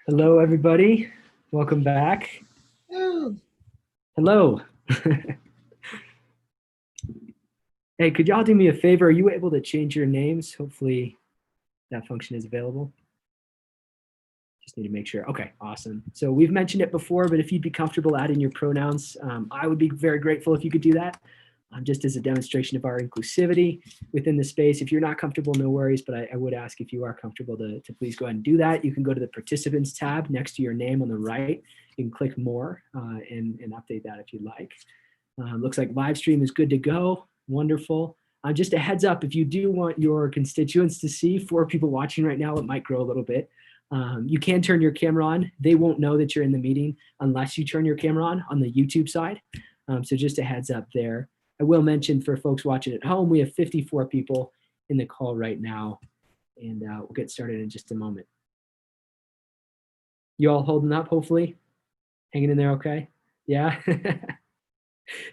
Hello, everybody. Welcome back. Hello. Hey, could y'all do me a favor? Are you able to change your names? Hopefully that function is available. Just need to make sure. Okay, awesome. So we've mentioned it before, but if you'd be comfortable adding your pronouns, I would be very grateful if you could do that. Just as a demonstration of our inclusivity within the space. If you're not comfortable, no worries, but I would ask if you are comfortable to please go ahead and do that. You can go to the participants tab next to your name on the right. You can click more and update that if you'd like. Looks like live stream is good to go. Wonderful. Just a heads up, if you do want your constituents to see 4 people watching right now, it might grow a little bit. You can turn your camera on. They won't know that you're in the meeting unless you turn your camera on the YouTube side. So just a heads up there. I will mention for folks watching at home, we have 54 people in the call right now, and we'll get started in just a moment. You all holding up, hopefully? Hanging in there okay? Yeah?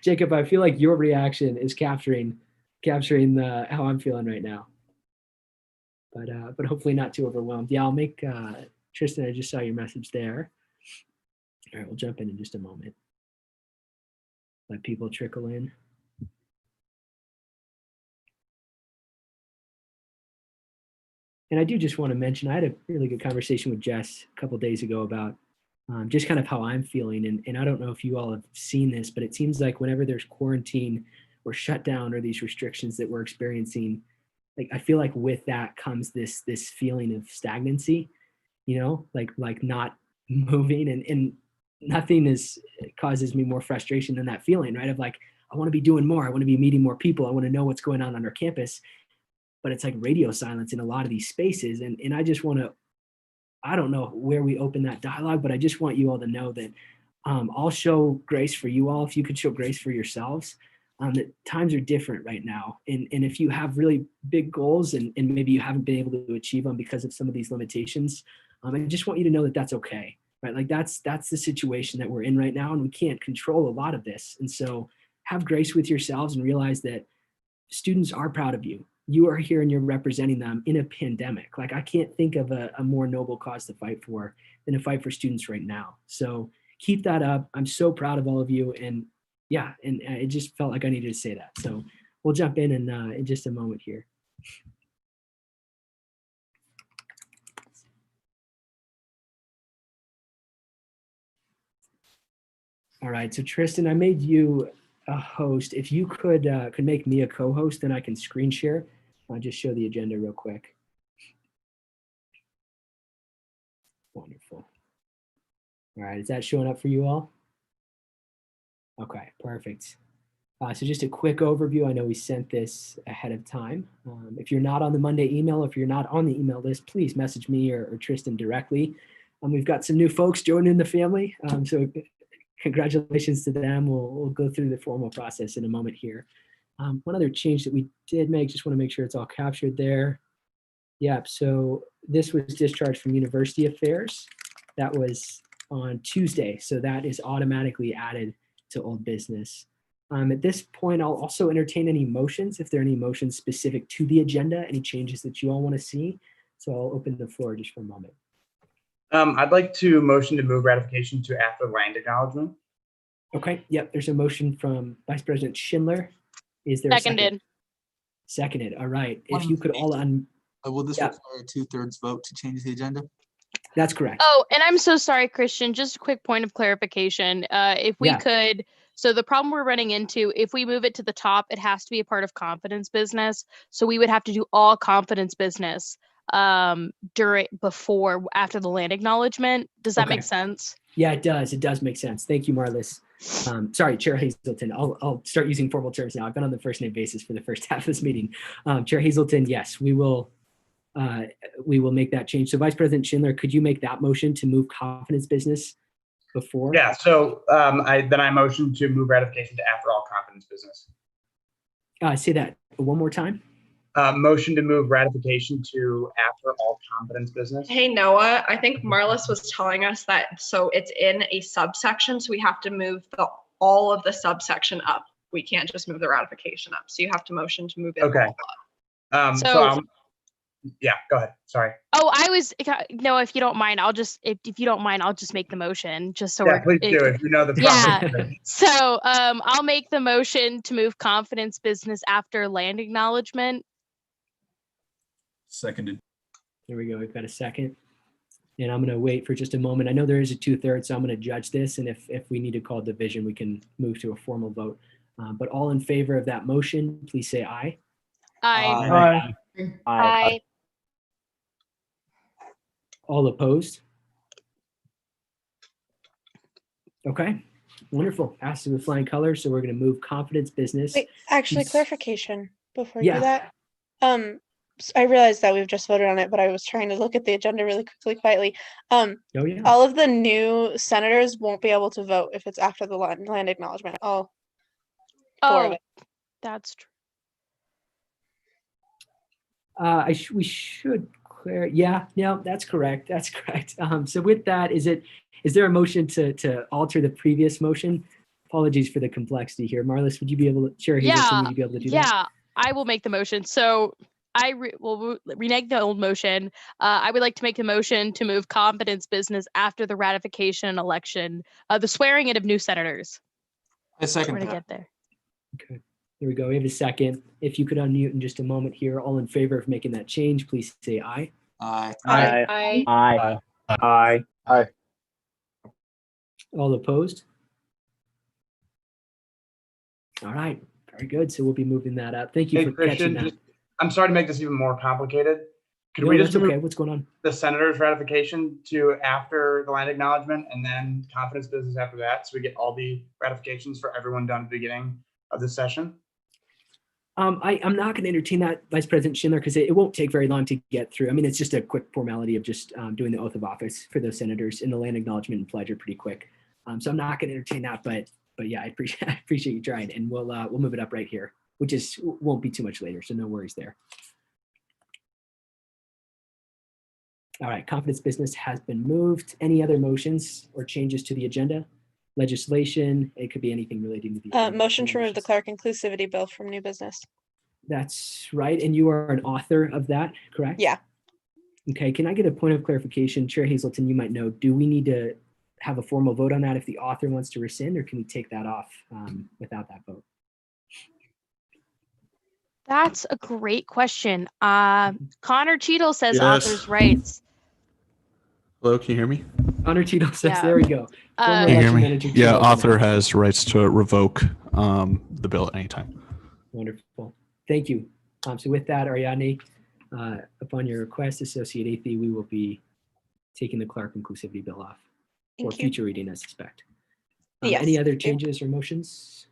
Jacob, I feel like your reaction is capturing how I'm feeling right now. But hopefully not too overwhelmed. Yeah, I'll make, Tristan, I just saw your message there. All right, we'll jump in just a moment. Let people trickle in. And I do just want to mention, I had a really good conversation with Jess a couple days ago about just kind of how I'm feeling. And I don't know if you all have seen this, but it seems like whenever there's quarantine or shutdown or these restrictions that we're experiencing, like I feel like with that comes this feeling of stagnancy, you know, like not moving, and nothing causes me more frustration than that feeling, right? Of like, I want to be doing more. I want to be meeting more people. I want to know what's going on our campus. But it's like radio silence in a lot of these spaces. And I just want to, I don't know where we open that dialogue, but I just want you all to know that I'll show grace for you all if you could show grace for yourselves. That times are different right now. And if you have really big goals and maybe you haven't been able to achieve them because of some of these limitations, I just want you to know that that's okay, right? Like that's the situation that we're in right now, and we can't control a lot of this. And so have grace with yourselves and realize that students are proud of you. You are here and you're representing them in a pandemic. Like I can't think of a more noble cause to fight for than to fight for students right now. So keep that up. I'm so proud of all of you. And yeah, and it just felt like I needed to say that. So we'll jump in just a moment here. All right, so Tristan, I made you a host. If you could make me a co-host, then I can screen share. I'll just show the agenda real quick. Wonderful. All right, is that showing up for you all? Okay, perfect. So just a quick overview. I know we sent this ahead of time. If you're not on the Monday email, if you're not on the email list, please message me or Tristan directly. We've got some new folks joining the family, so congratulations to them. We'll go through the formal process in a moment here. One other change that we did make, just want to make sure it's all captured there. Yep, so this was discharged from University Affairs. That was on Tuesday, so that is automatically added to old business. At this point, I'll also entertain any motions, if there are any motions specific to the agenda, any changes that you all want to see. So I'll open the floor just for a moment. I'd like to motion to move ratification to after land acknowledgement. Okay, yep, there's a motion from Vice President Schindler. Is there Seconded. a second? Seconded, all right. If you could all will this require a 2/3 vote to change the agenda? That's correct. Oh, and I'm so sorry, Christian, just a quick point of clarification. If we could, so the problem we're running into, if we move it to the top, it has to be a part of confidence business. So we would have to do all confidence business after the land acknowledgement. Does that make sense? Yeah, it does. It does make sense. Thank you, Marlis. Sorry, Chair Hazelton. I'll start using formal terms now. I've been on the first name basis for the first half of this meeting. Chair Hazelton, yes, we will make that change. So Vice President Schindler, could you make that motion to move confidence business before? Yeah, so I motion to move ratification to after all confidence business. Say that one more time. Motion to move ratification to after all confidence business. Hey, Noah, I think Marlis was telling us that, so it's in a subsection, so we have to move all of the subsection up. We can't just move the ratification up. So you have to motion to move it all up. Yeah, go ahead. Sorry. Oh, no, if you don't mind, if you don't mind, I'll just make the motion just so Yeah, please do. If you know the Yeah. process. So I'll make the motion to move confidence business after land acknowledgement. Seconded. There we go. We've got a second. And I'm going to wait for just a moment. I know there is a 2/3, so I'm going to judge this. And if we need to call division, we can move to a formal vote. But all in favor of that motion, please say aye. Aye. Aye. All opposed? Okay, wonderful. Passes with flying colors. So we're going to move confidence business. Wait, actually, Yes. clarification before you Yeah. do that. I realized that we've just voted on it, but I was trying to look at the agenda really quietly. Oh, yeah. All of the new senators won't be able to vote if it's after the land acknowledgement. All four of Oh, it. that's true. We should clear. Yeah, no, that's correct. That's correct. So with that, is there a motion to alter the previous motion? Apologies for the complexity here. Marlis, would you be able to, Chair Hazelton, would you be able to do that? Yeah, I will make the motion. So I will renege the old motion. I would like to make a motion to move confidence business after the ratification and election, the swearing in of new senators. I We're second to that. get there. Okay, there we go. We have a second. If you could unmute in just a moment here, all in favor of making that change, please say aye. Aye. Aye. Aye. Aye. All opposed? All right, very good. So we'll be moving that up. Thank you Hey, for catching Christian, that. I'm sorry to make this even more complicated. Could No, we just that's move okay. What's going on? the senator's ratification to after the land acknowledgement and then confidence business after that? So we get all the ratifications for everyone done at the beginning of this session? I'm not going to entertain that, Vice President Schindler, because it won't take very long to get through. I mean, it's just a quick formality of just doing the oath of office for those senators, and the land acknowledgement and pledge are pretty quick. So I'm not going to entertain that, but yeah, I appreciate you trying, and we'll move it up right here, which won't be too much later, so no worries there. All right, confidence business has been moved. Any other motions or changes to the agenda? Legislation, it could be anything relating to the agenda. Motion Any to remove the motions? clerk inclusivity bill from new business. That's right, and you are an author of that, correct? Yeah. Okay, can I get a point of clarification? Chair Hazelton, you might know, do we need to have a formal vote on that if the author wants to rescind, or can we take that off without that vote? That's a great question. Connor Cheadle says Yes. author's rights. Hello, can you hear me? Honor Tito says, Yeah. there we go. Former Can you hear election me? manager Yeah, Cheadle. author has rights to revoke the bill at any time. Wonderful. Thank you. So with that, Ariadne, upon your request, Associate Athe, we will be taking the clerk inclusivity bill off for Thank you. future reading, I suspect. Yes, Any other thank you. changes or motions?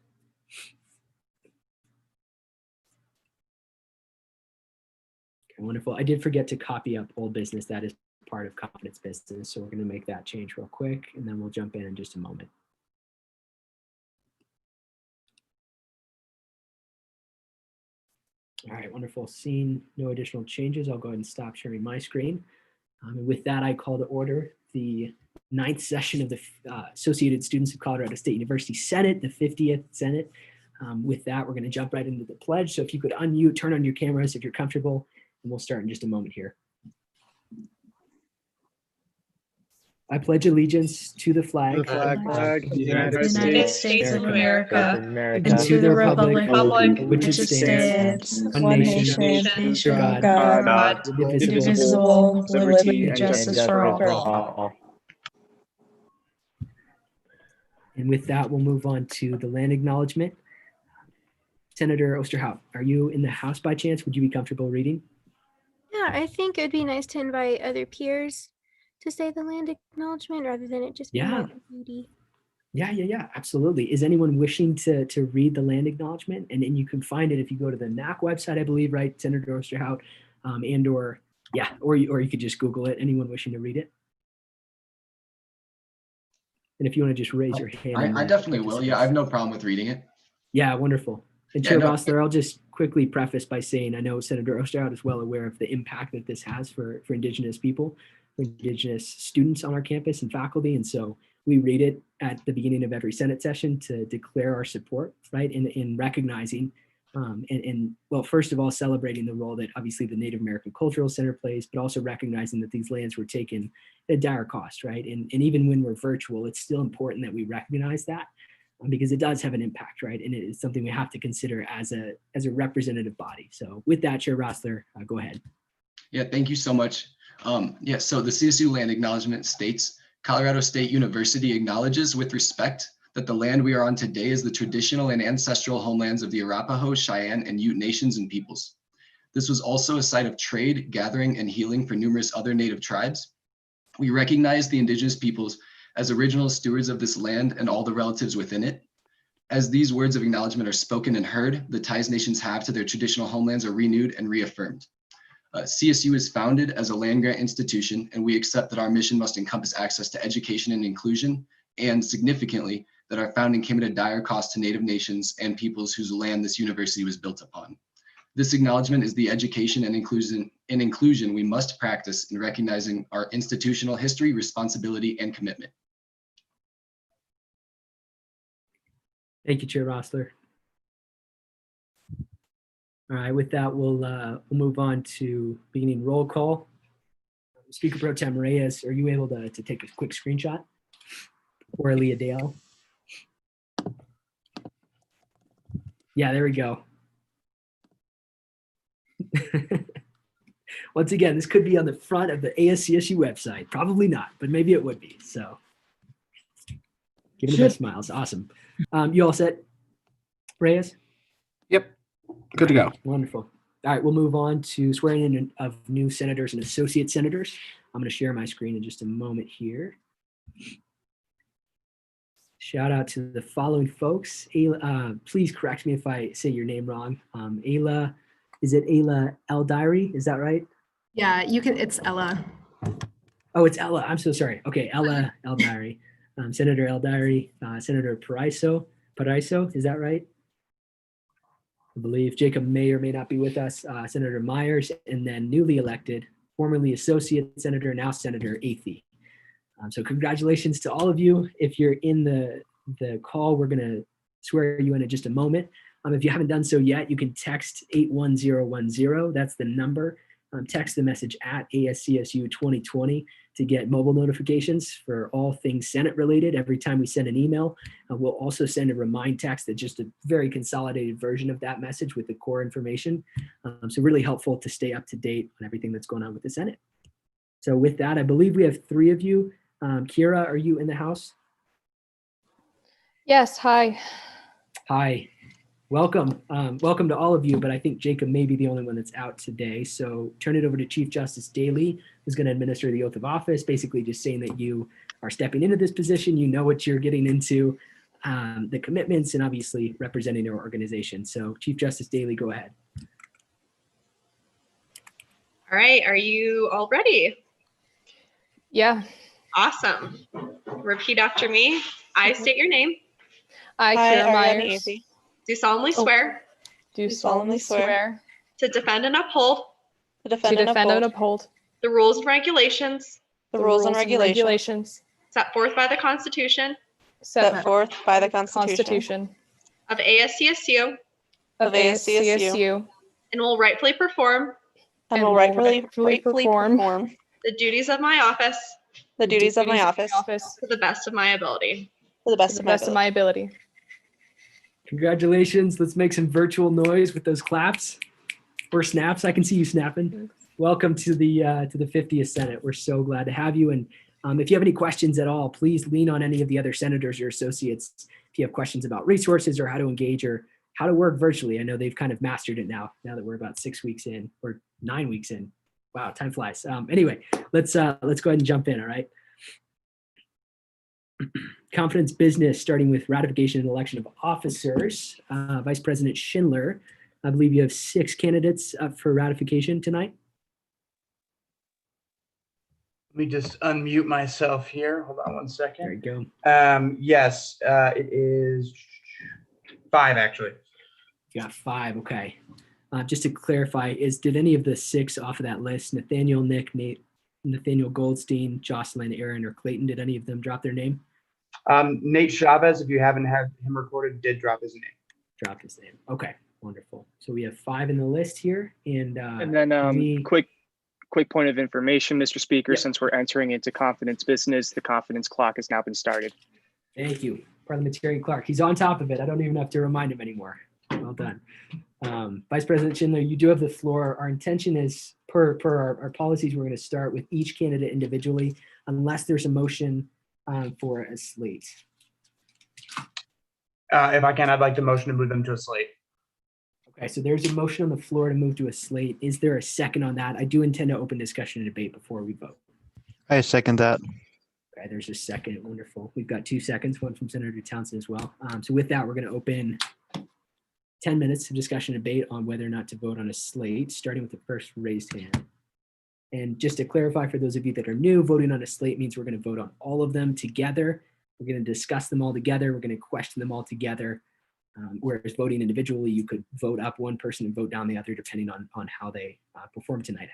Okay, wonderful. I did forget to copy up old business. That is part of confidence business. So we're going to make that change real quick, and then we'll jump in just a moment. All right, wonderful. Seeing no additional changes, I'll go ahead and stop sharing my screen. And with that, I call to order the 9th session of the Associated Students of Colorado State University Senate, the 50th Senate. With that, we're going to jump right into the pledge. So if you could unmute, turn on your cameras if you're comfortable, and we'll start in just a moment here. I pledge allegiance to the flag To the flag of the United States of America, and to the republic which which stands one nation, under God, God, indivisible, indivisible, with liberty and justice for all. And with that, we'll move on to the land acknowledgement. Senator Osterhout, are you in the House by chance? Would you be comfortable reading? Yeah, I think it'd be nice to invite other peers to say the land acknowledgement rather than it just being Yeah. my duty. Yeah, absolutely. Is anyone wishing to read the land acknowledgement? And you can find it if you go to the NAC website, I believe, right, Senator Osterhout, or you could just Google it. Anyone wishing to read it? And if you want to just raise your hand. I definitely will. Yeah, I have no problem with reading it. Yeah, wonderful. And Yeah, Chair no. Rossler, I'll just quickly preface by saying I know Senator Osterhout is well aware of the impact that this has for Indigenous people, for Indigenous students on our campus and faculty. And so we read it at the beginning of every Senate session to declare our support, right, in recognizing And well, first of all, celebrating the role that obviously the Native American Cultural Center plays, but also recognizing that these lands were taken at dire cost, right? And even when we're virtual, it's still important that we recognize that because it does have an impact, right? And it is something we have to consider as a representative body. So with that, Chair Rossler, go ahead. Yeah, thank you so much. So the CSU land acknowledgement states, Colorado State University acknowledges with respect that the land we are on today is the traditional and ancestral homelands of the Arapaho, Cheyenne, and Ute nations and peoples. This was also a site of trade, gathering, and healing for numerous other Native tribes. We recognize the indigenous peoples as original stewards of this land and all the relatives within it. As these words of acknowledgement are spoken and heard, the ties nations have to their traditional homelands are renewed and reaffirmed. CSU is founded as a land-grant institution, and we accept that our mission must encompass access to education and inclusion, and significantly, that our founding came at a dire cost to Native nations and peoples whose land this university was built upon. This acknowledgement is the education and inclusion we must practice in recognizing our institutional history, responsibility, and commitment. Thank you, Chair Rossler. All right, with that, we'll move on to beginning roll call. Speaker Pro Tem Reyes, are you able to take a quick screenshot? Or Aaliyah Dale? Yeah, there we go. Once again, this could be on the front of the ASCSU website. Probably not, but maybe it would be. So give me the best smiles. Awesome. You all set, Reyes? Yep. Good to go. Wonderful. All right, we'll move on to swearing in of new senators and associate senators. I'm going to share my screen in just a moment here. Shout out to the following folks. Ayla, please correct me if I say your name wrong. Ayla, is it Ayla Eldairi? Is that right? Yeah, you can. It's Ella. Oh, it's Ella. I'm so sorry. Okay, Ella Eldairi. Senator Eldairi, Senator Paraiso, is that right? I believe Jacob may or may not be with us. Senator Myers, and then newly elected, formerly Associate Senator, now Senator Athey. So congratulations to all of you. If you're in the call, we're going to swear you in just a moment. If you haven't done so yet, you can text 81010. That's the number. Text the message at ASCSU 2020 to get mobile notifications for all things Senate related. Every time we send an email, we'll also send a remind text that's just a very consolidated version of that message with the core information. So really helpful to stay up to date on everything that's going on with the Senate. So with that, I believe we have 3 of you. Kira, are you in the house? Yes, hi. Hi, welcome. Welcome to all of you, but I think Jacob may be the only one that's out today. So turn it over to Chief Justice Daley, who's going to administer the oath of office, basically just saying that you are stepping into this position, you know what you're getting into, the commitments, and obviously representing your organization. So Chief Justice Daley, go ahead. All right, are you all ready? Yeah. Awesome. Repeat after me. I state your name. I, Kira Myers, Do solemnly swear do solemnly swear to defend and uphold to defend and uphold the rules and regulations the rules and regulations set forth by the Constitution set forth by the Constitution of ASCSU of ASCSU and will rightfully perform and will rightfully perform the duties of my office the duties of my office to the best of my ability. to the best of my ability. Congratulations. Let's make some virtual noise with those claps or snaps. I can see you snapping. Welcome to the 50th Senate. We're so glad to have you. And if you have any questions at all, please lean on any of the other senators or associates. If you have questions about resources or how to engage or how to work virtually, I know they've kind of mastered it now that we're about 6 weeks in or 9 weeks in. Wow, time flies. Anyway, let's go ahead and jump in. All right. Confidence business, starting with ratification and election of officers. Vice President Schindler, I believe you have 6 candidates up for ratification tonight. Let me just unmute myself here. Hold on one second. There you go. Yes, it is 5 actually. You got 5. Okay. Just to clarify, did any of the 6 off of that list, Nathaniel, Nick, Nate, Nathaniel Goldstein, Jocelyn, Aaron, or Clayton, did any of them drop their name? Nate Chavez, if you haven't had him recorded, did drop his name. Dropped his name. Okay. Wonderful. So we have 5 in the list here, and then we- quick point of information, Mr. Speaker, Yep. since we're entering into confidence business, the confidence clock has now been started. Thank you, Parliamentarian Clark. He's on top of it. I don't even have to remind him anymore. Well done. Vice President Schindler, you do have the floor. Our intention is, per our policies, we're going to start with each candidate individually, unless there's a motion for a slate. If I can, I'd like the motion to move them to a slate. Okay, so there's a motion on the floor to move to a slate. Is there a second on that? I do intend to open discussion and debate before we vote. I second that. Okay, there's a second. Wonderful. We've got 2 seconds, one from Senator Townsend as well. So with that, we're going to open 10 minutes of discussion and debate on whether or not to vote on a slate, starting with the first raised hand. And just to clarify for those of you that are new, voting on a slate means we're going to vote on all of them together. We're going to discuss them all together. We're going to question them all together. Whereas voting individually, you could vote up one person and vote down the other, depending on how they perform tonight,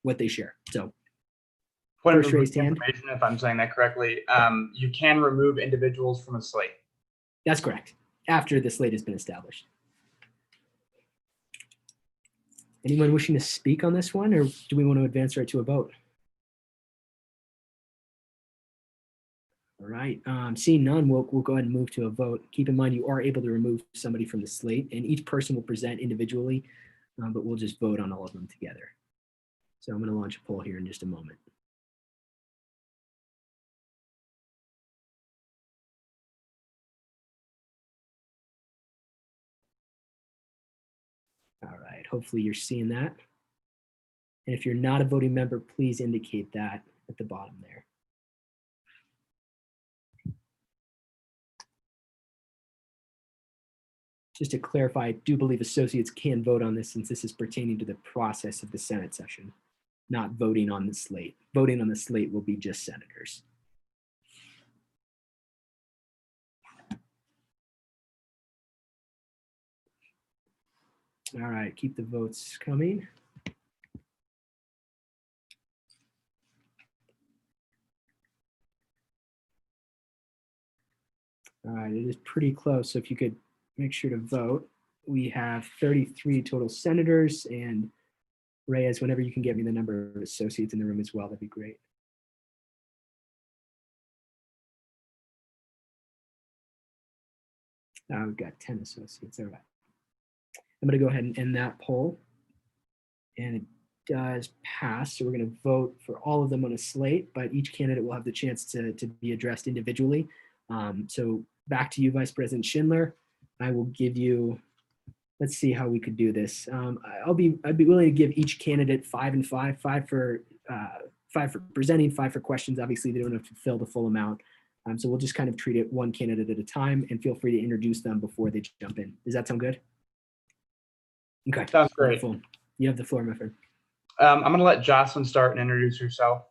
what they share. So Point first of raised hand. information, if I'm saying that correctly, you can remove individuals from a slate. That's correct. After the slate has been established. Anyone wishing to speak on this one, or do we want to advance right to a vote? All right, seeing none, we'll go ahead and move to a vote. Keep in mind, you are able to remove somebody from the slate, and each person will present individually, but we'll just vote on all of them together. So I'm going to launch a poll here in just a moment. All right, hopefully you're seeing that. And if you're not a voting member, please indicate that at the bottom there. Just to clarify, I do believe associates can vote on this since this is pertaining to the process of the Senate session, not voting on the slate. Voting on the slate will be just senators. All right, keep the votes coming. All right, it is pretty close, so if you could make sure to vote. We have 33 total senators, and Reyes, whenever you can get me the number of associates in the room as well, that'd be great. We've got 10 associates, all right. I'm gonna go ahead and end that poll, and it does pass, so we're gonna vote for all of them on a slate, but each candidate will have the chance to be addressed individually. So back to you, Vice President Schindler. I will give you, let's see how we could do this. I'd be willing to give each candidate 5 and 5, 5 for presenting, 5 for questions. Obviously, they don't have to fill the full amount. So we'll just kind of treat it one candidate at a time, and feel free to introduce them before they jump in. Does that sound good? Okay. Sounds great. Wonderful. You have the floor, my friend. I'm going to let Jocelyn start and introduce herself.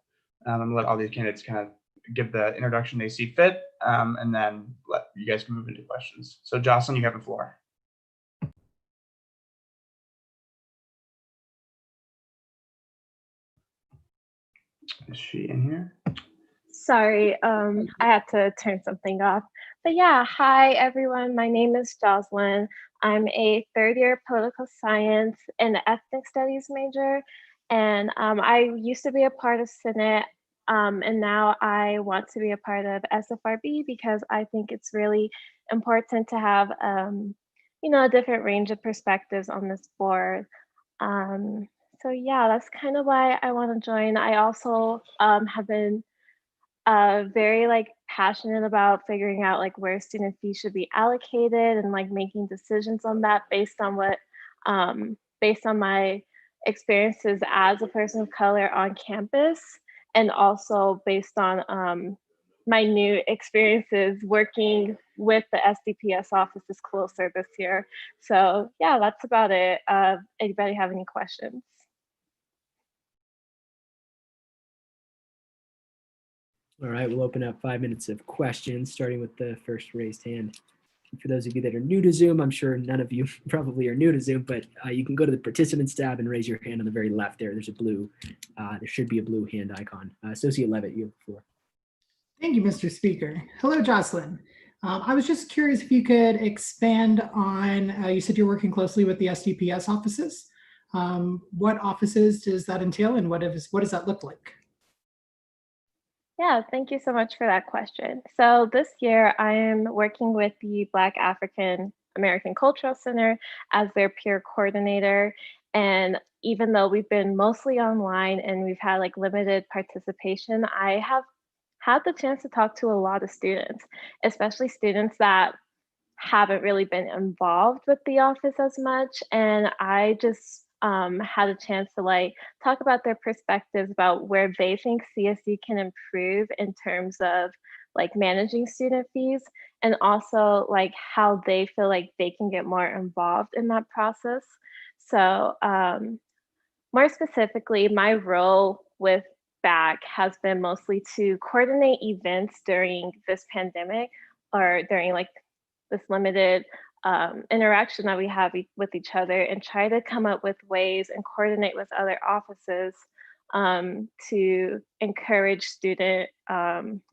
I'm going to let all these candidates kind of give the introduction they see fit, and then let you guys can move into questions. So Jocelyn, you have the floor. Is she in here? Sorry, I had to turn something off. But yeah, hi everyone. My name is Jocelyn. I'm a third-year political science and ethnic studies major, and I used to be a part of Senate, and now I want to be a part of SFRB because I think it's really important to have, a different range of perspectives on this board. So yeah, that's kind of why I want to join. I also have been very passionate about figuring out where student fees should be allocated and making decisions on that based on what based on my experiences as a person of color on campus, and also based on my new experiences working with the SDPS offices closer this year. So yeah, that's about it. Anybody have any questions? All right, we'll open up 5 minutes of questions, starting with the first raised hand. For those of you that are new to Zoom, I'm sure none of you probably are new to Zoom, but you can go to the participants tab and raise your hand on the very left there. There's a blue, there should be a blue hand icon. Associate Levitt, you have the floor. Thank you, Mr. Speaker. Hello, Jocelyn. I was just curious if you could expand on, you said you're working closely with the SDPS offices. What offices does that entail and what does that look like? Yeah, thank you so much for that question. So this year I am working with the Black African American Cultural Center as their peer coordinator. And even though we've been mostly online and we've had like limited participation, I have had the chance to talk to a lot of students, especially students that haven't really been involved with the office as much. And I just had a chance to like talk about their perspectives about where they think CSU can improve in terms of like managing student fees, and also like how they feel like they can get more involved in that process. So more specifically, my role with BAC has been mostly to coordinate events during this pandemic or during like this limited interaction that we have with each other, and try to come up with ways and coordinate with other offices to encourage student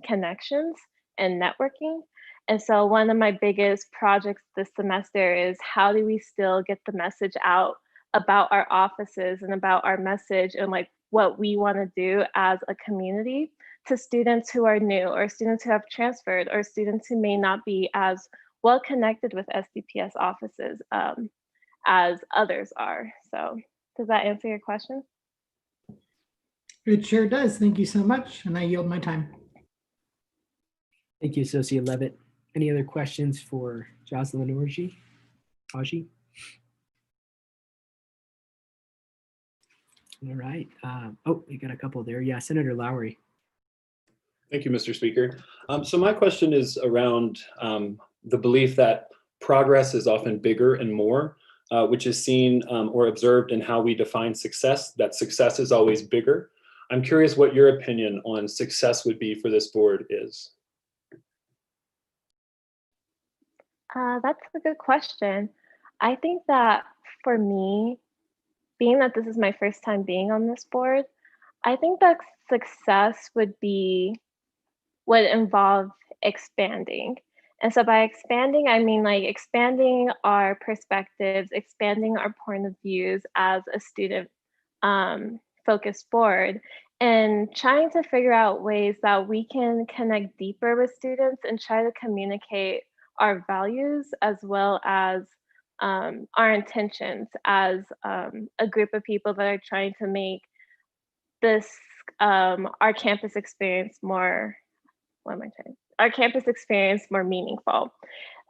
connections and networking. And so one of my biggest projects this semester is how do we still get the message out about our offices and about our message and like what we want to do as a community to students who are new or students who have transferred or students who may not be as well connected with SDPS offices as others are. So does that answer your question? It sure does. Thank you so much. And I yield my time. Thank you, Associate Levitt. Any other questions for Jocelyn or Aji? All right. Oh, we got a couple there. Yeah, Senator Lowry. Thank you, Mr. Speaker. So my question is around the belief that progress is often bigger and more, which is seen or observed in how we define success, that success is always bigger. I'm curious what your opinion on success would be for this board is. That's a good question. I think that for me, being that this is my first time being on this board, I think that success would involve expanding. And so by expanding, I mean like expanding our perspectives, expanding our point of views as a student focused board, and trying to figure out ways that we can connect deeper with students and try to communicate our values as well as our intentions as a group of people that are trying to make this our campus experience more our campus experience more meaningful.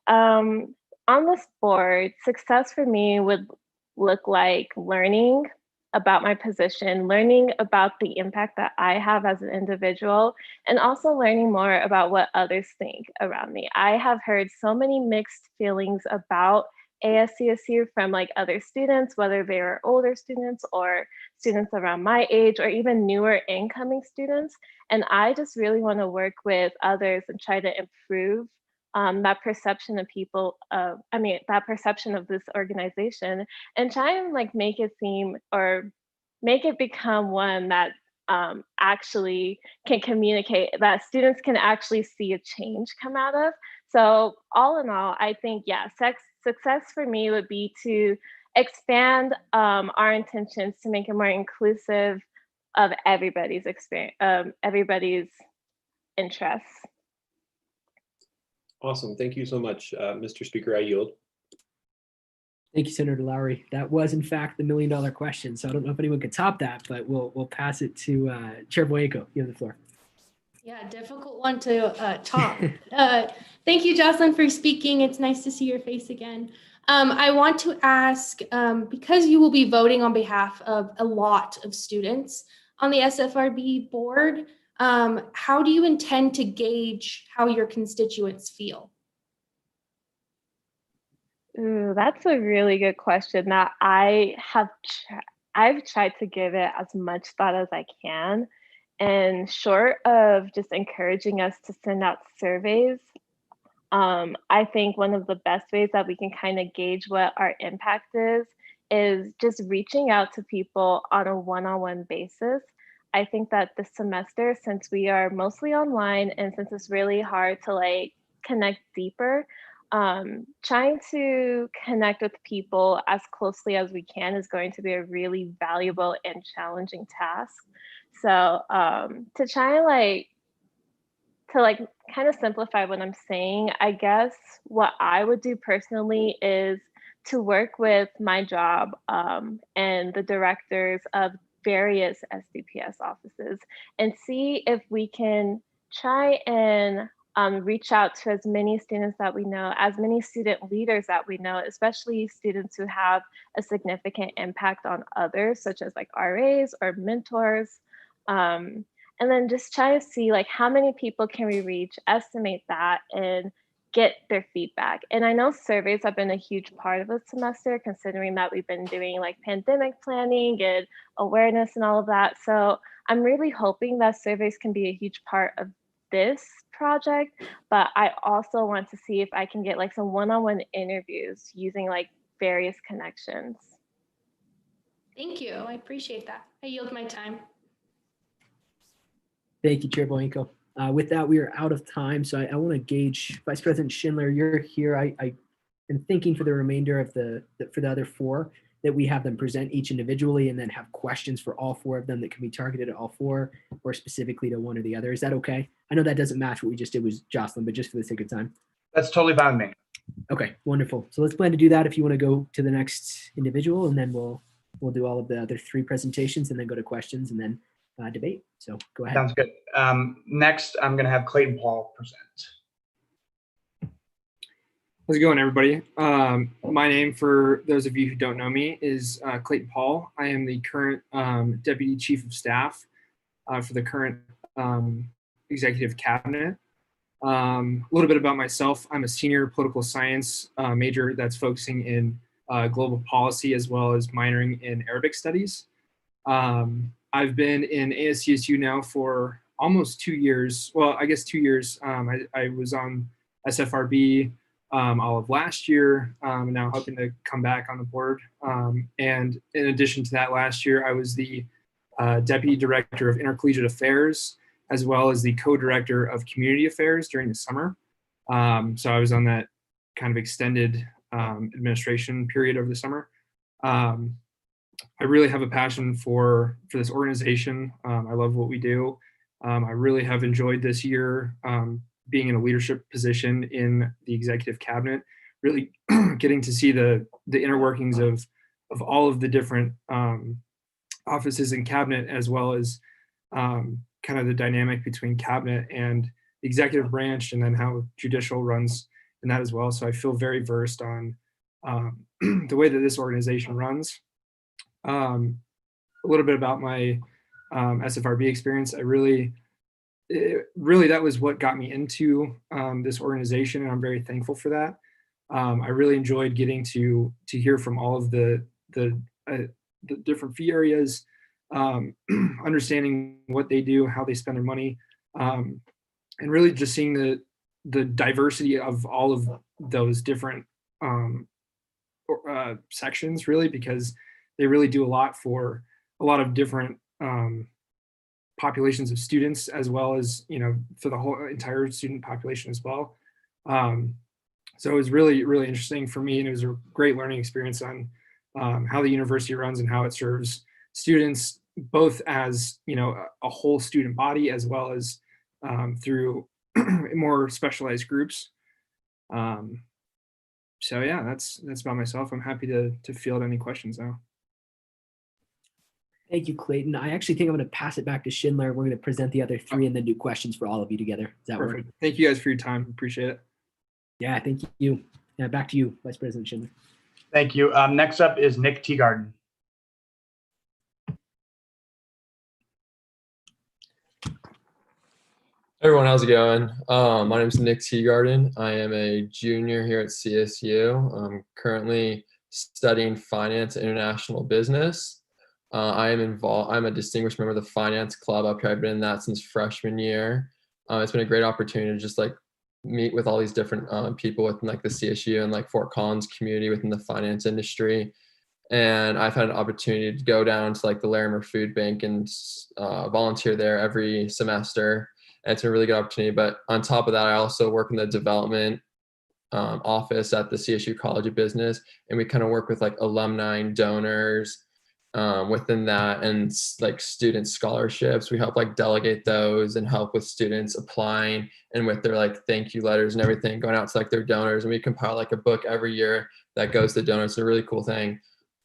On this board, success for me would look like learning about my position, learning about the impact that I have as an individual, and also learning more about what others think around me. I have heard so many mixed feelings about ASCSU from like other students, whether they are older students or students around my age or even newer incoming students. And I just really want to work with others and try to improve that perception of people, that perception of this organization, and try and like make it seem or make it become one that actually can communicate, that students can actually see a change come out of. So all in all, I think, yeah, success for me would be to expand our intentions to make it more inclusive of everybody's experience, everybody's interests. Awesome. Thank you so much, Mr. Speaker. I yield. Thank you, Senator Lowry. That was, in fact, the $1 million question. So I don't know if anyone could top that, but we'll pass it to Chair Boyko. You have the floor. Yeah, difficult one to top. Thank you, Jocelyn, for speaking. It's nice to see your face again. I want to ask, because you will be voting on behalf of a lot of students on the SFRB board, how do you intend to gauge how your constituents feel? Ooh, that's a really good question that I've tried to give it as much thought as I can. And short of just encouraging us to send out surveys, I think one of the best ways that we can kind of gauge what our impact is just reaching out to people on a one-on-one basis. I think that this semester, since we are mostly online and since it's really hard to like connect deeper. Trying to connect with people as closely as we can is going to be a really valuable and challenging task. So to try and kind of simplify what I'm saying, I guess what I would do personally is to work with my job and the directors of various SDPS offices and see if we can try and reach out to as many students that we know, as many student leaders that we know, especially students who have a significant impact on others, such as like RAs or mentors. And then just try to see like how many people can we reach, estimate that, and get their feedback. And I know surveys have been a huge part of the semester, considering that we've been doing like pandemic planning and awareness and all of that. So I'm really hoping that surveys can be a huge part of this project, but I also want to see if I can get like some one-on-one interviews using like various connections. Thank you. I appreciate that. I yield my time. Thank you, Chair Boyenko. With that, we are out of time. So I want to gauge, Vice President Schindler, you're here. I am thinking for the remainder of for the other four, that we have them present each individually and then have questions for all four of them that can be targeted at all four or specifically to one or the other. Is that okay? I know that doesn't match what we just did with Jocelyn, but just for the sake of time. That's totally fine with me. Okay, wonderful. So let's plan to do that if you want to go to the next individual, and then we'll do all of the other three presentations and then go to questions and then debate. So go ahead. Sounds good. Next, I'm going to have Clayton Paul present. How's it going, everybody? My name, for those of you who don't know me, is Clayton Paul. I am the current Deputy Chief of Staff for the current Executive Cabinet. A little bit about myself. I'm a senior political science major that's focusing in global policy as well as minoring in Arabic studies. I've been in ASCSU now for almost 2 years. Well, I guess 2 years. I was on SFRB all of last year, and now hoping to come back on the board. And in addition to that, last year I was the Deputy Director of Intercollegiate Affairs, as well as the Co-Director of Community Affairs during the summer. So I was on that kind of extended administration period over the summer. I really have a passion for this organization. I love what we do. I really have enjoyed this year being in a leadership position in the executive cabinet, really getting to see the inner workings of all of the different offices in cabinet, as well as kind of the dynamic between cabinet and the executive branch, and then how judicial runs in that as well. So I feel very versed on the way that this organization runs. A little bit about my SFRB experience. Really, that was what got me into this organization, and I'm very thankful for that. I really enjoyed getting to hear from all of the different fee areas, understanding what they do, how they spend their money, and really just seeing the diversity of all of those different sections, really, because they really do a lot for a lot of different populations of students, as well as, for the whole entire student population as well. So it was really, really interesting for me, and it was a great learning experience on how the university runs and how it serves students, both as, a whole student body, as well as through more specialized groups. So yeah, that's about myself. I'm happy to field any questions now. Thank you, Clayton. I actually think I'm going to pass it back to Schindler. We're going to present the other three and then do questions for all of you together. Does that Perfect. work? Thank you guys for your time. Appreciate it. Yeah, thank you. Back to you, Vice President Schindler. Thank you. Next up is Nick Teagarden. Hey everyone, how's it going? My name is Nick Teagarden. I am a junior here at CSU. I'm currently studying finance and international business. I'm a distinguished member of the finance club up here. I've been in that since freshman year. It's been a great opportunity to just meet with all these different people within the CSU and Fort Collins community within the finance industry. And I've had an opportunity to go down to the Larimer Food Bank and volunteer there every semester. and it's a really good opportunity. But on top of that, I also work in the development office at the CSU College of Business, and we kind of work with like alumni and donors within that, and like student scholarships. We help like delegate those and help with students applying and with their like thank you letters and everything going out to like their donors. And we compile like a book every year that goes to donors. It's a really cool thing.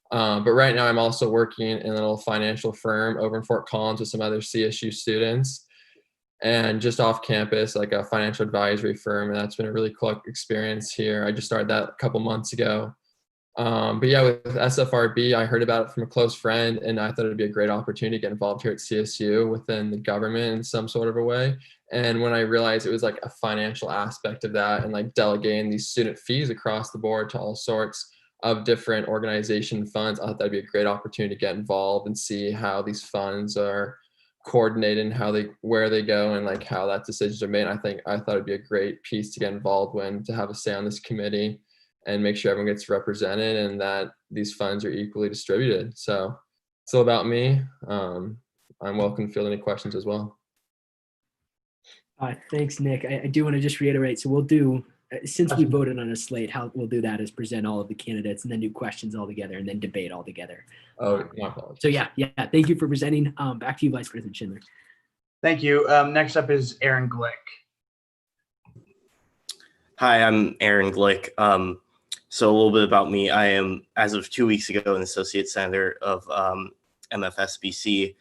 But right now I'm also working in a little financial firm over in Fort Collins with some other CSU students, and just off campus, like a financial advisory firm. And that's been a really cool experience here. I just started that a couple months ago. But yeah, with SFRB, I heard about it from a close friend, and I thought it'd be a great opportunity to get involved here at CSU within the government in some sort of a way. And when I realized it was like a financial aspect of that and like delegating these student fees across the board to all sorts of different organization funds, I thought that'd be a great opportunity to get involved and see how these funds are coordinated and where they go and like how that decisions are made. I thought it'd be a great piece to get involved in, to have a say on this committee and make sure everyone gets represented and that these funds are equally distributed. So it's all about me. I'm welcome to field any questions as well. Thanks, Nick. I do want to just reiterate. So we'll do, since we voted on a slate, how we'll do that is present all of the candidates and then do questions all together and then debate all together. Oh, my apologies. So yeah. Thank you for presenting. Back to you, Vice President Schindler. Thank you. Next up is Aaron Glick. Hi, I'm Aaron Glick. So a little bit about me. I am, as of 2 weeks ago, an associate senator of MFSBC,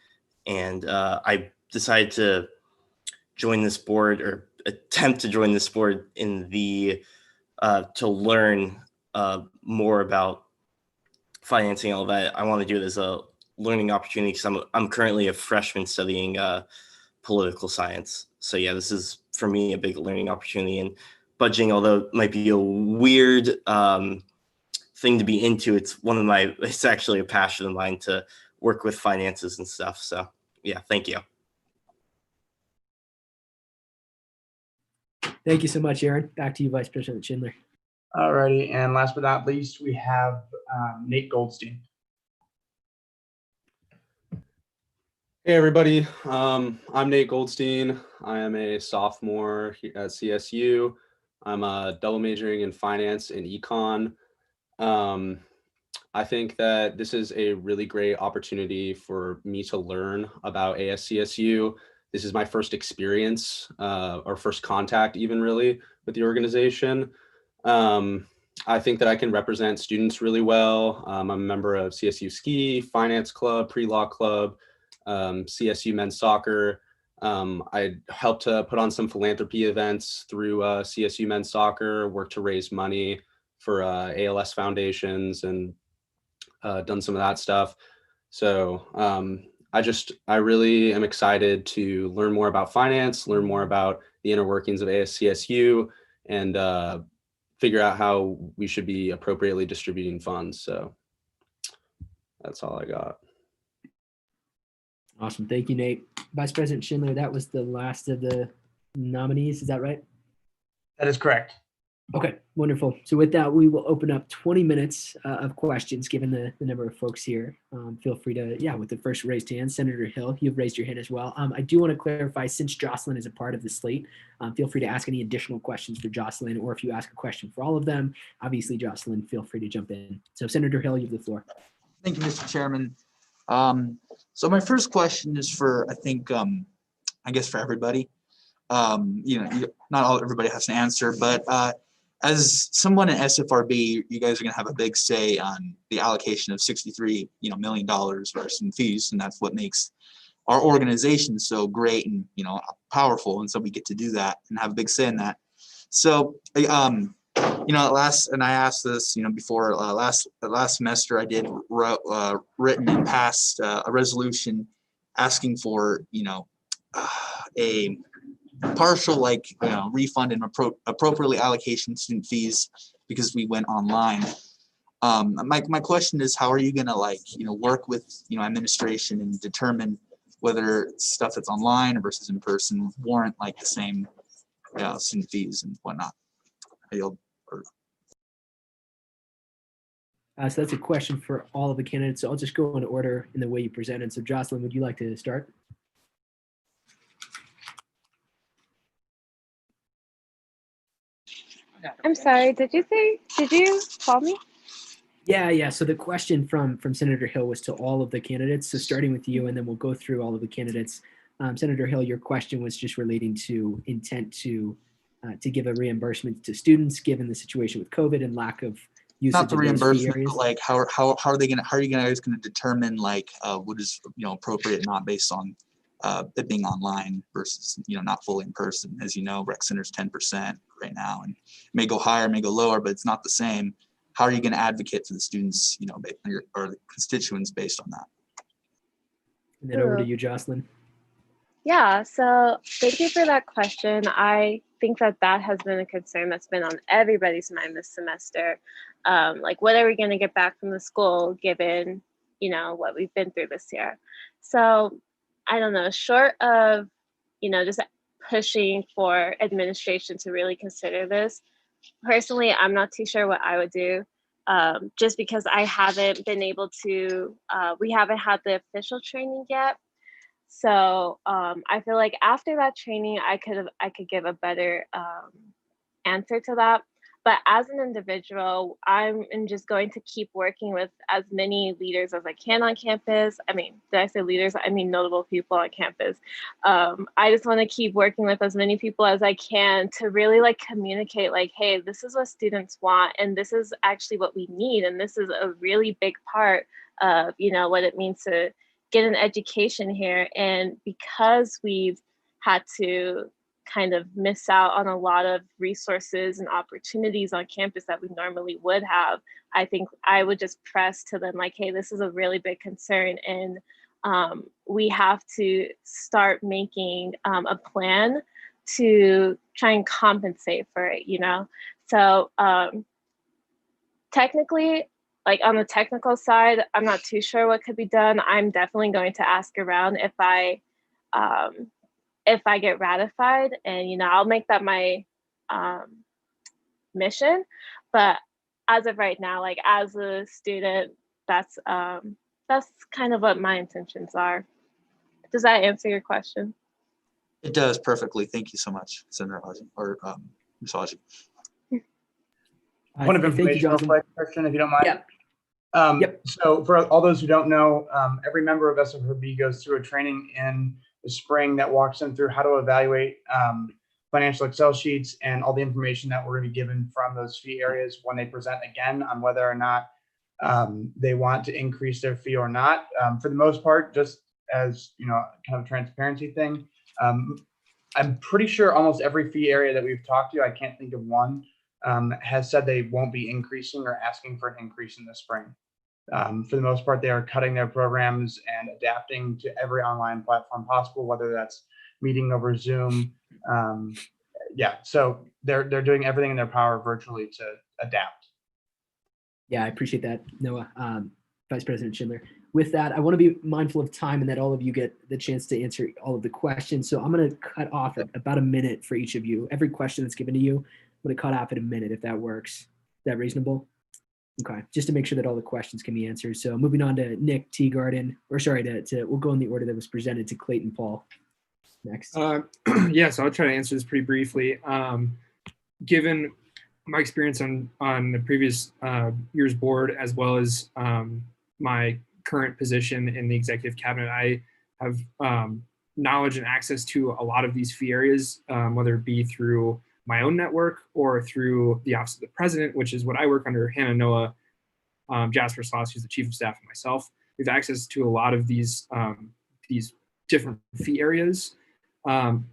and I decided to join this board, or attempt to join this board, in the to learn more about financing, all that. I want to do it as a learning opportunity because I'm currently a freshman studying political science. So yeah, this is for me a big learning opportunity. And budgeting, although it might be a weird thing to be into, it's actually a passion of mine to work with finances and stuff. So yeah, thank you. Thank you so much, Aaron. Back to you, Vice President Schindler. All righty, and last but not least, we have Nate Goldstein. Hey everybody, I'm Nate Goldstein. I am a sophomore here at CSU. I'm double majoring in finance and econ. I think that this is a really great opportunity for me to learn about ASCSU. This is my first experience, or first contact even really, with the organization. I think that I can represent students really well. I'm a member of CSU Ski, Finance Club, Pre-Law Club, CSU Men's Soccer. I helped to put on some philanthropy events through CSU Men's Soccer, worked to raise money for ALS foundations, and done some of that stuff. So I really am excited to learn more about finance, learn more about the inner workings of ASCSU, and figure out how we should be appropriately distributing funds. So that's all I got. Awesome. Thank you, Nate. Vice President Schindler, that was the last of the nominees. Is that right? That is correct. Okay, wonderful. So with that, we will open up 20 minutes of questions, given the number of folks here. Feel free to, with the first raised hand, Senator Hill, you've raised your hand as well. I do want to clarify, since Jocelyn is a part of the slate, feel free to ask any additional questions for Jocelyn, or if you ask a question for all of them, obviously, Jocelyn, feel free to jump in. So Senator Hill, you have the floor. Thank you, Mr. Chairman. So my first question is for, I guess for everybody. Not everybody has an answer, but as someone at SFRB, you guys are going to have a big say on the allocation of $63 million for some fees, and that's what makes our organization so great and powerful. And so we get to do that and have a big say in that. So and I asked this before, last semester I did written and passed a resolution asking for a partial refund and appropriately allocation student fees because we went online. My question is, how are you gonna work with administration and determine whether stuff that's online versus in person warrant the same student fees and whatnot? So that's a question for all of the candidates. So I'll just go in order in the way you presented. So Jocelyn, would you like to start? I'm sorry, did you call me? Yeah. So the question from Senator Hill was to all of the candidates. So starting with you, and then we'll go through all of the candidates. Senator Hill, your question was just relating to intent to give a reimbursement to students given the situation with COVID and lack of usage Not the of those fee reimbursement, areas. but like how are they gonna how are you guys gonna determine like what is appropriate, not based on it being online versus not fully in person. As you know, rec center's 10% right now, and it may go higher, may go lower, but it's not the same. How are you going to advocate for the students, or the constituents based on that? And then over to you, Jocelyn. Yeah, so thank you for that question. I think that has been a concern that's been on everybody's mind this semester. Like, what are we going to get back from the school given, what we've been through this year? So I don't know, short of, just pushing for administration to really consider this, personally, I'm not too sure what I would do. Just because I haven't been able to, we haven't had the official training yet. So I feel like after that training, I could give a better answer to that. But as an individual, I'm just going to keep working with as many leaders as I can on campus. I mean, did I say leaders? I mean notable people on campus. I just want to keep working with as many people as I can to really communicate hey, this is what students want, and this is actually what we need, and this is a really big part of what it means to get an education here. And because we've had to kind of miss out on a lot of resources and opportunities on campus that we normally would have, I think I would just press to them hey, this is a really big concern, and we have to start making a plan to try and compensate for it, So technically, on the technical side, I'm not too sure what could be done. I'm definitely going to ask around if I get ratified, and I'll make that my mission. But as of right now, as a student, that's kind of what my intentions are. Does that answer your question? It does perfectly. Thank you so much, Senator Haji, or Ms. Haji. Point of information real quick, Christian, if you don't mind. Yep. So for all those who don't know, every member of SFRB goes through a training in the spring that walks them through how to evaluate financial Excel sheets and all the information that we're going to be given from those fee areas when they present again on whether or not they want to increase their fee or not. For the most part, just as kind of a transparency thing, I'm pretty sure almost every fee area that we've talked to, I can't think of one, has said they won't be increasing or asking for an increase in the spring. For the most part, they are cutting their programs and adapting to every online platform possible, whether that's meeting over Zoom. So they're doing everything in their power virtually to adapt. Yeah, I appreciate that, Noah. Vice President Schindler. With that, I want to be mindful of time and that all of you get the chance to answer all of the questions. So I'm going to cut off at about a minute for each of you. Every question that's given to you, I'm going to cut off at a minute if that works. Is that reasonable? Okay, just to make sure that all the questions can be answered. So moving on to Nick Teagarden, or sorry, we'll go in the order that was presented to Clayton Paul next. Yeah, so I'll try to answer this pretty briefly. Given my experience on the previous year's board, as well as my current position in the executive cabinet, I have knowledge and access to a lot of these fee areas, whether it be through my own network or through the Office of the President, which is what I work under. Hannah, Noah, Jasper Sloss, who's the Chief of Staff, and myself. We have access to a lot of these different fee areas.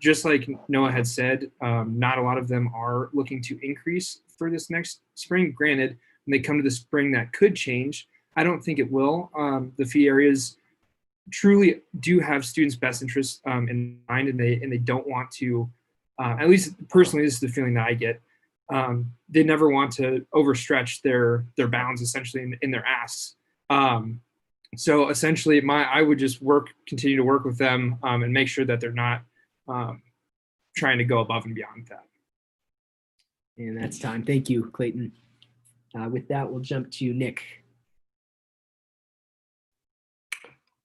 Just like Noah had said, not a lot of them are looking to increase for this next spring. Granted, when they come to the spring, that could change. I don't think it will. The fee areas truly do have students' best interests in mind, and they don't want to. At least personally, this is the feeling that I get. They never want to overstretch their bounds, essentially, in their asks. So essentially, I would just continue to work with them and make sure that they're not trying to go above and beyond that. And that's time. Thank you, Clayton. With that, we'll jump to Nick.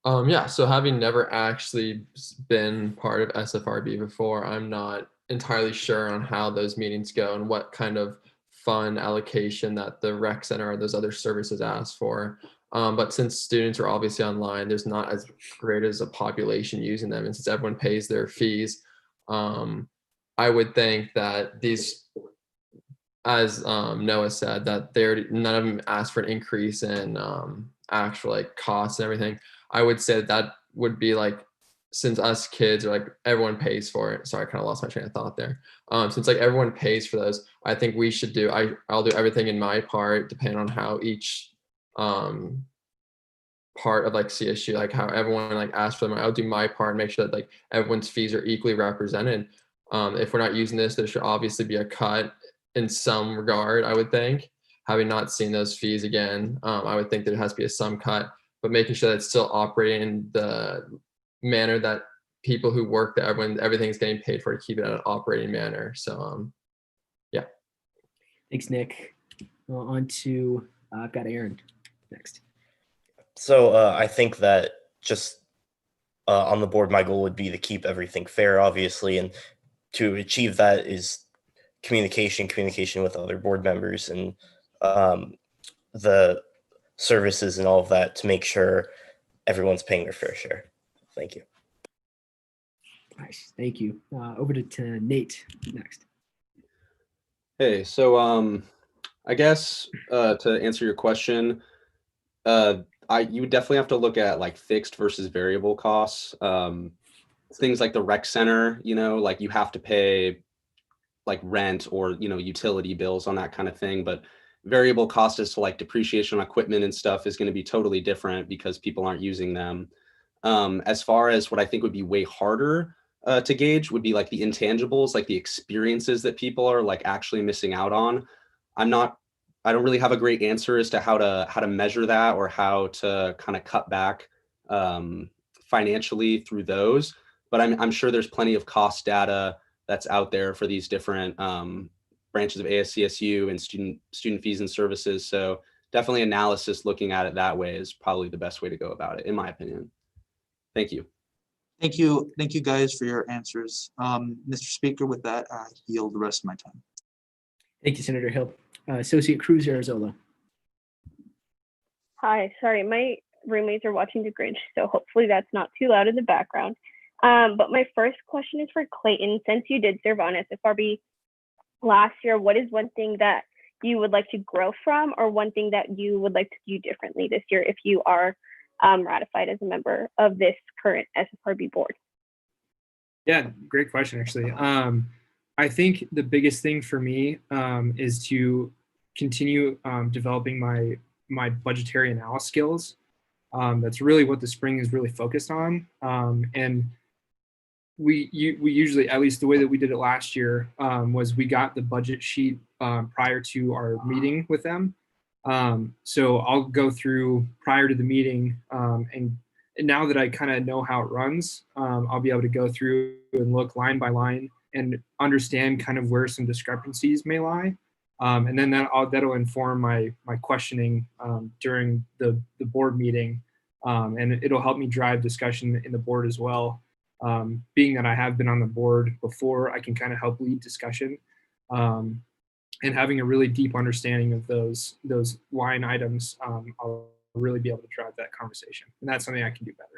Yeah, so having never actually been part of SFRB before, I'm not entirely sure on how those meetings go and what kind of fund allocation that the rec center or those other services ask for. But since students are obviously online, there's not as great as a population using them. And since everyone pays their fees, I would think that these, as Noah said, that none of them asked for an increase in actual like costs and everything. I would say that would be like, since us kids are like, everyone pays for it. Sorry, I kind of lost my train of thought there. Since like everyone pays for those, I think we should do, I'll do everything in my part, depending on how each part of like CSU, like how everyone like asks for them. I'll do my part and make sure that like everyone's fees are equally represented. If we're not using this, there should obviously be a cut in some regard, I would think. Having not seen those fees again, I would think there has to be some cut, but making sure that it's still operating in the manner that people who work there, everything's getting paid for, to keep it in an operating manner. So yeah. Thanks, Nick. On to, I've got Aaron next. So I think that just on the board, my goal would be to keep everything fair, obviously, and to achieve that is communication with other board members and the services and all of that to make sure everyone's paying their fair share. Thank you. Nice, thank you. Over to Nate next. Hey, so I guess to answer your question, you would definitely have to look at like fixed versus variable costs. Things like the rec center, like you have to pay like rent or, utility bills on that kind of thing. But variable cost is to like depreciation on equipment and stuff is going to be totally different because people aren't using them. As far as what I think would be way harder to gauge would be like the intangibles, like the experiences that people are like actually missing out on. I don't really have a great answer as to how to measure that or how to kind of cut back financially through those. But I'm sure there's plenty of cost data that's out there for these different branches of ASCSU and student fees and services. So definitely analysis looking at it that way is probably the best way to go about it, in my opinion. Thank you. Thank you guys for your answers. Mr. Speaker, with that, I yield the rest of my time. Thank you, Senator Hill. Associate Cruz Arizola. Hi, sorry, my roommates are watching The Grinch, so hopefully that's not too loud in the background. But my first question is for Clayton. Since you did serve on SFRB last year, what is one thing that you would like to grow from, or one thing that you would like to do differently this year if you are ratified as a member of this current SFRB board? Yeah, great question, actually. I think the biggest thing for me is to continue developing my budgetary analysis skills. That's really what the spring is really focused on. And we usually, at least the way that we did it last year, was we got the budget sheet prior to our meeting with them. So I'll go through prior to the meeting, and now that I kind of know how it runs, I'll be able to go through and look line by line and understand kind of where some discrepancies may lie. And then that'll inform my questioning during the board meeting, and it'll help me drive discussion in the board as well. Being that I have been on the board before, I can kind of help lead discussion, and having a really deep understanding of those line items, I'll really be able to drive that conversation, and that's something I can do better.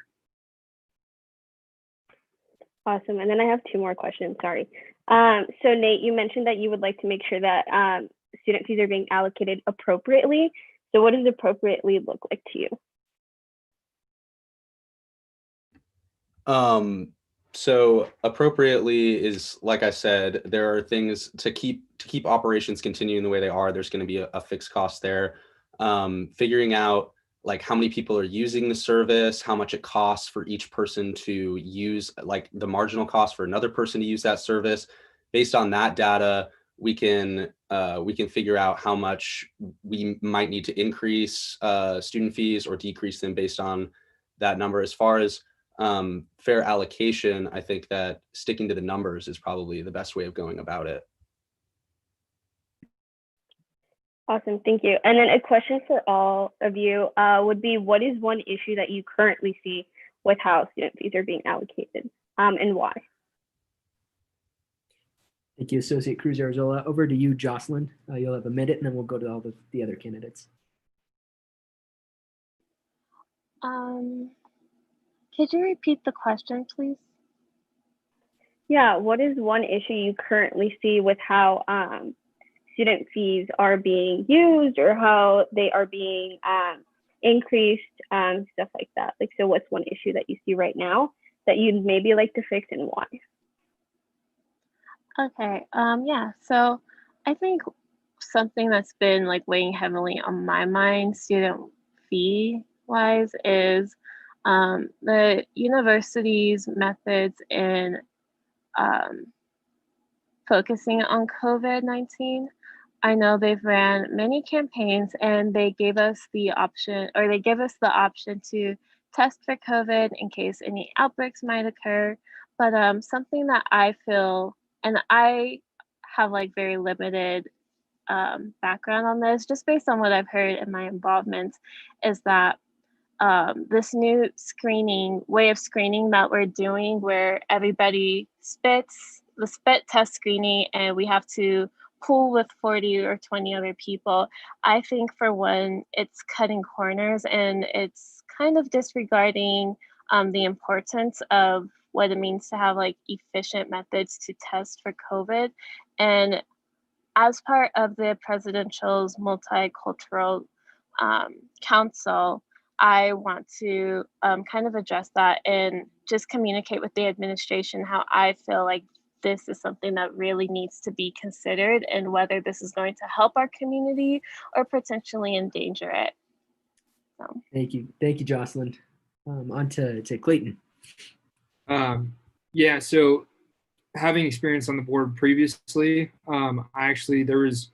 Awesome. And then I have two more questions, sorry. So Nate, you mentioned that you would like to make sure that student fees are being allocated appropriately. So what does appropriately look like to you? So appropriately is, like I said, there are things to keep operations continuing the way they are. There's going to be a fixed cost there. Figuring out like how many people are using the service, how much it costs for each person to use, like the marginal cost for another person to use that service. Based on that data, we can figure out how much we might need to increase student fees or decrease them based on that number. As far as fair allocation, I think that sticking to the numbers is probably the best way of going about it. Awesome, thank you. And then a question for all of you would be, what is one issue that you currently see with how student fees are being allocated, and why? Thank you, Associate Cruz Arzola. Over to you, Jocelyn. You'll have a minute, and then we'll go to all the other candidates. Could you repeat the question, please? Yeah, what is one issue you currently see with how student fees are being used or how they are being increased, stuff like that? Like, so what's one issue that you see right now that you'd maybe like to fix and why? Okay, yeah, so I think something that's been like weighing heavily on my mind, student fee wise, is the university's methods in focusing on COVID-19. I know they've ran many campaigns and they gave us the option, or they give us the option to test for COVID in case any outbreaks might occur. But something that I feel, and I have like very limited background on this, just based on what I've heard in my involvement, is that this new way of screening that we're doing, where everybody spits, the spit test screening, and we have to pool with 40 or 20 other people. I think for one, it's cutting corners and it's kind of disregarding the importance of what it means to have like efficient methods to test for COVID. And as part of the presidential's multicultural council, I want to kind of address that and just communicate with the administration how I feel like this is something that really needs to be considered and whether this is going to help our community or potentially endanger it. So. Thank you, Jocelyn. On to Clayton. Yeah, so having experience on the board previously, there was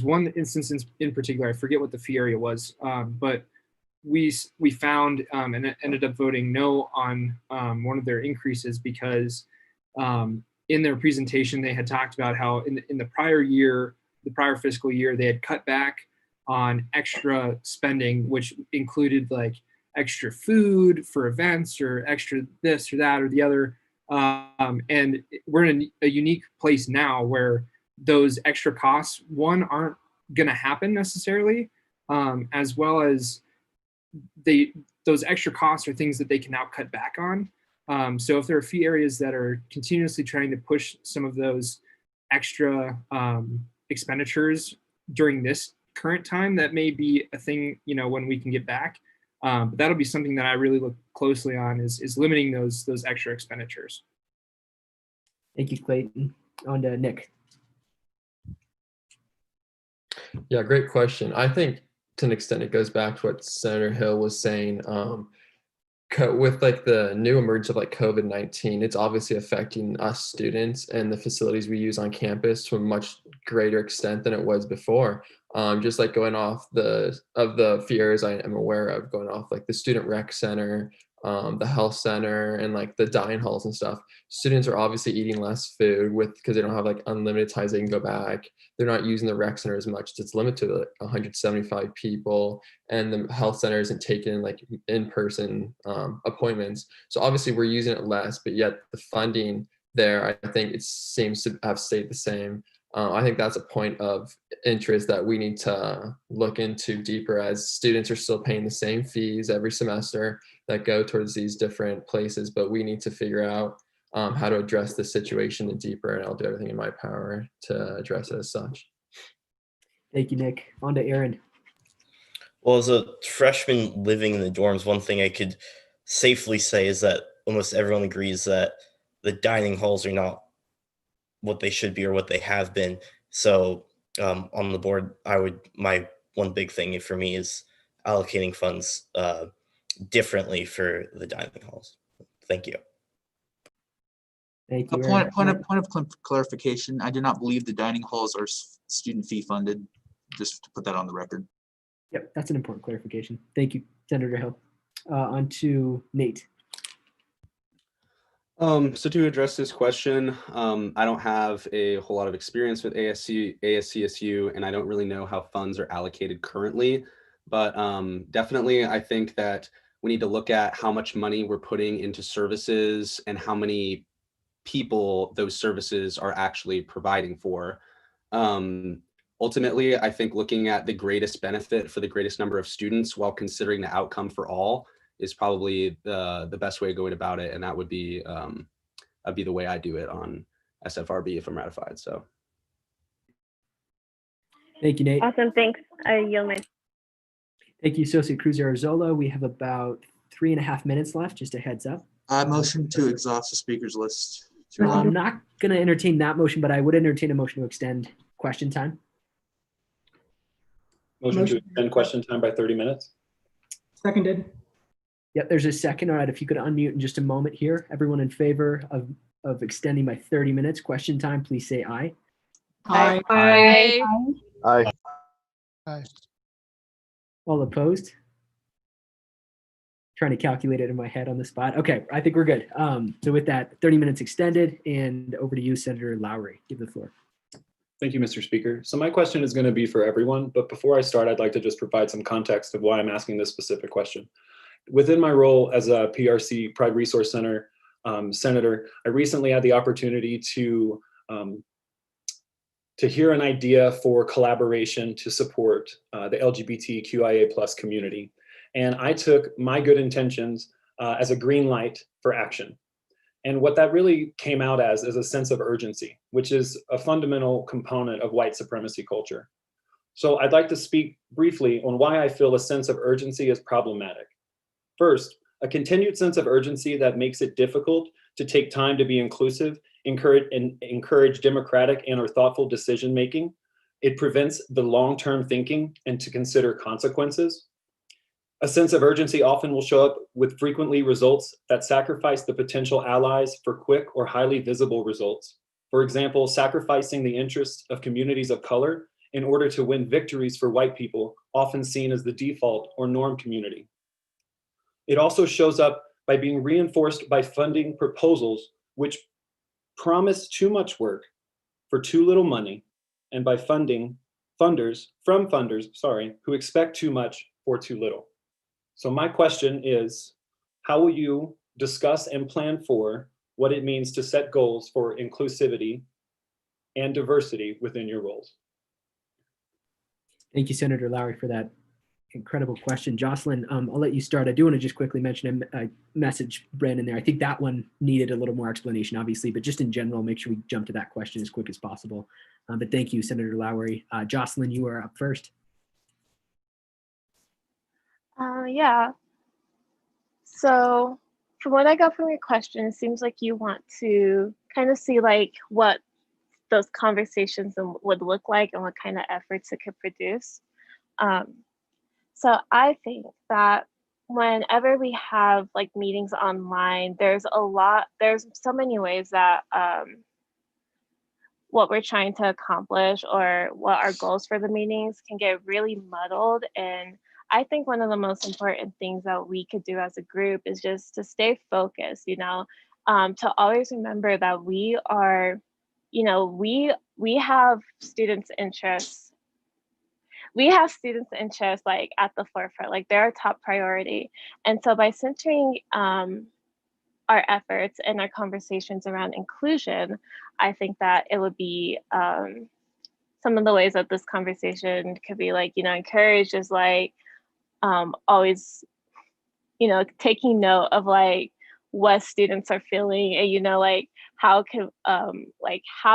one instance in particular, I forget what the fee area was, but we found and ended up voting no on one of their increases because in their presentation they had talked about how in the prior fiscal year, they had cut back on extra spending, which included like extra food for events or extra this or that or the other. And we're in a unique place now where those extra costs, one, aren't going to happen necessarily, as well as those extra costs are things that they can now cut back on. So if there are a few areas that are continuously trying to push some of those extra expenditures during this current time, that may be a thing, when we can get back. But that'll be something that I really look closely on is limiting those extra expenditures. Thank you, Clayton. On to Nick. Yeah, great question. I think to an extent it goes back to what Senator Hill was saying. With like the new emergence of like COVID-19, it's obviously affecting us students and the facilities we use on campus to a much greater extent than it was before. Just like going off the fears I am aware of, going off like the student rec center, the health center, and like the dining halls and stuff. Students are obviously eating less food because they don't have like unlimited times they can go back. They're not using the rec center as much. It's limited to like 175 people, and the health center isn't taking like in-person appointments. So obviously we're using it less, but yet the funding there, I think it seems to have stayed the same. I think that's a point of interest that we need to look into deeper, as students are still paying the same fees every semester that go towards these different places, but we need to figure out how to address the situation deeper, and I'll do everything in my power to address it as such. Thank you, Nick. On to Aaron. Well, as a freshman living in the dorms, one thing I could safely say is that almost everyone agrees that the dining halls are not what they should be or what they have been. So on the board, my one big thing for me is allocating funds differently for the dining halls. Thank you. Thank you. A point of clarification. I do not believe the dining halls are student fee funded. Just to put that on the record. Yep, that's an important clarification. Thank you, Senator Hill. On to Nate. So to address this question, I don't have a whole lot of experience with ASCSU, and I don't really know how funds are allocated currently. But definitely, I think that we need to look at how much money we're putting into services and how many people those services are actually providing for. Ultimately, I think looking at the greatest benefit for the greatest number of students while considering the outcome for all is probably the best way of going about it. And that would be that'd be the way I do it on SFRB if I'm ratified. So. Thank you, Nate. Awesome, thanks. I yield my. Thank you, Associate Cruz Arzola. We have about 3.5 minutes left, just a heads up. I motion to exhaust the speakers list. I'm not going to entertain that motion, but I would entertain a motion to extend question time. Motion to extend question time by 30 minutes. Seconded. Yep, there's a second. All right, if you could unmute in just a moment here. Everyone in favor of extending by 30 minutes question time, please say aye. Aye. Aye. Aye. Aye. All opposed? Trying to calculate it in my head on the spot. Okay, I think we're good. So with that, 30 minutes extended, and over to you, Senator Lowry. Give the floor. Thank you, Mr. Speaker. So my question is going to be for everyone, but before I start, I'd like to just provide some context of why I'm asking this specific question. Within my role as a PRC Pride Resource Center Senator, I recently had the opportunity to hear an idea for collaboration to support the LGBTQIA+ community. And I took my good intentions as a green light for action. And what that really came out as is a sense of urgency, which is a fundamental component of white supremacy culture. So I'd like to speak briefly on why I feel a sense of urgency is problematic. First, a continued sense of urgency that makes it difficult to take time to be inclusive, encourage democratic and or thoughtful decision-making. It prevents the long-term thinking and to consider consequences. A sense of urgency often will show up with frequently results that sacrifice the potential allies for quick or highly visible results. For example, sacrificing the interests of communities of color in order to win victories for white people, often seen as the default or norm community. It also shows up by being reinforced by funding proposals which promise too much work for too little money, and by funders who expect too much for too little. So my question is, how will you discuss and plan for what it means to set goals for inclusivity and diversity within your roles? Thank you, Senator Lowry, for that incredible question. Jocelyn, I'll let you start. I do want to just quickly mention a message Brandon there. I think that one needed a little more explanation, obviously, but just in general, make sure we jump to that question as quick as possible. But thank you, Senator Lowry. Jocelyn, you are up first. Yeah. So from what I got from your question, it seems like you want to kind of see like what those conversations would look like and what kind of efforts it could produce. So I think that whenever we have like meetings online, there's so many ways that what we're trying to accomplish or what our goals for the meetings can get really muddled. And I think one of the most important things that we could do as a group is just to stay focused, to always remember that we are, we have students' interests. We have students' interests like at the forefront, like they're our top priority. And so by centering our efforts and our conversations around inclusion, I think that it would be some of the ways that this conversation could be like, encouraged is like always, taking note of like what students are feeling and, like how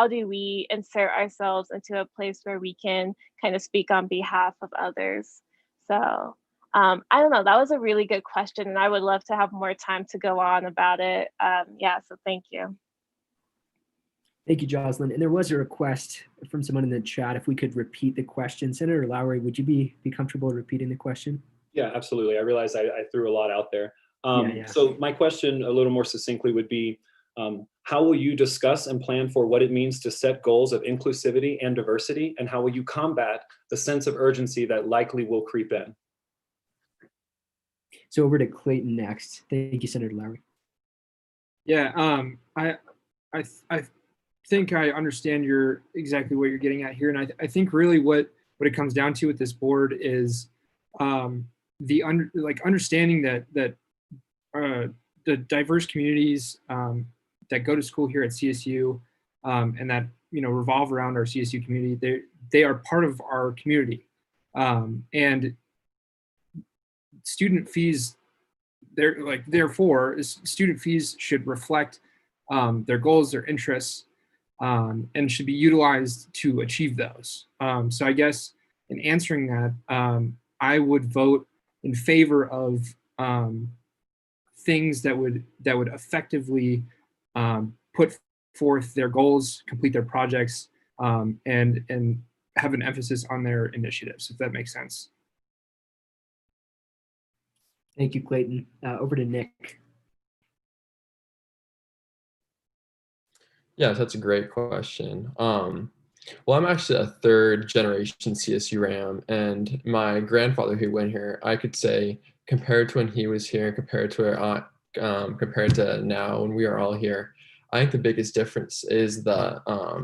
do we insert ourselves into a place where we can kind of speak on behalf of others. So I don't know, that was a really good question and I would love to have more time to go on about it. So thank you. Thank you, Jocelyn. And there was a request from someone in the chat if we could repeat the question. Senator Lowry, would you be comfortable repeating the question? Yeah, absolutely. I realized I threw a lot out there. Yeah. So my question a little more succinctly would be, how will you discuss and plan for what it means to set goals of inclusivity and diversity? And how will you combat the sense of urgency that likely will creep in? So over to Clayton next. Thank you, Senator Lowry. Yeah, I think I understand exactly what you're getting at here. And I think really what it comes down to with this board is understanding that the diverse communities that go to school here at CSU and that revolve around our CSU community, they are part of our community, and student fees. Therefore, student fees should reflect their goals, their interests, and should be utilized to achieve those. So I guess in answering that, I would vote in favor of things that would effectively put forth their goals, complete their projects, and have an emphasis on their initiatives, if that makes sense. Thank you, Clayton. Over to Nick. Yeah, that's a great question. Well, I'm actually a third generation CSU RAM, and my grandfather who went here, I could say, compared to when he was here, compared to compared to now when we are all here, I think the biggest difference is the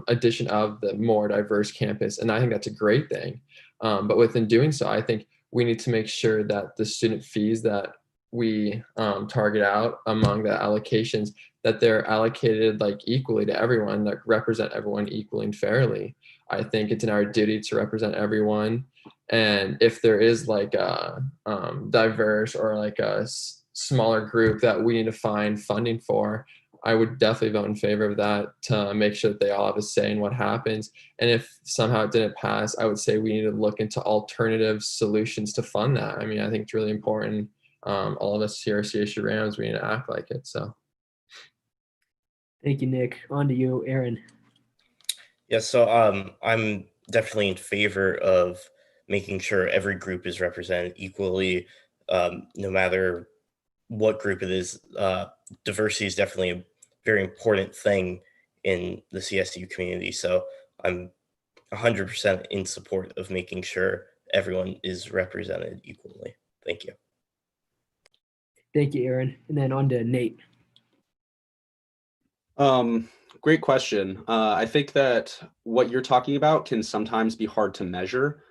addition of the more diverse campus, and I think that's a great thing. But within doing so, I think we need to make sure that the student fees that we target out among the allocations, that they're allocated like equally to everyone, that represent everyone equally and fairly. I think it's in our duty to represent everyone. And if there is like a diverse or like a smaller group that we need to find funding for, I would definitely vote in favor of that to make sure that they all have a say in what happens. And if somehow it didn't pass, I would say we need to look into alternative solutions to fund that. I mean, I think it's really important. All of us here at CSU Rams, we need to act like it. So. Thank you, Nick. On to you, Aaron. Yeah, so I'm definitely in favor of making sure every group is represented equally, no matter what group it is. Diversity is definitely a very important thing in the CSU community. So I'm 100% in support of making sure everyone is represented equally. Thank you. Thank you, Aaron. And then on to Nate. Great question. I think that what you're talking about can sometimes be hard to measure.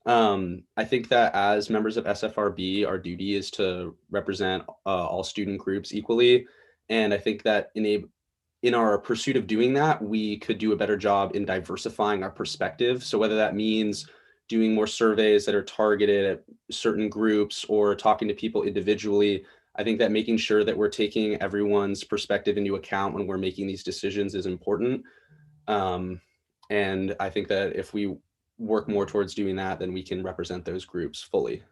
I think that as members of SFRB, our duty is to represent all student groups equally. And I think that in our pursuit of doing that, we could do a better job in diversifying our perspective. So whether that means doing more surveys that are targeted at certain groups or talking to people individually, I think that making sure that we're taking everyone's perspective into account when we're making these decisions is important. And I think that if we work more towards doing that, then we can represent those groups fully.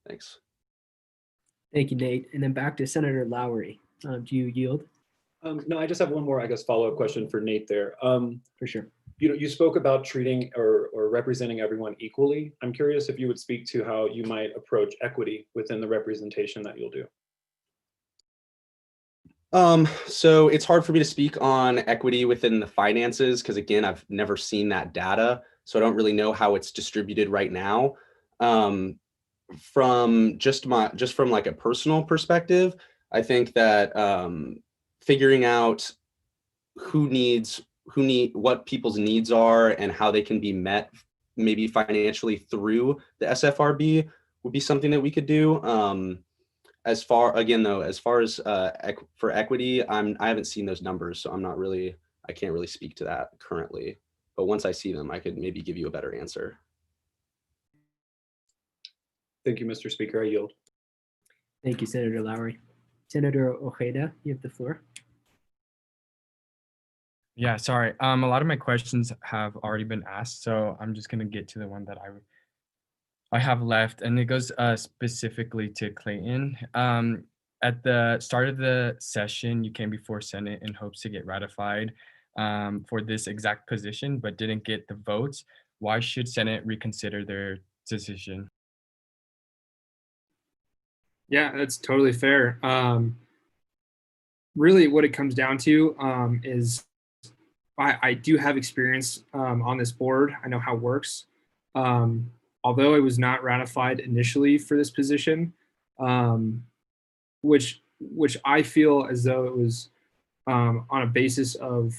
Thanks. Thank you, Nate. And then back to Senator Lowry. Do you yield? No, I just have one more, I guess, follow-up question for Nate there. For sure. You spoke about treating or representing everyone equally. I'm curious if you would speak to how you might approach equity within the representation that you'll do. So it's hard for me to speak on equity within the finances because, again, I've never seen that data, so I don't really know how it's distributed right now. From like a personal perspective, I think that figuring out what people's needs are and how they can be met, maybe financially through the SFRB, would be something that we could do. As far as for equity, I haven't seen those numbers, so I can't really speak to that currently. But once I see them, I could maybe give you a better answer. Thank you, Mr. Speaker. I yield. Thank you, Senator Lowry. Senator Ojeda, you have the floor. Yeah, sorry. A lot of my questions have already been asked, so I'm just gonna get to the one that I have left, and it goes specifically to Clayton. At the start of the session, you came before Senate in hopes to get ratified for this exact position, but didn't get the votes. Why should Senate reconsider their decision? Yeah, that's totally fair. Really, what it comes down to is I do have experience on this board. I know how it works. Although it was not ratified initially for this position, which I feel as though it was on a basis of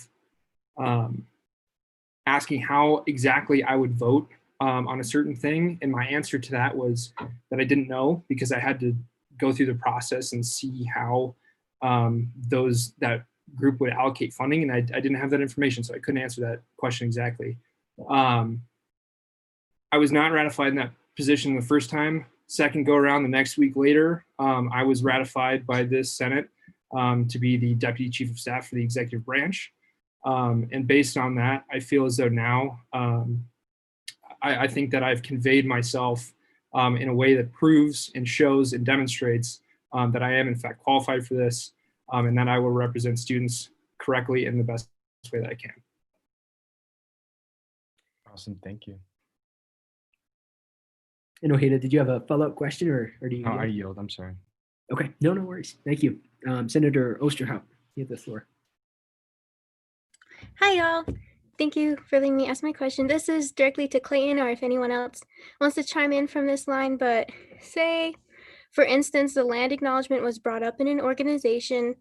asking how exactly I would vote on a certain thing. And my answer to that was that I didn't know because I had to go through the process and see how group would allocate funding, and I didn't have that information, so I couldn't answer that question exactly. I was not ratified in that position the first time. Second go around, the next week later, I was ratified by this Senate to be the Deputy Chief of Staff for the executive branch. And based on that, I feel as though now I think that I've conveyed myself in a way that proves and shows and demonstrates that I am in fact qualified for this, and that I will represent students correctly in the best way that I can. Awesome, thank you. And Ojeda, did you have a follow-up question, or do you? No, I yield. I'm sorry. Okay, no worries. Thank you. Senator Osterhout, you have the floor. Hi, y'all. Thank you for letting me ask my question. This is directly to Clayton, or if anyone else wants to chime in from this line, but say, for instance, the land acknowledgement was brought up in an organization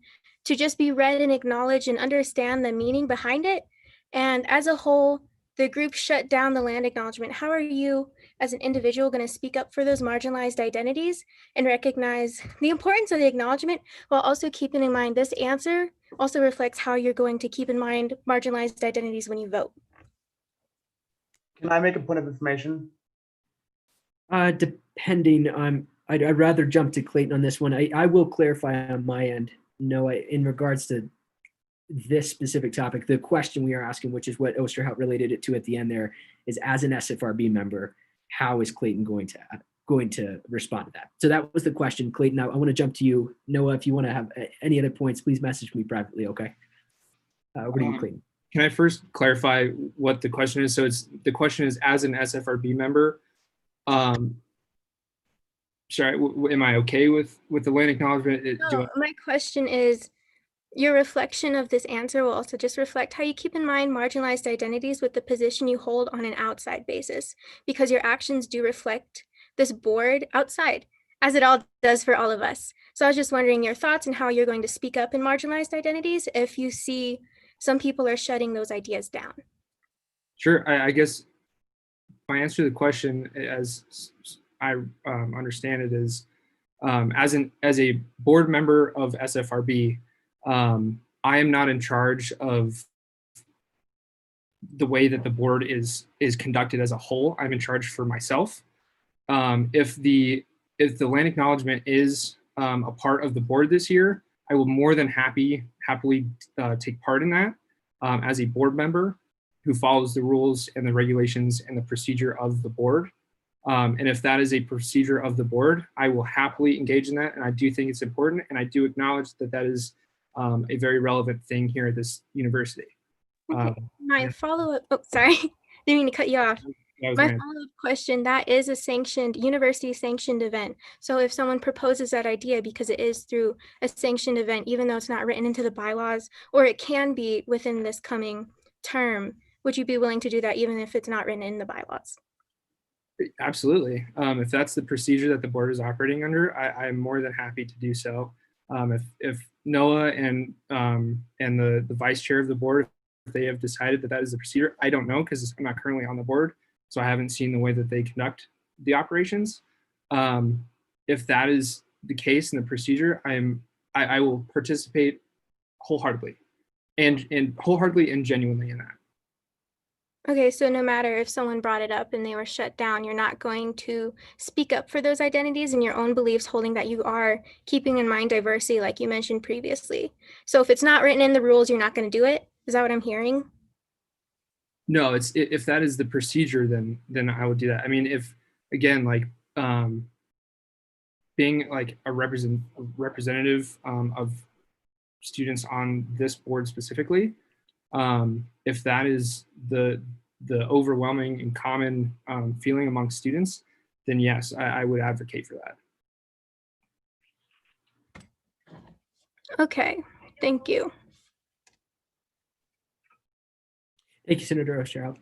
to just be read and acknowledged and understand the meaning behind it. And as a whole, the group shut down the land acknowledgement. How are you as an individual going to speak up for those marginalized identities and recognize the importance of the acknowledgement, while also keeping in mind this answer also reflects how you're going to keep in mind marginalized identities when you vote? Can I make a point of information? Depending on, I'd rather jump to Clayton on this one. I will clarify on my end, Noah, in regards to this specific topic. The question we are asking, which is what Osterhout related it to at the end there, is as an SFRB member, how is Clayton going to respond to that? So that was the question, Clayton. I want to jump to you. Noah, if you want to have any other points, please message me privately, okay? Over to you, Clayton. Can I first clarify what the question is? So the question is, as an SFRB member, sorry, am I okay with the land acknowledgement? No, my question is, your reflection of this answer will also just reflect how you keep in mind marginalized identities with the position you hold on an outside basis, because your actions do reflect this board outside, as it all does for all of us. So I was just wondering your thoughts and how you're going to speak up in marginalized identities if you see some people are shutting those ideas down. Sure, I guess my answer to the question, as I understand it, is as a board member of SFRB, I am not in charge of the way that the board is conducted as a whole. I'm in charge for myself. If the land acknowledgement is a part of the board this year, I will more than happily take part in that as a board member who follows the rules and the regulations and the procedure of the board. And if that is a procedure of the board, I will happily engage in that. And I do think it's important. And I do acknowledge that that is a very relevant thing here at this university. Okay. My follow-up, oh, sorry, didn't mean to cut you off. My follow-up question, that is a university sanctioned event. So if someone proposes that idea because it is through a sanctioned event, even though it's not written into the bylaws, or it can be within this coming term, would you be willing to do that even if it's not written in the bylaws? Absolutely. If that's the procedure that the board is operating under, I'm more than happy to do so. If Noah and the vice chair of the board, if they have decided that that is the procedure, I don't know because I'm not currently on the board, so I haven't seen the way that they conduct the operations. If that is the case in the procedure, I will participate wholeheartedly and genuinely in that. Okay, so no matter if someone brought it up and they were shut down, you're not going to speak up for those identities and your own beliefs, holding that you are keeping in mind diversity like you mentioned previously. So if it's not written in the rules, you're not going to do it? Is that what I'm hearing? No, if that is the procedure, then I would do that. I mean, if again, like being like a representative of students on this board specifically, if that is the overwhelming and common feeling among students, then yes, I would advocate for that. Okay, thank you. Thank you, Senator Osterhout.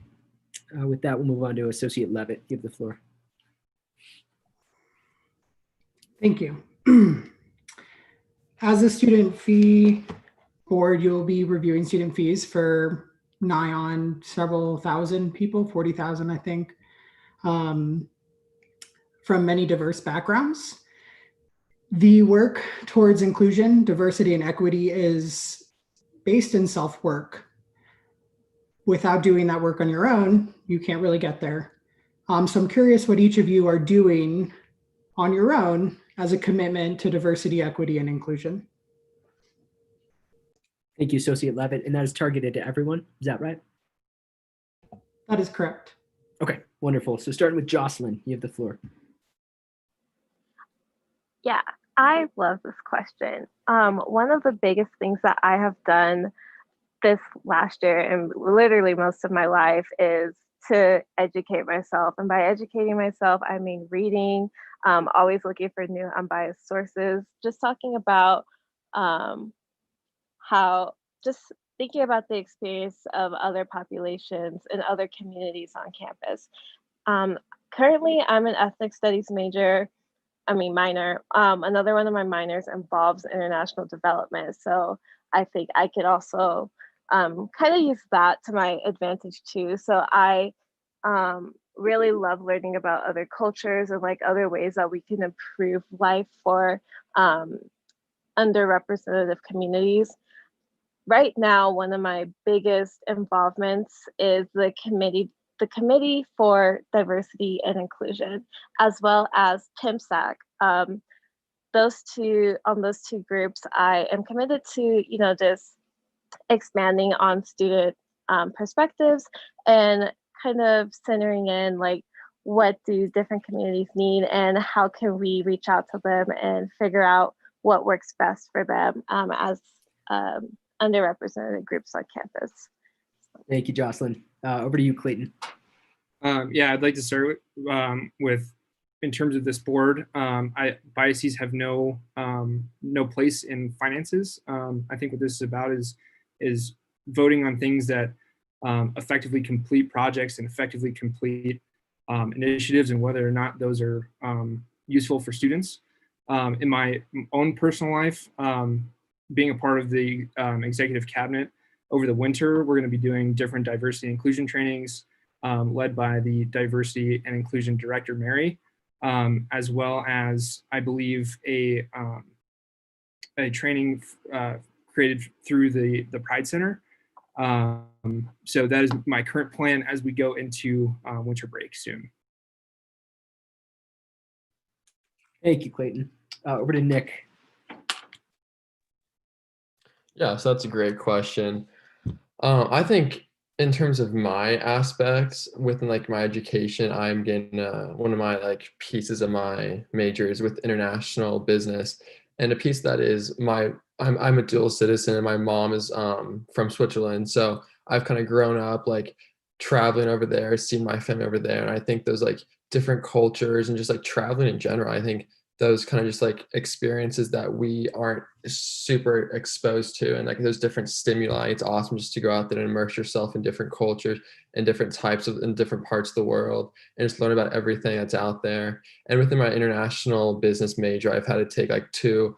With that, we'll move on to Associate Levitt. Give the floor. Thank you. As a student fee board, you'll be reviewing student fees for nigh on several thousand people, 40,000, I think, from many diverse backgrounds. The work towards inclusion, diversity, and equity is based in self-work. Without doing that work on your own, you can't really get there. So I'm curious what each of you are doing on your own as a commitment to diversity, equity, and inclusion. Thank you, Associate Levitt. And that is targeted to everyone. Is that right? That is correct. Okay, wonderful. So starting with Jocelyn, you have the floor. Yeah, I love this question. One of the biggest things that I have done this last year and literally most of my life is to educate myself. And by educating myself, I mean reading, always looking for new unbiased sources, just talking about how just thinking about the experience of other populations and other communities on campus. Currently, I'm an ethnic studies minor. Another one of my minors involves international development. So I think I could also kind of use that to my advantage too. So I really love learning about other cultures and like other ways that we can improve life for underrepresented communities. Right now, one of my biggest involvements is the Committee for Diversity and Inclusion, as well as TIMSAC. Those two groups, I am committed to, just expanding on student perspectives and kind of centering in like what do different communities need and how can we reach out to them and figure out what works best for them as underrepresented groups on campus. Thank you, Jocelyn. Over to you, Clayton. Yeah, I'd like to start with in terms of this board, biases have no place in finances. I think what this is about is voting on things that effectively complete projects and effectively complete initiatives and whether or not those are useful for students. In my own personal life, being a part of the executive cabinet over the winter, we're going to be doing different diversity and inclusion trainings led by the diversity and inclusion director, Mary, as well as I believe a training created through the Pride Center. So that is my current plan as we go into winter break soon. Thank you, Clayton. Over to Nick. Yeah, so that's a great question. I think in terms of my aspects within like my education, I'm getting one of my like pieces of my major is with international business, and a piece that is I'm a dual citizen and my mom is from Switzerland, so I've kind of grown up like traveling over there, seeing my family over there, and I think those like different cultures and just like traveling in general, I think those kind of just like experiences that we aren't super exposed to and like those different stimuli, it's awesome just to go out there and immerse yourself in different cultures and different types of in different parts of the world and just learn about everything that's out there. And within my international business major, I've had to take like two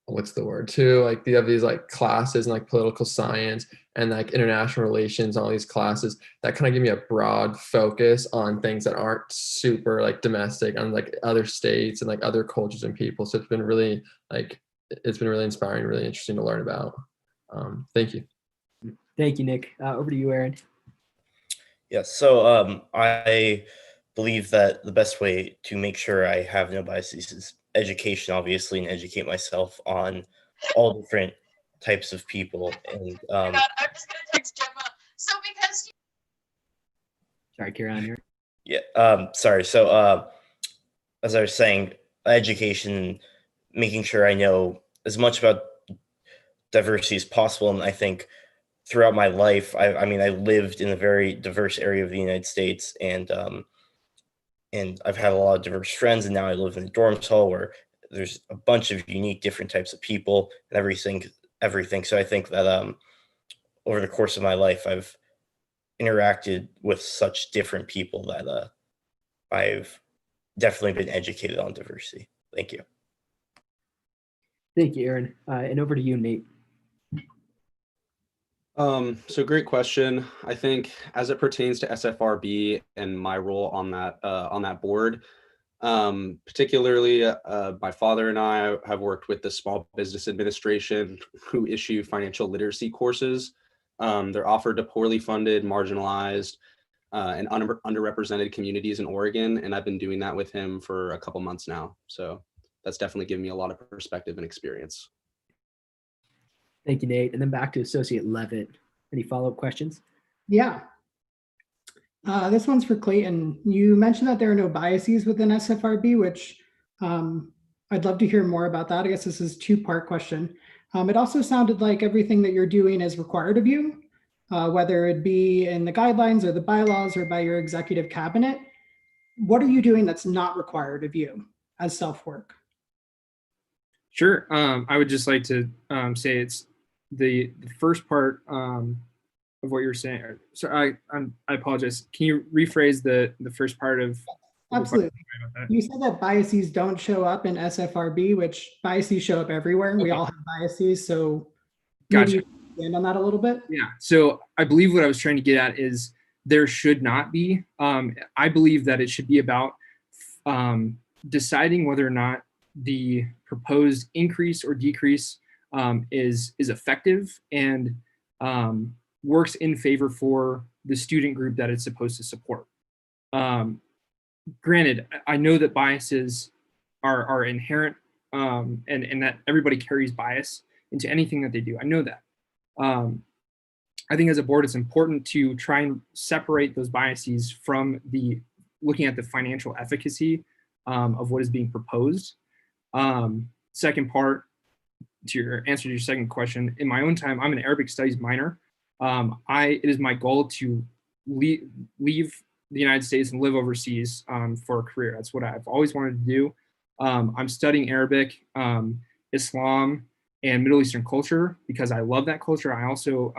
like you have these like classes in like political science and like international relations, all these classes that kind of give me a broad focus on things that aren't super like domestic on like other states and like other cultures and people. So it's been really inspiring, really interesting to learn about. Thank you. Thank you, Nick. Over to you, Aaron. Yes, so I believe that the best way to make sure I have no biases is education, obviously, and educate myself on all different types of people. And Oh my God, I'm just gonna text Gemma. So because sorry, Kieran. Yeah, sorry. So as I was saying, education, making sure I know as much about diversity as possible. And I think throughout my life, I mean, I lived in a very diverse area of the United States, and I've had a lot of diverse friends, and now I live in a dorm hall where there's a bunch of unique, different types of people and everything. So I think that over the course of my life, I've interacted with such different people that I've definitely been educated on diversity. Thank you. Thank you, Aaron. And over to you, Nate. So great question. I think as it pertains to SFRB and my role on that board, Particularly, my father and I have worked with the Small Business Administration, who issue financial literacy courses. They're offered to poorly funded, marginalized, and underrepresented communities in Oregon, and I've been doing that with him for a couple months now. So that's definitely given me a lot of perspective and experience. Thank you, Nate. And then back to Associate Levitt. Any follow-up questions? Yeah. This one's for Clayton. You mentioned that there are no biases within SFRB, which I'd love to hear more about that. I guess this is a two-part question. It also sounded like everything that you're doing is required of you, whether it be in the guidelines or the bylaws or by your executive cabinet. What are you doing that's not required of you as self-work? Sure. I would just like to say it's the first part of what you're saying. So I apologize. Can you rephrase the first part of? Absolutely. You said that biases don't show up in SFRB, which biases show up everywhere. Okay. We all have biases. So maybe you can expand on that a little bit. Yeah. So I believe what I was trying to get at is there should not be. I believe that it should be about deciding whether or not the proposed increase or decrease is effective and works in favor for the student group that it's supposed to support. Granted, I know that biases are inherent and that everybody carries bias into anything that they do. I know that. I think as a board, it's important to try and separate those biases from looking at the financial efficacy of what is being proposed. Second part, to your answer to your second question, in my own time, I'm an Arabic studies minor. It is my goal to leave the United States and live overseas for a career. That's what I've always wanted to do. I'm studying Arabic, Islam, and Middle Eastern culture because I love that culture. I also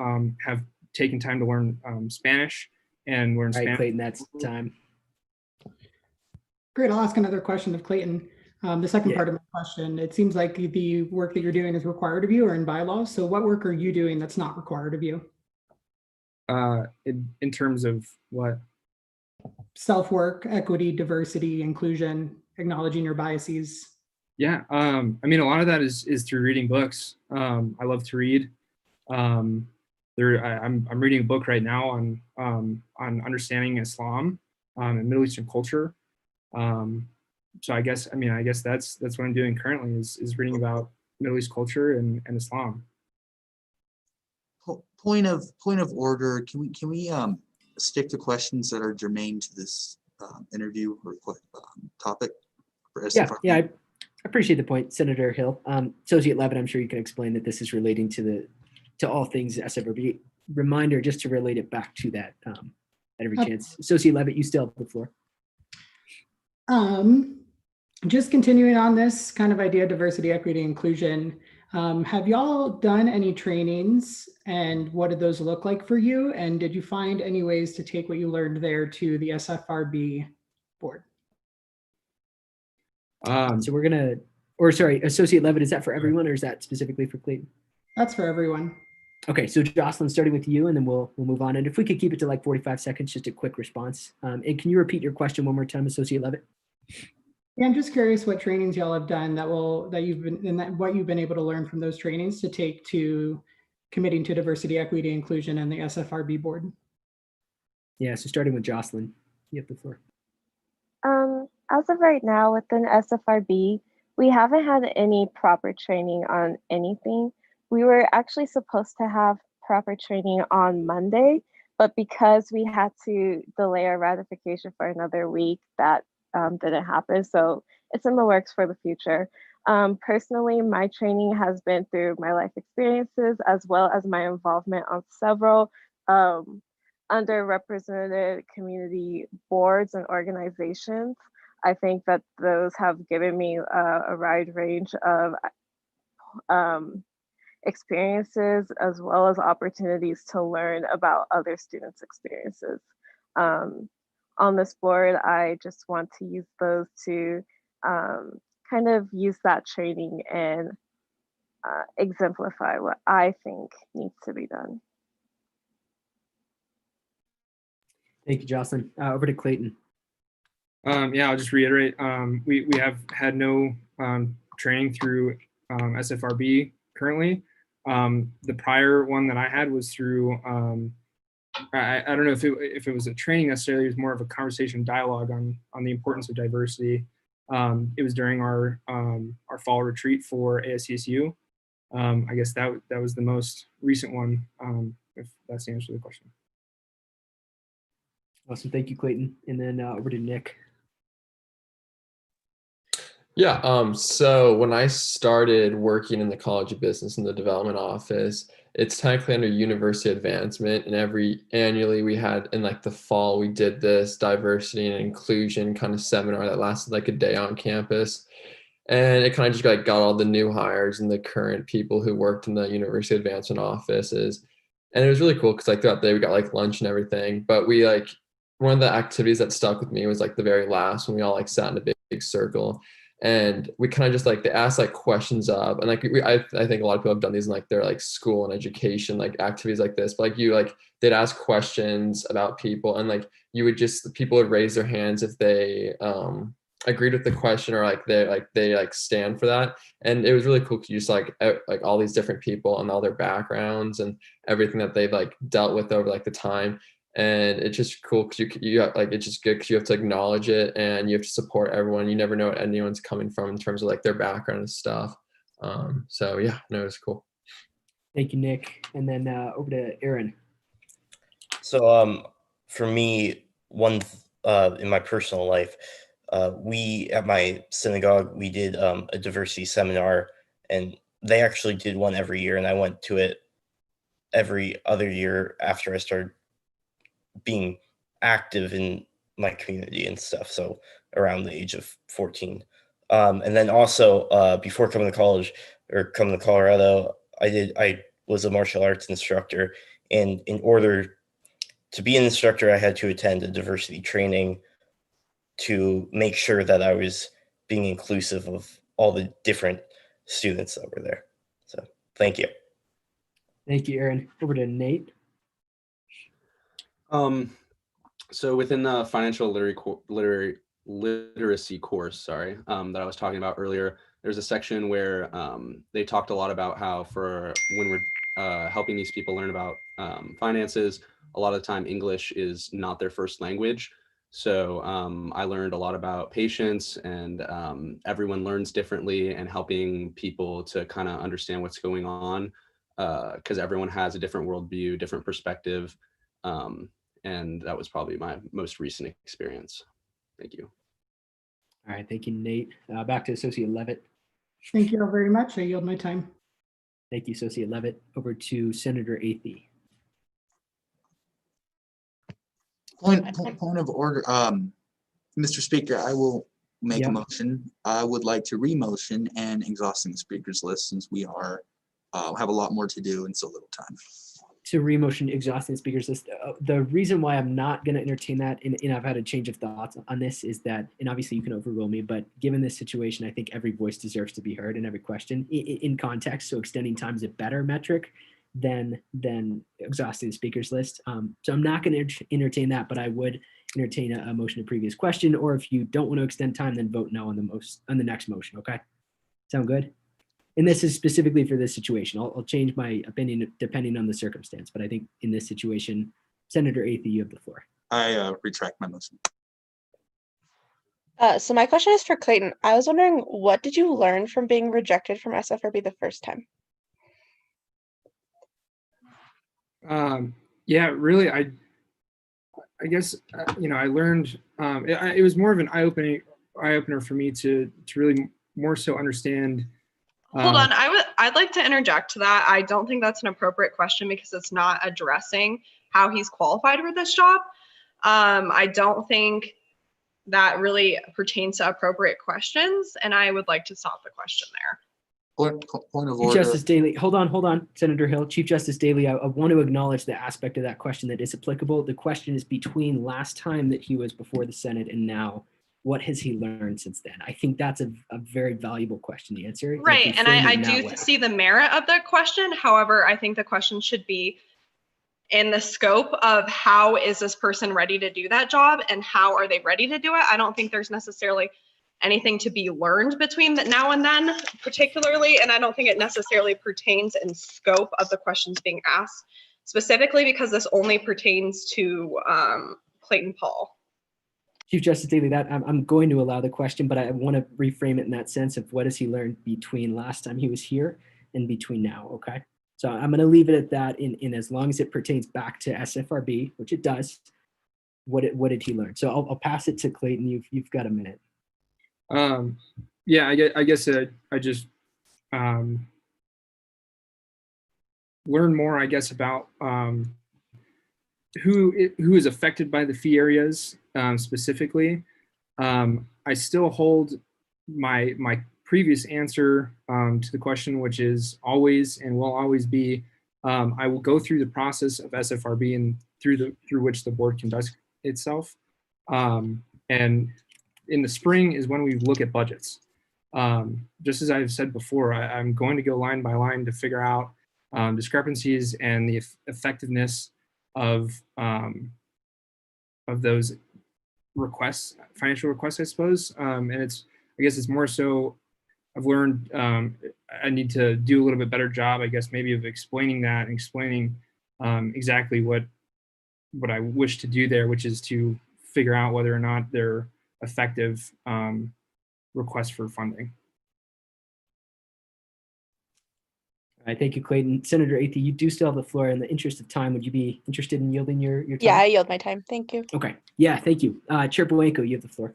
have taken time to learn Spanish and learn Spanish. Clayton, that's time. Great. I'll ask another question of Clayton. The second part of my question, it seems like the work that you're doing is required of you or in bylaws. So what work are you doing that's not required of you? In terms of what? Self-work, equity, diversity, inclusion, acknowledging your biases. Yeah. I mean, a lot of that is through reading books. I love to read. I'm reading a book right now on understanding Islam and Middle Eastern culture. So I guess that's what I'm doing currently is reading about Middle East culture and Islam. Point of order. Can we stick to questions that are germane to this interview or topic for SFR? Yeah, I appreciate the point, Senator Hill. Associate Levitt, I'm sure you can explain that this is relating to all things SFRB. Reminder just to relate it back to that at every chance. Associate Levitt, you still have the floor. Just continuing on this kind of idea, diversity, equity, inclusion. Have y'all done any trainings and what did those look like for you? And did you find any ways to take what you learned there to the SFRB board? So we're gonna, Associate Levitt, is that for everyone or is that specifically for Clayton? That's for everyone. Okay, so Jocelyn, starting with you, and then we'll move on. And if we could keep it to like 45 seconds, just a quick response. And can you repeat your question one more time, Associate Levitt? Yeah, I'm just curious what trainings y'all have done what you've been able to learn from those trainings to take to committing to diversity, equity, inclusion, and the SFRB board. Yeah, so starting with Jocelyn, you have the floor. As of right now, within SFRB, we haven't had any proper training on anything. We were actually supposed to have proper training on Monday, but because we had to delay our ratification for another week, that didn't happen. So it's in the works for the future. Personally, my training has been through my life experiences as well as my involvement on several underrepresented community boards and organizations. I think that those have given me a wide range of experiences as well as opportunities to learn about other students' experiences. On this board, I just want to use those to kind of use that training and exemplify what I think needs to be done. Thank you, Jocelyn. Over to Clayton. Yeah, I'll just reiterate. We have had no training through SFRB currently. The prior one that I had was through, I don't know if it was a training necessarily, it was more of a conversation dialogue on the importance of diversity. It was during our fall retreat for ASCSU. I guess that was the most recent one, if that's the answer to the question. Awesome. Thank you, Clayton. And then over to Nick. Yeah, so when I started working in the College of Business in the development office, it's technically under university advancement, and annually we had, in like the fall, we did this diversity and inclusion kind of seminar that lasted like a day on campus. And it kind of just got all the new hires and the current people who worked in the university advancement offices. And it was really cool because like throughout the day we got like lunch and everything. But we like, one of the activities that stuck with me was like the very last when we all like sat in a big circle. And we kind of just like, they asked like questions of, and like I think a lot of people have done these in like their like school and education like activities like this, but like they'd ask questions about people, and like people would raise their hands if they agreed with the question, or like they stand for that. And it was really cool because you just like all these different people and all their backgrounds and everything that they've like dealt with over like the time. And it's just cool because you like, it's just good because you have to acknowledge it and you have to support everyone. You never know what anyone's coming from in terms of like their background and stuff. So yeah, no, it's cool. Thank you, Nick. And then over to Aaron. So for me, in my personal life, we at my synagogue, we did a diversity seminar, and they actually did one every year, and I went to it every other year after I started being active in my community and stuff. So around the age of 14. And then also before coming to college or coming to Colorado, I was a martial arts instructor. And in order to be an instructor, I had to attend a diversity training to make sure that I was being inclusive of all the different students that were there. So thank you. Thank you, Aaron. Over to Nate. So within the financial literacy course, that I was talking about earlier, there's a section where they talked a lot about how when we're helping these people learn about finances, a lot of the time English is not their first language. So I learned a lot about patience, and everyone learns differently, and helping people to kind of understand what's going on, because everyone has a different worldview, different perspective. And that was probably my most recent experience. Thank you. All right, thank you, Nate. Back to Associate Levitt. Thank you all very much. I yield my time. Thank you, Associate Levitt. Over to Senator Athey. Point of order, Mr. Speaker, I will make a motion. I would like to re-motion and exhausting the speakers list, since we are have a lot more to do in so little time. To re-motion exhausting the speakers list. The reason why I'm not going to entertain that, and I've had a change of thoughts on this, is that, and obviously you can overrule me, but given this situation, I think every voice deserves to be heard and every question in context. So extending time is a better metric than exhausting the speakers list. So I'm not going to entertain that, but I would entertain a motion to previous question, or if you don't want to extend time, then vote no on the next motion. Okay, sound good? And this is specifically for this situation. I'll change my opinion depending on the circumstance, but I think in this situation, Senator Athey, you have the floor. I retract my motion. So my question is for Clayton. I was wondering, what did you learn from being rejected from SFRB the first time? Yeah, really, I guess, I learned, it was more of an eye-opener for me to really more so understand. Hold on, I'd like to interject to that. I don't think that's an appropriate question because it's not addressing how he's qualified for this job. I don't think that really pertains to appropriate questions, and I would like to stop the question there. Point of Chief order. Justice Daley, hold on, Senator Hill. Chief Justice Daley, I want to acknowledge the aspect of that question that is applicable. The question is between last time that he was before the Senate and now. What has he learned since then? I think that's a very valuable question to answer. Right, and I do see the merit of that question. However, I think the question should be in the scope of how is this person ready to do that job and how are they ready to do it. I don't think there's necessarily anything to be learned between now and then particularly, and I don't think it necessarily pertains in scope of the questions being asked specifically because this only pertains to Clayton Paul. Chief Justice Daly, that I'm going to allow the question, but I want to reframe it in that sense of what has he learned between last time he was here and between now, okay? So I'm going to leave it at that in as long as it pertains back to SFRB, which it does. What did he learn? So I'll pass it to Clayton. You've got a minute. Yeah, I guess I just learn more, I guess, about who is affected by the fee areas specifically. I still hold my previous answer to the question, which is always and will always be, I will go through the process of SFRB and through which the board conducts itself. And in the spring is when we look at budgets. Just as I've said before, I'm going to go line by line to figure out discrepancies and the effectiveness of those requests, financial requests, I suppose. And I guess it's more so I've learned I need to do a little bit better job, I guess, maybe of explaining that and explaining exactly what I wish to do there, which is to figure out whether or not they're effective requests for funding. All right, thank you, Clayton. Senator Athey, you do still have the floor. In the interest of time, would you be interested in yielding your time? Yeah, I yield my time. Thank you. Okay. Yeah, thank you. Chair Bowenko, you have the floor.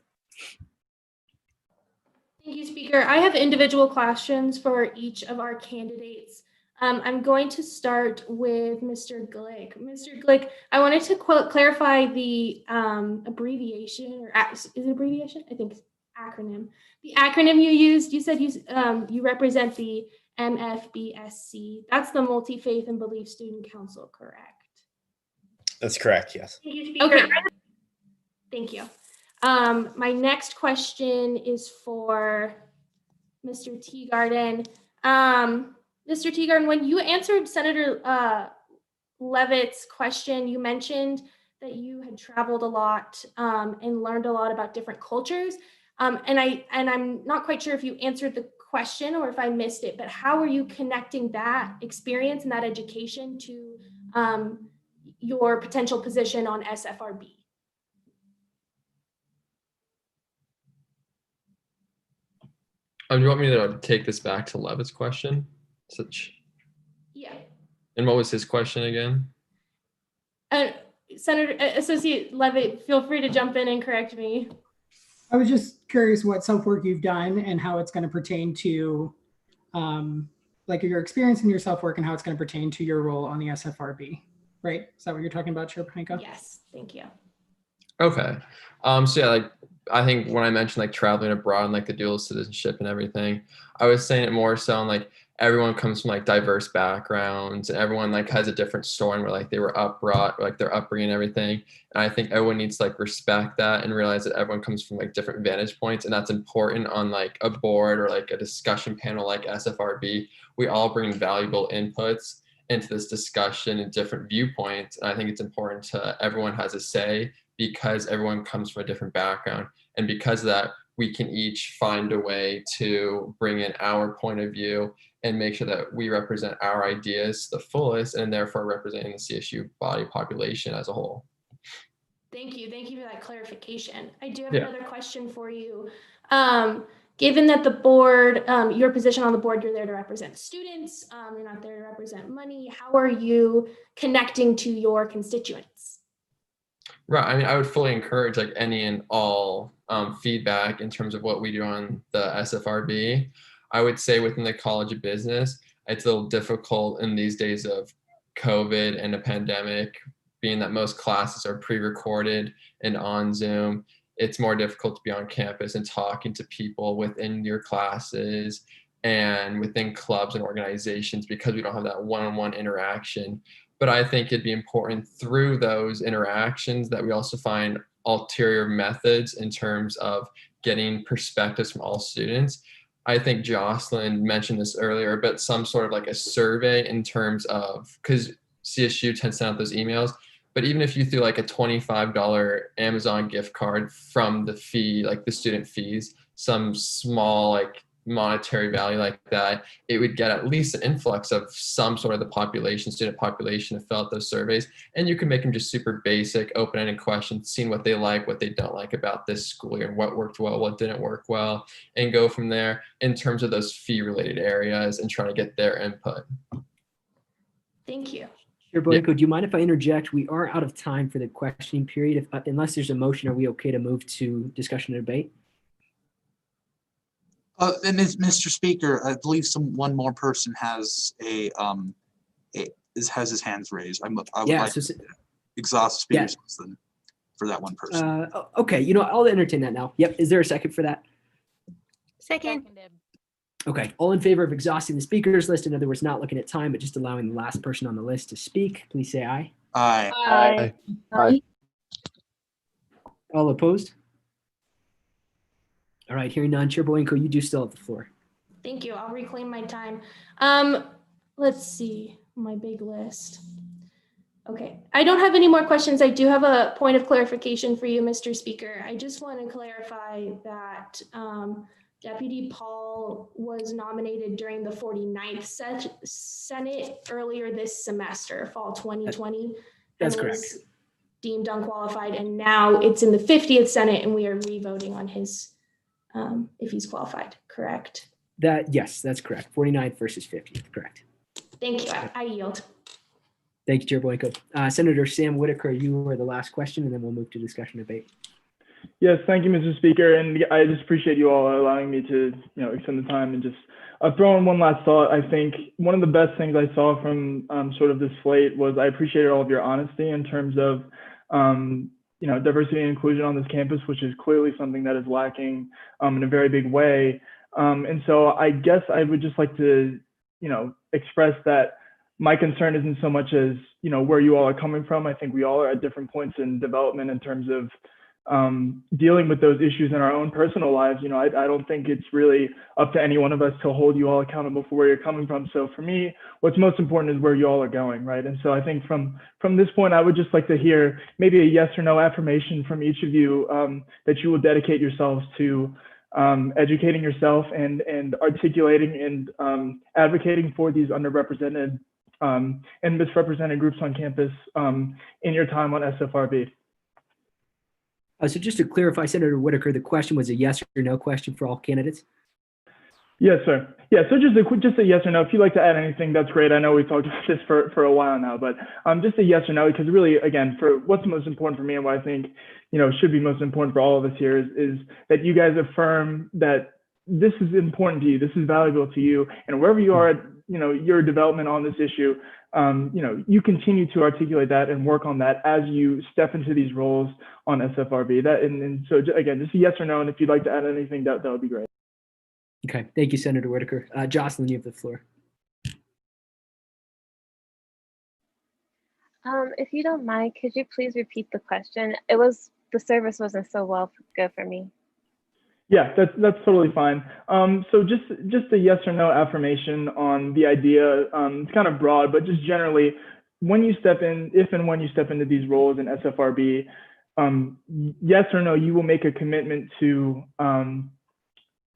Thank you, Speaker. I have individual questions for each of our candidates. I'm going to start with Mr. Glick. Mr. Glick, I wanted to clarify the abbreviation, or is it abbreviation? I think it's acronym. The acronym you used, you said you represent the MFBSC. That's the Multi-Faith and Belief Student Council, correct? That's correct, yes. Thank you, Speaker. Okay. Thank you. My next question is for Mr. Teagarden. Mr. Teagarden, when you answered Senator Levitt's question, you mentioned that you had traveled a lot and learned a lot about different cultures. And I'm not quite sure if you answered the question or if I missed it, but how are you connecting that experience and that education to your potential position on SFRB? Do you want me to take this back to Levitt's question? Yeah. And what was his question again? Senator Associate Levitt, feel free to jump in and correct me. I was just curious what self-work you've done and how it's going to pertain to like your experience in your self-work and how it's going to pertain to your role on the SFRB, right? Is that what you're talking about, Chair Bowenko? Yes, thank you. Okay. So yeah, like I think when I mentioned like traveling abroad and like the dual citizenship and everything, I was saying it more so on like everyone comes from like diverse backgrounds and everyone like has a different story and where like they were brought, like their upbringing and everything. And I think everyone needs to like respect that and realize that everyone comes from like different vantage points. And that's important on like a board or like a discussion panel like SFRB. We all bring valuable inputs into this discussion and different viewpoints. And I think it's important to everyone has a say because everyone comes from a different background. And because of that, we can each find a way to bring in our point of view and make sure that we represent our ideas to the fullest and therefore representing the CSU body population as a whole. Thank you. Thank you for that clarification. I do have another question for you. Given that the board, your position on the board, you're there to represent students, you're not there to represent money, how are you connecting to your constituents? Right. I mean, I would fully encourage like any and all feedback in terms of what we do on the SFRB. I would say within the College of Business, it's a little difficult in these days of COVID and a pandemic, being that most classes are pre-recorded and on Zoom. It's more difficult to be on campus and talking to people within your classes and within clubs and organizations because we don't have that one-on-one interaction. But I think it'd be important through those interactions that we also find ulterior methods in terms of getting perspectives from all students. I think Jocelyn mentioned this earlier, but some sort of like a survey in terms of, because CSU tends to send out those emails. But even if you threw like a $25 Amazon gift card from the fee, like the student fees, some small like monetary value like that, it would get at least an influx of some sort of the population, student population, to fill out those surveys. And you can make them just super basic, open-ended questions, seeing what they like, what they don't like about this school year, and what worked well, what didn't work well, and go from there in terms of those fee-related areas and trying to get their input. Thank you. Chair Boyko, do you mind if I interject? We are out of time for the questioning period. Unless there's a motion, are we okay to move to discussion and debate? And Mr. Speaker, I believe one more person has has his hands raised. I would like to exhaust the speakers list for that one person. Okay, I'll entertain that now. Yep. Is there a second for that? Second. Okay. All in favor of exhausting the speakers list, in other words, not looking at time, but just allowing the last person on the list to speak, please say aye. Aye. Aye. Aye. All opposed? All right, hearing none. Chair Boyko, you do still have the floor. Thank you. I'll reclaim my time. Let's see my big list. Okay, I don't have any more questions. I do have a point of clarification for you, Mr. Speaker. I just want to clarify that Deputy Paul was nominated during the 49th Senate earlier this semester, fall 2020. That's and correct. was deemed unqualified, and now it's in the 50th Senate, and we are re-voting on his, if he's qualified, correct? Yes, that's correct. 49th versus 50th, correct. Thank you. I yield. Thank you, Chair Boyko. Senator Sam Whitaker, you are the last question, and then we'll move to discussion debate. Yes, thank you, Mr. Speaker, and I just appreciate you all allowing me to, extend the time and just throw in one last thought. I think one of the best things I saw from sort of this slate was I appreciated all of your honesty in terms of, diversity and inclusion on this campus, which is clearly something that is lacking in a very big way. And so I guess I would just like to, express that my concern isn't so much as, where you all are coming from. I think we all are at different points in development in terms of dealing with those issues in our own personal lives. I don't think it's really up to any one of us to hold you all accountable for where you're coming from. So for me, what's most important is where you all are going, right? And so I think from this point, I would just like to hear maybe a yes or no affirmation from each of you that you will dedicate yourselves to educating yourself and articulating and advocating for these underrepresented and misrepresented groups on campus in your time on SFRB. So just to clarify, Senator Whitaker, the question was a yes or no question for all candidates? Yes, sir. Yeah, so just a yes or no. If you'd like to add anything, that's great. I know we've talked about this for a while now, but just a yes or no, because really, again, for what's most important for me and what I think, should be most important for all of us here is that you guys affirm that this is important to you, this is valuable to you, and wherever you are at, your development on this issue, you continue to articulate that and work on that as you step into these roles on SFRB. And so again, just a yes or no, and if you'd like to add anything, that would be great. Okay, thank you, Senator Whitaker. Jocelyn, you have the floor. If you don't mind, could you please repeat the question? The service wasn't so good for me. Yeah, that's totally fine. So just a yes or no affirmation on the idea. It's kind of broad, but just generally, when you step in, if and when you step into these roles in SFRB, yes or no, you will make a commitment to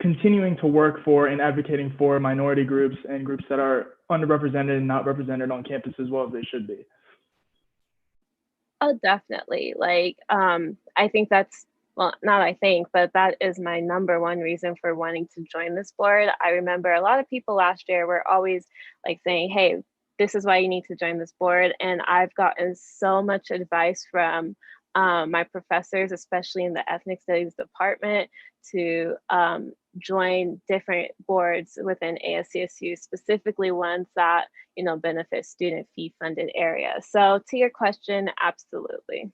continuing to work for and advocating for minority groups and groups that are underrepresented and not represented on campus as well as they should be. Oh, definitely. I think that's, well, not I think, but that is my number one reason for wanting to join this board. I remember a lot of people last year were always saying, hey, this is why you need to join this board. And I've gotten so much advice from my professors, especially in the ethnic studies department, to join different boards within ASCSU, specifically ones that benefit student fee funded areas. So to your question, absolutely.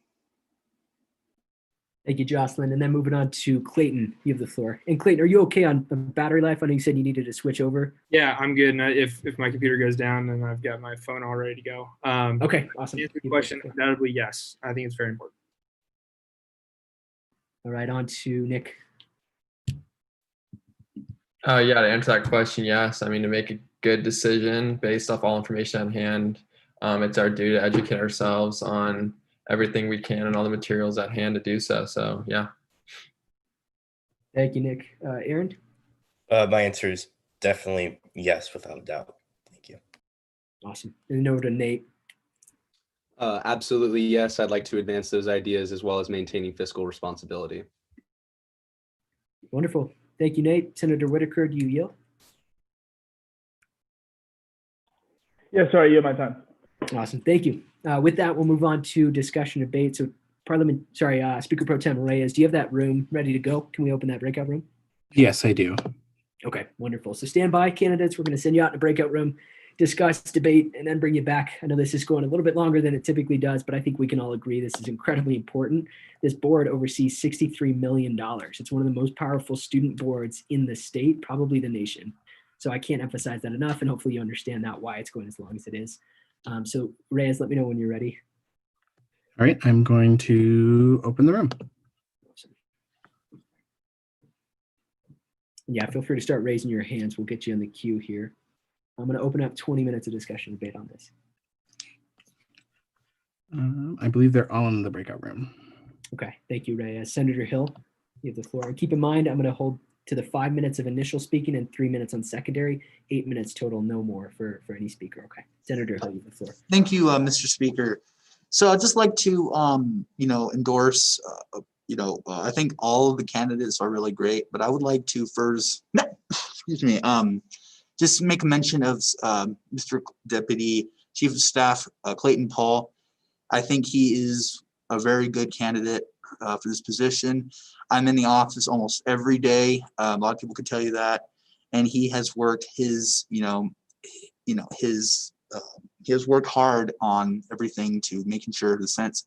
Thank you, Jocelyn. And then moving on to Clayton, you have the floor. And Clayton, are you okay on the battery life? I know you said you needed to switch over. Yeah, I'm good. And if my computer goes down, then I've got my phone all ready to go. Okay, awesome. To answer the question, undoubtedly, yes. I think it's very important. All right, on to Nick. Yeah, to answer that question, yes. I mean, to make a good decision based off all information on hand, it's our duty to educate ourselves on everything we can and all the materials at hand to do so. So yeah. Thank you, Nick. Aaron? My answer is definitely yes, without a doubt. Thank you. Awesome. And over to Nate. Absolutely, yes. I'd like to advance those ideas as well as maintaining fiscal responsibility. Wonderful. Thank you, Nate. Senator Whitaker, do you yield? Yeah, sorry, my time. Awesome. Thank you. With that, we'll move on to discussion debate. So Speaker Pro Tem Reyes, do you have that room ready to go? Can we open that breakout room? Yes, I do. Okay, wonderful. So stand by, candidates. We're going to send you out in a breakout room, discuss, debate, and then bring you back. I know this is going a little bit longer than it typically does, but I think we can all agree this is incredibly important. This board oversees $63 million. It's one of the most powerful student boards in the state, probably the nation. So I can't emphasize that enough, and hopefully you understand that why it's going as long as it is. So Reyes, let me know when you're ready. All right, I'm going to open the room. Yeah, feel free to start raising your hands. We'll get you in the queue here. I'm going to open up 20 minutes of discussion debate on this. I believe they're all in the breakout room. Okay, thank you, Reyes. Senator Hill, you have the floor. And keep in mind, I'm going to hold to the 5 minutes of initial speaking and 3 minutes on secondary, 8 minutes total, no more for any speaker. Okay, Senator Hill, you have the floor. Thank you, Mr. Speaker. So I'd just like to, endorse, I think all of the candidates are really great, but I would like to first, just make a mention of Mr. Deputy Chief of Staff Clayton Paul. I think he is a very good candidate for this position. I'm in the office almost every day. A lot of people could tell you that, and he has worked his, he has worked hard on everything to making sure the Senate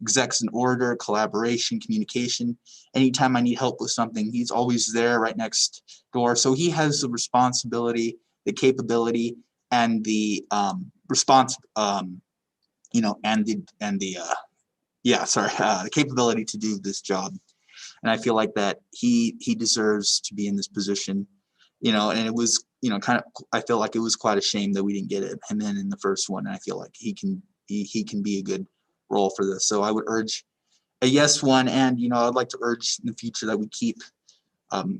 execs in order, collaboration, communication. Anytime I need help with something, he's always there right next door. So he has the responsibility, the capability, and the the capability to do this job. And I feel like that he deserves to be in this position, and it was, I feel like it was quite a shame that we didn't get him in the first one. And I feel like he can be a good role for this. So I would urge a yes one. And, I'd like to urge in the future that we keep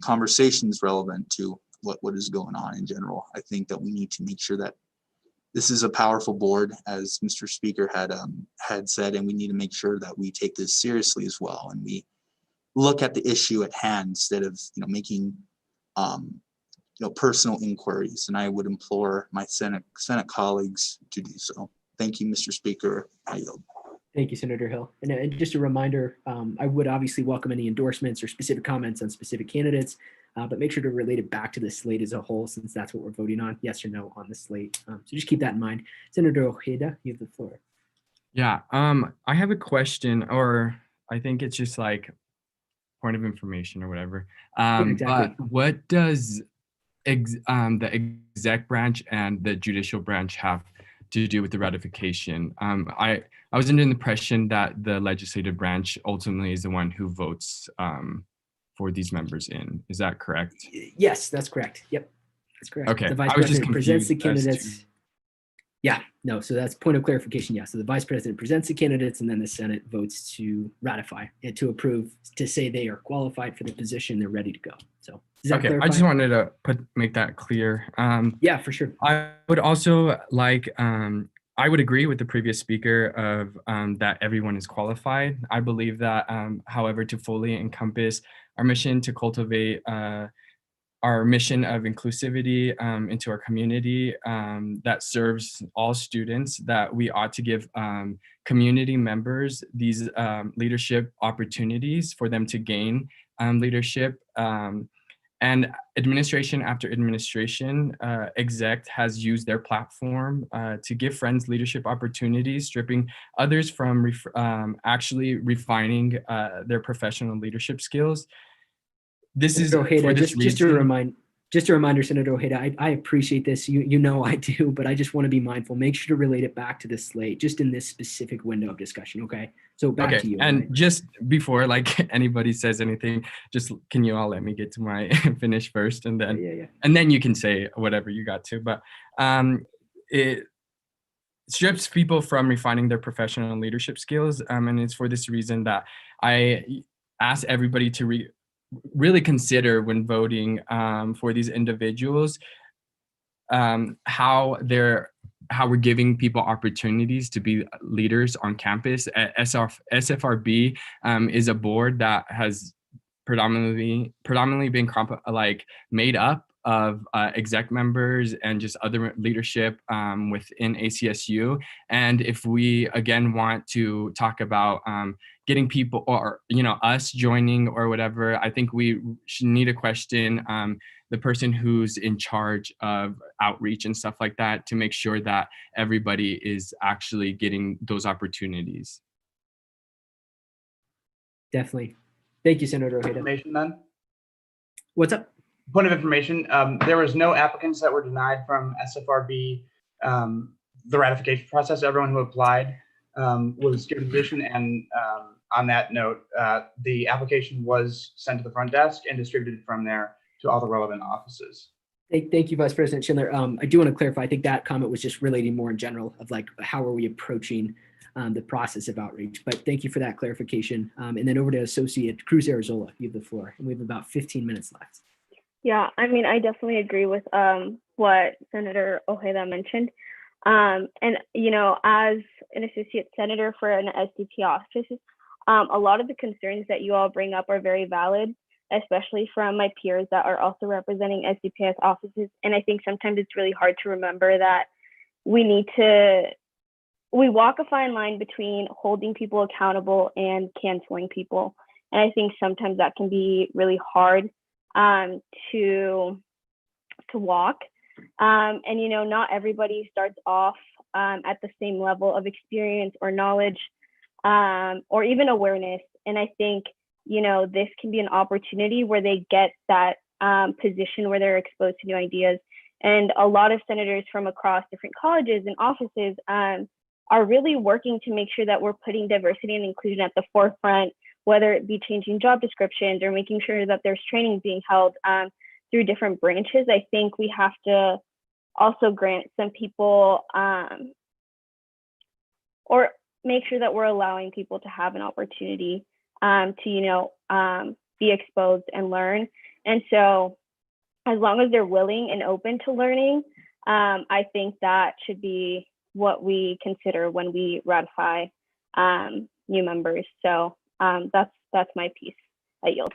conversations relevant to what is going on in general. I think that we need to make sure that this is a powerful board, as Mr. Speaker had said, and we need to make sure that we take this seriously as well. And we look at the issue at hand instead of, making, personal inquiries. And I would implore my Senate colleagues to do so. Thank you, Mr. Speaker. I yield. Thank you, Senator Hill. And just a reminder, I would obviously welcome any endorsements or specific comments on specific candidates, but make sure to relate it back to the slate as a whole, since that's what we're voting on, yes or no on the slate. So just keep that in mind. Senator Ojeda, you have the floor. Yeah, I have a question, or I think it's just like point of information or whatever. Exactly. But what does the exec branch and the judicial branch have to do with the ratification? I was under the impression that the legislative branch ultimately is the one who votes for these members in. Is that correct? Yes, that's correct. Yep, that's correct. Okay, The vice I was just president presents the confused as candidates. Yeah, no, so that's point of clarification. Yeah, so the vice president presents the candidates and then the Senate votes to ratify and to approve, to say they are qualified for the position, they're ready to go. So does that Okay, clarify? I just wanted to make that clear. Yeah, for sure. I would also like, I would agree with the previous speaker of that everyone is qualified. I believe that, however, to fully encompass our mission to cultivate our mission of inclusivity into our community that serves all students, that we ought to give community members these leadership opportunities for them to gain leadership. And administration after administration, exec has used their platform to give friends leadership opportunities, stripping others from actually refining their professional leadership skills. This is Ojeda, for this reason. Just a reminder, Senator Ojeda, I appreciate this. You know I do, but I just want to be mindful. Make sure to relate it back to the slate, just in this specific window of discussion. Okay, so back to you. And right? just before anybody says anything, just can you all let me get to my finish first, and then and then you can say whatever you got to. But strips people from refining their professional and leadership skills. And it's for this reason that I ask everybody to really consider when voting for these individuals, how we're giving people opportunities to be leaders on campus. SFRB is a board that has predominantly been made up of exec members and just other leadership within ACSU. And if we again want to talk about getting people, or us joining or whatever, I think we should need to question the person who's in charge of outreach and stuff like that, to make sure that everybody is actually getting those opportunities. Definitely. Thank you, Senator Ojeda. Information then? What's up? Point of information, there was no applicants that were denied from SFRB, the ratification process. Everyone who applied was given a position, and on that note, the application was sent to the front desk and distributed from there to all the relevant offices. Thank you, Vice President Schindler. I do want to clarify, I think that comment was just relating more in general of like, how are we approaching the process of outreach, but thank you for that clarification. And then over to Associate Cruz Arizola, you have the floor, and we have about 15 minutes left. Yeah, I mean, I definitely agree with what Senator Ojeda mentioned. And, as an associate senator for an SDP office, a lot of the concerns that you all bring up are very valid, especially from my peers that are also representing SDPS offices. And I think sometimes it's really hard to remember that we walk a fine line between holding people accountable and canceling people. And I think sometimes that can be really hard to walk. And, not everybody starts off at the same level of experience or knowledge or even awareness. And I think, this can be an opportunity where they get that position where they're exposed to new ideas. And a lot of senators from across different colleges and offices are really working to make sure that we're putting diversity and inclusion at the forefront, whether it be changing job descriptions or making sure that there's training being held through different branches. I think we have to also grant some people or make sure that we're allowing people to have an opportunity to, be exposed and learn. And so as long as they're willing and open to learning, I think that should be what we consider when we ratify new members. So that's my piece. I yield.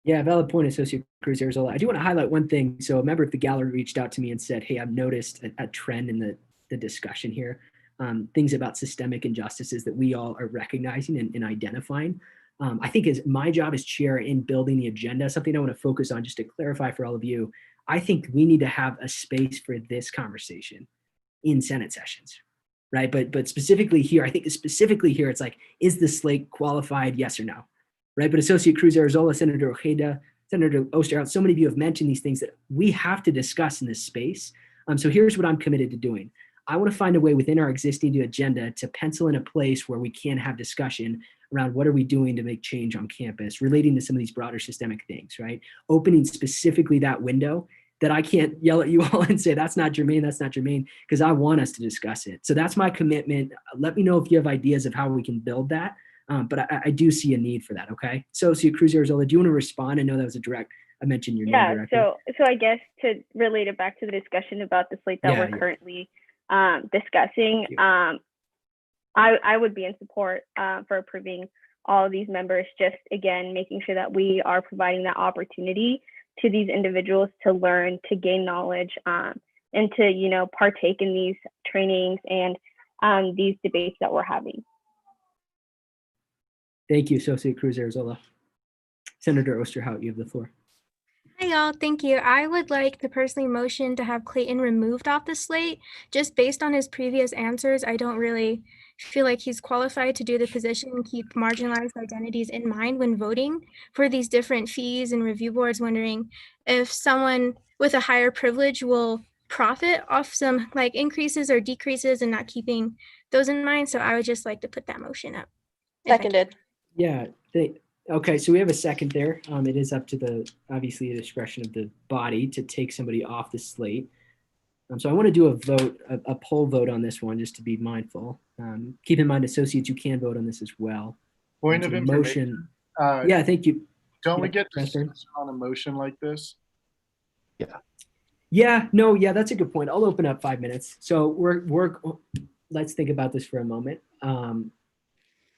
Yeah, valid point, Associate Cruz Arizola. I do want to highlight one thing. So a member of the gallery reached out to me and said, hey, I've noticed a trend in the discussion here, things about systemic injustices that we all are recognizing and identifying. I think as my job as chair in building the agenda, something I want to focus on just to clarify for all of you, I think we need to have a space for this conversation in Senate sessions, right? But specifically here, I think specifically here, it's like, is the slate qualified, yes or no, right? But Associate Cruz Arizola, Senator Ojeda, Senator Osterhout, so many of you have mentioned these things that we have to discuss in this space. So here's what I'm committed to doing. I want to find a way within our existing agenda to pencil in a place where we can have discussion around what are we doing to make change on campus relating to some of these broader systemic things, right? Opening specifically that window that I can't yell at you all and say, that's not germane, because I want us to discuss it. So that's my commitment. Let me know if you have ideas of how we can build that. But I do see a need for that, okay? So Cruz Arizola, do you want to respond? I know that was I mentioned your name directly. So I guess to relate it back to the discussion about the slate that we're currently discussing, I would be in support for approving all of these members, just again, making sure that we are providing that opportunity to these individuals to learn, to gain knowledge, and to, partake in these trainings and these debates that we're having. Thank you, Associate Cruz Arizola. Senator Osterhout, you have the floor. Hi, y'all. Thank you. I would like to personally motion to have Clayton removed off the slate. Just based on his previous answers, I don't really feel like he's qualified to do the position and keep marginalized identities in mind when voting for these different fees and review boards, wondering if someone with a higher privilege will profit off some increases or decreases and not keeping those in mind. So I would just like to put that motion up. Seconded. Yeah. Okay, so we have a second there. It is up to obviously the discretion of the body to take somebody off the slate. So I want to do a vote, a poll vote on this one, just to be mindful. Keep in mind, associates, you can vote on this as well. Point of information. Yeah, thank you. Don't we Yeah, get Transfer. discussion on a motion like this? Yeah, no, yeah, that's a good point. I'll open up 5 minutes. So let's think about this for a moment.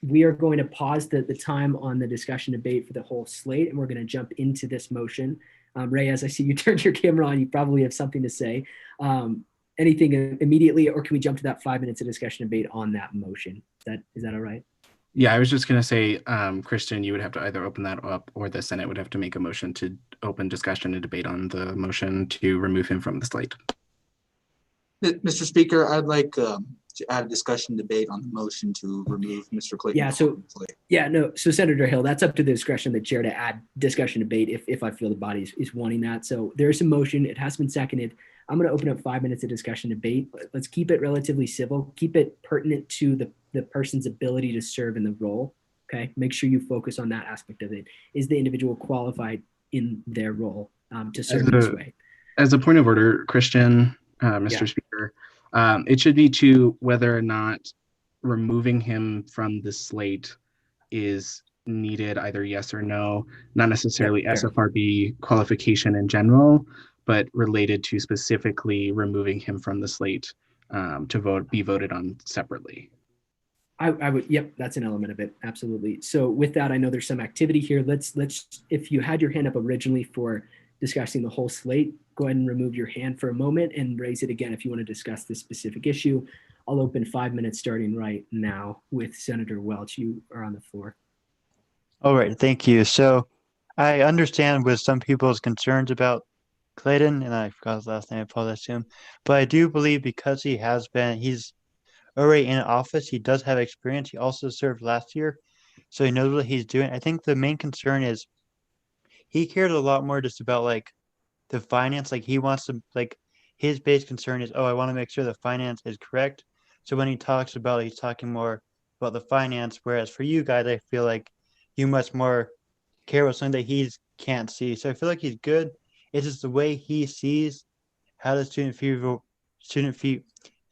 We are going to pause the time on the discussion debate for the whole slate, and we're going to jump into this motion. Ray, as I see you turned your camera on, you probably have something to say. Anything immediately, or can we jump to that 5 minutes of discussion debate on that motion? Is that all right? Yeah, I was just going to say, Christian, you would have to either open that up, or the Senate would have to make a motion to open discussion and debate on the motion to remove him from the slate. Mr. Speaker, I'd like to add a discussion debate on the motion to remove Mr. Clayton. Yeah, so Senator Hill, that's up to the discretion of the chair to add discussion debate if I feel the body is wanting that. So there's a motion, it has been seconded. I'm going to open up 5 minutes of discussion debate. Let's keep it relatively civil, keep it pertinent to the person's ability to serve in the role. Okay, make sure you focus on that aspect of it. Is the individual qualified in their role to serve in this way? As a point of order, Christian, Mr. Speaker, it should be to whether or not removing him from the slate is needed, either yes or no, not necessarily SFRB qualification in general, but related to specifically removing him from the slate to be voted on separately. I would, yep, that's an element of it, absolutely. So with that, I know there's some activity here. Let's if you had your hand up originally for discussing the whole slate, go ahead and remove your hand for a moment and raise it again if you want to discuss this specific issue. I'll open 5 minutes starting right now with Senator Welch. You are on the floor. All right, thank you. So I understand with some people's concerns about Clayton, and I forgot his last name, I apologize to him, but I do believe because he's already in office, he does have experience. He also served last year, so he knows what he's doing. I think the main concern is he cared a lot more just about like the finance. Like he wants to, like his base concern is, oh, I want to make sure the finance is correct. So when he talks about it, he's talking more about the finance. Whereas for you guys, I feel like you much more care about something that he can't see. So I feel like he's good. It's just the way he sees how the student fee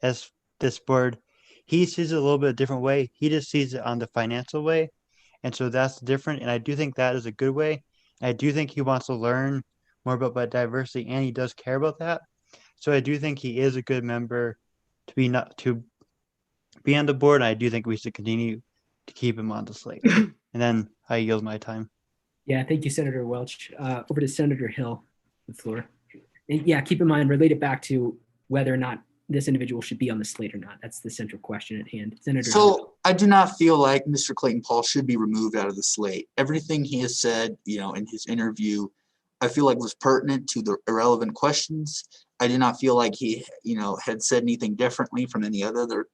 as this board, he sees it a little bit different way. He just sees it on the financial way. And so that's different. And I do think that is a good way. I do think he wants to learn more about diversity, and he does care about that. So I do think he is a good member to be on the board. And I do think we should continue to keep him on the slate. And then I yield my time. Yeah, thank you, Senator Welch. Over to Senator Hill, the floor. And yeah, keep in mind, relate it back to whether or not this individual should be on the slate or not. That's the central question at hand. Senator Hill. I do not feel like Mr. Clayton Paul should be removed out of the slate. Everything he has said, in his interview, I feel like was pertinent to the irrelevant questions. I do not feel like he, had said anything differently from any other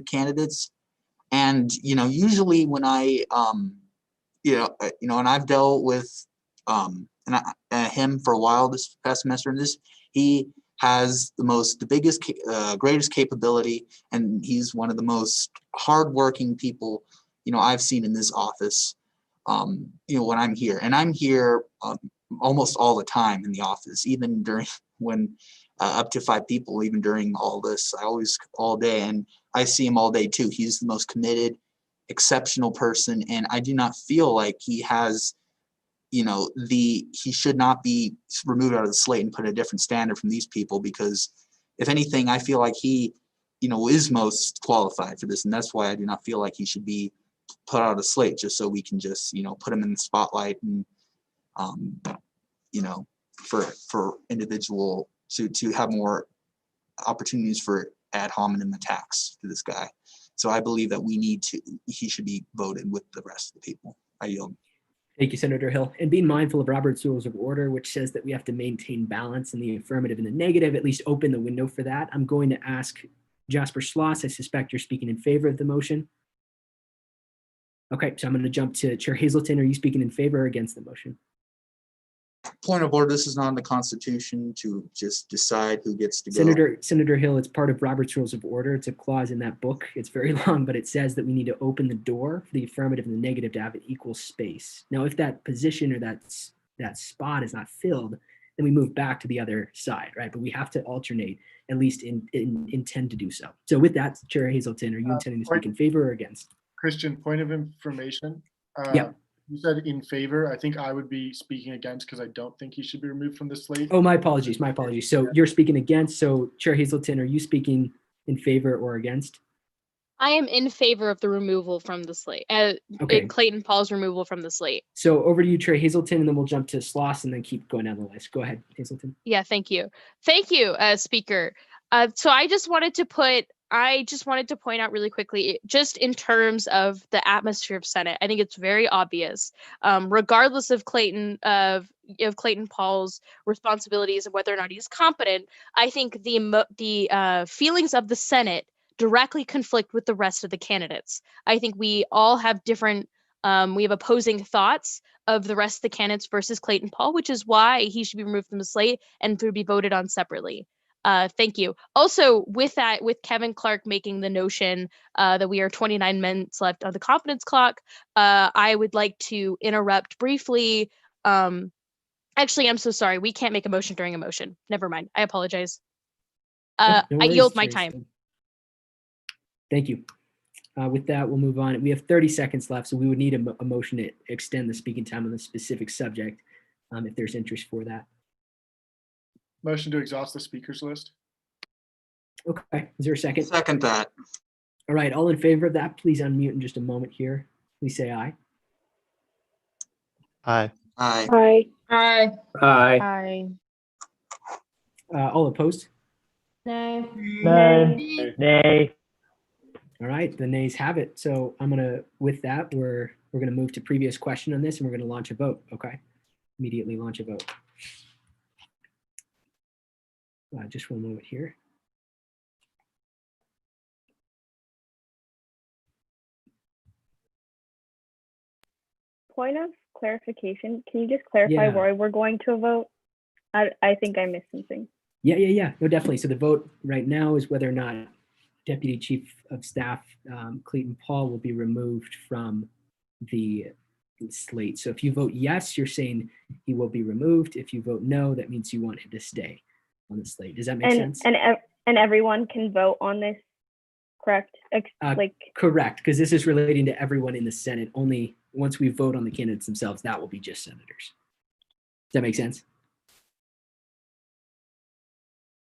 candidates. And, usually when I, and I've dealt with him for a while this past semester, and he has the biggest, greatest capability, and he's one of the most hardworking people, I've seen in this office, when I'm here. And I'm here almost all the time in the office, even during when up to 5 people, even during all this, all day, and I see him all day too. He's the most committed, exceptional person, and I do not feel like he has, he should not be removed out of the slate and put a different standard from these people, because if anything, I feel like he, is most qualified for this, and that's why I do not feel like he should be put out of the slate just so we can just, put him in the spotlight and, for individual to have more opportunities for ad hominem attacks to this guy. So I believe that he should be voted with the rest of the people. I yield. Thank you, Senator Hill. And being mindful of Robert's Rules of Order, which says that we have to maintain balance in the affirmative and the negative, at least open the window for that. I'm going to ask Jasper Schloss. I suspect you're speaking in favor of the motion. Okay, so I'm going to jump to Chair Hazelton. Are you speaking in favor or against the motion? Point of order, this is not in the Constitution to just decide who gets to go. Senator Hill, it's part of Robert's Rules of Order. It's a clause in that book. It's very long, but it says that we need to open the door for the affirmative and the negative to have an equal space. Now, if that position or that spot is not filled, then we move back to the other side, right? But we have to alternate. at least intend to do so. So with that, Chair Hazelton, are you intending to speak in favor or against? Christian, point of information. Yep. You said in favor. I think I would be speaking against because I don't think he should be removed from the slate. Oh, my apologies. My apologies. So you're speaking against. So Chair Hazelton, are you speaking in favor or against? I am in favor of the removal from the slate. Okay. Clayton Paul's removal from the slate. So over to you, Chair Hazelton, and then we'll jump to Sloss and then keep going down the list. Go ahead, Hazelton. Yeah, thank you. Thank you, Speaker. So I just wanted to point out really quickly, just in terms of the atmosphere of Senate, I think it's very obvious, regardless of Clayton Paul's responsibilities and whether or not he's competent. I think the feelings of the Senate directly conflict with the rest of the candidates. I think we all have different, we have opposing thoughts of the rest of the candidates versus Clayton Paul, which is why he should be removed from the slate and to be voted on separately. Thank you. Also, with that, with Kevin Clark making the notion that we are 29 minutes left on the confidence clock, I would like to interrupt briefly. Actually, I'm so sorry. We can't make a motion during a motion. Never mind. I apologize. No I worries, yield my Chair. time. Thank you. With that, we'll move on. We have 30 seconds left, so we would need a motion to extend the speaking time on the specific subject if there's interest for that. Motion to exhaust the speakers list. Okay, is there a second? Second that. All right, all in favor of that, please unmute in just a moment here. Please say aye. Aye. Aye. Aye. Aye. All opposed? Nay. Nay. All right, the nays have it. So with that, we're gonna move to previous question on this, and we're gonna launch a vote. Okay, immediately launch a vote. Just one moment here. Point of clarification. Can you just clarify Yeah. why we're going to a vote? I think I missed something. Yeah. No, definitely. So the vote right now is whether or not Deputy Chief of Staff Clayton Paul will be removed from the slate. So if you vote yes, you're saying he will be removed. If you vote no, that means you want him to stay on the slate. Does that make sense? And everyone can vote on this, correct? Correct, because this is relating to everyone in the Senate. Only once we vote on the candidates themselves, that will be just senators. Does that make sense?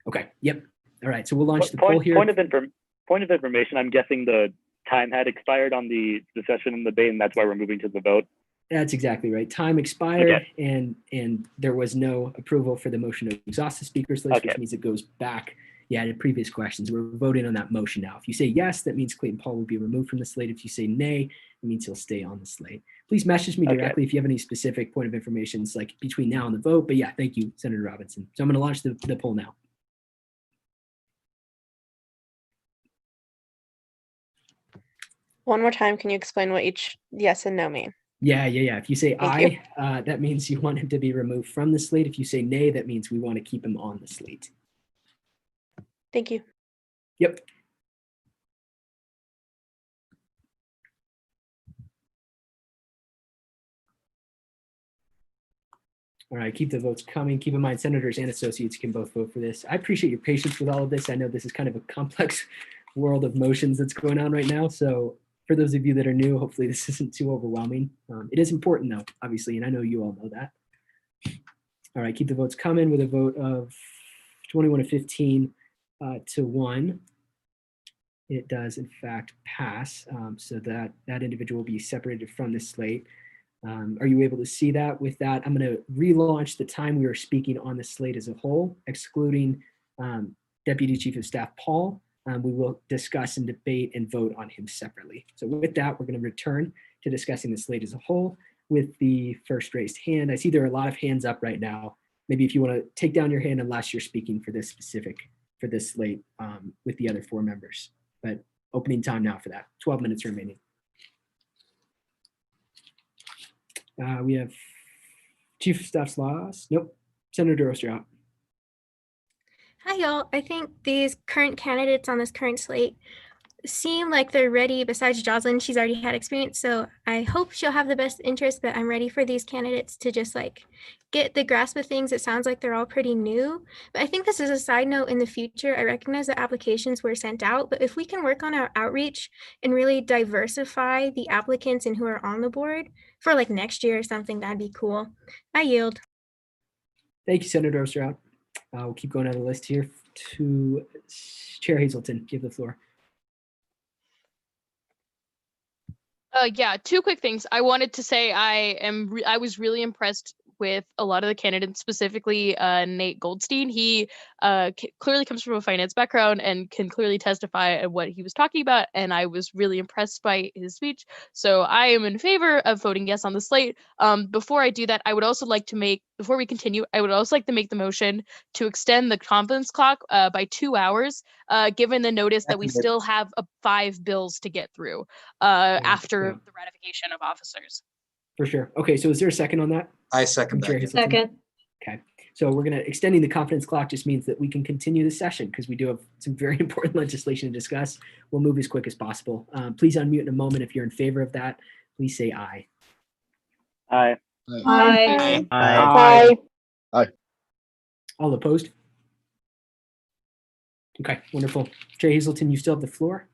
Okay. Yep. All right. So we'll launch the poll here. Point of information. I'm guessing the time had expired on the session and debate, and that's why we're moving to the vote. That's exactly right. Time expired, Okay. and there was no approval for the motion to exhaust the speakers list, Okay. which means it goes back, to previous questions. We're voting on that motion now. If you say yes, that means Clayton Paul will be removed from the slate. If you say nay, it means he'll stay on the slate. Please message me directly if you have any specific point of information, like between now and the vote. But yeah, thank you, Senator Robinson. So I'm going to launch the poll now. One more time, can you explain what each yes and no mean? Yeah. If you say Thank aye, that means you want him to be removed from the slate. If you say nay, that means we want to keep him on the slate. Thank you. Yep. All right, keep the votes coming. Keep in mind, senators and associates can both vote for this. I appreciate your patience with all of this. I know this is kind of a complex world of motions that's going on right now. So for those of you that are new, hopefully this isn't too overwhelming. It is important though, obviously, and I know you all know that. All right, keep the votes coming with a vote of 21 to 15 to 1. It does in fact pass, so that individual will be separated from this slate. Are you able to see that? With that, I'm going to relaunch the time we were speaking on the slate as a whole, excluding Deputy Chief of Staff Paul. We will discuss and debate and vote on him separately. So with that, we're going to return to discussing the slate as a whole with the first raised hand. I see there are a lot of hands up right now. Maybe if you want to take down your hand unless you're speaking for this slate with the other 4 members. But opening time now for that. 12 minutes remaining. We have Chief of Staff Sloss. Nope. Senator Durst, you're out. Hi, y'all. I think these current candidates on this current slate seem like they're ready. Besides Jocelyn, she's already had experience, so I hope she'll have the best interest, but I'm ready for these candidates to just like get the grasp of things. It sounds like they're all pretty new, but I think this is a side note. In the future, I recognize that applications were sent out, but if we can work on our outreach and really diversify the applicants and who are on the board for like next year or something, that'd be cool. I yield. Thank you, Senator Stroud. We'll keep going down the list here to Chair Hazelton. Give the floor. Yeah, two quick things. I wanted to say I was really impressed with a lot of the candidates, specifically Nate Goldstein. He clearly comes from a finance background and can clearly testify at what he was talking about, and I was really impressed by his speech. So I am in favor of voting yes on the slate. Before I do that, I would also like to make, before we continue, I would also like to make the motion to extend the confidence clock by 2 hours, given the notice that we still have 5 bills to get through after the ratification of officers. For sure. Okay, so is there a second on that? I second that. Second. Okay, so we're gonna, extending the confidence clock just means that we can continue the session because we do have some very important legislation to discuss. We'll move as quick as possible. Please unmute in a moment if you're in favor of that. Please say aye. Aye. Aye. Aye. Aye. All opposed? Okay, wonderful. Chair Hazelton, you still have the floor.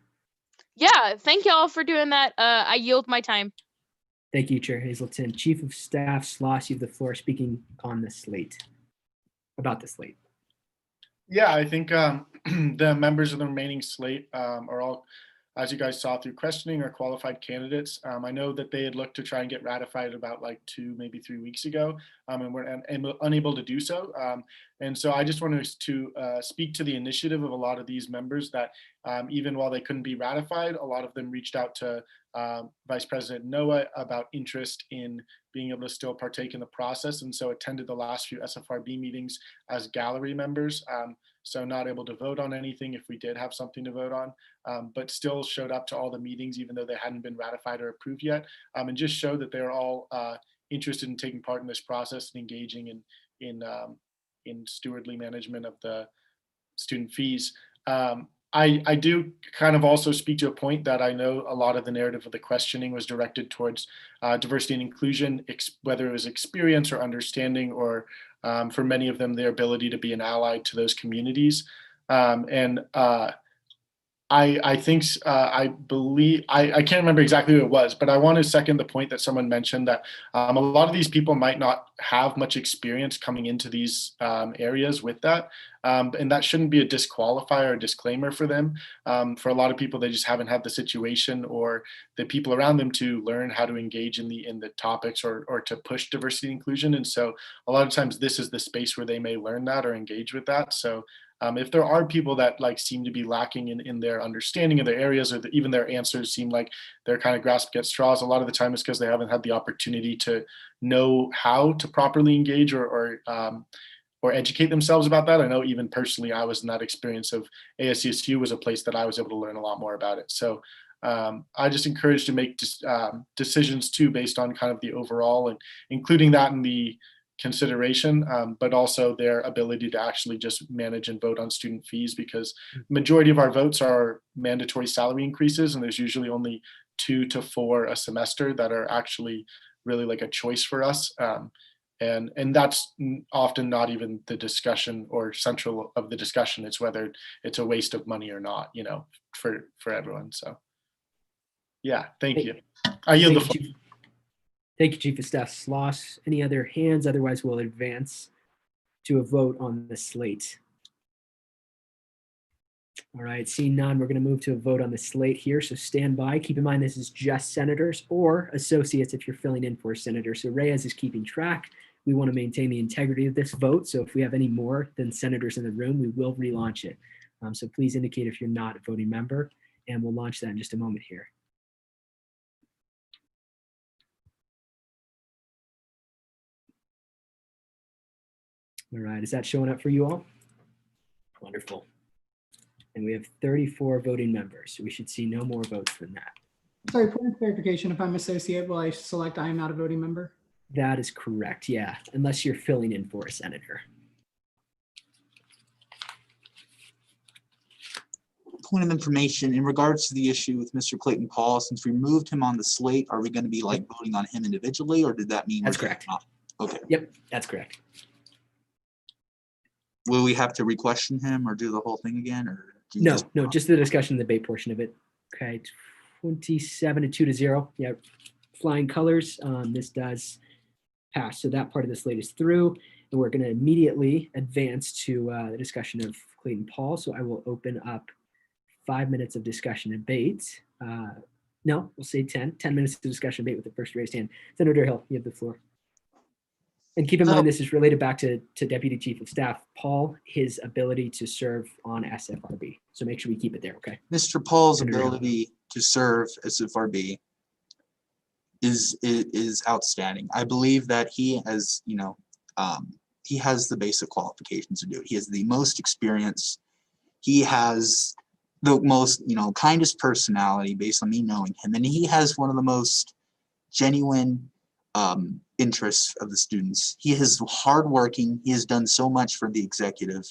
Yeah, thank y'all for doing that. I yield my time. Thank you, Chair Hazelton. Chief of Staff Sloss, you have the floor speaking on the slate, about the slate. Yeah, I think the members of the remaining slate are all, as you guys saw through questioning, are qualified candidates. I know that they had looked to try and get ratified about like 2, maybe 3 weeks ago, and were unable to do so. And so I just wanted to speak to the initiative of a lot of these members that even while they couldn't be ratified, a lot of them reached out to Vice President Noah about interest in being able to still partake in the process, and so attended the last few SFRB meetings as gallery members. So not able to vote on anything if we did have something to vote on, but still showed up to all the meetings even though they hadn't been ratified or approved yet, and just showed that they're all interested in taking part in this process and engaging in stewardly management of the student fees. I do kind of also speak to a point that I know a lot of the narrative of the questioning was directed towards diversity and inclusion, whether it was experience or understanding, or for many of them, their ability to be an ally to those communities. I think, I believe, I can't remember exactly who it was, but I want to second the point that someone mentioned that a lot of these people might not have much experience coming into these areas with that. And that shouldn't be a disqualifier or disclaimer for them. For a lot of people, they just haven't had the situation or the people around them to learn how to engage in the topics or to push diversity and inclusion. And so a lot of times this is the space where they may learn that or engage with that. So if there are people that like seem to be lacking in their understanding of their areas, or even their answers seem like they're kind of grasping at straws, a lot of the time it's because they haven't had the opportunity to know how to properly engage or educate themselves about that. I know even personally, I was in that experience of ASCSU was a place that I was able to learn a lot more about it. So I just encourage to make decisions too based on kind of the overall, and including that in the consideration, but also their ability to actually just manage and vote on student fees, because majority of our votes are mandatory salary increases, and there's usually only 2 to 4 a semester that are actually really like a choice for us. And that's often not even the discussion or central of the discussion. It's whether it's a waste of money or not, for everyone. So yeah, thank you. I yield the floor. Thank you, Chief of Staff Sloss. Any other hands? Otherwise, we'll advance to a vote on the slate. All right, seeing none, we're going to move to a vote on the slate here. So stand by. Keep in mind, this is just senators or associates if you're filling in for a senator. So Reyes is keeping track. We want to maintain the integrity of this vote. So if we have any more than senators in the room, we will relaunch it. So please indicate if you're not a voting member, and we'll launch that in just a moment here. All right, is that showing up for you all? Wonderful. And we have 34 voting members, so we should see no more votes than that. Sorry, point of clarification, if I'm associate, will I select I am not a voting member? That is correct, yeah, unless you're filling in for a senator. point of information in regards to the issue with Mr. Clayton Paul. Since we moved him on the slate, are we going to be like voting on him individually, or did that mean That's we're correct. not? Okay. Yep, that's correct. Will we have to re-question him or do the whole thing again, or do you No, just the discussion, the debate portion of it. Okay, 27 to 2-0. Yeah, flying colors. This does pass. So that part of the slate is through, and we're going to immediately advance to the discussion of Clayton Paul. So I will open up 5 minutes of discussion debate. No, we'll say 10 minutes of discussion debate with the first raised hand. Senator Hill, you have the floor. And keep in mind, this is related back to Deputy Chief of Staff Paul, his ability to serve on SFRB. So make sure we keep it there, okay? Mr. Paul's Senator Hill. ability to serve as FRB is outstanding. I believe that he has, he has the basic qualifications to do it. He has the most experience. He has the most, kindest personality based on me knowing him. And he has one of the most genuine interests of the students. He is hardworking. He has done so much for the executive.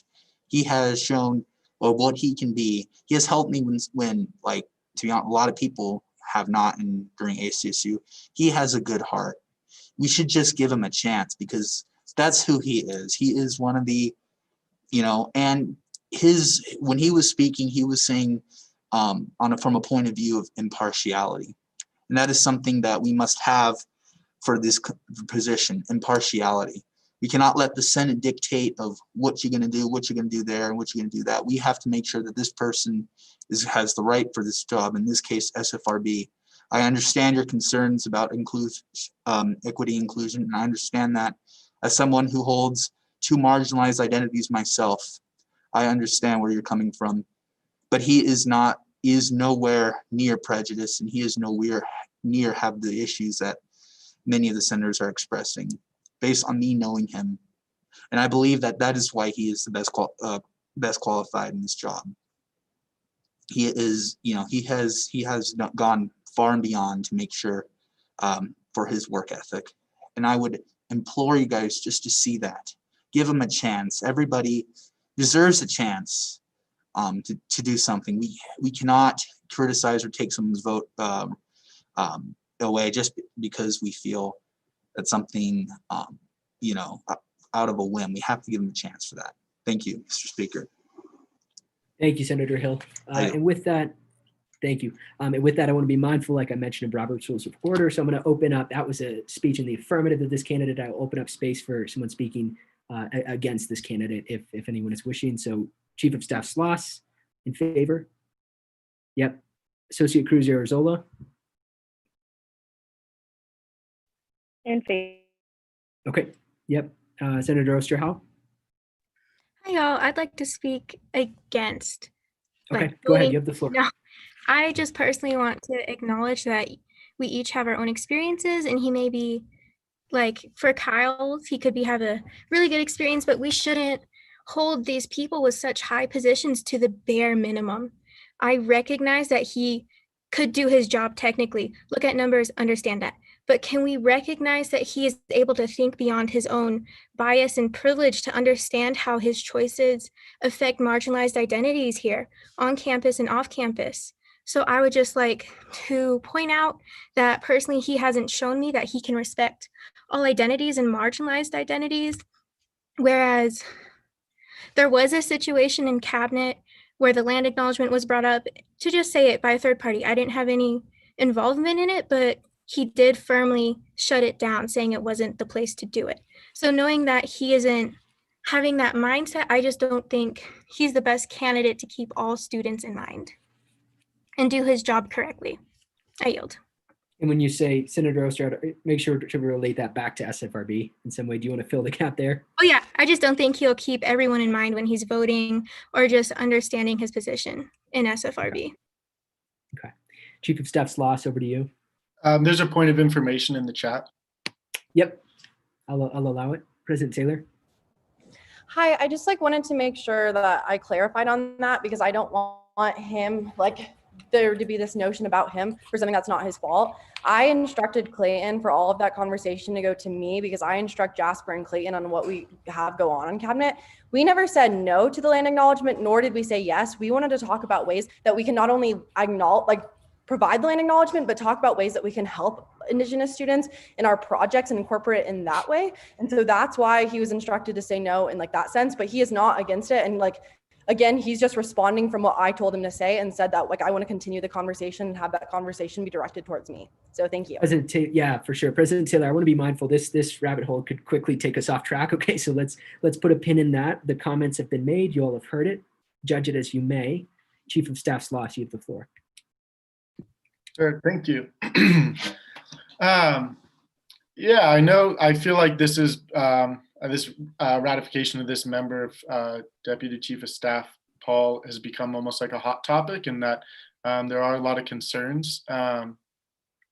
He has shown what he can be. He has helped me when like, to be honest, a lot of people have not during ASCSU. He has a good heart. We should just give him a chance because that's who he is. He is one of the, and when he was speaking, he was saying from a point of view of impartiality. And that is something that we must have for this position, impartiality. We cannot let the Senate dictate of what you're going to do, what you're going to do there, and what you're going to do that. We have to make sure that this person has the right for this job, in this case, SFRB. I understand your concerns about equity inclusion, and I understand that as someone who holds two marginalized identities myself, I understand where you're coming from. But he is nowhere near prejudice, and he is nowhere near have the issues that many of the senators are expressing based on me knowing him. And I believe that is why he is the best qualified in this job. He is, he has gone far and beyond to make sure for his work ethic. And I would implore you guys just to see that. Give him a chance. Everybody deserves a chance to do something. We cannot criticize or take someone's vote away just because we feel that something, out of a whim. We have to give them a chance for that. Thank you, Mr. Speaker. Thank you, Senator Hill. And with that, thank you. And with that, I want to be mindful, like I mentioned in Robert's Rules of Order. So I'm going to open up, that was a speech in the affirmative of this candidate. I'll open up space for someone speaking against this candidate if anyone is wishing. So Chief of Staff Sloss, in favor? Yep. Associate Cruz Arizola? In favor. Okay. Yep. Senator Osterhout? Hi, y'all. I'd like to speak against. Okay, go ahead. You have the floor. No, I just personally want to acknowledge that we each have our own experiences, and he may be, like, for Kyle, he could have a really good experience, but we shouldn't hold these people with such high positions to the bare minimum. I recognize that he could do his job technically, look at numbers, understand that. But can we recognize that he is able to think beyond his own bias and privilege to understand how his choices affect marginalized identities here on campus and off campus? So I would just like to point out that personally, he hasn't shown me that he can respect all identities and marginalized identities, whereas there was a situation in cabinet where the land acknowledgement was brought up, to just say it, by a third party. I didn't have any involvement in it, but he did firmly shut it down, saying it wasn't the place to do it. So knowing that he isn't having that mindset, I just don't think he's the best candidate to keep all students in mind and do his job correctly. I yield. And when you say Senator Osterhout, make sure to relate that back to SFRB in some way. Do you want to fill the gap there? Oh yeah, I just don't think he'll keep everyone in mind when he's voting or just understanding his position in SFRB. Okay. Chief of Staff Sloss, over to you. There's a point of information in the chat. Yep, I'll allow it. President Taylor. Hi, I just wanted to make sure that I clarified on that because I don't want him there to be this notion about him for something that's not his fault. I instructed Clayton for all of that conversation to go to me because I instruct Jasper and Clayton on what we have go on cabinet. We never said no to the land acknowledgement, nor did we say yes. We wanted to talk about ways that we can not only provide the land acknowledgement, but talk about ways that we can help Indigenous students in our projects and incorporate it in that way. And so that's why he was instructed to say no in that sense, but he is not against it. And again, he's just responding from what I told him to say and said that I want to continue the conversation and have that conversation be directed towards me. So thank you. Yeah, for sure. President Taylor, I want to be mindful. This rabbit hole could quickly take us off track. Okay, so let's put a pin in that. The comments have been made. You all have heard it. Judge it as you may. Chief of Staff Sloss, you have the floor. Sure, thank you. Yeah, I feel like this is ratification of this member of Deputy Chief of Staff Paul has become almost like a hot topic, and that there are a lot of concerns, and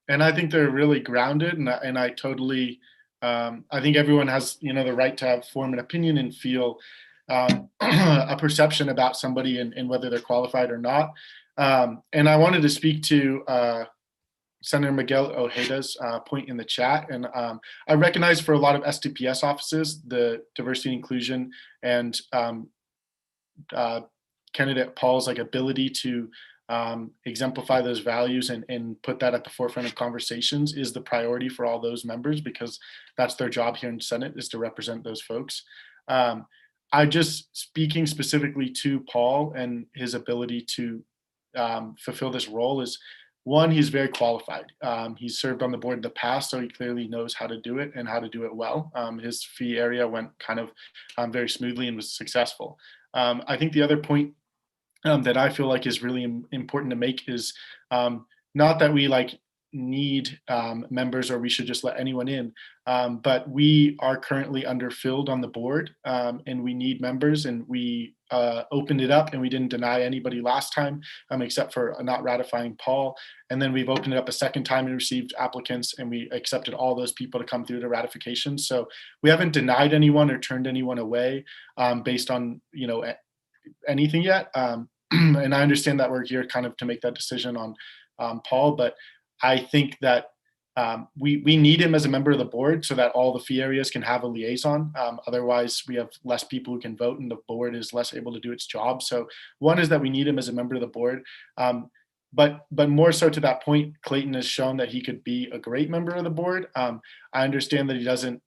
I think they're really grounded. And I totally, I think everyone has the right to form an opinion and feel a perception about somebody and whether they're qualified or not. And I wanted to speak to Senator Miguel Ojeda's point in the chat. And I recognize for a lot of STPS offices, the diversity and inclusion and candidate Paul's ability to exemplify those values and put that at the forefront of conversations is the priority for all those members, because that's their job here in Senate, is to represent those folks. I just speaking specifically to Paul and his ability to fulfill this role is, one, he's very qualified. He's served on the board in the past, so he clearly knows how to do it and how to do it well. His fee area went kind of very smoothly and was successful. I think the other point that I feel like is really important to make is not that we need members or we should just let anyone in, but we are currently underfilled on the board, and we need members, and we opened it up and we didn't deny anybody last time, except for not ratifying Paul. And then we've opened it up a second time and received applicants, and we accepted all those people to come through to ratification. So we haven't denied anyone or turned anyone away based on anything yet. And I understand that we're here kind of to make that decision on Paul, but I think that we need him as a member of the board so that all the fee areas can have a liaison. Otherwise, we have less people who can vote and the board is less able to do its job. So one is that we need him as a member of the board. But more so to that point, Clayton has shown that he could be a great member of the board. I understand that he doesn't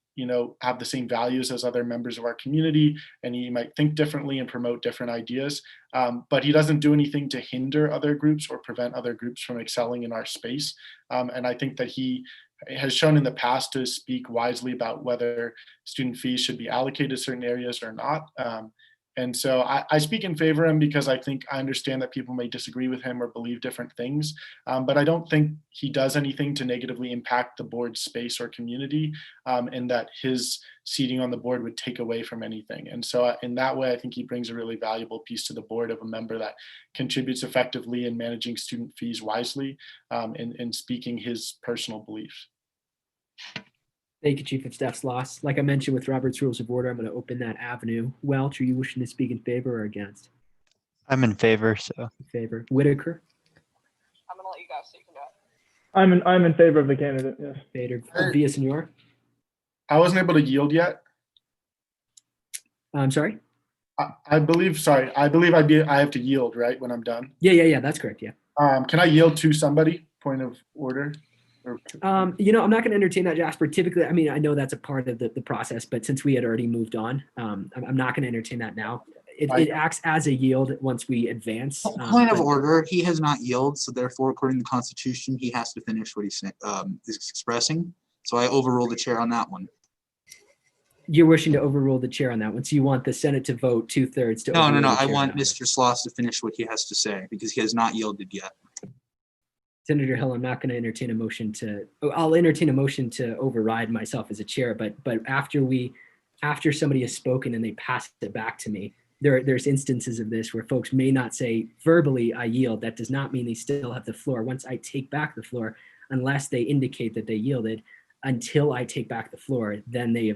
have the same values as other members of our community, and he might think differently and promote different ideas, but he doesn't do anything to hinder other groups or prevent other groups from excelling in our space. And I think that he has shown in the past to speak wisely about whether student fees should be allocated to certain areas or not. And so I speak in favor of him because I understand that people may disagree with him or believe different things, but I don't think he does anything to negatively impact the board's space or community, and that his seating on the board would take away from anything. And so in that way, I think he brings a really valuable piece to the board of a member that contributes effectively in managing student fees wisely, and speaking his personal beliefs. Thank you, Chief of Staff Sloss. Like I mentioned with Robert's Rules of Order, I'm going to open that avenue. Welch, are you wishing to speak in favor or against? I'm in favor, so. In favor. Whitaker? I'm going to let you go so you can do it. I'm in favor of the candidate, yes. Villasenor? I wasn't able to yield yet. I'm sorry? I believe I have to yield, right, when I'm done? Yeah, that's correct, yeah. Can I yield to somebody? Point of order? I'm not going to entertain that, Jasper. Typically, I know that's a part of the process, but since we had already moved on, I'm not going to entertain that now. It acts as a yield once we advance. Point of order, he has not yielded, so therefore, according to the Constitution, he has to finish what he's is expressing. So I overrule the chair on that one. You're wishing to overrule the chair on that one, so you want the Senate to vote 2/3 to overrule No. the chair I want on Mr. Sloss to finish what he has to say because he has not yielded yet. Senator Hill, I'm not going to entertain a motion to. I'll entertain a motion to override myself as a chair, but after somebody has spoken and they pass it back to me, there's instances of this where folks may not say verbally I yield. That does not mean they still have the floor. Once I take back the floor, unless they indicate that they yielded, until I take back the floor, then they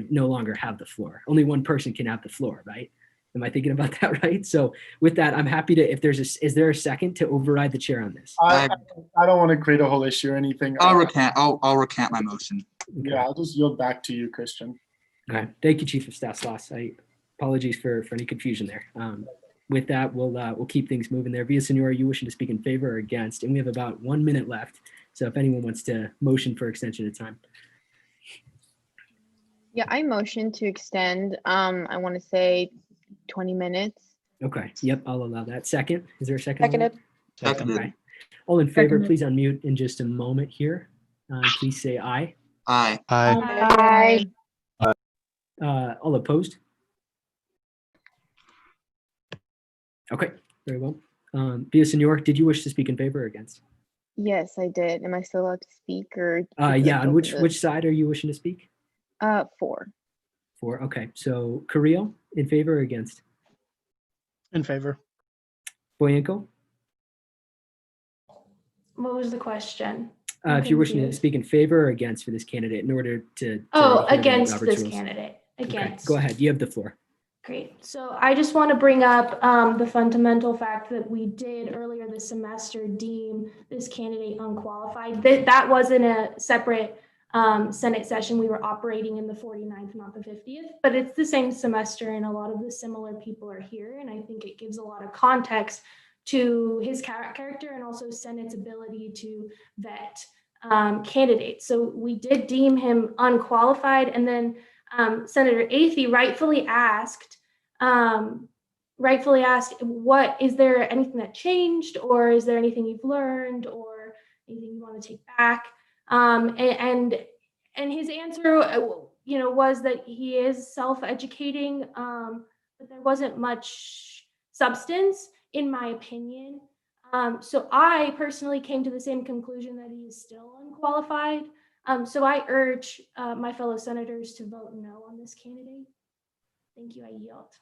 no longer have the floor. Only one person can have the floor, right? Am I thinking about that right? So with that, I'm happy to, if there's is there a second to override the chair on this? I don't want to create a whole issue or anything. I'll recant my motion. Yeah, I'll just yield back to you, Christian. Okay, thank you, Chief of Staff Sloss. Apologies for any confusion there. With that, we'll keep things moving there. Villasenor, are you wishing to speak in favor or against? And we have about 1 minute left. So if anyone wants to motion for extension of time. Yeah, I motion to extend. I want to say 20 minutes. Okay, yep, I'll allow that. Second, is there a second? Seconded. Second. Okay. All in favor, please unmute in just a moment here. Please say aye. Aye. Aye. All opposed? Okay, very well. Villasenor, did you wish to speak in favor or against? Yes, I did. Am I still allowed to speak or? Yeah, on which side are you wishing to speak? 4. 4, okay. So Carrillo, in favor or against? In favor. Boyenko? What was the question? If you're wishing to speak in favor or against for this candidate in order to Oh, adhere to against Robert's this rules. candidate. Okay, Against. go ahead. You have the floor. Great. So I just want to bring up the fundamental fact that we did earlier this semester deem this candidate unqualified. That wasn't a separate Senate session. We were operating in the 49th, not the 50th, but it's the same semester and a lot of the similar people are here. And I think it gives a lot of context to his character and also Senate's ability to vet candidates. So we did deem him unqualified. And then Senator Athey rightfully asked, what is there anything that changed, or is there anything you've learned, or anything you want to take back? And his answer, was that he is self-educating, but there wasn't much substance, in my opinion. So I personally came to the same conclusion that he is still unqualified. So I urge my fellow senators to vote no on this candidate. Thank you. I yield.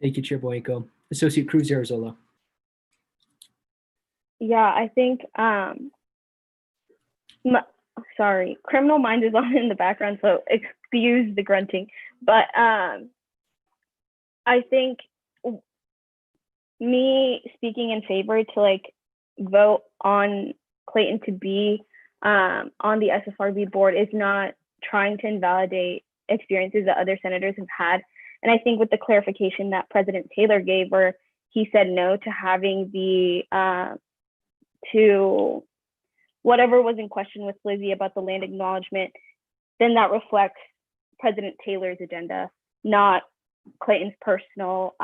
Thank you, Chair Boyenko. Associate Cruz Arizola. Yeah, I think, sorry, Criminal Minds is on in the background, so excuse the grunting. But I think me speaking in favor to vote on Clayton to be on the SFRB board is not trying to invalidate experiences that other senators have had. And I think with the clarification that President Taylor gave, where he said no to having to whatever was in question with Lizzie about the land acknowledgement, then that reflects President Taylor's agenda, not Clayton's personal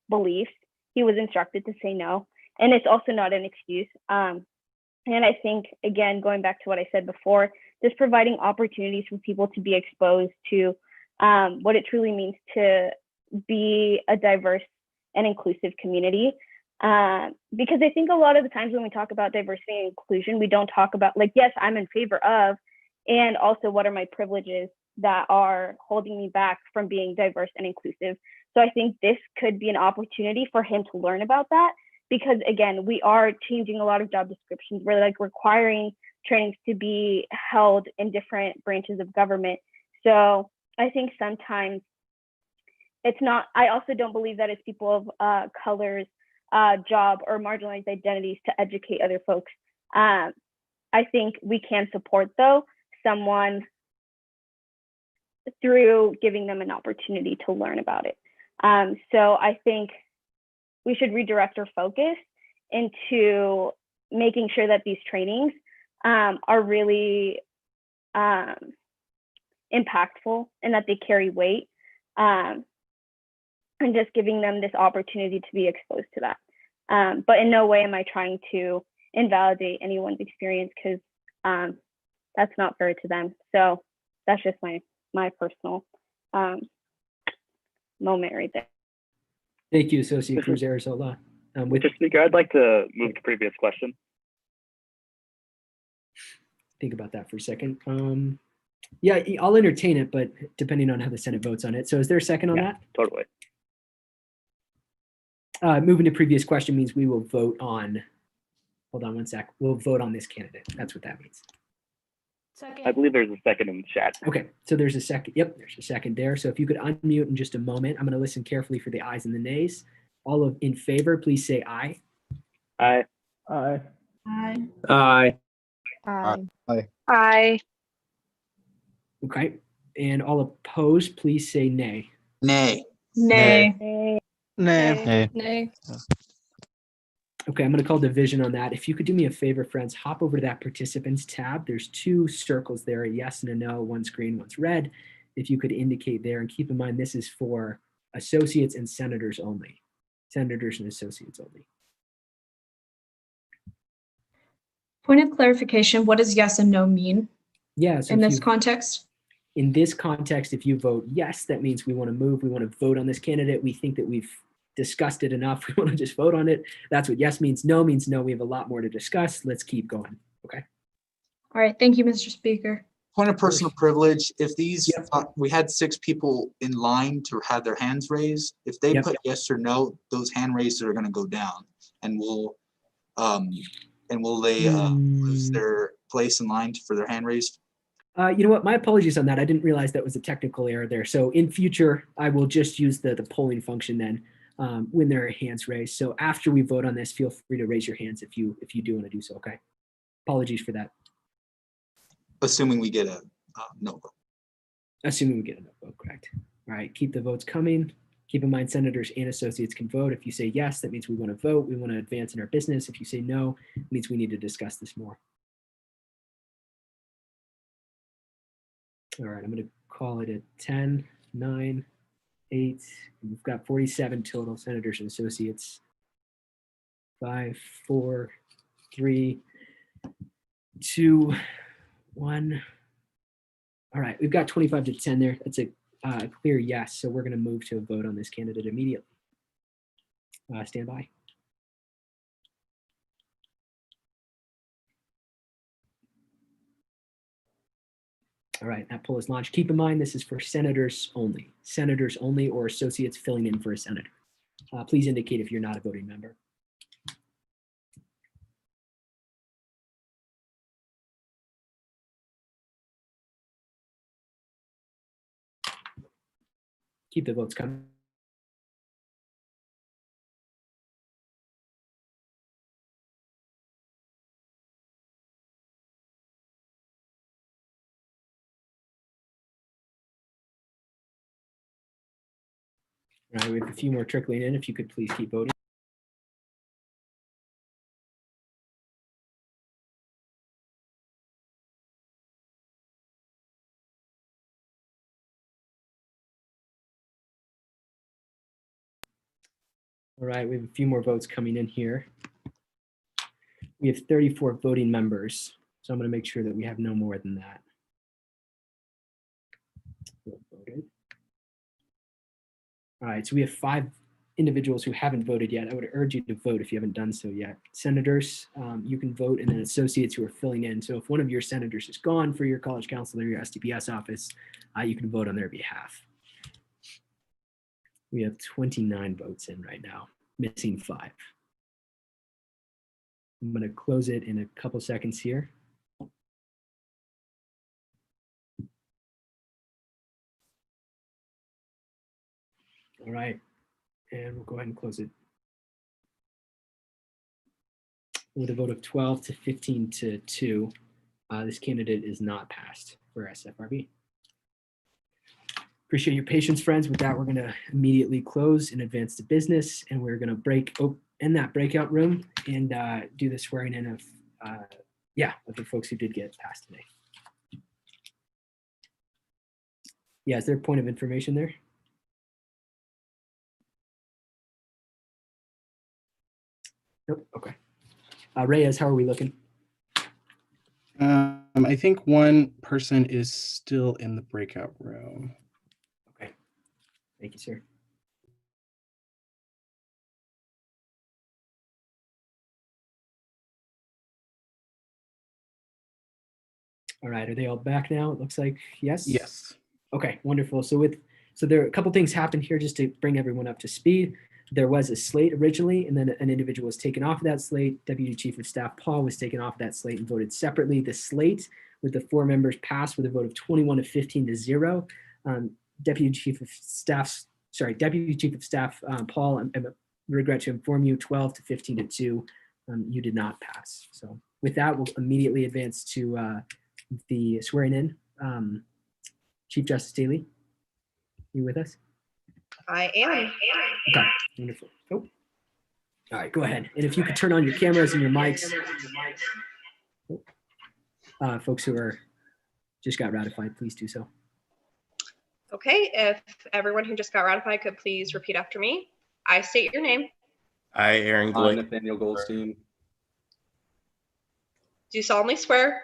beliefs. He was instructed to say no, and it's also not an excuse. And I think, again, going back to what I said before, just providing opportunities for people to be exposed to what it truly means to be a diverse and inclusive community. Because I think a lot of the times when we talk about diversity and inclusion, we don't talk about yes, I'm in favor of, and also what are my privileges that are holding me back from being diverse and inclusive. So I think this could be an opportunity for him to learn about that, because again, we are changing a lot of job descriptions. We're requiring trainings to be held in different branches of government. So I think sometimes it's not, I also don't believe that it's people of colors, job or marginalized identities to educate other folks. I think we can support though someone through giving them an opportunity to learn about it. So I think we should redirect our focus into making sure that these trainings are really impactful and that they carry weight, and just giving them this opportunity to be exposed to that. But in no way am I trying to invalidate anyone's experience, because that's not fair to them. So that's just my personal moment right there. Thank you, Associate Cruz Arizola. Mr. Speaker, I'd like to move to previous question. Think about that for a second. Yeah, I'll entertain it, but depending on how the Senate votes on it. So is there a second on that? Totally. Moving to previous question means we will vote on, hold on one sec. We'll vote on this candidate. That's what that means. Second. I believe there's a second in the chat. Okay, so there's a second. Yep, there's a second there. So if you could unmute in just a moment, I'm going to listen carefully for the ayes and the nays. All of in favor, please say aye. Aye. Aye. Aye. Aye. Aye. Aye. Okay, and all opposed, please say nay. Nay. Nay. Nay. Hey. Nay. Okay, I'm going to call division on that. If you could do me a favor, friends, hop over to that participants tab. There's two circles there, a yes and a no. One's green, one's red. If you could indicate there, and keep in mind this is for associates and senators only. Senators and associates only. Point of clarification, what does yes and no mean Yeah, so in if this you- context? In this context, if you vote yes, that means we want to move, we want to vote on this candidate. We think that we've discussed it enough. We want to just vote on it. That's what yes means. No means no. We have a lot more to discuss. Let's keep going. Okay. All right, thank you, Mr. Speaker. Point of personal privilege, if these, we had 6 people in line to have their hands raised. If they put yes or no, those hand raises are going to go down, and will they lose their place in line for their hand raised? You know what? My apologies on that. I didn't realize that was a technical error there. So in future, I will just use the polling function then when there are hands raised. So after we vote on this, feel free to raise your hands if you do want to do so. Okay. Apologies for that. Assuming we get a no vote. Assuming we get a no vote, correct. All right. Keep the votes coming. Keep in mind, senators and associates can vote. If you say yes, that means we want to vote. We want to advance in our business. If you say no, it means we need to discuss this more. All right, I'm going to call it a 10, 9, 8. We've got 47 total senators and associates. 5, 4, 3, 2, 1. All right, we've got 25 to 10 there. That's a clear yes. So we're going to move to a vote on this candidate immediately. Stand by. All right, that poll is launched. Keep in mind, this is for senators only, or associates filling in for a senator. Please indicate if you're not a voting member. Keep the votes coming. All right, we have a few more trickling in. If you could please keep voting. All right, we have a few more votes coming in here. We have 34 voting members, so I'm going to make sure that we have no more than that. All right, so we have 5 individuals who haven't voted yet. I would urge you to vote if you haven't done so yet. Senators, you can vote, and then associates who are filling in. So if one of your senators is gone for your college council or your SDPS office, you can vote on their behalf. We have 29 votes in right now, missing 5. I'm going to close it in a couple seconds here. All right, and we'll go ahead and close it. With a vote of 12 to 15 to 2, this candidate is not passed for SFRB. Appreciate your patience, friends. With that, we're going to immediately close and advance to business, and we're going to end that breakout room and do the swearing in of the folks who did get passed today. Yeah, is there a point of information there? Nope. Okay. Reyes, how are we looking? I think one person is still in the breakout room. Okay. Thank you, sir. All right. Are they all back now? It looks like yes. Yes. Okay. Wonderful. So there are a couple things happened here just to bring everyone up to speed. there was a slate originally, and then an individual was taken off of that slate. Deputy Chief of Staff Paul was taken off of that slate and voted separately. The slate with the 4 members passed with a vote of 21 to 15 to 0. Deputy Chief of Staff Paul, I regret to inform you, 12 to 15 to 2. You did not pass. So with that, we'll immediately advance to the swearing in. Chief Justice Daly, you with us? I am. Okay, wonderful. Oh. All right, go ahead. And if you could turn on your cameras and your mics. Folks who are just got ratified, please do so. Okay, if everyone who just got ratified could please repeat after me. I state your name. I, Aaron Glick, Nathaniel Goldstein, Do solemnly swear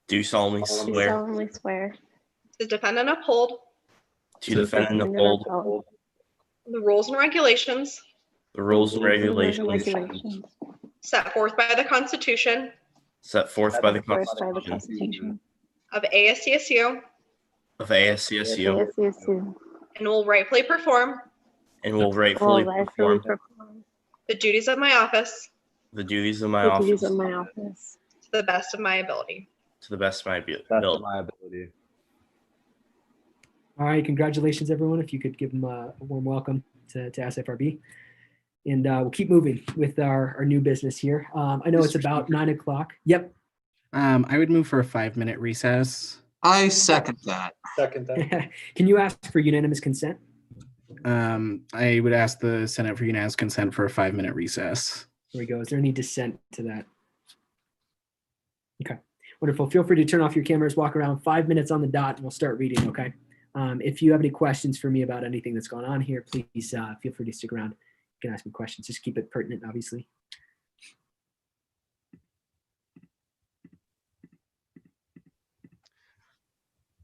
do solemnly swear solemnly swear to defend and uphold to defend and uphold the rules and regulations the rules and regulations set forth by the Constitution set forth by the Constitution of ASCSU of ASCSU and will rightfully perform and will rightfully perform the duties of my office the duties of my office to the best of my ability. to the best of my ability. All right, congratulations, everyone. If you could give them a warm welcome to SFRB. And we'll keep moving with our new business here. I know it's about 9 o'clock. Yep. I would move for a 5-minute recess. I second that. Can you ask for unanimous consent? I would ask the Senate for unanimous consent for a 5-minute recess. There we go. Is there any dissent to that? Okay, wonderful. Feel free to turn off your cameras, walk around 5 minutes on the dot, and we'll start reading, okay? If you have any questions for me about anything that's going on here, please feel free to stick around. You can ask me questions. Just keep it pertinent, obviously.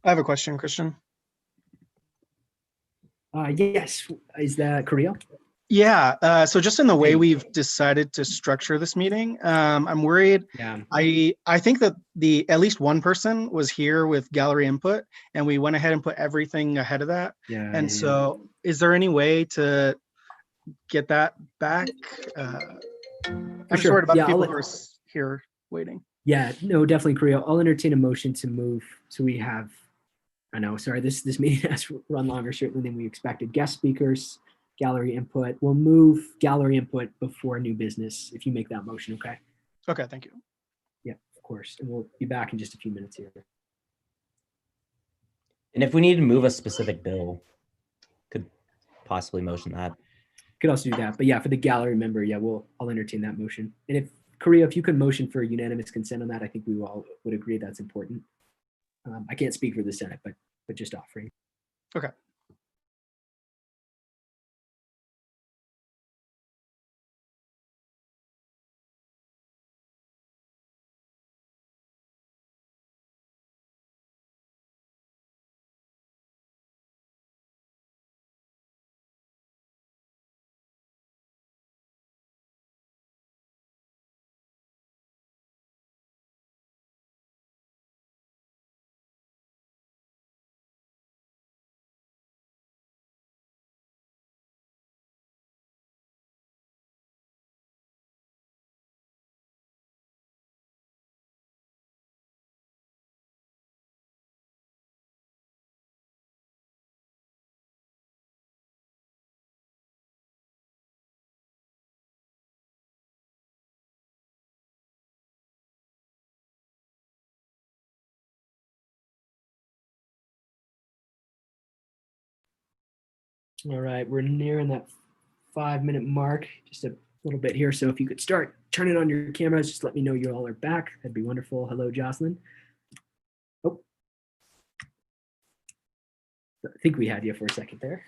I have a question, Christian. Yes. Is that Kirill? Yeah. So just in the way we've decided to structure this meeting, I'm worried. Yeah. I think that at least one person was here with gallery input, and we went ahead and put everything ahead of that. Yeah. And so, is there any way to get that back? I'm just worried about the people who are here waiting. Yeah. No, definitely, Kirill. I'll entertain a motion to move. So we have. I know. Sorry, this meeting has run longer certainly than we expected. Guest speakers. Gallery input. We'll move gallery input before new business if you make that motion, okay? Okay, thank you. Yeah, of course. And we'll be back in just a few minutes here. And if we need to move a specific bill, could possibly motion that. Could also do that. But yeah, for the gallery member, yeah, I'll entertain that motion. And if Korea, if you could motion for unanimous consent on that, I think we all would agree that's important. I can't speak for the Senate, but just offering. Okay. All right, we're nearing that 5-minute mark, just a little bit here. So if you could start turning on your cameras, just let me know you all are back. That'd be wonderful. Hello, Jocelyn. Oh, I think we had you for a second there.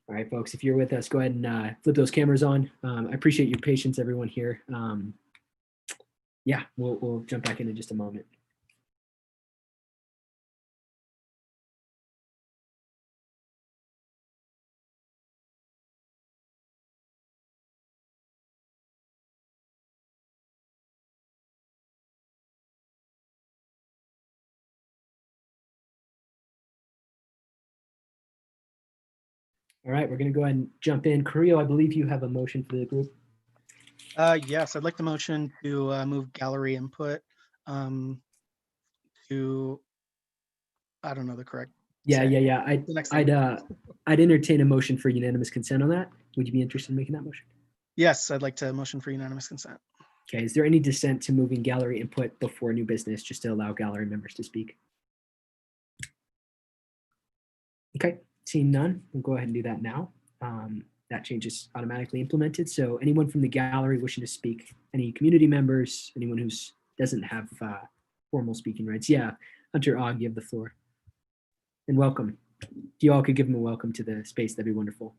All right, folks, if you're with us, go ahead and flip those cameras on. I appreciate your patience, everyone here. Yeah, we'll jump back in just a moment. All right, we're going to go ahead and jump in. Carrillo, I believe you have a motion for the group. Yes, I'd like the motion to move gallery input to, I don't know the correct. Yeah. The next thing. I'd entertain a motion for unanimous consent on that. Would you be interested in making that motion? Yes, I'd like to motion for unanimous consent. Okay, is there any dissent to moving gallery input before new business, just to allow gallery members to speak? Okay, seeing none, we'll go ahead and do that now. That change is automatically implemented. So anyone from the gallery wishing to speak, any community members, anyone who doesn't have formal speaking rights. Yeah, Hunter Ogg, you have the floor. And welcome. If you all could give him a welcome to the space, that'd be wonderful.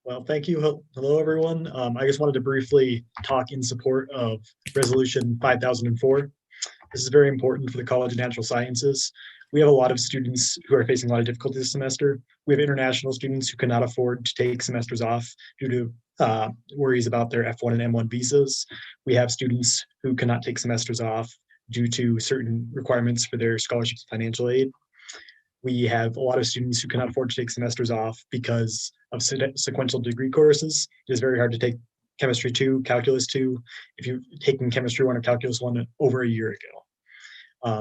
Well, thank you. Hello, everyone. I just wanted to briefly talk in support of Resolution 5004. This is very important for the College of Natural Sciences. We have a lot of students who are facing a lot of difficulty this semester. We have international students who cannot afford to take semesters off due to worries about their F1 and M1 visas. We have students who cannot take semesters off due to certain requirements for their scholarships and financial aid. We have a lot of students who cannot afford to take semesters off because of sequential degree courses. It is very hard to take Chemistry 2, Calculus 2, if you've taken Chemistry 1 or Calculus 1 over a year ago.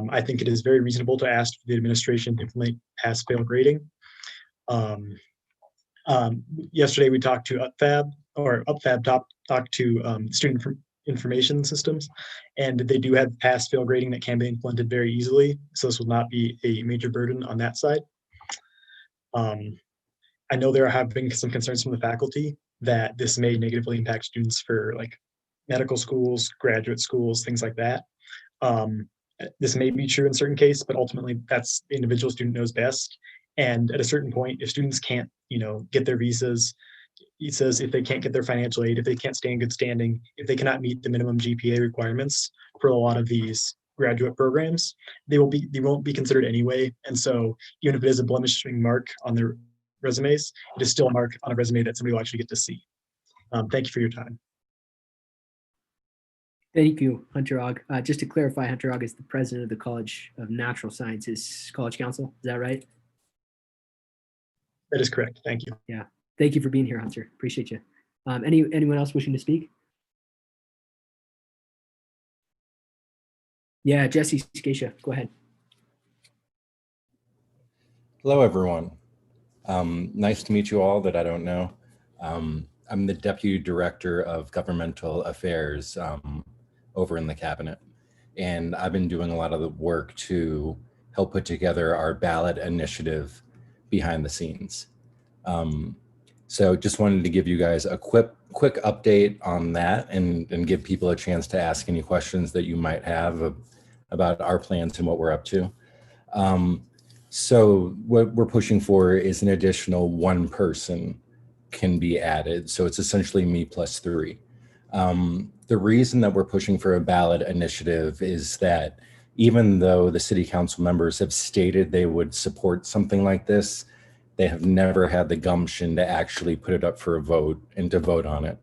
I think it is very reasonable to ask the administration to implement pass-fail grading. Yesterday we talked to UPFAB talked to student information systems, and they do have pass-fail grading that can be implemented very easily, so this will not be a major burden on that side. I know there have been some concerns from the faculty that this may negatively impact students for like medical schools, graduate schools, things like that. This may be true in certain cases, but ultimately that's the individual student knows best. And at a certain point, if students can't, get their visas, it says if they can't get their financial aid, if they can't stay in good standing, if they cannot meet the minimum GPA requirements for a lot of these graduate programs, they won't be considered anyway. And so even if it is a blemishing mark on their resumes, it is still a mark on a resume that somebody will actually get to see. Thank you for your time. Thank you, Hunter Ogg. Just to clarify, Hunter Ogg is the president of the College of Natural Sciences College Council. Is that right? That is correct. Thank you. Yeah. Thank you for being here, Hunter. Appreciate you. Anyone else wishing to speak? Yeah, Jesse Scatia, go ahead. Hello, everyone. Nice to meet you all that I don't know. I'm the Deputy Director of Governmental Affairs over in the cabinet. And I've been doing a lot of the work to help put together our ballot initiative behind the scenes. So just wanted to give you guys a quick update on that and give people a chance to ask any questions that you might have about our plans and what we're up to. So what we're pushing for is an additional one person can be added. So it's essentially me plus 3. The reason that we're pushing for a ballot initiative is that even though the city council members have stated they would support something like this, they have never had the gumption to actually put it up for a vote and to vote on it.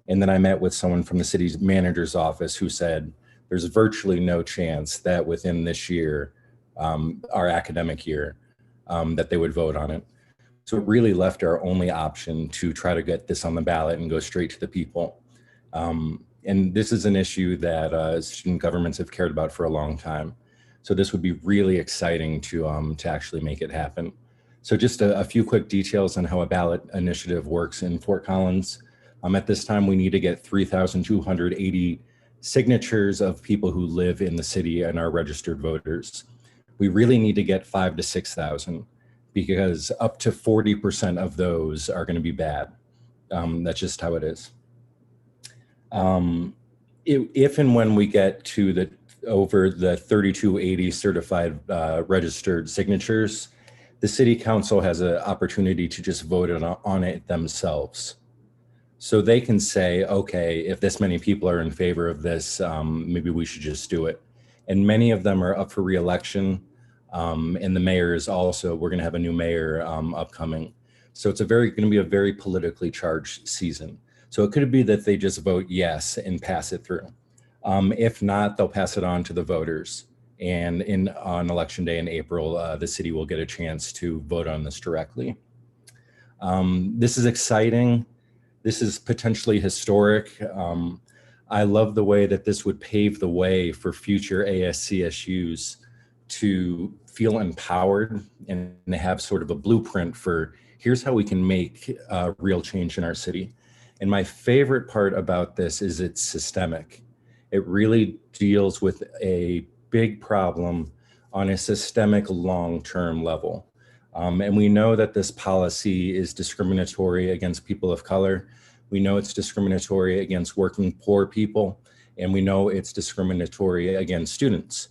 And then I met with someone from the city's manager's office who said there's virtually no chance that within this year, our academic year, that they would vote on it. So it really left our only option to try to get this on the ballot and go straight to the people. And this is an issue that student governments have cared about for a long time. So this would be really exciting to actually make it happen. So just a few quick details on how a ballot initiative works in Fort Collins. At this time, we need to get 3,280 signatures of people who live in the city and are registered voters. We really need to get 5,000 to 6,000 because up to 40% of those are going to be bad. That's just how it is. If and when we get to over the 3,280 certified registered signatures, the city council has an opportunity to just vote on it themselves. So they can say, okay, if this many people are in favor of this, maybe we should just do it. And many of them are up for re-election. And the mayor is also, we're going to have a new mayor upcoming. So it's going to be a very politically charged season. So it could be that they just vote yes and pass it through. If not, they'll pass it on to the voters. And on election day in April, the city will get a chance to vote on this directly. This is exciting. This is potentially historic. I love the way that this would pave the way for future ASCSUs to feel empowered and have sort of a blueprint for here's how we can make real change in our city. And my favorite part about this is it's systemic. It really deals with a big problem on a systemic long-term level. And we know that this policy is discriminatory against people of color. We know it's discriminatory against working poor people, and we know it's discriminatory against students.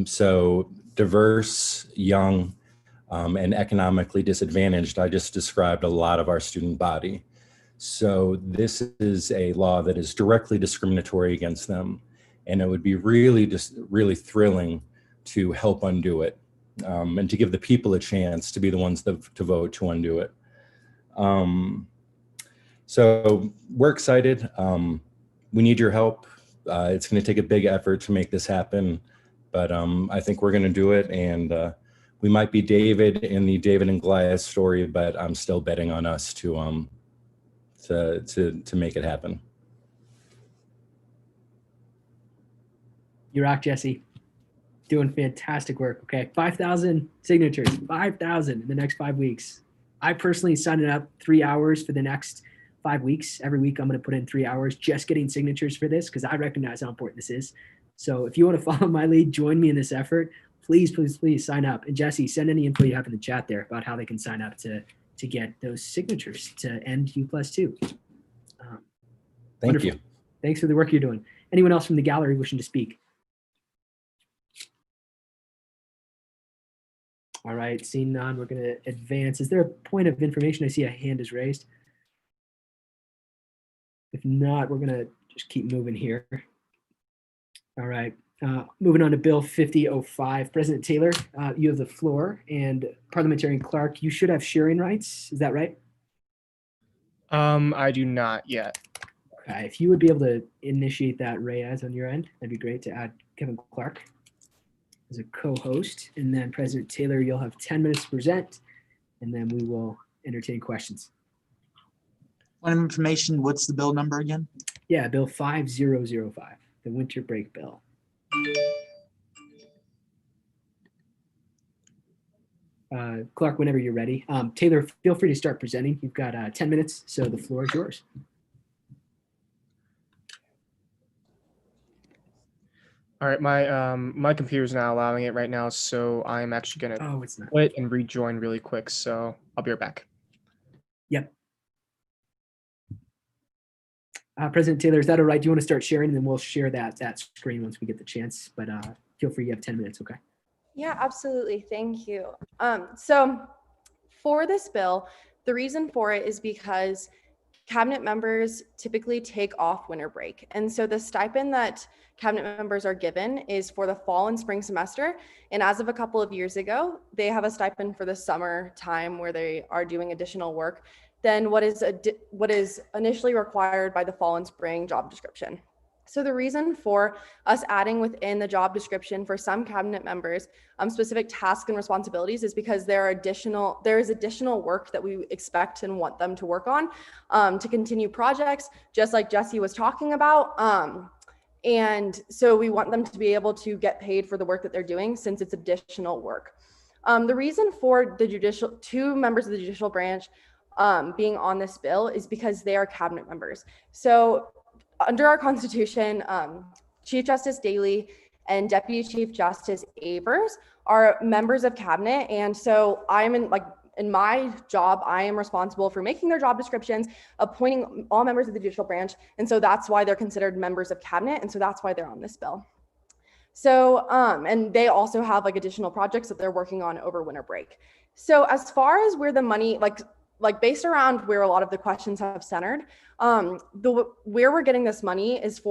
So diverse, young, and economically disadvantaged, I just described a lot of our student body. So this is a law that is directly discriminatory against them. And it would be really thrilling to help undo it, and to give the people a chance to be the ones to vote to undo it. So we're excited. We need your help. It's going to take a big effort to make this happen, but I think we're going to do it. And we might be David in the David and Goliath story, but I'm still betting on us to make it happen. You rock, Jesse. Doing fantastic work. Okay, 5,000 signatures, 5,000 in the next 5 weeks. I personally signed up 3 hours for the next 5 weeks. Every week I'm going to put in 3 hours just getting signatures for this because I recognize how important this is. So if you want to follow my lead, join me in this effort. Please, please, please sign up. And Jesse, send any info you have in the chat there about how they can sign up to get those signatures to end U+2. Thank you. Thanks for the work you're doing. Anyone else from the gallery wishing to speak? All right, seeing none, we're going to advance. Is there a point of information? I see a hand is raised. If not, we're going to just keep moving here. All right, moving on to Bill 5005. President Taylor, you have the floor, and Parliamentarian Clark, you should have sharing rights. Is that right? I do not yet. Okay, if you would be able to initiate that, Reyes, on your end, that'd be great to add Kevin Clark as a co-host. And then President Taylor, you'll have 10 minutes to present, and then we will entertain questions. Point of information, what's the bill number again? Yeah, Bill 5005, the winter break bill. Clark, whenever you're ready. Taylor, feel free to start presenting. You've got 10 minutes, so the floor is yours. All right, my computer's not allowing it right now, so I'm actually gonna quit and rejoin really quick. So I'll be right back. Yep. President Taylor, is that all right? Do you want to start sharing, and then we'll share that screen once we get the chance? But feel free. You have 10 minutes. Okay. Yeah, absolutely. Thank you. So for this bill, the reason for it is because cabinet members typically take off winter break. And so the stipend that cabinet members are given is for the fall and spring semester. And as of a couple of years ago, they have a stipend for the summer time where they are doing additional work than what is initially required by the fall and spring job description. So the reason for us adding within the job description for some cabinet members specific tasks and responsibilities is because there is additional work that we expect and want them to work on to continue projects, just like Jesse was talking about. And so we want them to be able to get paid for the work that they're doing since it's additional work. The reason for the two members of the judicial branch being on this bill is because they are cabinet members. So under our Constitution, Chief Justice Daley and Deputy Chief Justice Avers are members of cabinet. And so in my job, I am responsible for making their job descriptions, appointing all members of the judicial branch. And so that's why they're considered members of cabinet. And so that's why they're on this bill. So, and they also have like additional projects that they're working on over winter break. So as far as where the money, like based around where a lot of the questions have centered, where we're getting this money is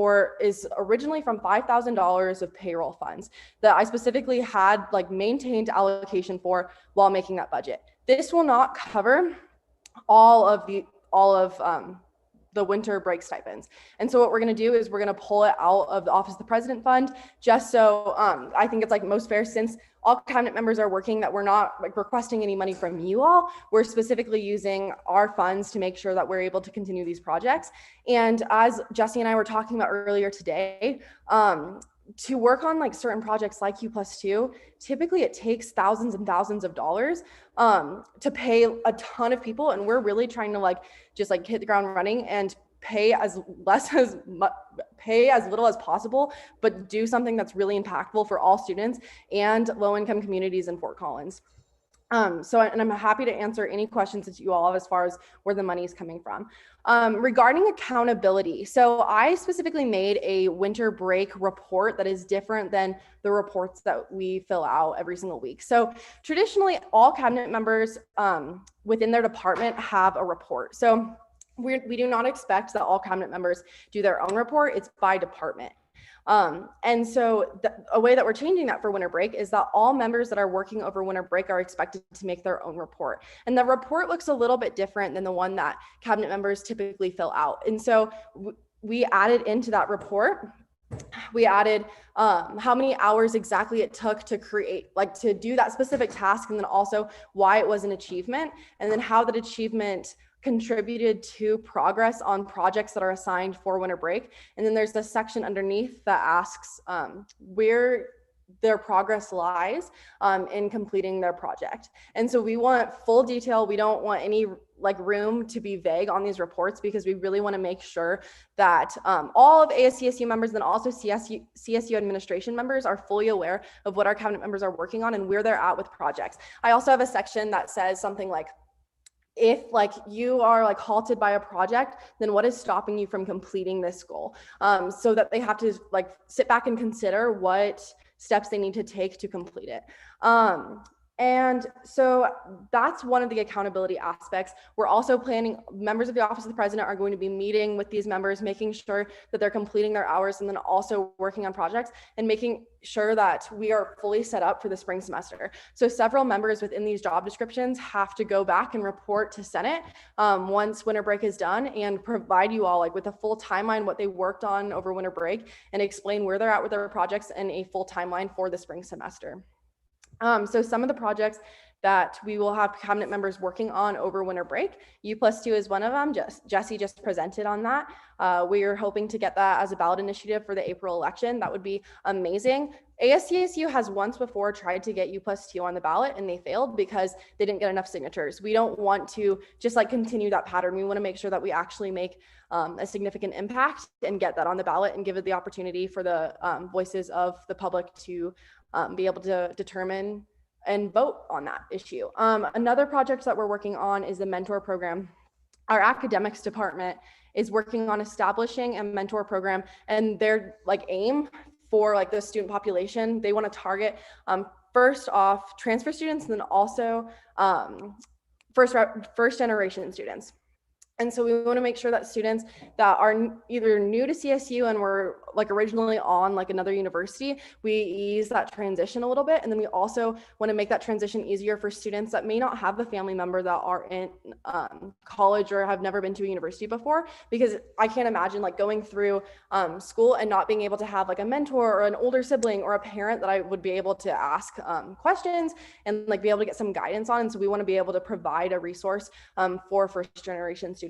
originally from $5,000 of payroll funds that I specifically had like maintained allocation for while making that budget. This will not cover all of the winter break stipends. And so what we're going to do is we're going to pull it out of the Office of the President Fund, just so I think it's like most fair, since all cabinet members are working that we're not like requesting any money from you all. We're specifically using our funds to make sure that we're able to continue these projects. And as Jesse and I were talking about earlier today, to work on like certain projects like U+2, typically it takes thousands and thousands of dollars to pay a ton of people. And we're really trying to like just like hit the ground running and pay as little as possible, but do something that's really impactful for all students and low-income communities in Fort Collins. And I'm happy to answer any questions that you all have as far as where the money is coming from. Regarding accountability, so I specifically made a winter break report that is different than the reports that we fill out every single week. So traditionally, all cabinet members within their department have a report. So we do not expect that all cabinet members do their own report. It's by department. And so a way that we're changing that for winter break is that all members that are working over winter break are expected to make their own report. And the report looks a little bit different than the one that cabinet members typically fill out. And so we added into that report, we added how many hours exactly it took to create, like to do that specific task, and then also why it was an achievement, and then how that achievement contributed to progress on projects that are assigned for winter break. And then there's this section underneath that asks where their progress lies in completing their project. And so we want full detail. We don't want any like room to be vague on these reports, because we really want to make sure that all of ASCSU members and also CSU administration members are fully aware of what our cabinet members are working on and where they're at with projects. I also have a section that says something like, if like you are like halted by a project, then what is stopping you from completing this goal? So that they have to like sit back and consider what steps they need to take to complete it. And so that's one of the accountability aspects. We're also planning, members of the Office of the President are going to be meeting with these members, making sure that they're completing their hours, and then also working on projects and making sure that we are fully set up for the spring semester. So several members within these job descriptions have to go back and report to Senate once winter break is done, and provide you all like with a full timeline, what they worked on over winter break, and explain where they're at with their projects and a full timeline for the spring semester. So some of the projects that we will have cabinet members working on over winter break, U+2 is one of them. Jesse just presented on that. We are hoping to get that as a ballot initiative for the April election. That would be amazing. ASCSU has once before tried to get U+2 on the ballot, and they failed because they didn't get enough signatures. We don't want to just like continue that pattern. We want to make sure that we actually make a significant impact and get that on the ballot and give it the opportunity for the voices of the public to be able to determine and vote on that issue. Another project that we're working on is the mentor program. Our academics department is working on establishing a mentor program, and their like aim for like the student population, they want to target first off transfer students, and then also first generation students. And so we want to make sure that students that are either new to CSU and were like originally on like another university, we ease that transition a little bit. And then we also want to make that transition easier for students that may not have a family member that are in college or have never been to a university before, because I can't imagine like going through school and not being able to have like a mentor or an older sibling or a parent that I would be able to ask questions and like be able to get some guidance on. And so we want to be able to provide a resource for first generation students.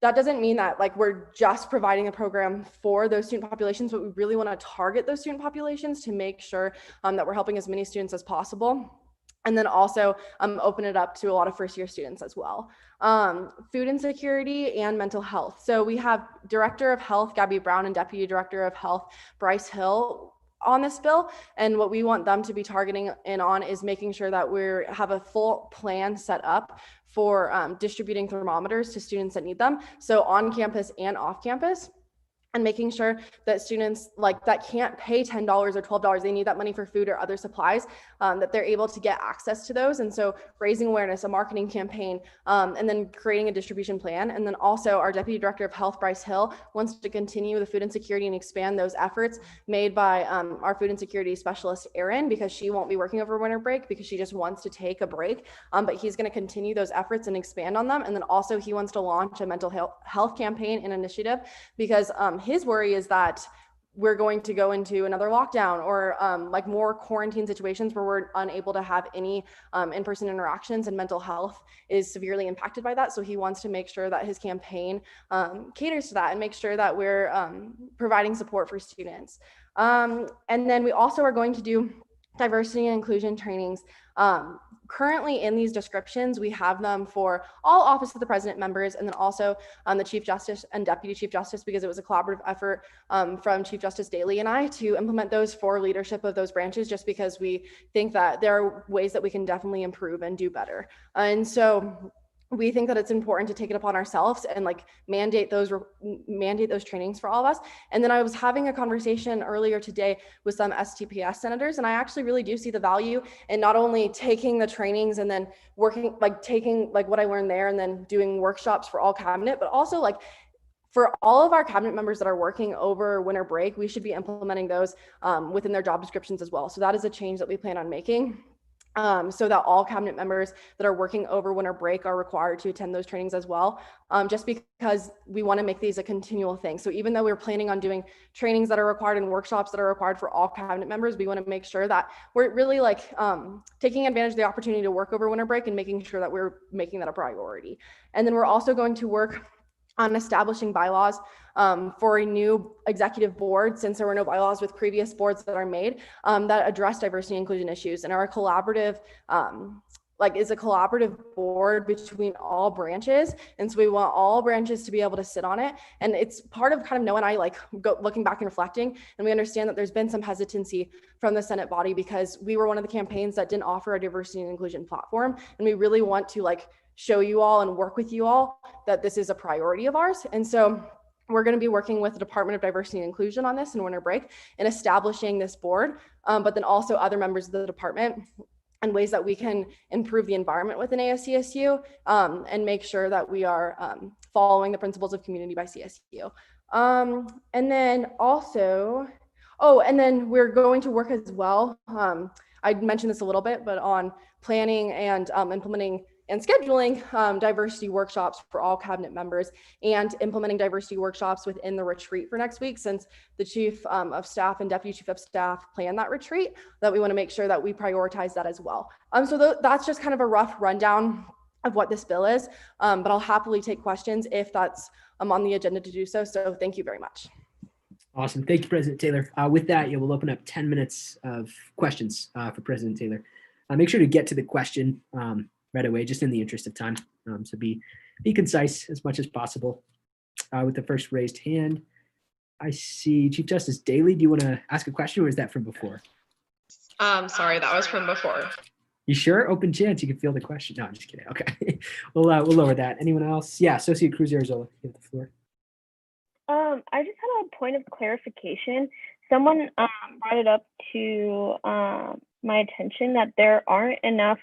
That doesn't mean that like we're just providing a program for those student populations, but we really want to target those student populations to make sure that we're helping as many students as possible. And then also open it up to a lot of first year students as well. Food insecurity and mental health. So we have Director of Health, Gabby Brown, and Deputy Director of Health, Bryce Hill, on this bill. And what we want them to be targeting in on is making sure that we have a full plan set up for distributing thermometers to students that need them. So on campus and off campus. And making sure that students like that can't pay $10 or $12, they need that money for food or other supplies, that they're able to get access to those. And so raising awareness, a marketing campaign, and then creating a distribution plan. And then also our Deputy Director of Health, Bryce Hill, wants to continue the food insecurity and expand those efforts made by our food insecurity specialist, Erin, because she won't be working over winter break because she just wants to take a break. But he's going to continue those efforts and expand on them. And then also he wants to launch a mental health campaign and initiative, because his worry is that we're going to go into another lockdown or like more quarantine situations where we're unable to have any in-person interactions, and mental health is severely impacted by that. So he wants to make sure that his campaign caters to that and make sure that we're providing support for students. And then we also are going to do diversity and inclusion trainings. Currently in these descriptions, we have them for all Office of the President members, and then also the Chief Justice and Deputy Chief Justice, because it was a collaborative effort from Chief Justice Daley and I to implement those for leadership of those branches, just because we think that there are ways that we can definitely improve and do better. And so we think that it's important to take it upon ourselves and like mandate those trainings for all of us. And then I was having a conversation earlier today with some STPS senators, and I actually really do see the value in not only taking the trainings and then working, like taking like what I learned there and then doing workshops for all cabinet, but also like for all of our cabinet members that are working over winter break, we should be implementing those within their job descriptions as well. So that is a change that we plan on making. So that all cabinet members that are working over winter break are required to attend those trainings as well, just because we want to make these a continual thing. So even though we're planning on doing trainings that are required and workshops that are required for all cabinet members, we want to make sure that we're really like taking advantage of the opportunity to work over winter break and making sure that we're making that a priority. And then we're also going to work on establishing bylaws for a new executive board, since there were no bylaws with previous boards that are made that address diversity and inclusion issues, and are a collaborative, is a collaborative board between all branches. And so we want all branches to be able to sit on it. And it's part of kind of Noah and I looking back and reflecting, and we understand that there's been some hesitancy from the Senate body because we were one of the campaigns that didn't offer a diversity and inclusion platform. And we really want to show you all and work with you all that this is a priority of ours. And so we're going to be working with the Department of Diversity and Inclusion on this in winter break and establishing this board, but then also other members of the department and ways that we can improve the environment within ASCSU and make sure that we are following the principles of community by CSU. And then also, and then we're going to work as well. I mentioned this a little bit, but on planning and implementing and scheduling diversity workshops for all cabinet members and implementing diversity workshops within the retreat for next week, since the Chief of Staff and Deputy Chief of Staff plan that retreat, that we want to make sure that we prioritize that as well. So that's just kind of a rough rundown of what this bill is, but I'll happily take questions if that's on the agenda to do so. So thank you very much. Awesome. Thank you, President Taylor. With that, we'll open up 10 minutes of questions for President Taylor. Make sure to get to the question right away, just in the interest of time. So be concise as much as possible. With the first raised hand, I see Chief Justice Daley. Do you want to ask a question, or is that from before? Sorry, that was from before. You sure? Open chance. You can feel the question. No, I'm just kidding. Okay, we'll lower that. Anyone else? Yeah, Associate Cruz Arzola, you have the floor. I just had a point of clarification. Someone brought it up to my attention that there aren't enough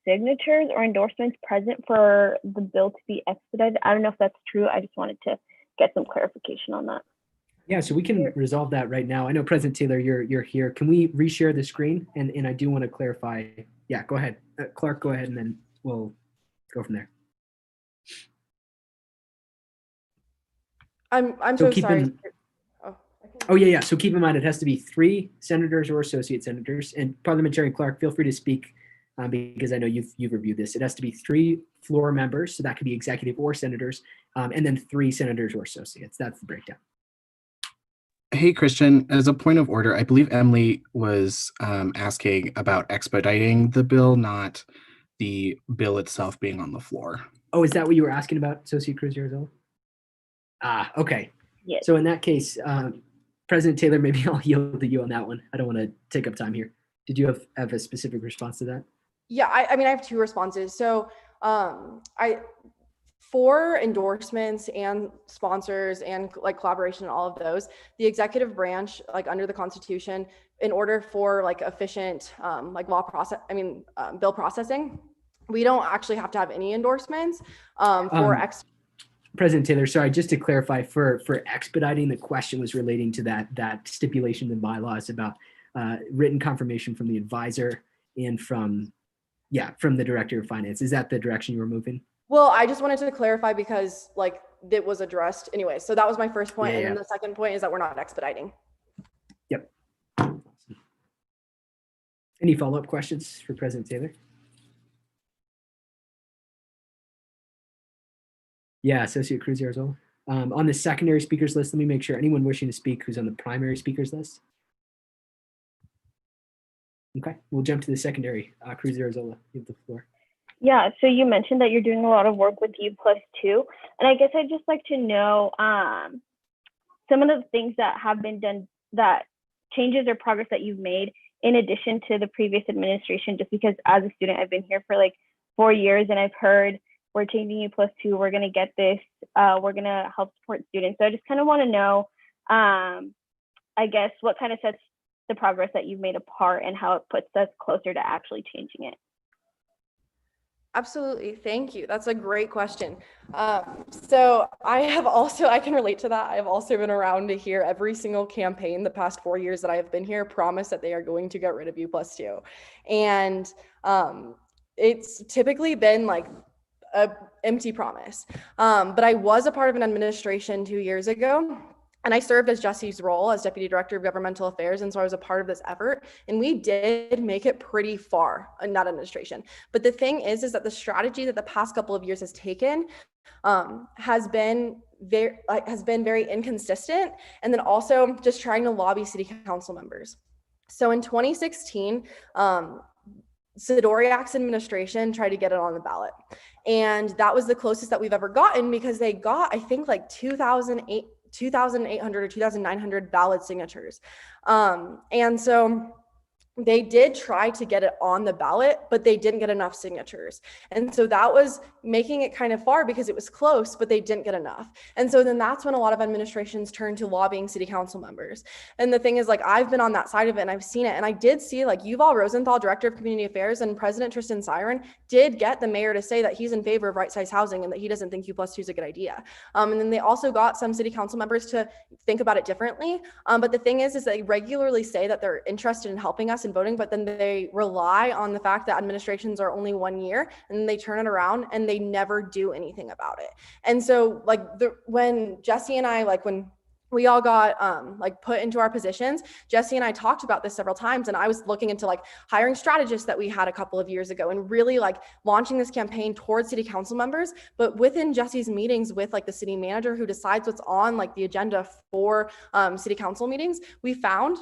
signatures or endorsements present for the bill to be expedited. I don't know if that's true. I just wanted to get some clarification on that. Yeah, so we can resolve that right now. I know President Taylor, you're here. Can we reshare the screen? And I do want to clarify. Yeah, go ahead. Clark, go ahead, and then we'll go from there. I'm so sorry. Yeah. So keep in mind, it has to be 3 senators or associate senators. And Parliamentarian Clark, feel free to speak because I know you've reviewed this. It has to be 3 floor members, so that could be executive or senators, and then 3 senators or associates. That's the breakdown. Hey, Christian, as a point of order, I believe Emily was asking about expediting the bill, not the bill itself being on the floor. Oh, is that what you were asking about, Associate Cruz Arzola? Okay. Yes. So in that case, President Taylor, maybe I'll yield to you on that one. I don't want to take up time here. Did you have a specific response to that? Yeah, I mean, I have 2 responses. So for endorsements and sponsors and collaboration and all of those, the executive branch, under the Constitution, in order for efficient bill processing, we don't actually have to have any endorsements President Taylor, sorry, just to clarify, for expediting, the question was relating to that stipulation in bylaws about written confirmation from the advisor and from the Director of Finance. Is that the direction you were moving? Well, I just wanted to clarify because it was addressed anyway. So that was my first point. Yeah, And then yeah. the second point is that we're not expediting. Yep. Any follow-up questions for President Taylor? Yeah, Associate Cruz Arzola. On the secondary speakers list, let me make sure anyone wishing to speak who's on the primary speakers list. Okay, we'll jump to the secondary. Cruz Arzola, you have the floor. Yeah, so you mentioned that you're doing a lot of work with U+2, and I guess I'd just like to know some of the things that have been done, that changes or progress that you've made in addition to the previous administration, just because as a student, I've been here for like 4 years and I've heard we're changing U+2, we're gonna get this, we're gonna help support students. So I just kind of wanna know, I guess, what kind of sets the progress that you've made apart and how it puts us closer to actually changing it. Absolutely. Thank you. That's a great question. So I can relate to that. I've also been around to hear every single campaign the past 4 years that I have been here promise that they are going to get rid of U+2. And it's typically been like a empty promise. But I was a part of an administration 2 years ago, and I served as Jesse's role as Deputy Director of Governmental Affairs. And so I was a part of this effort, and we did make it pretty far in that administration. But the thing is that the strategy that the past couple of years has taken has been very inconsistent. And then also just trying to lobby city council members. So in 2016, Sidoriak's administration tried to get it on the ballot. And that was the closest that we've ever gotten, because they got, I think, like 2,800 or 2,900 ballot signatures. And so they did try to get it on the ballot, but they didn't get enough signatures. And so that was making it kind of far because it was close, but they didn't get enough. And so then that's when a lot of administrations turned to lobbying city council members. And the thing is, like, I've been on that side of it and I've seen it. And I did see, like, Yuval Rosenthal, Director of Community Affairs, and President Tristan Siren did get the mayor to say that he's in favor of right-size housing and that he doesn't think U+2 is a good idea. And then they also got some city council members to think about it differently. But the thing is they regularly say that they're interested in helping us in voting, but then they rely on the fact that administrations are only 1 year, and then they turn it around and they never do anything about it. And so, like, when Jesse and I, like, when we all got put into our positions, Jesse and I talked about this several times, and I was looking into like hiring strategists that we had a couple of years ago and really like launching this campaign towards city council members. But within Jesse's meetings with like the city manager who decides what's on like the agenda for city council meetings, we found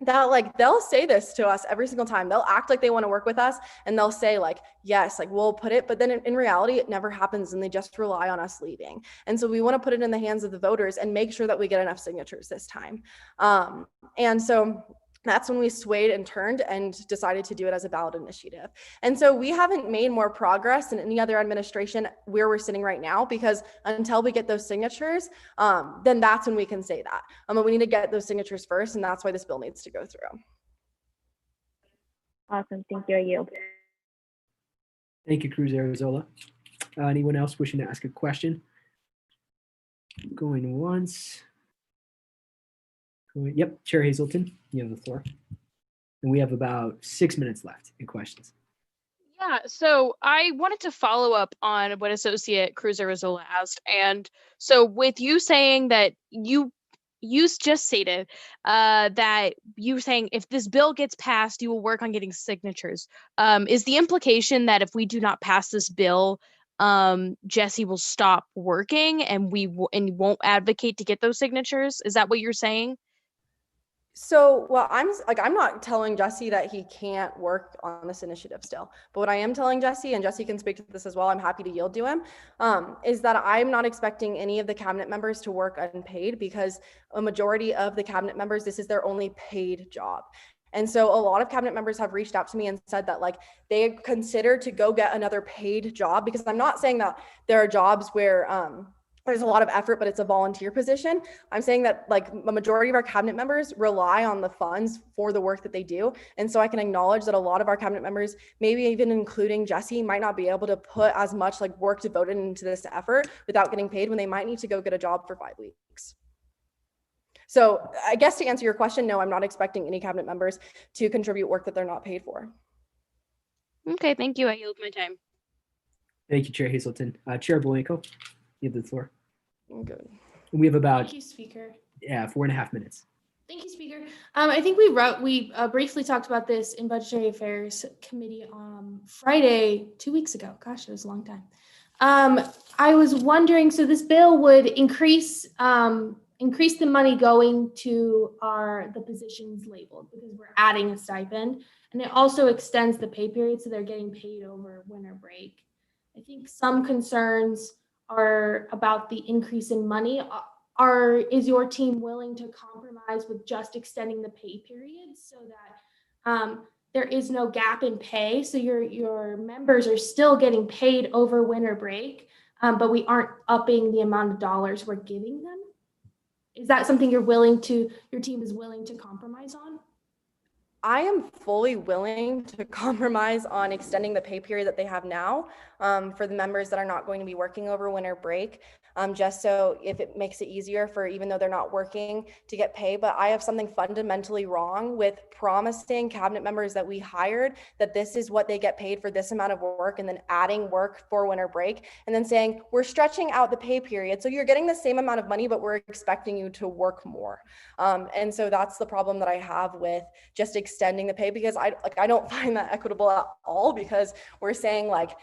that like they'll say this to us every single time. They'll act like they want to work with us, and they'll say like, yes, like we'll put it, but then in reality it never happens, and they just rely on us leaving. And so we want to put it in the hands of the voters and make sure that we get enough signatures this time. And so that's when we swayed and turned and decided to do it as a ballot initiative. And so we haven't made more progress than any other administration where we're sitting right now, because until we get those signatures, then that's when we can say that. But we need to get those signatures first, and that's why this bill needs to go through. Awesome. Thank you. I yield. Thank you, Cruz Arzola. Anyone else wishing to ask a question? Going once. Yep, Chair Hazelton, you have the floor. And we have about 6 minutes left in questions. Yeah, so I wanted to follow up on what Associate Cruz Arzola asked. And so with you saying that you just stated that you were saying if this bill gets passed, you will work on getting signatures. Is the implication that if we do not pass this bill, Jesse will stop working and won't advocate to get those signatures? Is that what you're saying? So, well, I'm not telling Jesse that he can't work on this initiative still, but what I am telling Jesse, and Jesse can speak to this as well, I'm happy to yield to him, is that I'm not expecting any of the cabinet members to work unpaid, because a majority of the cabinet members, this is their only paid job. And so a lot of cabinet members have reached out to me and said that like they consider to go get another paid job, because I'm not saying that there are jobs where, there's a lot of effort, but it's a volunteer position. I'm saying that like a majority of our cabinet members rely on the funds for the work that they do. And so I can acknowledge that a lot of our cabinet members, maybe even including Jesse, might not be able to put as much like work devoted into this effort without getting paid, when they might need to go get a job for 5 weeks. So I guess to answer your question, no, I'm not expecting any cabinet members to contribute work that they're not paid for. Okay, thank you. I yield my time. Thank you, Chair Hazelton. Chair Blanco, you have the floor. Good. We have about Thank you, Speaker. 4.5 minutes. Thank you, Speaker. I think we briefly talked about this in Budgetary Affairs Committee on Friday 2 weeks ago. Gosh, it was a long time. I was wondering, so this bill would increase the money going to the positions labeled because we're adding a stipend, and it also extends the pay period so they're getting paid over winter break. I think some concerns are about the increase in money. Is your team willing to compromise with just extending the pay period so that there is no gap in pay? So your members are still getting paid over winter break, but we aren't upping the amount of dollars we're giving them. Is that something your team is willing to compromise on? I am fully willing to compromise on extending the pay period that they have now for the members that are not going to be working over winter break, just so if it makes it easier for, even though they're not working, to get paid. But I have something fundamentally wrong with promising cabinet members that we hired that this is what they get paid for this amount of work, and then adding work for winter break, and then saying we're stretching out the pay period. So you're getting the same amount of money, but we're expecting you to work more. And so that's the problem that I have with just extending the pay, because I don't find that equitable at all, because we're saying like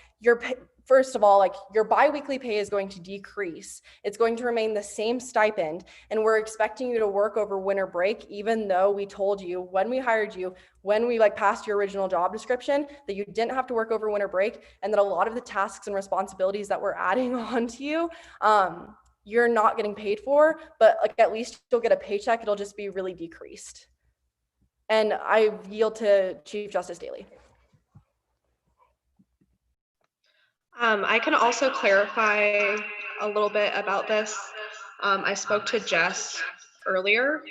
first of all, like your biweekly pay is going to decrease. It's going to remain the same stipend, and we're expecting you to work over winter break, even though we told you when we hired you, when we passed your original job description, that you didn't have to work over winter break, and that a lot of the tasks and responsibilities that we're adding on to you, you're not getting paid for, but at least you'll get a paycheck. It'll just be really decreased. And I yield to Chief Justice Daley. I can also clarify a little bit about this. I spoke to Jess earlier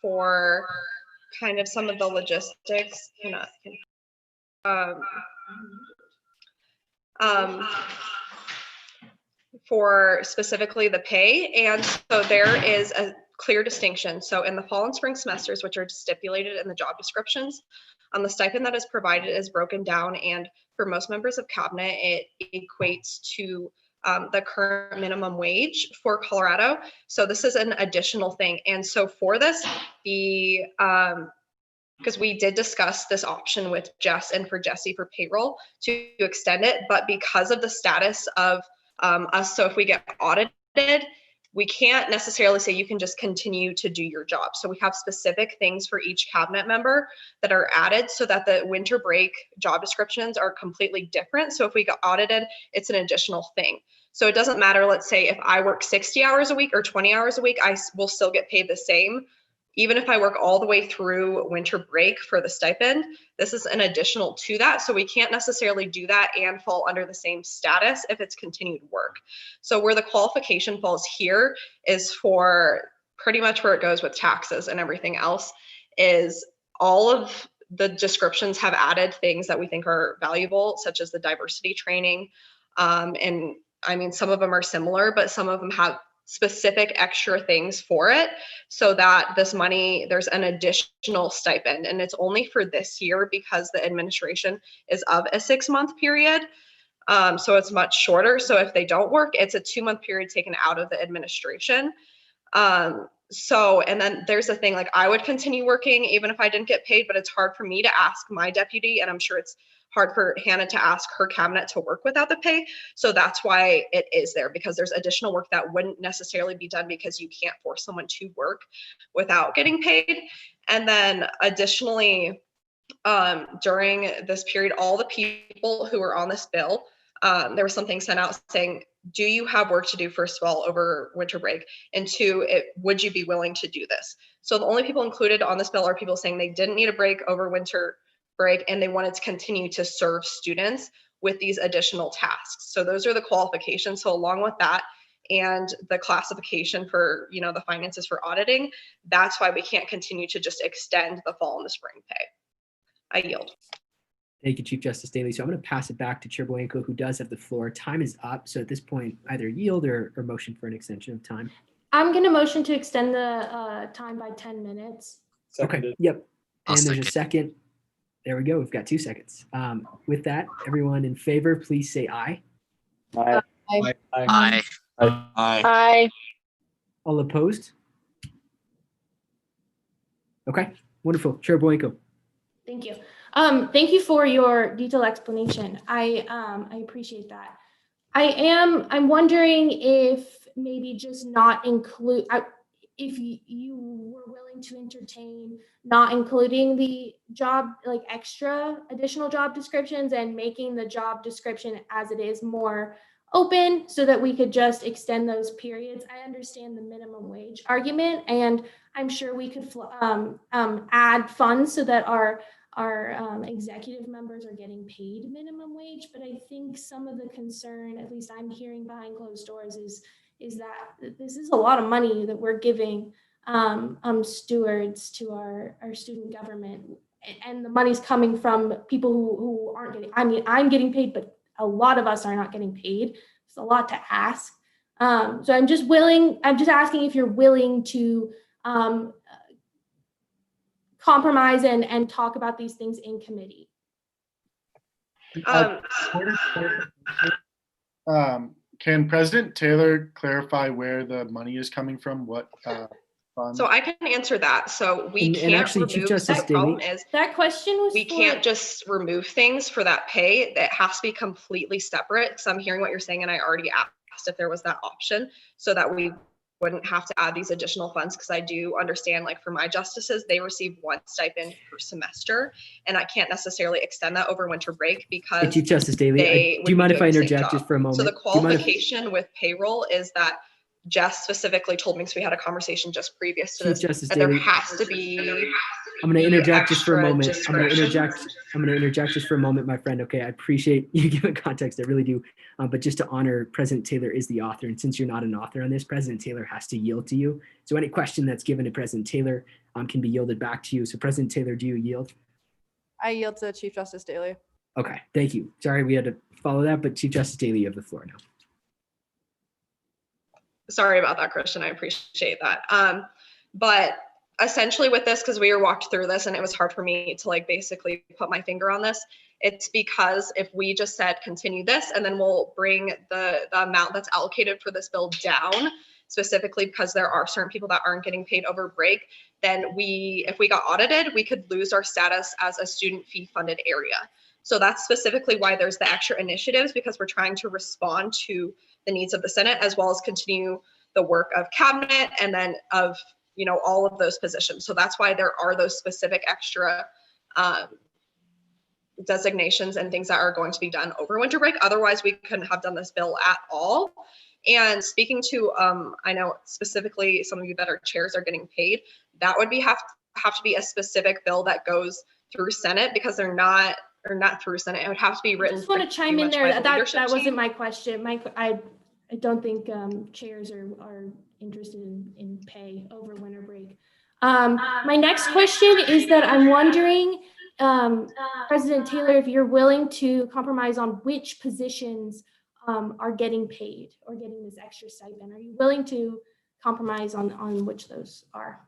for kind of some of the logistics. For specifically the pay. And so there is a clear distinction. So in the fall and spring semesters, which are stipulated in the job descriptions, the stipend that is provided is broken down, and for most members of cabinet, it equates to the current minimum wage for Colorado. So this is an additional thing. And so for this, because we did discuss this option with Jess and for Jesse for payroll to extend it, but because of the status of us, so if we get audited, we can't necessarily say you can just continue to do your job. So we have specific things for each cabinet member that are added so that the winter break job descriptions are completely different. So if we got audited, it's an additional thing. So it doesn't matter, let's say if I work 60 hours a week or 20 hours a week, I will still get paid the same. Even if I work all the way through winter break for the stipend, this is an additional to that. So we can't necessarily do that and fall under the same status if it's continued work. So where the qualification falls here is for pretty much where it goes with taxes and everything else, is all of the descriptions have added things that we think are valuable, such as the diversity training. And I mean, some of them are similar, but some of them have specific extra things for it, so that this money, there's an additional stipend, and it's only for this year because the administration is of a 6-month period. So it's much shorter. So if they don't work, it's a 2-month period taken out of the administration. So, and then there's the thing, like I would continue working even if I didn't get paid, but it's hard for me to ask my deputy, and I'm sure it's hard for Hannah to ask her cabinet to work without the pay. So that's why it is there, because there's additional work that wouldn't necessarily be done because you can't force someone to work without getting paid. And then additionally, during this period, all the people who were on this bill, there was something sent out saying, do you have work to do, first of all, over winter break? And 2, would you be willing to do this? So the only people included on this bill are people saying they didn't need a break over winter break and they wanted to continue to serve students with these additional tasks. So those are the qualifications. So along with that and the classification for, the finances for auditing, that's why we can't continue to just extend the fall and the spring pay. I yield. Thank you, Chief Justice Daley. So I'm going to pass it back to Chair Blanco, who does have the floor. Time is up. So at this point, either yield or motion for an extension of time. I'm going to motion to extend the time by 10 minutes. Seconded. Okay. Yep. And there's a second. There we go. We've got 2 seconds. With that, everyone in favor, please say aye. Aye. Aye. Aye. Aye. All opposed? Okay, wonderful. Chair Boyko. Thank you. Thank you for your detailed explanation. I appreciate that. I'm wondering if maybe just not include, if you were willing to entertain not including the job, like extra additional job descriptions, and making the job description as it is more open so that we could just extend those periods. I understand the minimum wage argument, and I'm sure we could add funds so that our executive members are getting paid minimum wage. But I think some of the concern, at least I'm hearing behind closed doors, is that this is a lot of money that we're giving stewards to our student government, and the money's coming from people who aren't getting, I mean, I'm getting paid, but a lot of us are not getting paid. It's a lot to ask. So I'm just asking if you're willing to compromise and talk about these things in committee. Can President Taylor clarify where the money is coming from? What fund? So I can answer that. So we And can't actually, Chief remove, Justice the problem Daley. is that question was we can't just remove things for that pay. That has to be completely separate. So I'm hearing what you're saying, and I already asked if there was that option so that we wouldn't have to add these additional funds, because I do understand, like for my justices, they receive one stipend per semester, and I can't necessarily extend that over winter break because Hey, Chief Justice Daley, they do you would mind be if I doing the same interject just job. for a moment? So the Do you mind if- qualification with payroll is that Jess specifically told me, because we had a conversation just previous to Chief this, Justice that there Daley, has to be I'm going to interject just for a extra moment. I'm going to descriptions. interject just for a moment, my friend. Okay, I appreciate you giving context. I really do. But just to honor, President Taylor is the author, and since you're not an author on this, President Taylor has to yield to you. So any question that's given to President Taylor can be yielded back to you. So President Taylor, do you yield? I yield to Chief Justice Daley. Okay, thank you. Sorry we had to follow that, but Chief Justice Daley, you have the floor now. Sorry about that, Christian. I appreciate that. But essentially with this, because we were walked through this and it was hard for me to like basically put my finger on this, it's because if we just said continue this and then we'll bring the amount that's allocated for this bill down, specifically because there are certain people that aren't getting paid over break, then if we got audited, we could lose our status as a student fee funded area. So that's specifically why there's the extra initiatives, because we're trying to respond to the needs of the Senate, as well as continue the work of cabinet and then of, all of those positions. So that's why there are those specific extra designations and things that are going to be done over winter break. Otherwise, we couldn't have done this bill at all. And speaking to, I know specifically some of you that are chairs are getting paid, that would have to be a specific bill that goes through Senate, because they're not through Senate. It would have to be written. I just want to chime in there. That wasn't my question. I don't think chairs are interested in pay over winter break. My next question is that I'm wondering, President Taylor, if you're willing to compromise on which positions are getting paid or getting this extra stipend. Are you willing to compromise on which those are?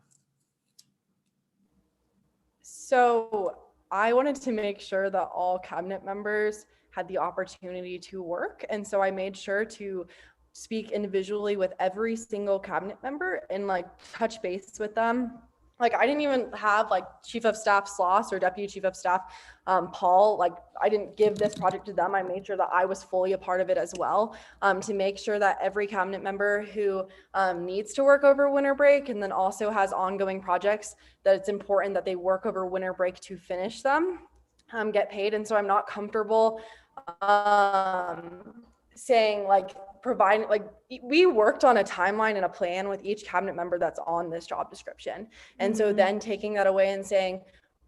So I wanted to make sure that all cabinet members had the opportunity to work. And so I made sure to speak individually with every single cabinet member and like touch base with them. Like I didn't even have like Chief of Staff Sloss or Deputy Chief of Staff Paul. Like I didn't give this project to them. I made sure that I was fully a part of it as well, to make sure that every cabinet member who needs to work over winter break and then also has ongoing projects, that it's important that they work over winter break to finish them, get paid. And so I'm not comfortable saying like providing, like we worked on a timeline and a plan with each cabinet member that's on this job description. And so then taking that away and saying,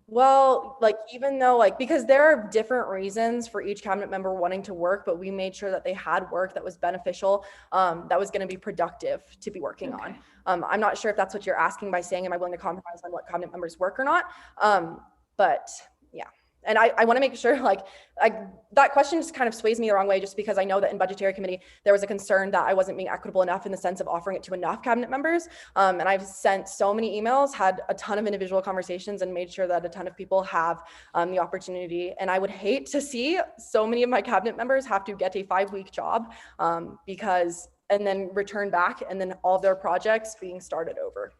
well, like, even though like, because there are different reasons for each cabinet member wanting to work, but we made sure that they had work that was beneficial, that was going to be productive to be working on. I'm not sure if that's what you're asking by saying, am I willing to compromise on what cabinet members work or not? But yeah. And I want to make sure like that question just kind of sways me the wrong way, just because I know that in budgetary committee, there was a concern that I wasn't being equitable enough in the sense of offering it to enough cabinet members. And I've sent so many emails, had a ton of individual conversations, and made sure that a ton of people have the opportunity. And I would hate to see so many of my cabinet members have to get a 5-week job because and then return back, and then all their projects being started over.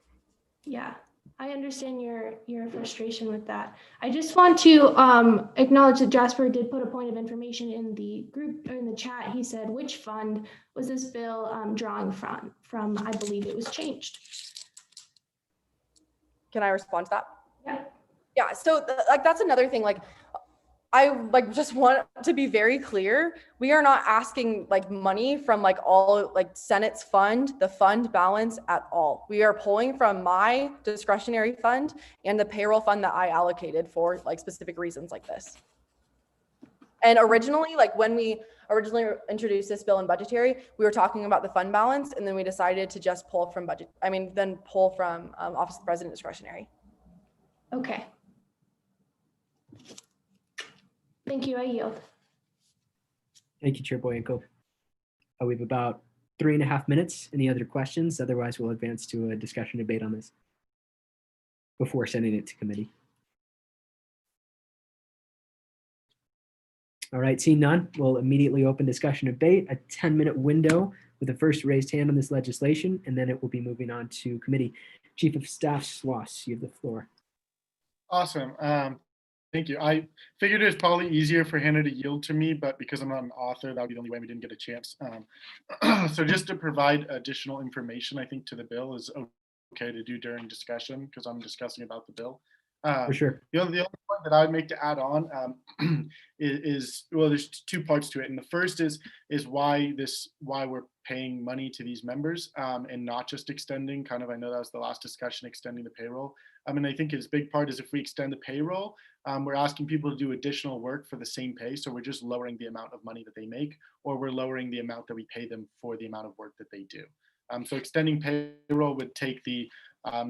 Yeah, I understand your frustration with that. I just want to acknowledge that Jasper did put a point of information in the group or in the chat. He said, which fund was this bill drawing from? I believe it was changed. Can I respond to that? Yeah. Yeah, so like that's another thing. Like I like just want to be very clear. We are not asking like money from like all like Senate's fund, the fund balance at all. We are pulling from my discretionary fund and the payroll fund that I allocated for like specific reasons like this. And originally, like when we originally introduced this bill in budgetary, we were talking about the fund balance, and then we decided to just pull from then pull from Office of the President discretionary. Okay. Thank you. I yield. Thank you, Chair Boyenko. We have about 3.5 minutes. Any other questions? Otherwise, we'll advance to a discussion debate on this before sending it to committee. All right, seeing none, we'll immediately open discussion debate, a 10-minute window with the first raised hand on this legislation, and then it will be moving on to committee. Chief of Staff Sloss, you have the floor. Awesome. Thank you. I figured it was probably easier for Hannah to yield to me, but because I'm not an author, that would be the only way we didn't get a chance. So just to provide additional information, I think to the bill is okay to do during discussion because I'm discussing about the bill. For sure. The only point that I would make to add on is well, there's 2 parts to it, and the first is why we're paying money to these members and not just extending. Kind of, I know that was the last discussion, extending the payroll. I mean, I think its big part is if we extend the payroll, we're asking people to do additional work for the same pay, so we're just lowering the amount of money that they make, or we're lowering the amount that we pay them for the amount of work that they do. So extending payroll would take the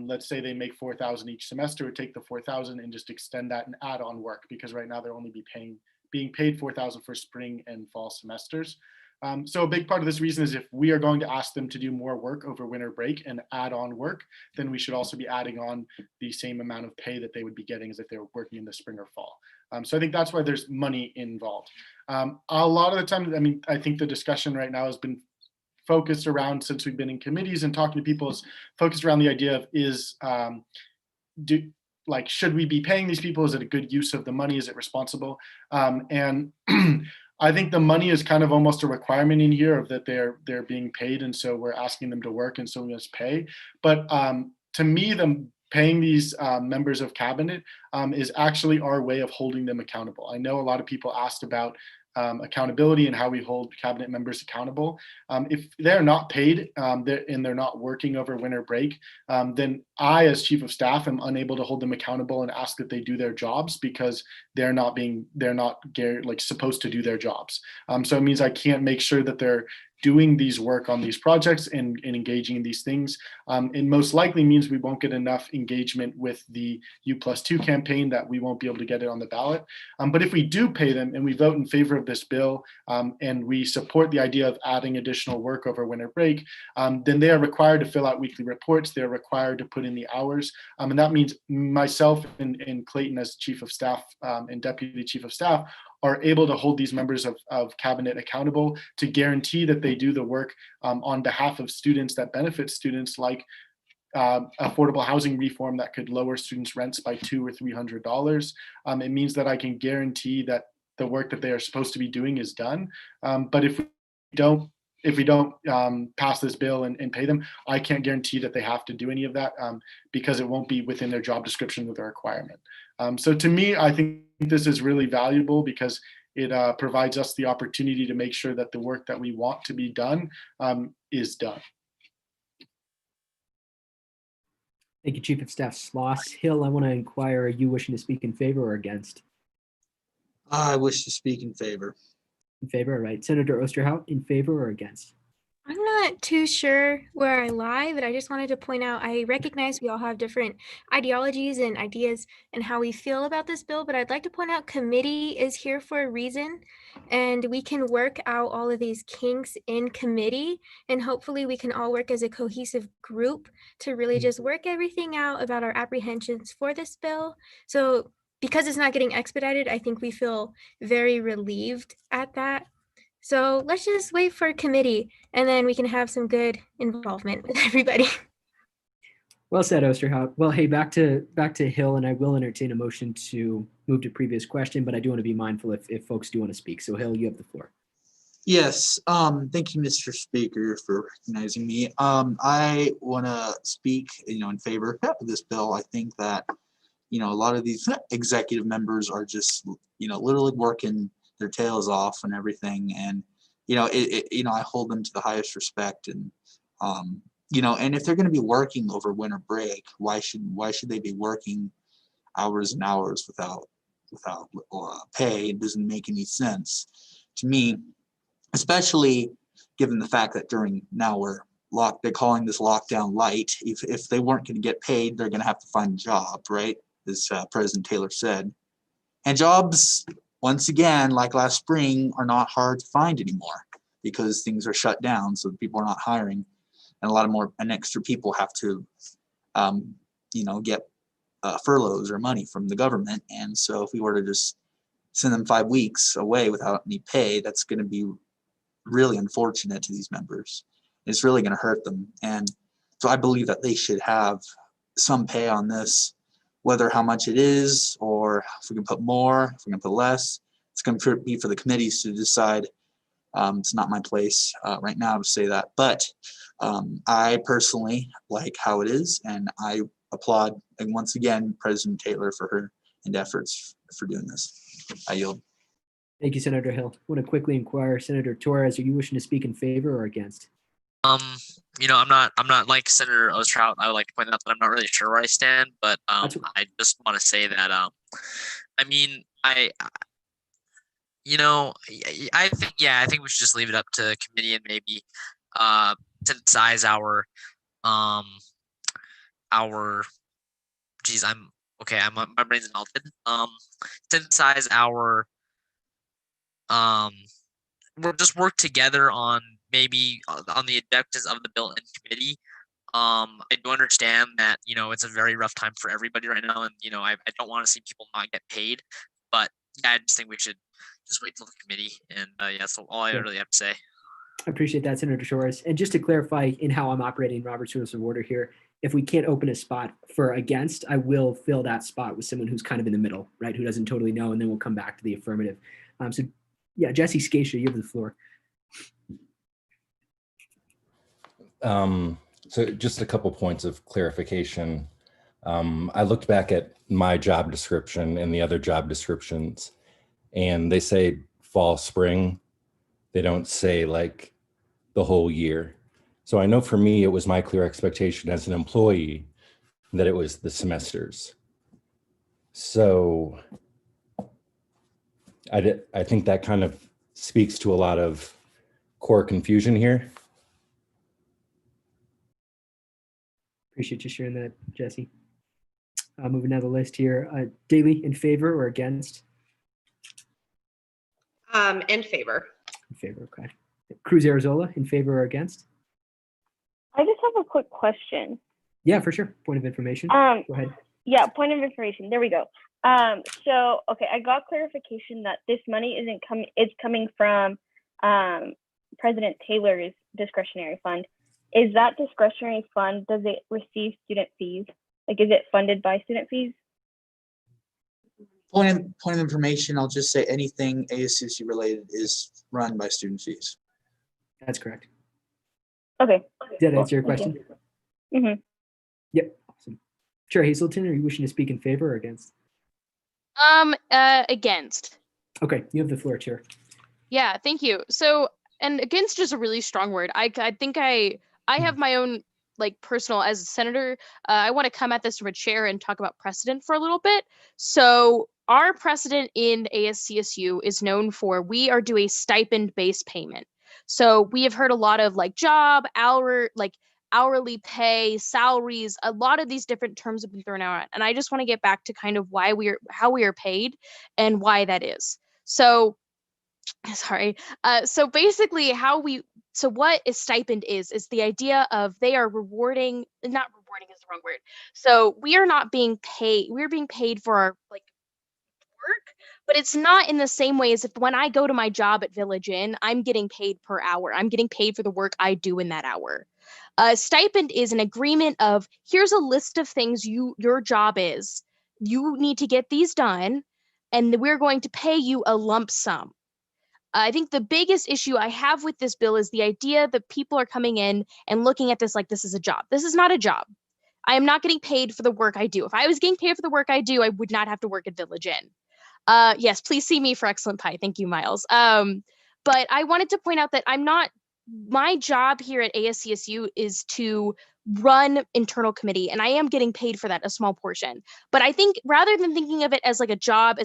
let's say they make 4,000 each semester, would take the 4,000 and just extend that and add on work, because right now they're only being paid 4,000 for spring and fall semesters. So a big part of this reason is if we are going to ask them to do more work over winter break and add on work, then we should also be adding on the same amount of pay that they would be getting as if they were working in the spring or fall. So I think that's why there's money involved. A lot of the time, I mean, I think the discussion right now has been focused around, since we've been in committees and talking to people, is focused around the idea of should we be paying these people? Is it a good use of the money? Is it responsible? And I think the money is kind of almost a requirement in here of that they're being paid, and so we're asking them to work, and so we must pay. But to me, paying these members of cabinet is actually our way of holding them accountable. I know a lot of people asked about accountability and how we hold cabinet members accountable. If they're not paid and they're not working over winter break, then I, as chief of staff, am unable to hold them accountable and ask that they do their jobs because they're not supposed to do their jobs. So it means I can't make sure that they're doing these work on these projects and engaging in these things. It most likely means we won't get enough engagement with the U+2 campaign, that we won't be able to get it on the ballot. But if we do pay them and we vote in favor of this bill and we support the idea of adding additional work over winter break, then they are required to fill out weekly reports. They're required to put in the hours. And that means myself and Clayton as chief of staff and deputy chief of staff are able to hold these members of cabinet accountable to guarantee that they do the work on behalf of students that benefit students, like affordable housing reform that could lower students' rents by $200 or $300. It means that I can guarantee that the work that they are supposed to be doing is done. But if we don't pass this bill and pay them, I can't guarantee that they have to do any of that because it won't be within their job description with a requirement. So to me, I think this is really valuable because it provides us the opportunity to make sure that the work that we want to be done is done. Thank you, Chief of Staff Sloss. Hill, I want to inquire, are you wishing to speak in favor or against? I wish to speak in favor. In favor, all right. Senator Osterhout, in favor or against? I'm not too sure where I lie, but I just wanted to point out, I recognize we all have different ideologies and ideas and how we feel about this bill, but I'd like to point out committee is here for a reason, and we can work out all of these kinks in committee, and hopefully we can all work as a cohesive group to really just work everything out about our apprehensions for this bill. So because it's not getting expedited, I think we feel very relieved at that. So let's just wait for committee, and then we can have some good involvement with everybody. Well said, Osterhout. Well, hey, back to Hill, and I will entertain a motion to move to previous question, but I do want to be mindful if folks do want to speak. So Hill, you have the floor. Yes, thank you, Mr. Speaker, for recognizing me. I want to speak, in favor of this bill. I think that, a lot of these executive members are just, literally working their tails off and everything. And, I hold them to the highest respect. And, and if they're going to be working over winter break, why should they be working hours and hours without pay? It doesn't make any sense to me, especially given the fact that during now they're calling this lockdown light. If they weren't going to get paid, they're going to have to find a job, right? As President Taylor said. And jobs, once again, like last spring, are not hard to find anymore because things are shut down, so people are not hiring, and a lot more and extra people have to, get furloughs or money from the government. And so if we were to just send them 5 weeks away without any pay, that's going to be really unfortunate to these members. It's really going to hurt them. And so I believe that they should have some pay on this, whether how much it is, or if we can put more, if we can put less. It's going to be for the committees to decide. It's not my place right now to say that, but I personally like how it is, and I applaud, and once again, President Taylor for her and efforts for doing this. I yield. Thank you, Senator Hill. I want to quickly inquire, Senator Torres, are you wishing to speak in favor or against? I'm not like Senator Osterhout. I would like to point out that I'm not really sure where I stand, but I just want to say that I think we should just leave it up to committee and maybe synthesize our my brain's melted. Synthesize our we'll just work together on maybe on the objectives of the bill in committee. I do understand that, it's a very rough time for everybody right now. And, I don't want to see people not get paid, but yeah, I just think we should just wait till the committee. And that's all I really have to say. I appreciate that, Senator Torres. And just to clarify in how I'm operating Robert's Rules of Order here, if we can't open a spot for against, I will fill that spot with someone who's kind of in the middle, right? Who doesn't totally know, and then we'll come back to the affirmative. So yeah, Jesse Scacia, you have the floor. So just a couple points of clarification. I looked back at my job description and the other job descriptions, and they say fall, spring. They don't say like the whole year. So I know for me, it was my clear expectation as an employee that it was the semesters. So I think that kind of speaks to a lot of core confusion here. Appreciate you sharing that, Jesse. Moving down the list here. Daly, in favor or against? In favor. In favor, okay. Cruz Arizola, in favor or against? I just have a quick question. Yeah, for sure. Point of information. Go ahead. Yeah, point of information. There we go. Okay, I got clarification that this money it's coming from President Taylor's discretionary fund. Is that discretionary fund, does it receive student fees? Like, is it funded by student fees? Point of information, I'll just say anything ASCSU related is run by student fees. That's correct. Okay. Did that answer your question? Mm-hmm. Yep. Awesome. Chair Hazelton, are you wishing to speak in favor or against? Against. Okay, you have the floor, Chair. Yeah, thank you. So, and against is a really strong word. I think I have my own personal, as a senator, I want to come at this from a chair and talk about precedent for a little bit. So our precedent in ASCSU is known for, we are due a stipend-based payment. So we have heard a lot of hourly pay, salaries, a lot of these different terms have been thrown out. And I just want to get back to kind of how we are paid and why that is. So, sorry. So basically what a stipend is the idea of they are not rewarding is the wrong word. So we are not being paid. We're being paid for our work, but it's not in the same way as if when I go to my job at Village Inn, I'm getting paid per hour. I'm getting paid for the work I do in that hour. A stipend is an agreement of here's a list of things your job is. You need to get these done, and we're going to pay you a lump sum. I think the biggest issue I have with this bill is the idea that people are coming in and looking at this like this is a job. This is not a job. I am not getting paid for the work I do. If I was getting paid for the work I do, I would not have to work at Village Inn. Yes, please see me for excellent pie. Thank you, Miles. But I wanted to point out that my job here at ASCSU is to run internal committee, and I am getting paid for that, a small portion. But I think rather than thinking of it as like a job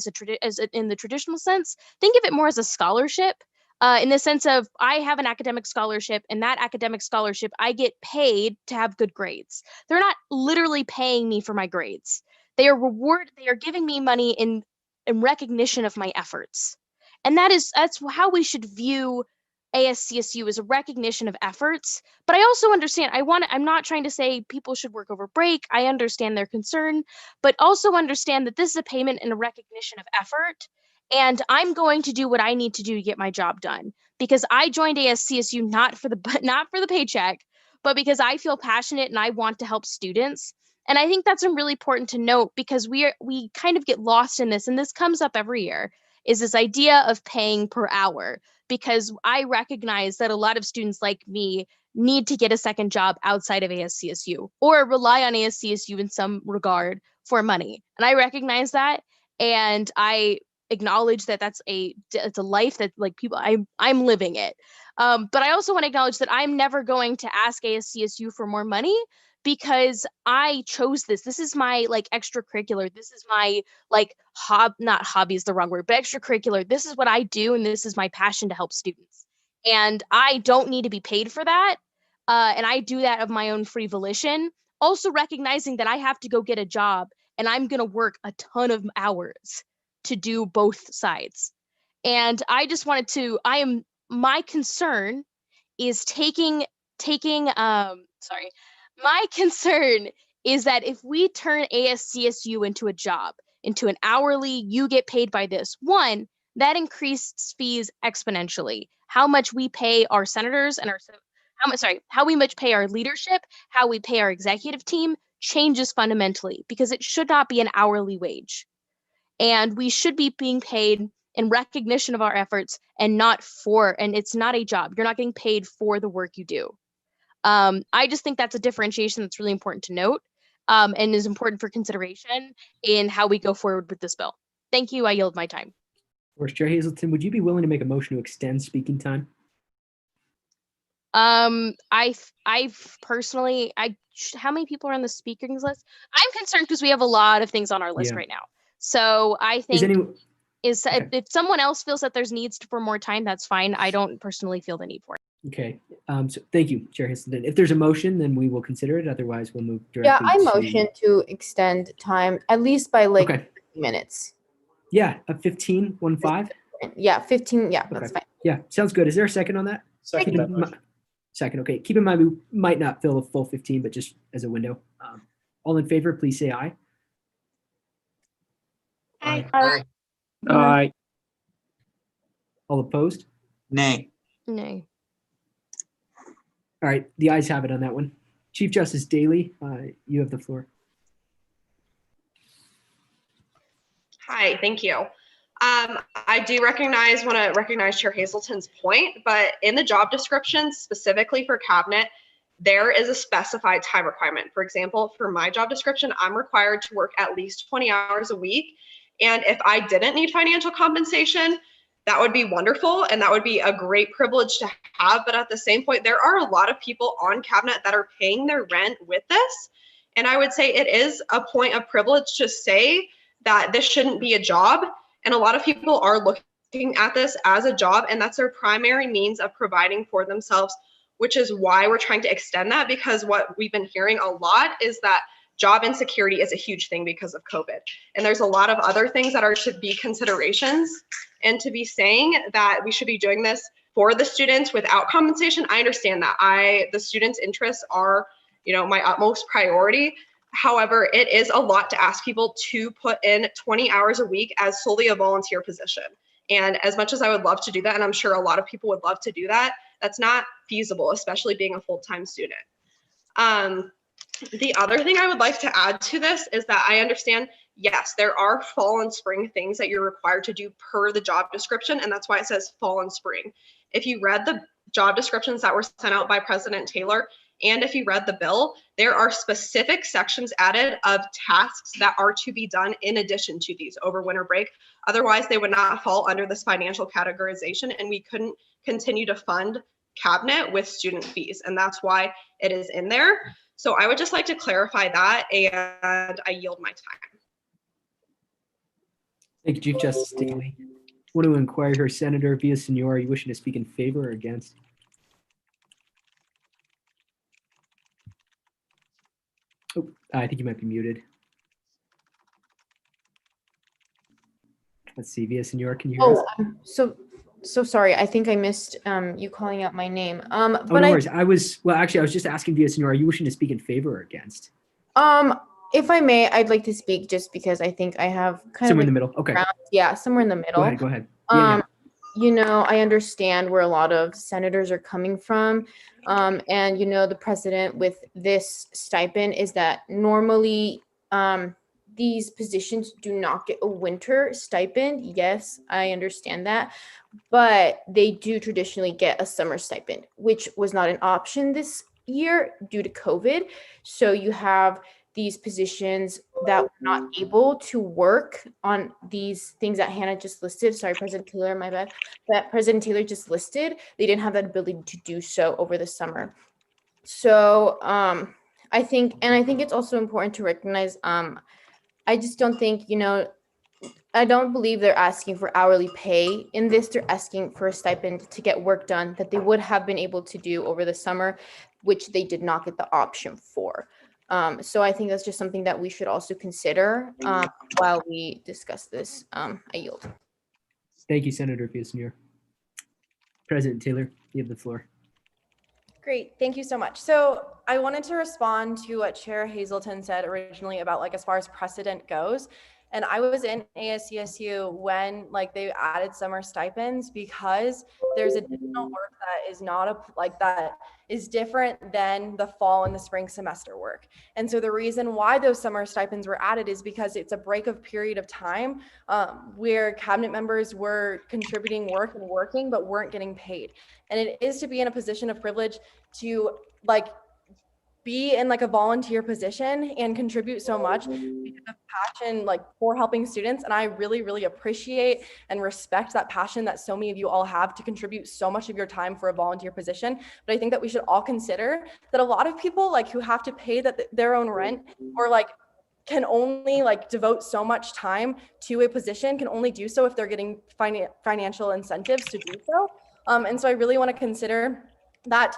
in the traditional sense, think of it more as a scholarship. In the sense of I have an academic scholarship, and that academic scholarship, I get paid to have good grades. They're not literally paying me for my grades. They are giving me money in recognition of my efforts. And that's how we should view ASCSU as a recognition of efforts. But I also understand, I'm not trying to say people should work over break. I understand their concern, but also understand that this is a payment and a recognition of effort. And I'm going to do what I need to do to get my job done, because I joined ASCSU not for the paycheck, but because I feel passionate and I want to help students. And I think that's really important to note, because we kind of get lost in this, and this comes up every year, is this idea of paying per hour, because I recognize that a lot of students like me need to get a second job outside of ASCSU or rely on ASCSU in some regard for money. And I recognize that, and I acknowledge that it's a life that like people I'm living it. But I also want to acknowledge that I'm never going to ask ASCSU for more money, because I chose this. This is my like extracurricular. This is my like not hobby is the wrong word, but extracurricular. This is what I do, and this is my passion to help students. And I don't need to be paid for that. And I do that of my own free volition. Also recognizing that I have to go get a job, and I'm going to work a ton of hours to do both sides. And I just wanted to, my concern is my concern is that if we turn ASCSU into a job, into an hourly, you get paid by this, one, that increases fees exponentially. How much we pay our senators and how we much pay our leadership, how we pay our executive team changes fundamentally, because it should not be an hourly wage. And we should be being paid in recognition of our efforts, and it's not a job. You're not getting paid for the work you do. I just think that's a differentiation that's really important to note, and is important for consideration in how we go forward with this bill. Thank you. I yield my time. Of course, Chair Hazelton, would you be willing to make a motion to extend speaking time? I've personally, how many people are on the speaking list? I'm concerned because we have a lot of things on our list right now. So I think if someone else feels that there's needs for more time, that's fine. I don't personally feel the need for it. Okay. So thank you, Chair Hazelton. If there's a motion, then we will consider it. Otherwise, we'll move directly I motion to extend time at least by like 50 minutes. Yeah, 15. Yeah, 15. Yeah, that's fine. Yeah, sounds good. Is there a second on that? Second. Okay. Keep in mind, we might not fill the full 15, but just as a window. All in favor, please say aye. Aye. Aye. All opposed? Nay. Nay. All right. The ayes have it on that one. Chief Justice Daley, you have the floor. Hi, thank you. I do want to recognize Chair Hazelton's point, but in the job description, specifically for cabinet, there is a specified time requirement. For example, for my job description, I'm required to work at least 20 hours a week. And if I didn't need financial compensation, that would be wonderful. And that would be a great privilege to have. But at the same point, there are a lot of people on cabinet that are paying their rent with this. And I would say it is a point of privilege to say that this shouldn't be a job. And a lot of people are looking at this as a job, and that's their primary means of providing for themselves, which is why we're trying to extend that, because what we've been hearing a lot is that job insecurity is a huge thing because of COVID. And there's a lot of other things that are to be considerations, and to be saying that we should be doing this for the students without compensation. I understand that. The students' interests are, my utmost priority. However, it is a lot to ask people to put in 20 hours a week as solely a volunteer position. And as much as I would love to do that, and I'm sure a lot of people would love to do that, that's not feasible, especially being a full-time student. The other thing I would like to add to this is that I understand, yes, there are fall and spring things that you're required to do per the job description, and that's why it says fall and spring. If you read the job descriptions that were sent out by President Taylor, and if you read the bill, there are specific sections added of tasks that are to be done in addition to these over winter break. Otherwise, they would not fall under this financial categorization, and we couldn't continue to fund cabinet with student fees, and that's why it is in there. So I would just like to clarify that, and I yield my time. Thank you, Chief Justice Daly. Want to inquire here, Senator Villasenor, are you wishing to speak in favor or against? Oh, I think you might be muted. Let's see, Villasenor, can you hear us? Oh, I'm so sorry. I think I missed you calling out my name. Oh, But no worries. I was just asking Villasenor, are you wishing to speak in favor or against? If I may, I'd like to speak just because I think I have kind Somewhere of in the middle. Okay. Yeah, somewhere in the middle. Go ahead. Yeah. You know, I understand where a lot of senators are coming from. And you know, the precedent with this stipend is that normally these positions do not get a winter stipend. Yes, I understand that. But they do traditionally get a summer stipend, which was not an option this year due to COVID. So you have these positions that were not able to work on these things that Hannah just listed. Sorry, President Taylor, my bad. That President Taylor just listed. They didn't have that ability to do so over the summer. So I think it's also important to recognize, I just don't think, you know, I don't believe they're asking for hourly pay in this. They're asking for a stipend to get work done that they would have been able to do over the summer, which they did not get the option for. So I think that's just something that we should also consider while we discuss this. I yield. Thank you, Senator Villasenor. President Taylor, you have the floor. Great, thank you so much. So I wanted to respond to what Chair Hazelton said originally about like as far as precedent goes. And I was in ASCSU when like they added summer stipends because there's additional work that is not that is different than the fall and the spring semester work. And so the reason why those summer stipends were added is because it's a break of period of time where cabinet members were contributing work and working but weren't getting paid. And it is to be in a position of privilege to like be in like a volunteer position and contribute so much because of passion like for helping students. And I really, really appreciate and respect that passion that so many of you all have to contribute so much of your time for a volunteer position. But I think that we should all consider that a lot of people like who have to pay their own rent or like can only like devote so much time to a position can only do so if they're getting financial incentives to do so. And so I really want to consider that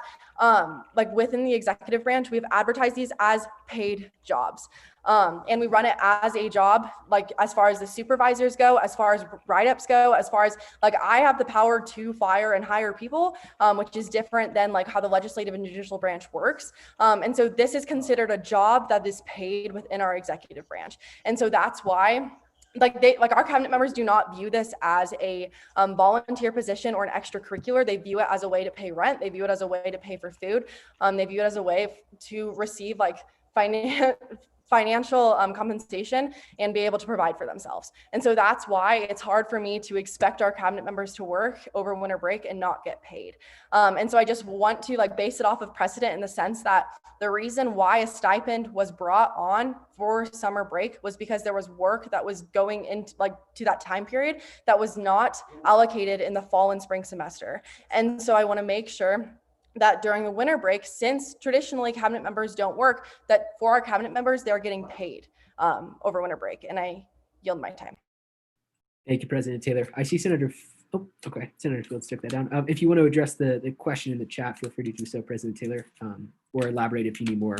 like within the executive branch, we've advertised these as paid jobs. And we run it as a job, like as far as the supervisors go, as far as write-ups go, as far as like I have the power to fire and hire people, which is different than like how the legislative and judicial branch works. And so this is considered a job that is paid within our executive branch. And so that's why like our cabinet members do not view this as a volunteer position or an extracurricular. They view it as a way to pay rent. They view it as a way to pay for food. They view it as a way to receive like financial compensation and be able to provide for themselves. And so that's why it's hard for me to expect our cabinet members to work over winter break and not get paid. And so I just want to like base it off of precedent in the sense that the reason why a stipend was brought on for summer break was because there was work that was going into like to that time period that was not allocated in the fall and spring semester. And so I want to make sure that during the winter break, since traditionally cabinet members don't work, that for our cabinet members, they're getting paid over winter break. And I yield my time. Thank you, President Taylor. I see Senator Fields took that down. If you want to address the question in the chat, feel free to do so, President Taylor, or elaborate if you need more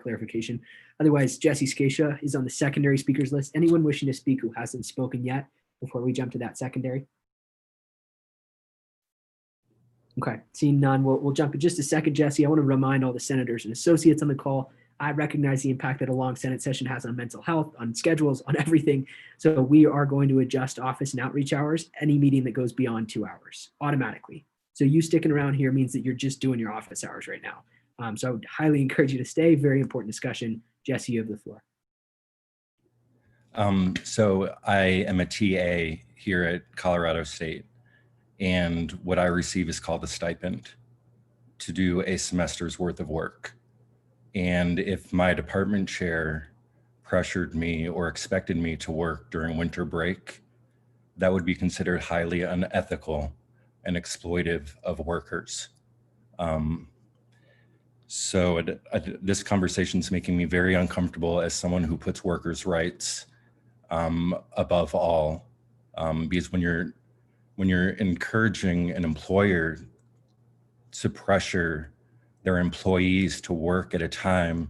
clarification. Otherwise, Jesse Scatia is on the secondary speakers list. Anyone wishing to speak who hasn't spoken yet before we jump to that secondary? Okay, seeing none, we'll jump in just a second, Jesse. I want to remind all the senators and associates on the call, I recognize the impact that a long Senate session has on mental health, on schedules, on everything. So we are going to adjust office and outreach hours, any meeting that goes beyond 2 hours automatically. So you sticking around here means that you're just doing your office hours right now. So I would highly encourage you to stay. Very important discussion. Jesse, you have the floor. So I am a TA here at Colorado State, and what I receive is called a stipend to do a semester's worth of work. And if my department chair pressured me or expected me to work during winter break, that would be considered highly unethical and exploitive of workers. So this conversation is making me very uncomfortable as someone who puts workers' rights above all, because when you're encouraging an employer to pressure their employees to work at a time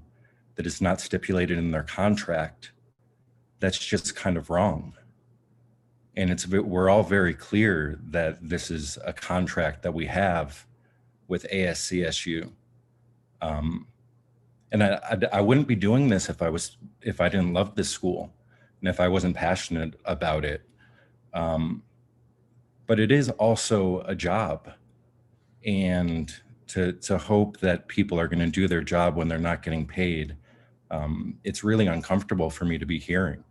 that is not stipulated in their contract, that's just kind of wrong. And we're all very clear that this is a contract that we have with ASCSU. And I wouldn't be doing this if I didn't love this school and if I wasn't passionate about it. But it is also a job, and to hope that people are going to do their job when they're not getting paid, it's really uncomfortable for me to be hearing.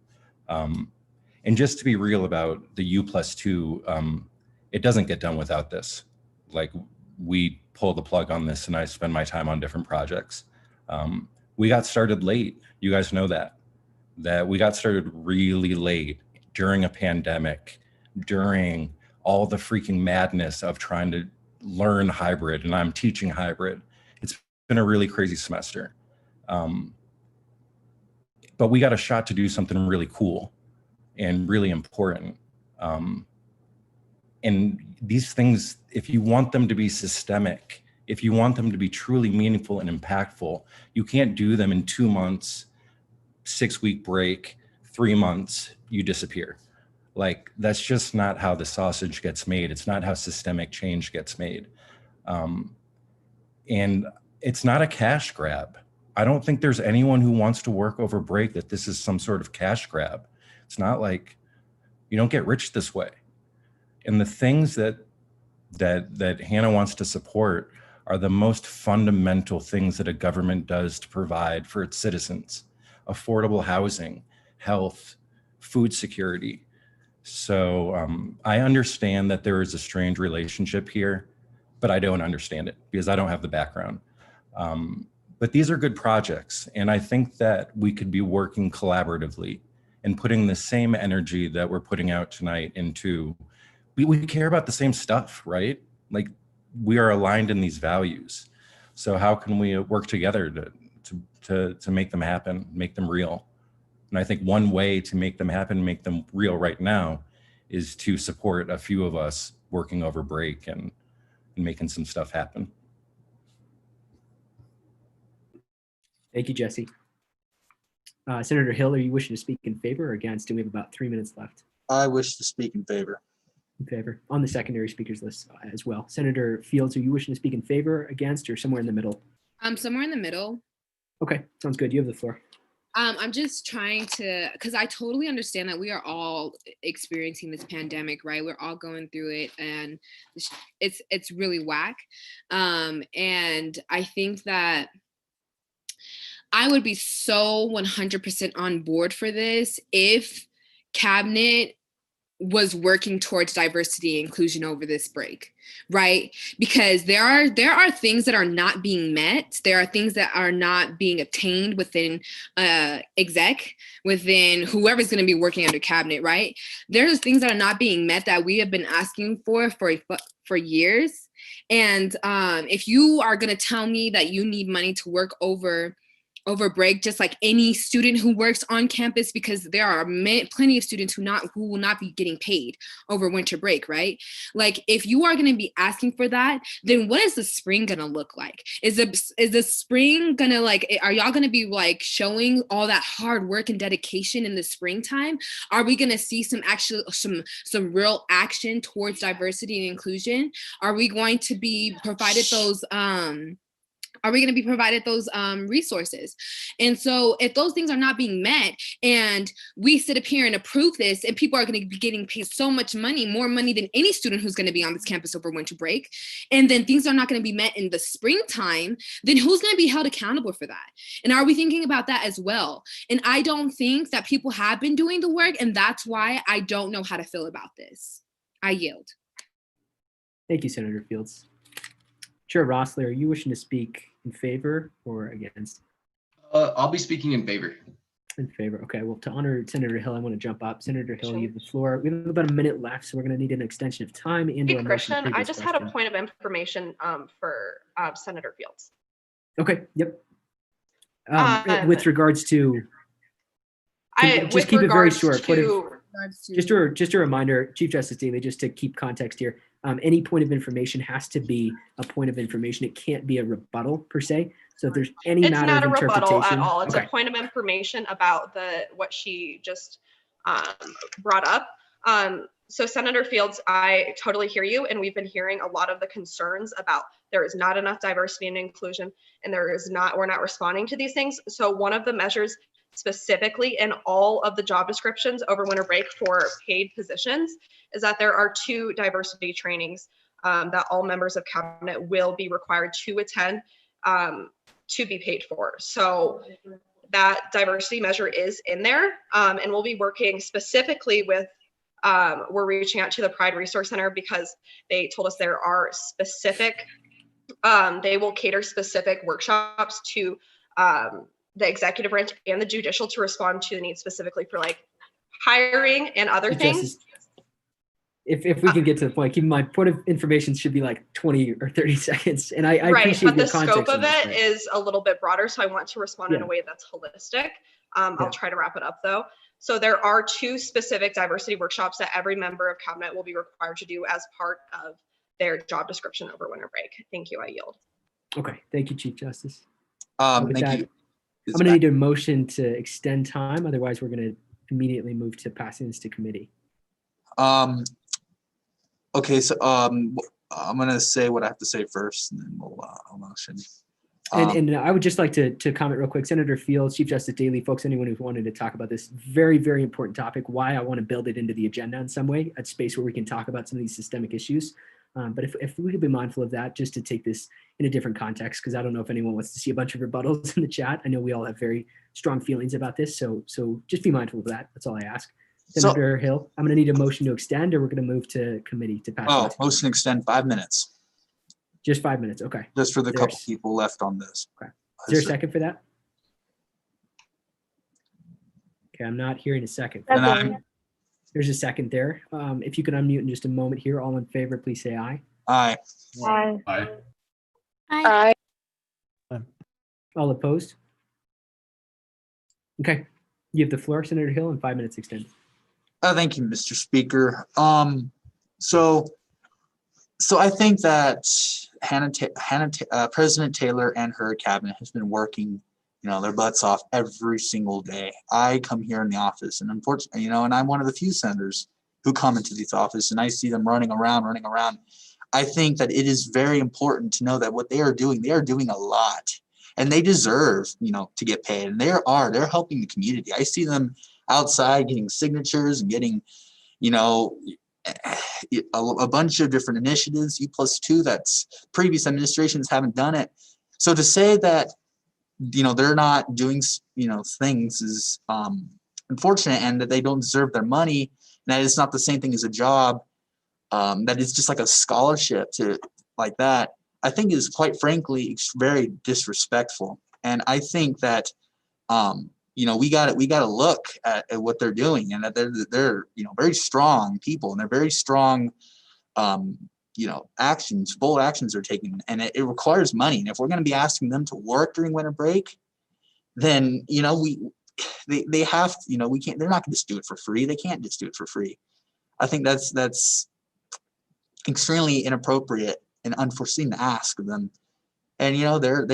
And just to be real about the U+2, it doesn't get done without this. Like, we pull the plug on this and I spend my time on different projects. We got started late. You guys know that we got started really late during a pandemic, during all the freaking madness of trying to learn hybrid, and I'm teaching hybrid. It's been a really crazy semester. But we got a shot to do something really cool and really important. And these things, if you want them to be systemic, if you want them to be truly meaningful and impactful, you can't do them in 2 months, 6-week break, 3 months, you disappear. Like, that's just not how the sausage gets made. It's not how systemic change gets made. And it's not a cash grab. I don't think there's anyone who wants to work over break that this is some sort of cash grab. It's not like, you don't get rich this way. And the things that Hannah wants to support are the most fundamental things that a government does to provide for its citizens: affordable housing, health, food security. So I understand that there is a strained relationship here, but I don't understand it because I don't have the background. But these are good projects, and I think that we could be working collaboratively and putting the same energy that we're putting out tonight into, we care about the same stuff, right? Like, we are aligned in these values. So how can we work together to make them happen, make them real? And I think one way to make them happen, make them real right now, is to support a few of us working over break and making some stuff happen. Thank you, Jesse. Senator Hill, are you wishing to speak in favor or against? And we have about 3 minutes left. I wish to speak in favor. In favor, on the secondary speakers list as well. Senator Fields, are you wishing to speak in favor, against, or somewhere in the middle? Somewhere in the middle. Okay, sounds good. You have the floor. I'm just trying to, because I totally understand that we are all experiencing this pandemic, right? We're all going through it, and it's really whack. And I think that I would be so 100% on board for this if cabinet was working towards diversity and inclusion over this break, right? Because there are things that are not being met. There are things that are not being obtained within exec, within whoever's going to be working under cabinet, right? There's things that are not being met that we have been asking for years. And if you are going to tell me that you need money to work over break, just like any student who works on campus, because there are plenty of students who will not be getting paid over winter break, right? Like, if you are going to be asking for that, then what is the spring going to look like? Is the spring going to, like, are y'all going to be like showing all that hard work and dedication in the springtime? Are we going to see some real action towards diversity and inclusion? Are we going to be provided those Are we going to be provided those resources? And so if those things are not being met and we sit up here and approve this and people are going to be getting paid so much money, more money than any student who's going to be on this campus over winter break, and then things are not going to be met in the springtime, then who's going to be held accountable for that? And are we thinking about that as well? And I don't think that people have been doing the work, and that's why I don't know how to feel about this. I yield. Thank you, Senator Fields. Chair Rossler, are you wishing to speak in favor or against? I'll be speaking in favor. In favor. Okay. Well, to honor Senator Hill, I want to jump up. Senator Hill, you have the floor. We have about a minute left, so we're going to need an extension of time. And Hey, Christian, I just had a point of information for Senator Fields. Okay. Yep. With regards to, just keep it very short. Just a reminder, Chief Justice Daly, just to keep context here. Any point of information has to be a point of information. It can't be a rebuttal per se. So if there's any matter of interpretation. It's not a rebuttal at all. It's okay. a point of information about what she just brought up. So Senator Fields, I totally hear you. And we've been hearing a lot of the concerns about there is not enough diversity and inclusion, and we're not responding to these things. So one of the measures specifically in all of the job descriptions over winter break for paid positions is that there are 2 diversity trainings that all members of cabinet will be required to attend to be paid for. So that diversity measure is in there, and we'll be working specifically with, we're reaching out to the Pride Resource Center because they told us there are specific, they will cater specific workshops to the executive branch and the judicial to respond to the needs specifically for like hiring and other things. If we can get to the point, keep in mind, point of information should be like 20 or 30 seconds. And I right, appreciate but the your context scope of this, it is a little bit broader. So I want to respond in Yeah. a way that's holistic. I'll try to wrap it up though. So there are 2 specific diversity workshops that every member of cabinet will be required to do as part of their job description over winter break. Thank you, I yield. Okay, thank you, Chief Justice. Thank you. I'm going to need a motion to extend time. Otherwise, we're going to immediately move to passing this to committee. Okay, so I'm going to say what I have to say first, and then we'll motion. And I would just like to comment real quick. Senator Fields, Chief Justice Daly, folks, anyone who's wanted to talk about this very, very important topic, why I want to build it into the agenda in some way, a space where we can talk about some of these systemic issues. But if we could be mindful of that, just to take this in a different context, because I don't know if anyone wants to see a bunch of rebuttals in the chat. I know we all have very strong feelings about this. So just be mindful of that. That's all I ask. Senator Hill, I'm going to need a motion to extend, or we're going to move to committee to pass. Oh, motion to extend 5 minutes. Just 5 minutes. Okay. Just for the couple people left on this. Okay. Is there a second for that? Okay, I'm not hearing a second. There's a second there. If you could unmute in just a moment here, all in favor, please say aye. Aye. Aye. Aye. Aye. All opposed? Okay, you have the floor, Senator Hill, and 5 minutes extended. Thank you, Mr. Speaker. So I think that President Taylor and her cabinet has been working, their butts off every single day. I come here in the office, and unfortunately, and I'm one of the few senators who come into this office, and I see them running around. I think that it is very important to know that what they are doing a lot, and they deserve, to get paid. And they're helping the community. I see them outside getting signatures and getting, a bunch of different initiatives, U+2, that's previous administrations haven't done it. So to say that, they're not doing, things is unfortunate, and that they don't deserve their money, and that it's not the same thing as a job, that is just like a scholarship to like that, I think is quite frankly very disrespectful. And I think that we got to look at what they're doing, and that they're very strong people, and they're very strong bold actions are taken, and it requires money. And if we're going to be asking them to work during winter break, then they have we can't, they're not going to just do it for free. They can't just do it for free. I think that's extremely inappropriate and unforeseen to ask of them. And they're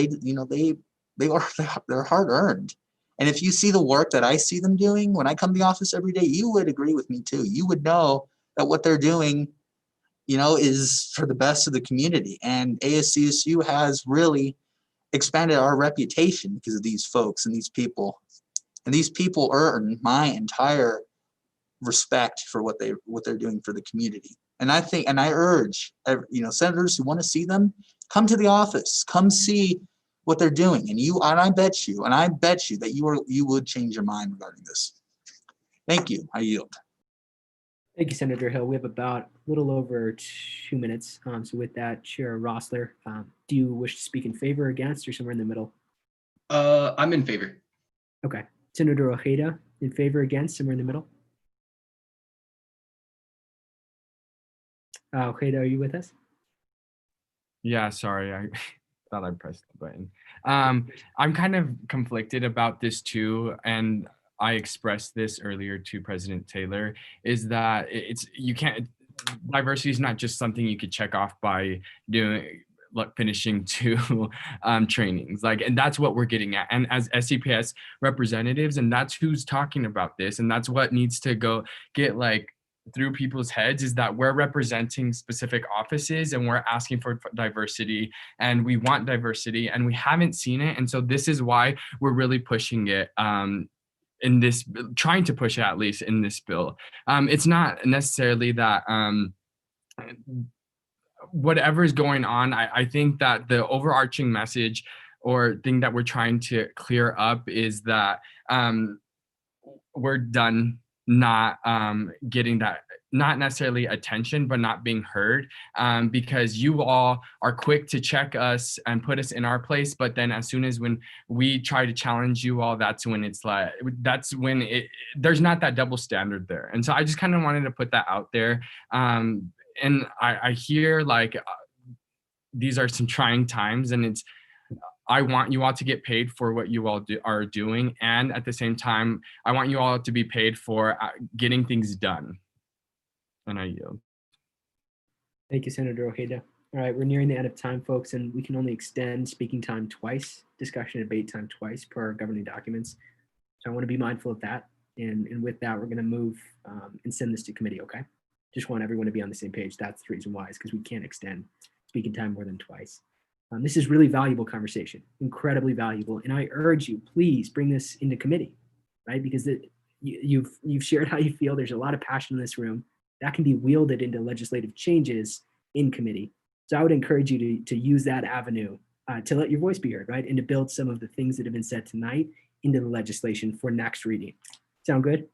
hard earned. And if you see the work that I see them doing when I come to the office every day, you would agree with me too. You would know that what they're doing, is for the best of the community. And ASCSU has really expanded our reputation because of these folks and these people. And these people earn my entire respect for what they're doing for the community. And I think, and I urge, senators who want to see them, come to the office, come see what they're doing. And I bet you that you would change your mind regarding this. Thank you. I yield. Thank you, Senator Hill. We have about a little over 2 minutes. So with that, Chair Rossler, do you wish to speak in favor, against, or somewhere in the middle? I'm in favor. Okay. Senator Ojeda, in favor, against, somewhere in the middle? Ojeda, are you with us? Yeah, sorry, I thought I pressed the button. I'm kind of conflicted about this too, and I expressed this earlier to President Taylor, is that diversity is not just something you could check off by finishing 2 trainings, and that's what we're getting at. And as SCPS representatives, and that's who's talking about this, and that's what needs to get through people's heads, is that we're representing specific offices and we're asking for diversity, and we want diversity, and we haven't seen it. And so this is why we're really pushing it, trying to push it at least in this bill. It's not necessarily that whatever is going on, I think that the overarching message or thing that we're trying to clear up is that we're done not getting that, not necessarily attention, but not being heard, because you all are quick to check us and put us in our place. But then as soon as when we try to challenge you all, that's when there's not that double standard there. And so I just kind of wanted to put that out there. And I hear these are some trying times, and I want you all to get paid for what you all are doing. And at the same time, I want you all to be paid for getting things done. And I yield. Thank you, Senator Ojeda. All right, we're nearing the end of time, folks, and we can only extend speaking time twice, discussion and debate time twice per our governing documents. So I want to be mindful of that. And with that, we're going to move and send this to committee, okay? Just want everyone to be on the same page. That's the reason why, is because we can't extend speaking time more than twice. This is really valuable conversation, incredibly valuable. And I urge you, please bring this into committee, right? Because you've shared how you feel. There's a lot of passion in this room that can be wielded into legislative changes in committee. So I would encourage you to use that avenue to let your voice be heard, right? And to build some of the things that have been said tonight into the legislation for next reading. Sound good?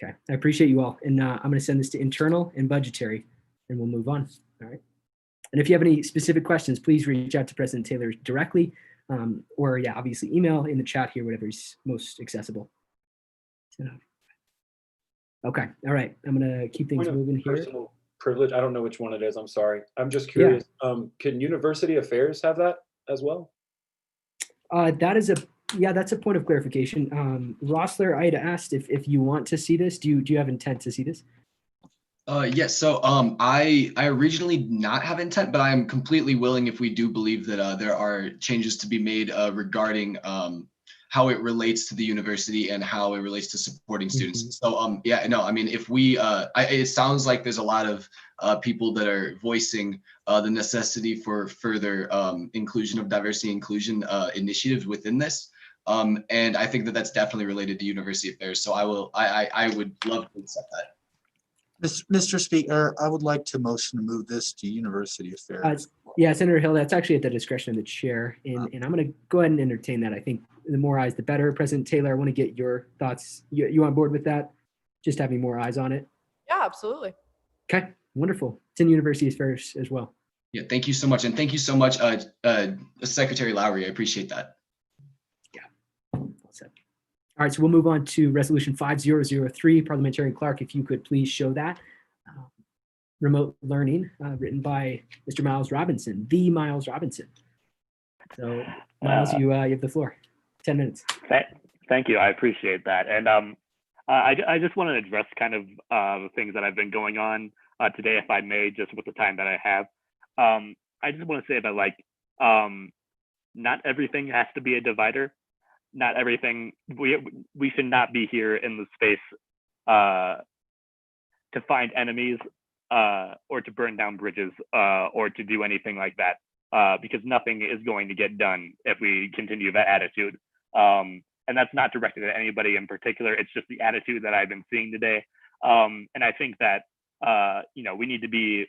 Okay, I appreciate you all. And I'm going to send this to internal and budgetary, and we'll move on. All right. And if you have any specific questions, please reach out to President Taylor directly, or obviously email in the chat here, whatever is most accessible. Okay, all right. I'm gonna keep things moving here. Personal privilege. I don't know which one it is. I'm sorry. I'm just curious. Can University Affairs have that as well? That's a point of clarification. Rossler, I had asked if you want to see this. Do you have intent to see this? Yes. So I originally did not have intent, but I am completely willing if we do believe that there are changes to be made regarding how it relates to the university and how it relates to supporting students. So if we, it sounds like there's a lot of people that are voicing the necessity for further inclusion of diversity inclusion initiatives within this. And I think that that's definitely related to university affairs. So I would love to accept that. Mr. Speaker, I would like to motion to move this to University Affairs. Senator Hill, that's actually at the discretion of the chair. And I'm going to go ahead and entertain that. I think the more eyes, the better. President Taylor, I want to get your thoughts. You on board with that? Just having more eyes on it? Yeah, absolutely. Okay, wonderful. It's in University Affairs as well. Yeah, thank you so much. And thank you so much, Secretary Lowry. I appreciate that. Yeah, all set. All right, so we'll move on to Resolution 5003. Parliamentarian Clark, if you could please show that. Remote learning, written by Mr. Miles Robinson, the Miles Robinson. So, Miles, you have the floor. 10 minutes. Thank you. I appreciate that. And I just want to address kind of the things that have been going on today, if I may, just with the time that I have. I just want to say that not everything has to be a divider. Not everything, we should not be here in the space to find enemies or to burn down bridges or to do anything like that. because nothing is going to get done if we continue that attitude. And that's not directed at anybody in particular. It's just the attitude that I've been seeing today. And I think that, we need to be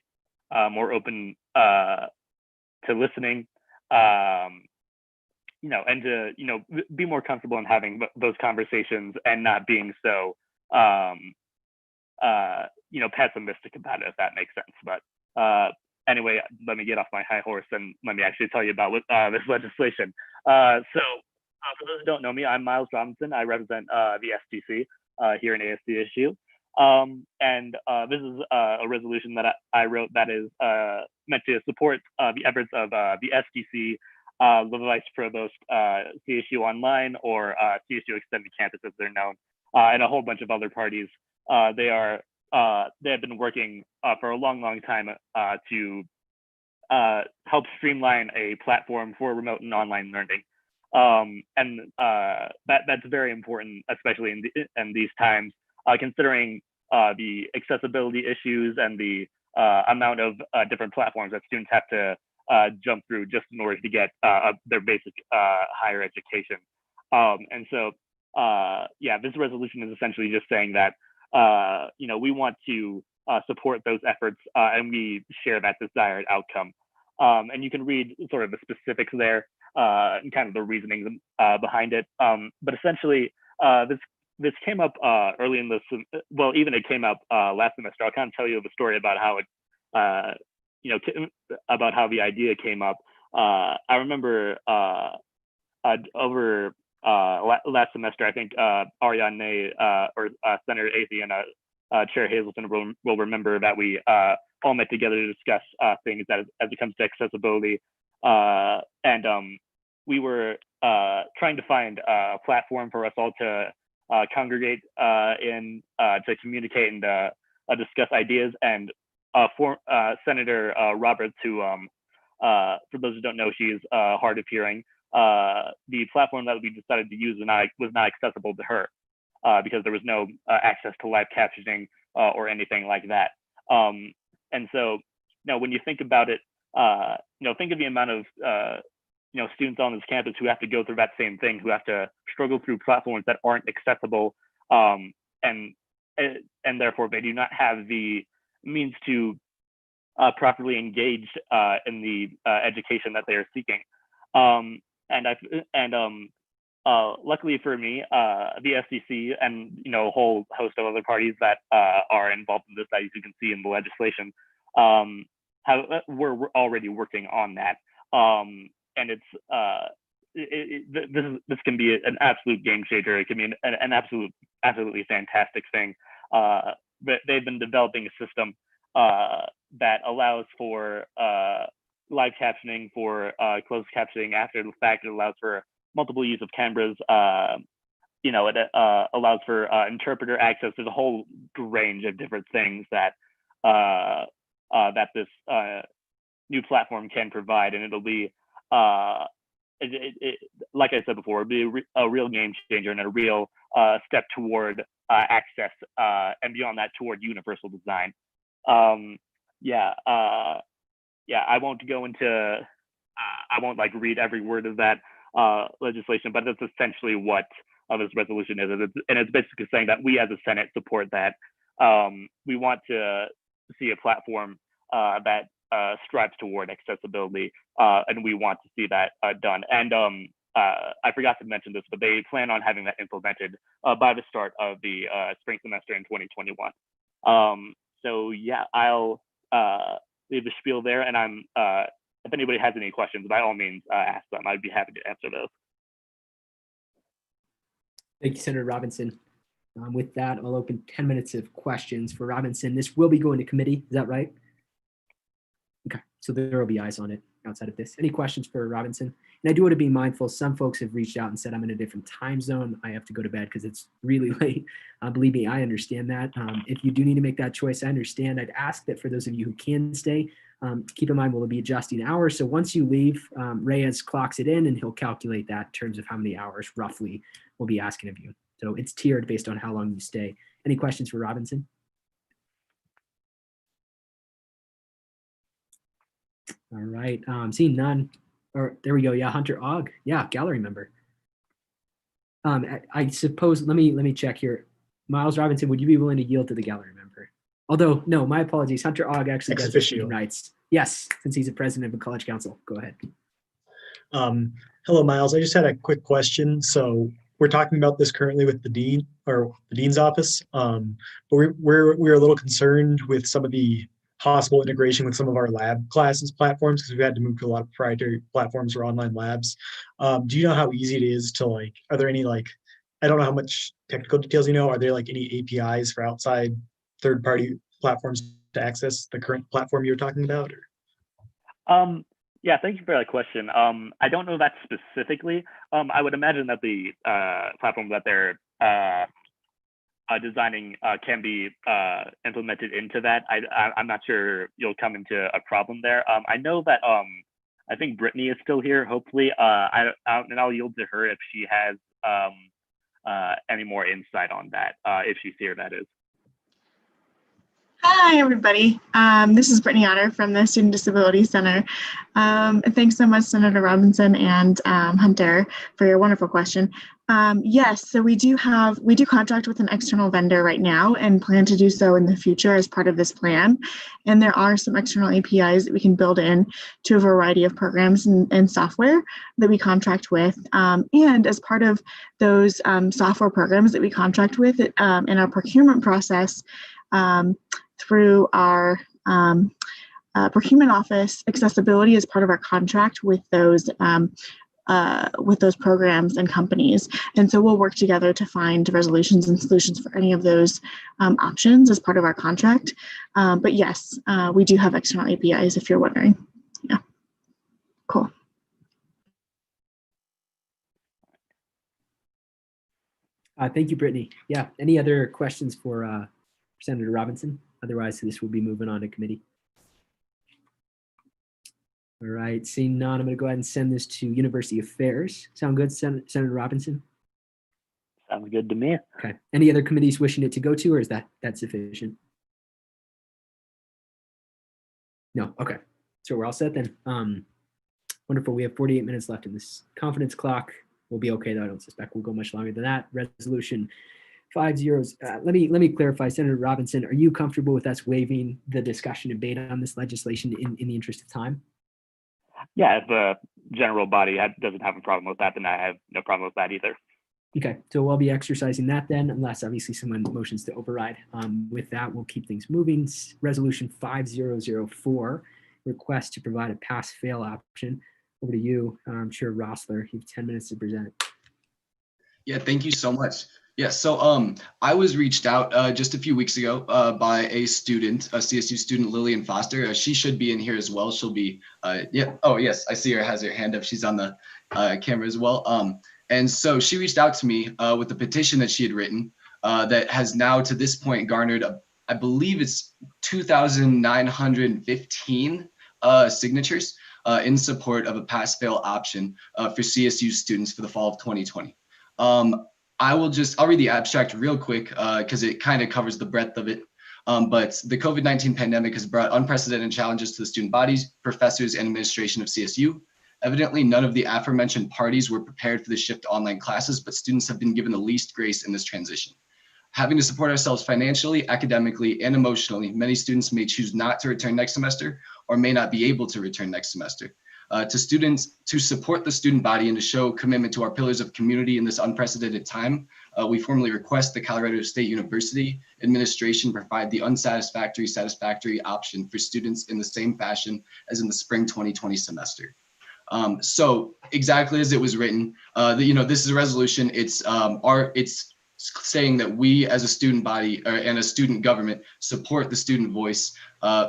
more open to listening, and to, be more comfortable in having those conversations and not being so, pessimistic about it, if that makes sense. But anyway, let me get off my high horse and let me actually tell you about this legislation. So for those who don't know me, I'm Miles Robinson. I represent the STC here in ASCSU. And this is a resolution that I wrote that is meant to support the efforts of the STC, the Vice Provost, CSU Online, or CSU Extended Campus as they're known, and a whole bunch of other parties. They have been working for a long time to help streamline a platform for remote and online learning. And that's very important, especially in these times, considering the accessibility issues and the amount of different platforms that students have to jump through just in order to get their basic higher education. And so, this resolution is essentially just saying that, we want to support those efforts and we share that desired outcome. And you can read sort of the specifics there and kind of the reasoning behind it. But essentially, this came up early in this, well, even it came up last semester. I'll kind of tell you the story about how it, about how the idea came up. I remember over last semester, I think Ariane or Senator Athey and Chair Hazelton will remember that we all met together to discuss things as it comes to accessibility. And we were trying to find a platform for us all to congregate in, to communicate and discuss ideas. And for Senator Roberts, who, for those who don't know, she's hard of hearing. The platform that we decided to use was not accessible to her because there was no access to live captioning or anything like that. And so, when you think about it, think of the amount of students on this campus who have to go through that same thing, who have to struggle through platforms that aren't accessible, and therefore they do not have the means to properly engage in the education that they are seeking. Luckily for me, the SEC and a whole host of other parties that are involved in this, as you can see in the legislation, we're already working on that. And this can be an absolute game changer. It can be an absolutely fantastic thing. But they've been developing a system that allows for live captioning, for closed captioning after the fact. It allows for multiple use of cameras. It allows for interpreter access. There's a whole range of different things that that this new platform can provide, and it'll be like I said before, it'll be a real game changer and a real step toward access, and beyond that, toward universal design. I won't go into, I won't read every word of that legislation, but that's essentially what this resolution is. And it's basically saying that we as a Senate support that. We want to see a platform that strives toward accessibility, and we want to see that done. And I forgot to mention this, but they plan on having that implemented by the start of the spring semester in 2021. I'll leave the spiel there, and if anybody has any questions, by all means, ask them. I'd be happy to answer those. Thank you, Senator Robinson. With that, I'll open 10 minutes of questions for Robinson. This will be going to committee, is that right? Okay, so there will be eyes on it outside of this. Any questions for Robinson? And I do want to be mindful, some folks have reached out and said, I'm in a different time zone. I have to go to bed because it's really late. Believe me, I understand that. If you do need to make that choice, I understand. I'd ask that for those of you who can stay, keep in mind we'll be adjusting hours. So once you leave, Reyes clocks it in and he'll calculate that in terms of how many hours roughly we'll be asking of you. So it's tiered based on how long you stay. Any questions for Robinson? All right. Seeing none. Or there we go. Yeah, Hunter Ogg. Yeah, gallery member. I suppose. Let me check here. Miles Robinson, would you be willing to yield to the gallery member? Although, no, my apologies. Hunter Ogg actually does the speaking rights. Yes, since he's a president of a college council. Go ahead. Hello, Miles. I just had a quick question. So we're talking about this currently with the dean or the dean's office, but we're a little concerned with some of the possible integration with some of our lab classes platforms because we've had to move to a lot of proprietary platforms or online labs. Do you know how easy it is to like? Are there any like? I don't know how much technical details you know. Are there like any APIs for outside third-party platforms to access the current platform you're talking about? Or? Yeah, thank you for that question. I don't know that specifically. I would imagine that the platform that they're designing can be implemented into that. I'm not sure you'll come into a problem there. I know that I think Brittany is still here. Hopefully, and I'll yield to her if she has any more insight on that, if she's here, that is. Hi, everybody. This is Brittany Otter from the Student Disability Center. Thanks so much, Senator Robinson and Hunter, for your wonderful question. Yes, so we do contract with an external vendor right now and plan to do so in the future as part of this plan. And there are some external APIs that we can build in to a variety of programs and software that we contract with. And as part of those software programs that we contract with in our procurement process, through our procurement office, accessibility is part of our contract with those programs and companies. And so we'll work together to find resolutions and solutions for any of those options as part of our contract. But yes, we do have external APIs if you're wondering. Yeah, cool. Thank you, Brittany. Yeah, any other questions for Senator Robinson? Otherwise, this will be moving on to committee. All right, seeing none, I'm going to go ahead and send this to University Affairs. Sound good, Senator Robinson? Sounds good to me. Okay. Any other committees wishing it to go to, or is that sufficient? No. Okay. So we're all set then. Wonderful. We have 48 minutes left in this confidence clock. We'll be okay, though. I don't suspect we'll go much longer than that. Resolution 5-0. Let me clarify, Senator Robinson, are you comfortable with us waiving the discussion and debate on this legislation in the interest of time? Yeah, if the general body doesn't have a problem with that, then I have no problem with that either. Okay, so we'll be exercising that then, unless obviously someone motions to override. With that, we'll keep things moving. Resolution 5004, request to provide a pass-fail option. Over to you, Chair Rossler. You have 10 minutes to present it. Yeah, thank you so much. Yeah, so I was reached out just a few weeks ago by a student, a CSU student, Lillian Foster. She should be in here as well. She'll be, yeah. Oh, yes, I see her has her hand up. She's on the camera as well. And so she reached out to me with a petition that she had written that has now to this point garnered, I believe it's 2,915 signatures in support of a pass-fail option for CSU students for the fall of 2020. I'll read the abstract real quick because it kind of covers the breadth of it. But the COVID-19 pandemic has brought unprecedented challenges to the student bodies, professors, and administration of CSU. Evidently, none of the aforementioned parties were prepared for the shift to online classes, but students have been given the least grace in this transition. Having to support ourselves financially, academically, and emotionally, many students may choose not to return next semester or may not be able to return next semester. To students, to support the student body and to show commitment to our pillars of community in this unprecedented time, we formally request the Colorado State University administration provide the satisfactory option for students in the same fashion as in the spring 2020 semester. So exactly as it was written, this is a resolution. It's saying that we as a student body and a student government support the student voice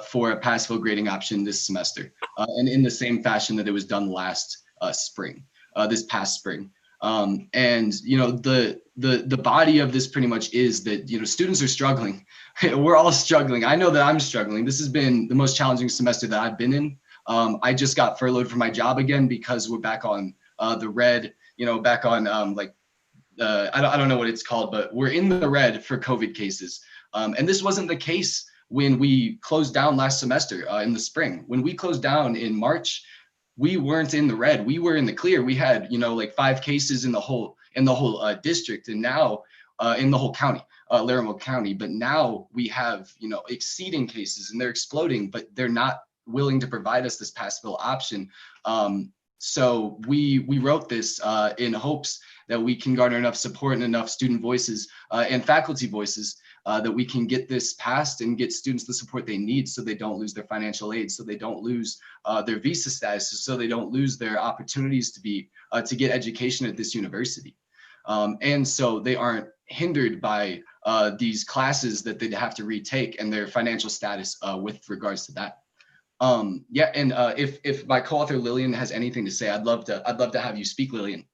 for a pass-fail grading option this semester, and in the same fashion that it was done last spring, this past spring. And the body of this pretty much is that students are struggling. We're all struggling. I know that I'm struggling. This has been the most challenging semester that I've been in. I just got furloughed from my job again because we're back on the red. Back on I don't know what it's called, but we're in the red for COVID cases. And this wasn't the case when we closed down last semester in the spring. When we closed down in March, we weren't in the red. We were in the clear. We had, like 5 cases in the whole district, and now in the whole county, Laramie County. But now we have, exceeding cases, and they're exploding, but they're not willing to provide us this pass bill option. So we wrote this in hopes that we can garner enough support and enough student voices and faculty voices that we can get this passed and get students the support they need, so they don't lose their financial aid, so they don't lose their visa status, so they don't lose their opportunities to get education at this university. And so they aren't hindered by these classes that they'd have to retake and their financial status with regards to that. Yeah, and if my co-author Lillian has anything to say, I'd love to have you speak, Lillian.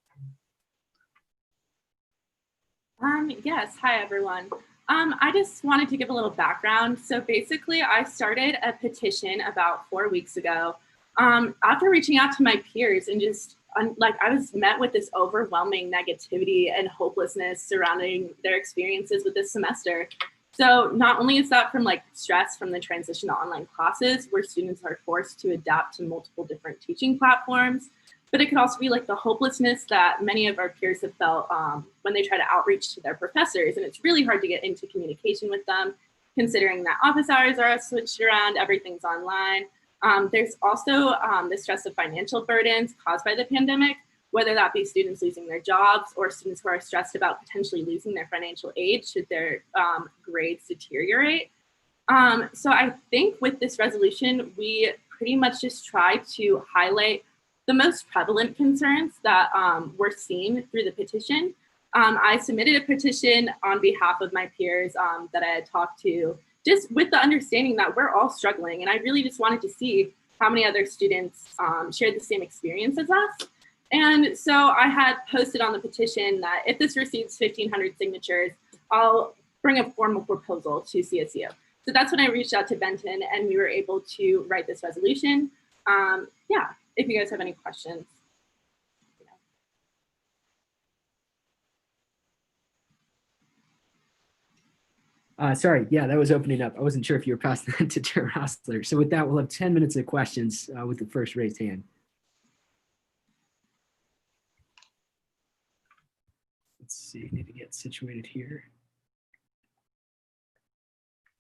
Yes, hi everyone. I just wanted to give a little background. So basically, I started a petition about 4 weeks ago after reaching out to my peers and just I was met with this overwhelming negativity and hopelessness surrounding their experiences with this semester. So not only is that from stress from the transition to online classes where students are forced to adapt to multiple different teaching platforms, but it could also be the hopelessness that many of our peers have felt when they try to outreach to their professors. And it's really hard to get into communication with them, considering that office hours are switched around, everything's online. There's also the stress of financial burdens caused by the pandemic, whether that be students losing their jobs or students who are stressed about potentially losing their financial aid should their grades deteriorate. So I think with this resolution, we pretty much just try to highlight the most prevalent concerns that were seen through the petition. I submitted a petition on behalf of my peers that I had talked to, just with the understanding that we're all struggling. And I really just wanted to see how many other students shared the same experience as us. And so I had posted on the petition that if this receives 1,500 signatures, I'll bring a formal proposal to CSU. So that's when I reached out to Benton and we were able to write this resolution. Yeah, if you guys have any questions. Sorry, yeah, that was opening up. I wasn't sure if you were passing that to Chair Hassler. So with that, we'll have 10 minutes of questions with the first raised hand. Let's see, need to get situated here.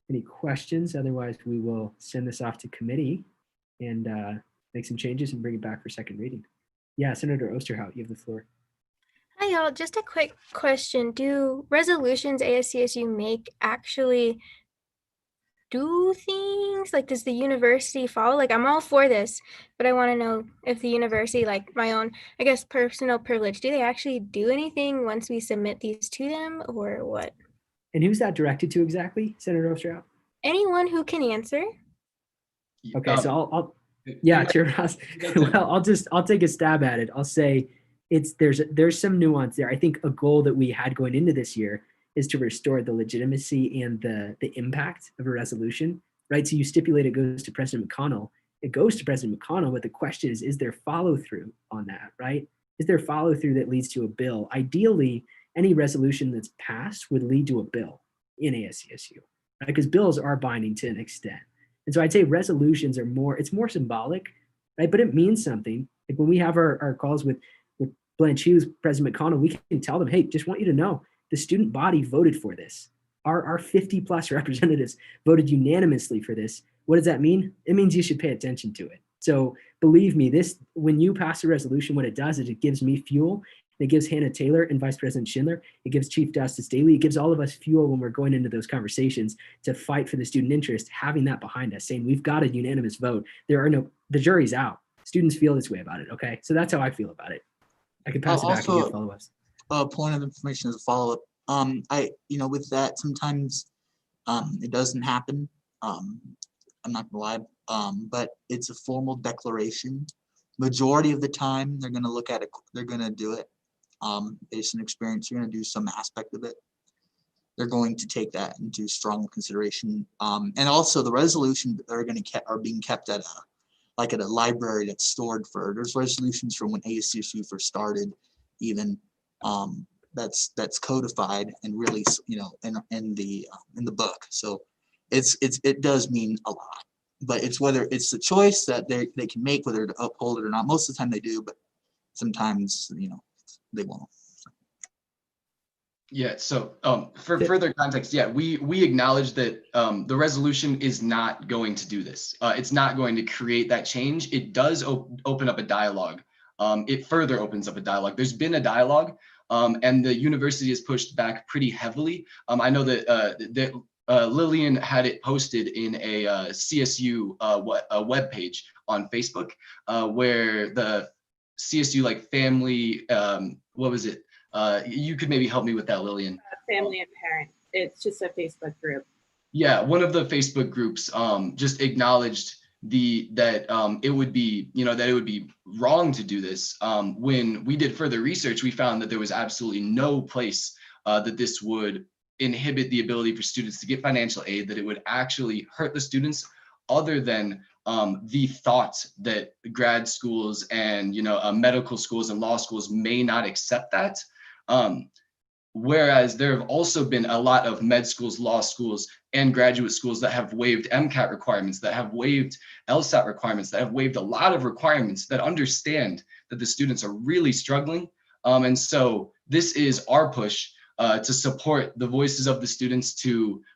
Any questions? Otherwise, we will send this off to committee and make some changes and bring it back for second reading. Yeah, Senator Osterhout, you have the floor. Hi, y'all. Just a quick question. Do resolutions ASCSU make actually do things? Does the university follow? I'm all for this, but I want to know if the university, my own, I guess, personal privilege, do they actually do anything once we submit these to them or what? And who's that directed to exactly, Senator Osterhout? Anyone who can answer. Okay, so yeah, Chair Ross. Well, I'll take a stab at it. I'll say there's some nuance there. I think a goal that we had going into this year is to restore the legitimacy and the impact of a resolution, right? So you stipulate it goes to President McConnell. It goes to President McConnell, but the question is there follow through on that, right? Is there follow through that leads to a bill? Ideally, any resolution that's passed would lead to a bill in ASCSU, right? Because bills are binding to an extent. And so I'd say resolutions are it's more symbolic, right? But it means something. When we have our calls with Blanche Hughes, President McConnell, we can tell them, hey, just want you to know, the student body voted for this. Our 50 plus representatives voted unanimously for this. What does that mean? It means you should pay attention to it. So believe me, when you pass a resolution, what it does is it gives me fuel. It gives Hannah Taylor and Vice President Schindler. It gives Chief Justice Daley. It gives all of us fuel when we're going into those conversations to fight for the student interest, having that behind us, saying we've got a unanimous vote. The jury's out. Students feel this way about it, okay? So that's how I feel about it. I could pass it back and get follow-ups. Point of information as a follow-up. With that, sometimes it doesn't happen. I'm not gonna lie, but it's a formal declaration. Majority of the time, they're gonna look at it, they're gonna do it. Based on experience, you're gonna do some aspect of it. They're going to take that into strong consideration. And also the resolution are being kept at a library that's stored for, there's resolutions from when ASCSU first started, even that's codified and really, in the book. So it does mean a lot. But it's whether it's the choice that they can make, whether to uphold it or not. Most of the time they do, but sometimes, you know, they won't. Yeah, so for further context, yeah, we acknowledge that the resolution is not going to do this. It's not going to create that change. It does open up a dialogue. It further opens up a dialogue. There's been a dialogue, and the university has pushed back pretty heavily. I know that Lillian had it posted in a CSU web page on Facebook, where the CSU like family, what was it? You could maybe help me with that, Lillian. Family and parent. It's just a Facebook group. Yeah, one of the Facebook groups just acknowledged that it would be, you know, that it would be wrong to do this. When we did further research, we found that there was absolutely no place that this would inhibit the ability for students to get financial aid, that it would actually hurt the students, other than the thought that grad schools and, you know, medical schools and law schools may not accept that. Whereas there have also been a lot of med schools, law schools, and graduate schools that have waived MCAT requirements, that have waived LSAT requirements, that have waived a lot of requirements, that understand that the students are really struggling. And so this is our push to support the voices of the students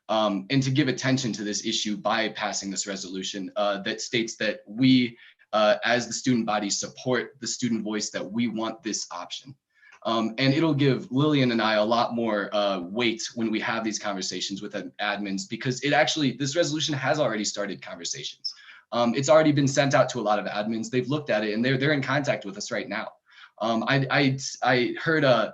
and to give attention to this issue by passing this resolution that states that we, as the student body, support the student voice, that we want this option. And it'll give Lillian and I a lot more weight when we have these conversations with admins, because this resolution has already started conversations. It's already been sent out to a lot of admins. They've looked at it and they're in contact with us right now. I heard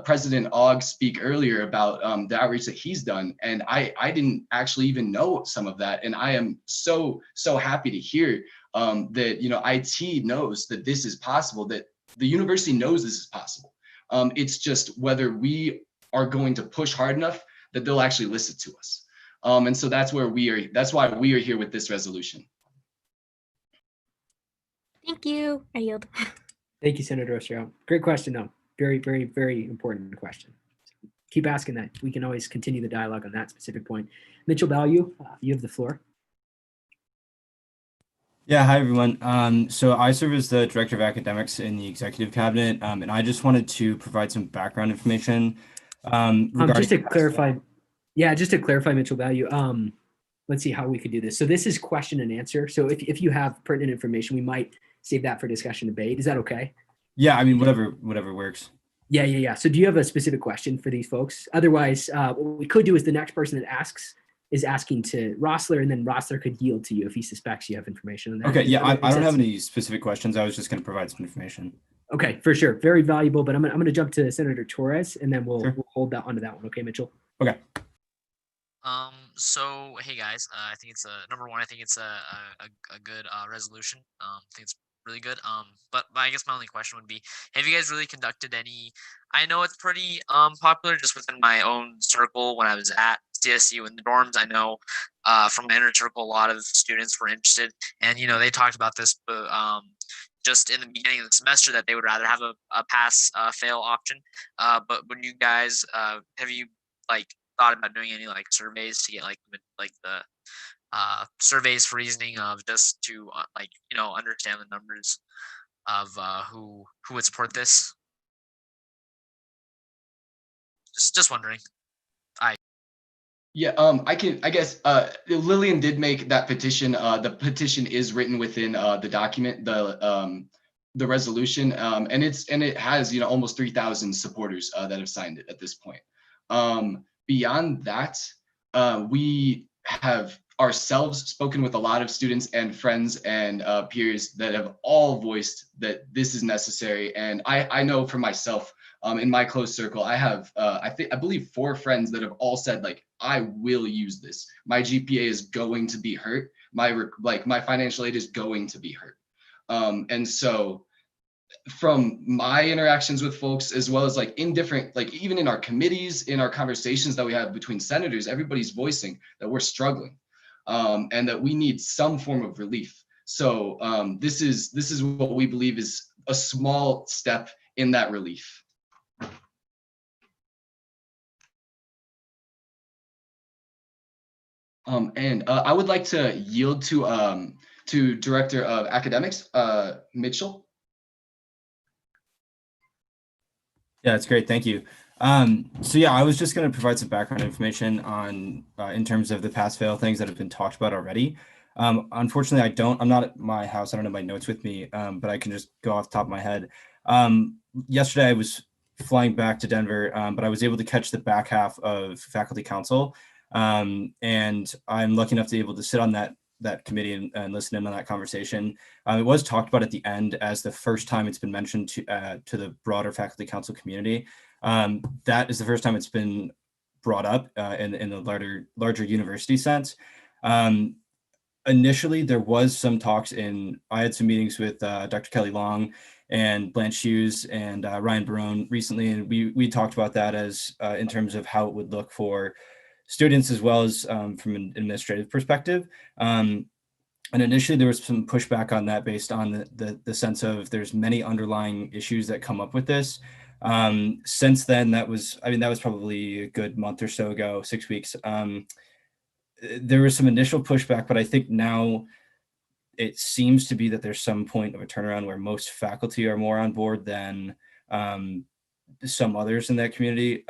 President Ogg speak earlier about the outreach that he's done, and I didn't actually even know some of that. And I am so happy to hear that, you know, IT knows that this is possible, that the university knows this is possible. It's just whether we are going to push hard enough that they'll actually listen to us. And so that's why we are here with this resolution. Thank you. I yield. Thank you, Senator Ostro. Great question, though. Very, very, very important question. Keep asking that. We can always continue the dialogue on that specific point. Mitchell Ballew, you have the floor. Yeah, hi everyone. So I serve as the Director of Academics in the Executive Cabinet, and I just wanted to provide some background information regarding— just to clarify, Mitchell Ballew, let's see how we could do this. So this is question and answer. So if you have pertinent information, we might save that for discussion debate. Is that okay? Yeah, I mean, whatever works. Yeah. So do you have a specific question for these folks? Otherwise, what we could do is the next person that asks is asking to Rossler, and then Rossler could yield to you if he suspects you have information on that. Okay, yeah, I don't have any specific questions. I was just going to provide some information. Okay, for sure. Very valuable, but I'm gonna jump to Senator Torres, and then we'll hold that onto that one. Okay, Mitchell? Okay. So hey guys, I think it's number one. I think it's a good resolution. I think it's really good. But I guess my only question would be, have you guys really conducted any? I know it's pretty popular just within my own circle. When I was at CSU in the dorms, I know from my inner circle, a lot of students were interested, and you know they talked about this, just in the beginning of the semester, that they would rather have a pass fail option. But when you guys have you like thought about doing any like surveys to get like the surveys for reasoning of just to like, you know, understand the numbers of who would support this? Just wondering. Yeah, I guess Lillian did make that petition. The petition is written within the document, the resolution, and it has, you know, almost 3,000 supporters that have signed it at this point. Beyond that, we have ourselves spoken with a lot of students and friends and peers that have all voiced that this is necessary. And I know for myself, in my close circle, I have I believe 4 friends that have all said, like, I will use this. My GPA is going to be hurt. My financial aid is going to be hurt. And so from my interactions with folks, as well as like in different, like even in our committees, in our conversations that we have between senators, everybody's voicing that we're struggling, and that we need some form of relief. So this is what we believe is a small step in that relief. And I would like to yield to Director of Academics, Mitchell. Yeah, that's great. Thank you. So yeah, I was just going to provide some background information on in terms of the pass-fail things that have been talked about already. Unfortunately, I'm not at my house. I don't have my notes with me, but I can just go off the top of my head. Yesterday, I was flying back to Denver, but I was able to catch the back half of faculty council. And I'm lucky enough to be able to sit on that committee and listen in on that conversation. It was talked about at the end as the first time it's been mentioned to the broader faculty council community. That is the first time it's been brought up in the larger university sense. Initially, there was some talks I had some meetings with Dr. Kelly Long and Blanche Hughes and Ryan Barone recently, and we talked about that as in terms of how it would look for students as well as from an administrative perspective. And initially there was some pushback on that based on the sense of there's many underlying issues that come up with this. Since then, that was probably a good month or so ago, 6 weeks. There was some initial pushback, but I think now it seems to be that there's some point of a turnaround where most faculty are more on board than some others in that community.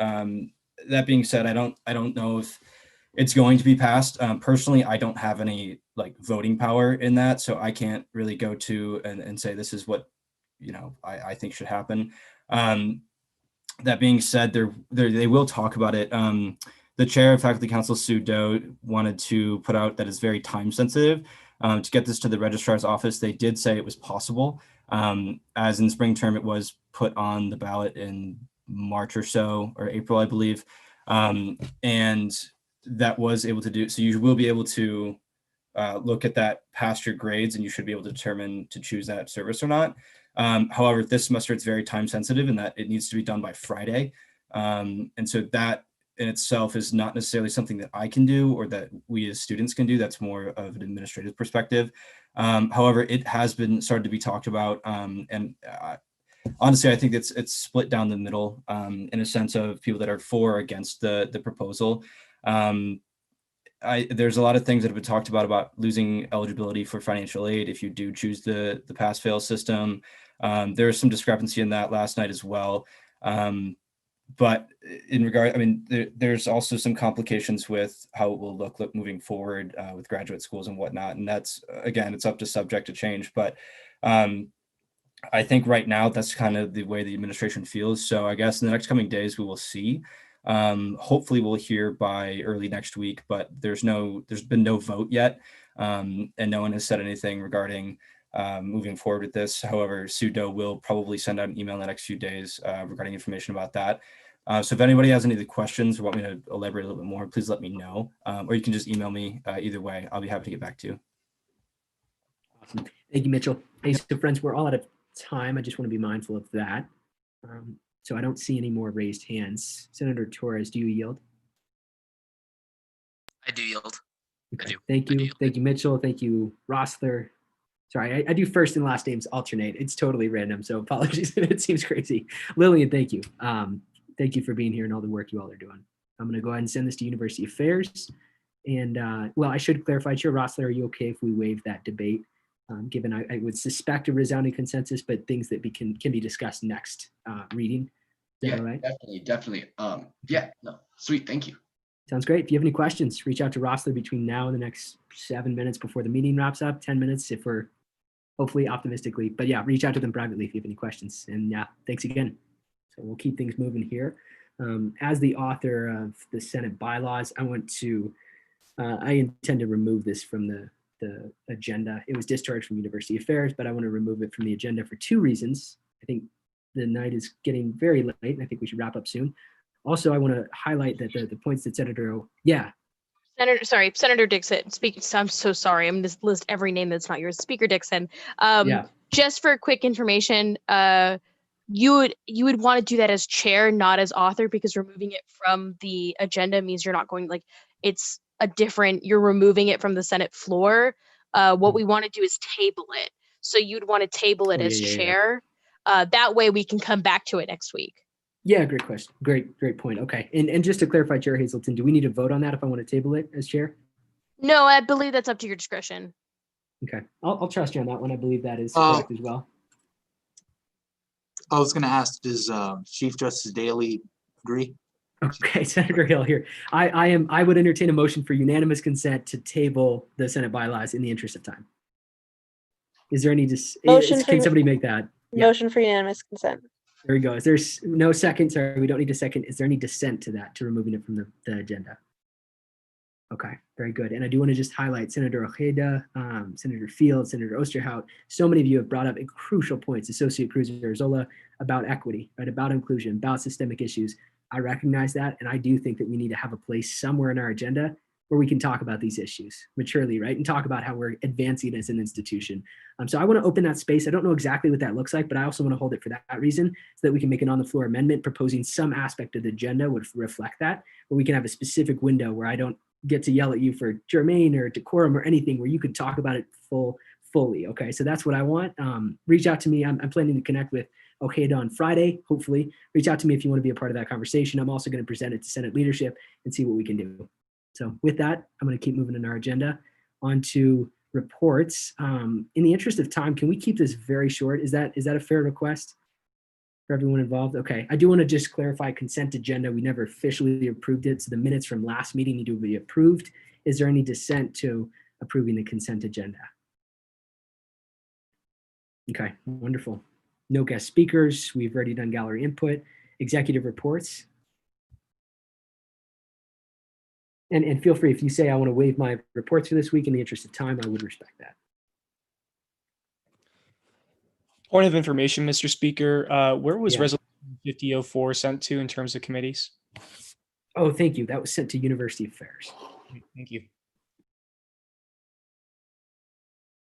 That being said, I don't know if it's going to be passed. Personally, I don't have any voting power in that, so I can't really go to and say this is what I think should happen. That being said, they will talk about it. The chair of faculty council, Sue Doe, wanted to put out that it's very time sensitive. To get this to the registrar's office, they did say it was possible. As in spring term, it was put on the ballot in March or so, or April, I believe. And that was able to do, so you will be able to look at that past your grades, and you should be able to determine to choose that service or not. However, this semester it's very time sensitive in that it needs to be done by Friday. And so that in itself is not necessarily something that I can do or that we as students can do. That's more of an administrative perspective. However, it has been started to be talked about. And honestly, I think it's split down the middle in a sense of people that are for or against the proposal. There's a lot of things that have been talked about losing eligibility for financial aid if you do choose the pass-fail system. There's some discrepancy in that last night as well. But in regard, there's also some complications with how it will look moving forward with graduate schools and whatnot. And that's, again, it's up to subject to change. But I think right now that's kind of the way the administration feels. So I guess in the next coming days, we will see. Hopefully we'll hear by early next week, but there's been no vote yet. And no one has said anything regarding moving forward with this. However, Sue Doe will probably send out an email in the next few days regarding information about that. So if anybody has any of the questions or want me to elaborate a little bit more, please let me know. Or you can just email me. Either way, I'll be happy to get back to you. Awesome. Thank you, Mitchell. Hey, so friends, we're all out of time. I just want to be mindful of that. So I don't see any more raised hands. Senator Torres, do you yield? I do yield. Okay. I do. Thank you. Thank you, Mitchell. Thank you, Rossler. Sorry, I do first and last names alternate. It's totally random, so apologies if it seems crazy. Lillian, thank you. Thank you for being here and all the work you all are doing. I'm going to go ahead and send this to University Affairs. And well, I should clarify, Chair Rossler, are you okay if we waive that debate? Given I would suspect a resounding consensus, but things that can be discussed next reading. Is that all right? Definitely. Yeah, no, sweet, thank you. Sounds great. If you have any questions, reach out to Rossler between now and the next 7 minutes before the meeting wraps up, 10 minutes if we're hopefully optimistically, but yeah, reach out to them privately if you have any questions. And yeah, thanks again. So we'll keep things moving here. As the author of the Senate bylaws, I intend to remove this from the agenda. It was discharged from University Affairs, but I want to remove it from the agenda for 2 reasons. I think the night is getting very late, and I think we should wrap up soon. Also, I want to highlight that the points that Senator Senator Dixon. I'm so sorry. I'm just list every name that's not yours. Speaker Dixon. Just for quick information, you would want to do that as chair, not as author, because removing it from the agenda means you're not going it's a different. You're removing it from the Senate floor. What we want to do is table it. So you'd want to table it as chair. That way we can come back to it next week. Yeah, great question. Great point. Okay. And just to clarify, Chair Hazelton, do we need to vote on that if I want to table it as chair? No, I believe that's up to your discretion. Okay, I'll trust you on that one. I believe that is Uh, correct as well. I was going to ask, does Chief Justice Daley agree? Okay, Senator Hill here. I would entertain a motion for unanimous consent to table the Senate bylaws in the interest of time. Is there any can somebody make that? Yeah, Motion for unanimous consent. there we go. Is there no second? Sorry, we don't need a second. Is there any dissent to that, to removing it from the agenda? Okay, very good. And I do want to just highlight Senator Ojeda, Senator Field, Senator Osterhout. So many of you have brought up crucial points, Associate Cruz-Arzola, about equity, right, about inclusion, about systemic issues. I recognize that, and I do think that we need to have a place somewhere in our agenda where we can talk about these issues maturely, right, and talk about how we're advancing as an institution. So I want to open that space. I don't know exactly what that looks like, but I also want to hold it for that reason, so that we can make an on-the-floor amendment proposing some aspect of the agenda would reflect that, where we can have a specific window where I don't get to yell at you for germane or decorum or anything, where you could talk about it fully. Okay, so that's what I want. Reach out to me. I'm planning to connect with Ojeda on Friday, hopefully. Reach out to me if you want to be a part of that conversation. I'm also going to present it to Senate leadership and see what we can do. So with that, I'm going to keep moving in our agenda on to reports. In the interest of time, can we keep this very short? Is that a fair request for everyone involved? Okay, I do want to just clarify consent agenda. We never officially approved it, so the minutes from last meeting need to be approved. Is there any dissent to approving the consent agenda? Okay, wonderful. No guest speakers. We've already done gallery input. Executive reports. And feel free, if you say I want to waive my reports for this week in the interest of time, I would respect that. Point of information, Mr. Speaker, where was Yeah. Resolution 5004 sent to in terms of committees? Oh, thank you. That was sent to University Affairs. Thank you.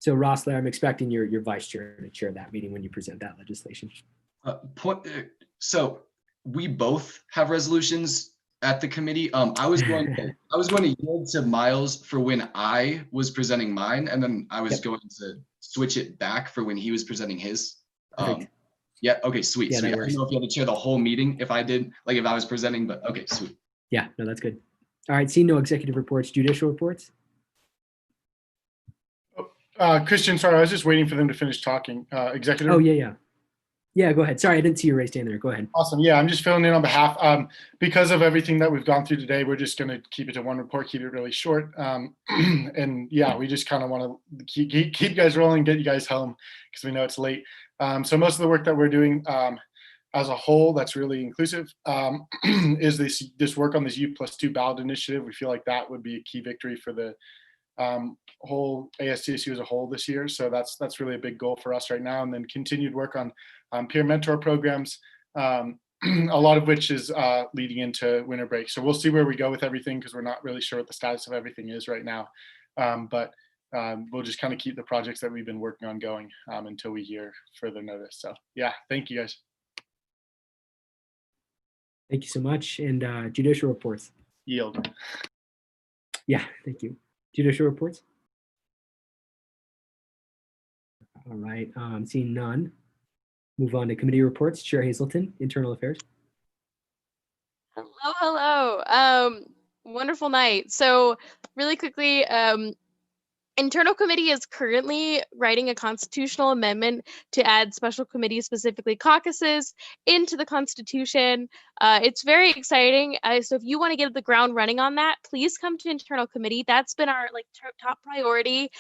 So Rossler, I'm expecting your vice chair to chair that meeting when you present that legislation. So we both have resolutions at the committee. I was going to yield to Miles for when I was presenting mine, and then I was going to switch it back for when he was presenting his. Yeah. Okay. Sweet. Yeah, Sweet. that I works. don't know if you had to chair the whole meeting if I did, like if I was presenting, but okay. Sweet. Yeah. No, that's good. All right. Seeing no executive reports, judicial reports. Christian, sorry, I was just waiting for them to finish talking. Executive. Oh, yeah. Yeah, go ahead. Sorry, I didn't see your raised hand there. Go ahead. Awesome. Yeah, I'm just filling in on behalf. Because of everything that we've gone through today, we're just going to keep it to one report, keep it really short. And yeah, we just kind of want to keep you guys rolling, get you guys home because we know it's late. So most of the work that we're doing as a whole, that's really inclusive, is this work on this U+2 ballot initiative. We feel like that would be a key victory for the whole ASCSU as a whole this year. So that's really a big goal for us right now. And then continued work on peer mentor programs, a lot of which is leading into winter break. So we'll see where we go with everything because we're not really sure what the status of everything is right now. But we'll just kind of keep the projects that we've been working on going until we hear further notice. So yeah, thank you guys. Thank you so much. And judicial reports. Yield. Yeah, thank you. Judicial reports. All right, seeing none. Move on to committee reports. Chair Hazelton, Internal Affairs. Hello. Wonderful night. So really quickly, Internal Committee is currently writing a constitutional amendment to add special committees, specifically caucuses, into the Constitution. It's very exciting. So if you want to get the ground running on that, please come to Internal Committee. That's been our top priority.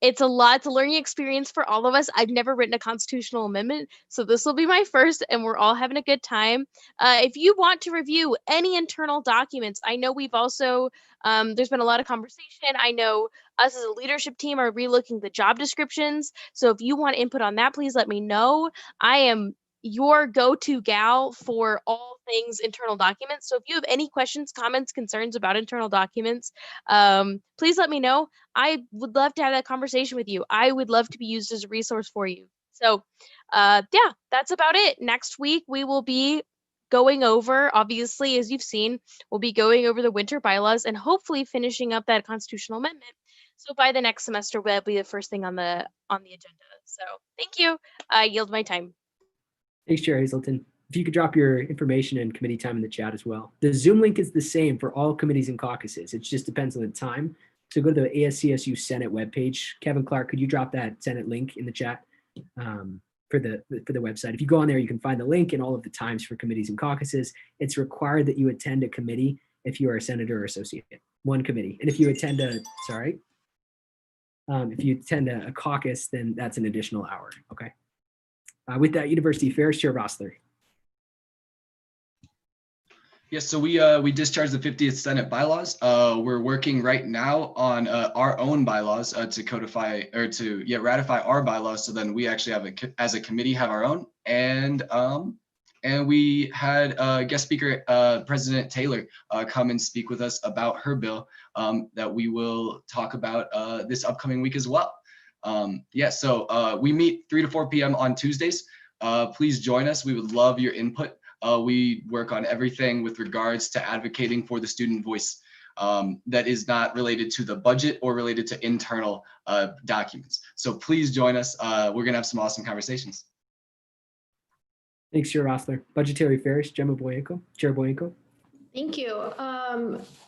It's a lot. It's a learning experience for all of us. I've never written a constitutional amendment, so this will be my first, and we're all having a good time. If you want to review any internal documents, I know we've also, there's been a lot of conversation. I know us as a leadership team are relooking the job descriptions. So if you want input on that, please let me know. I am your go-to gal for all things internal documents. So if you have any questions, comments, concerns about internal documents, please let me know. I would love to have that conversation with you. I would love to be used as a resource for you. So yeah, that's about it. Next week, we will be going over, obviously, as you've seen, we'll be going over the winter bylaws and hopefully finishing up that constitutional amendment. So by the next semester, that'll be the first thing on the agenda. So thank you. I yield my time. Thanks, Chair Hazelton. If you could drop your information and committee time in the chat as well. The Zoom link is the same for all committees and caucuses. It just depends on the time. So go to the ASCSU Senate webpage. Kevin Clark, could you drop that Senate link in the chat for the website? If you go on there, you can find the link and all of the times for committees and caucuses. It's required that you attend a committee if you are a senator or associate, one committee. And if you attend a caucus, then that's an additional hour. Okay. With that, University Affairs Chair Rossler. Yes, so we discharged the 50th Senate bylaws. We're working right now on our own bylaws to codify or to ratify our bylaws. So then we actually have as a committee have our own. And we had guest speaker President Taylor come and speak with us about her bill that we will talk about this upcoming week as well. So we meet 3 to 4 p.m. on Tuesdays. Please join us. We would love your input. We work on everything with regards to advocating for the student voice that is not related to the budget or related to internal documents. So please join us. We're gonna have some awesome conversations. Thanks, Chair Rossler. Budgetary Affairs, Chair Boyenko. Thank you.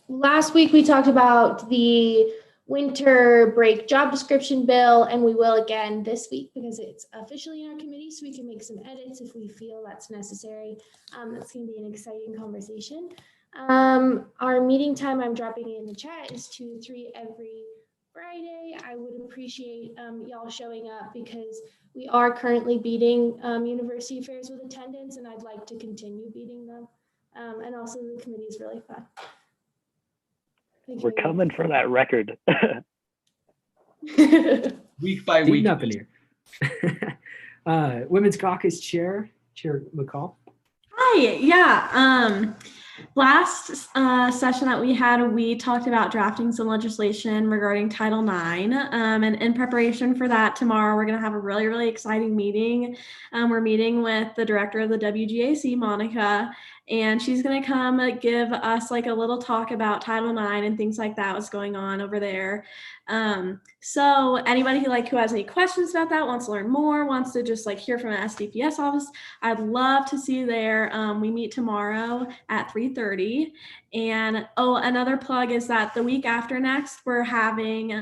Last week we talked about the winter break job description bill, and we will again this week because it's officially in our committee, so we can make some edits if we feel that's necessary. That's going to be an exciting conversation. Our meeting time, I'm dropping it in the chat, is 2 to 3 every Friday. I would appreciate y'all showing up because we are currently beating university affairs with attendance, and I'd like to continue beating them. And also the committee is really fun. We're coming for that record. Week by week. Up in here. Women's Caucus Chair McCall. Hi, yeah. Last session that we had, we talked about drafting some legislation regarding Title IX. And in preparation for that, tomorrow we're going to have a really, really exciting meeting. We're meeting with the director of the WGAC, Monica, and she's going to come give us like a little talk about Title IX and things like that, what's going on over there. So anybody who has any questions about that, wants to learn more, wants to just hear from an SDPS office, I'd love to see you there. We meet tomorrow at 3:30. And another plug is that the week after next, we're having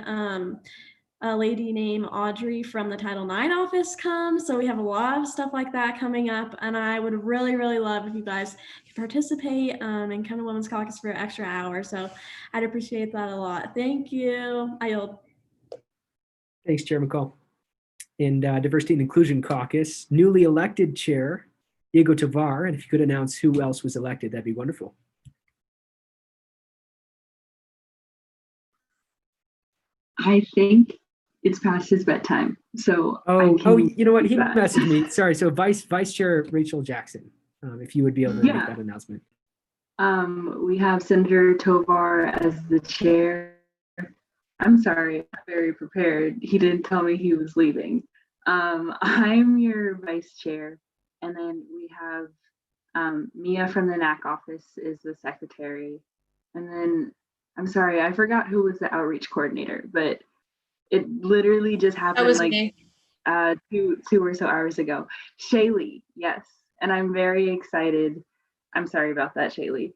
a lady named Audrey from the Title IX office come. So we have a lot of stuff like that coming up. And I would really, really love if you guys could participate and come to Women's Caucus for an extra hour. So I'd appreciate that a lot. Thank you. I yield. Thanks, Chair McCall. And Diversity and Inclusion Caucus, newly elected Chair Diego Tovar. And if you could announce who else was elected, that'd be wonderful. I think it's past his bedtime. So you know what? He messaged me. Sorry. So Vice Chair Rachel Jackson, if you would be able to make that announcement. We have Senator Tovar as the chair. I'm sorry, I'm very prepared. He didn't tell me he was leaving. I'm your vice chair. And then we have Mia from the NAC office is the secretary. And then, I'm sorry, I forgot who was the outreach coordinator, but it literally just happened me. 2 or so hours ago. Shaylee, yes. And I'm very excited. I'm sorry about that, Shaylee.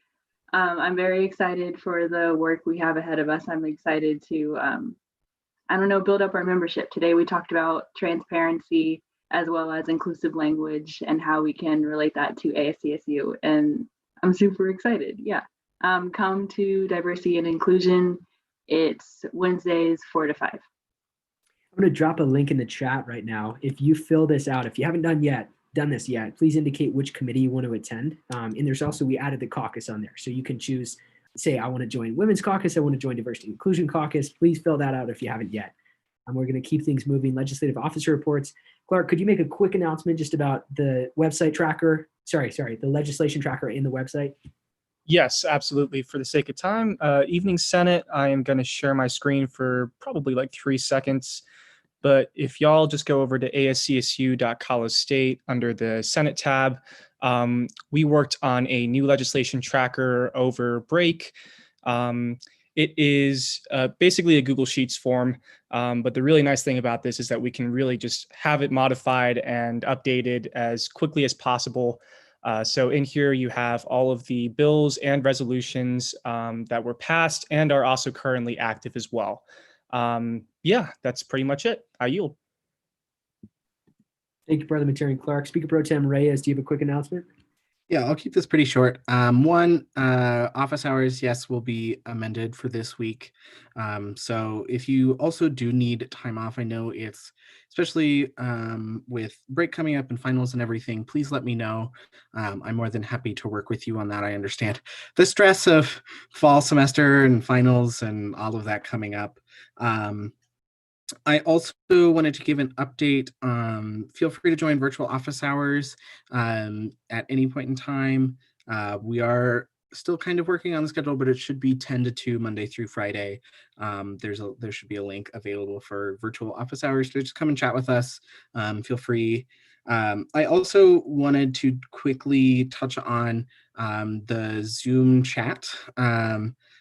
I'm very excited for the work we have ahead of us. I'm excited to, build up our membership. Today we talked about transparency as well as inclusive language and how we can relate that to ASCSU. And I'm super excited. Yeah. Come to Diversity and Inclusion. It's Wednesdays 4 to 5. I'm going to drop a link in the chat right now. If you fill this out, if you haven't done this yet, please indicate which committee you want to attend. And there's also, we added the caucus on there. So you can choose, say, I want to join Women's Caucus, I want to join Diversity and Inclusion Caucus. Please fill that out if you haven't yet. We're going to keep things moving. Legislative officer reports. Clark, could you make a quick announcement just about the website tracker? Sorry, the legislation tracker in the website? Yes, absolutely. For the sake of time, Evening Senate, I am going to share my screen for probably 3 seconds. But if y'all just go over to ascsu.college state under the Senate tab, we worked on a new legislation tracker over break. It is basically a Google Sheets form, but the really nice thing about this is that we can really just have it modified and updated as quickly as possible. So in here you have all of the bills and resolutions that were passed and are also currently active as well. Yeah, that's pretty much it. I yield. Thank you, Parliamentarian Clark. Speaker Pro Tem Reyes, do you have a quick announcement? Yeah, I'll keep this pretty short. One, office hours, yes, will be amended for this week. So if you also do need time off, I know it's, especially with break coming up and finals and everything, please let me know. I'm more than happy to work with you on that. I understand the stress of fall semester and finals and all of that coming up. I also wanted to give an update. Feel free to join virtual office hours at any point in time. We are still kind of working on the schedule, but it should be 10 to 2 Monday through Friday. There should be a link available for virtual office hours to just come and chat with us. Feel free. I also wanted to quickly touch on the Zoom chat.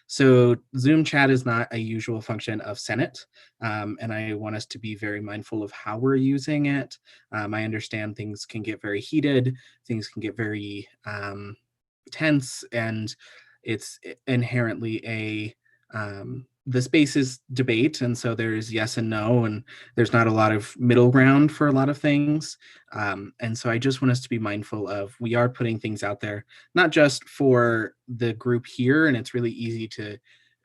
So Zoom chat is not a usual function of Senate, and I want us to be very mindful of how we're using it. I understand things can get very heated, things can get very tense, and it's inherently the space is debate, and so there's yes and no, and there's not a lot of middle ground for a lot of things. And so I just want us to be mindful of, we are putting things out there, not just for the group here, and it's really easy to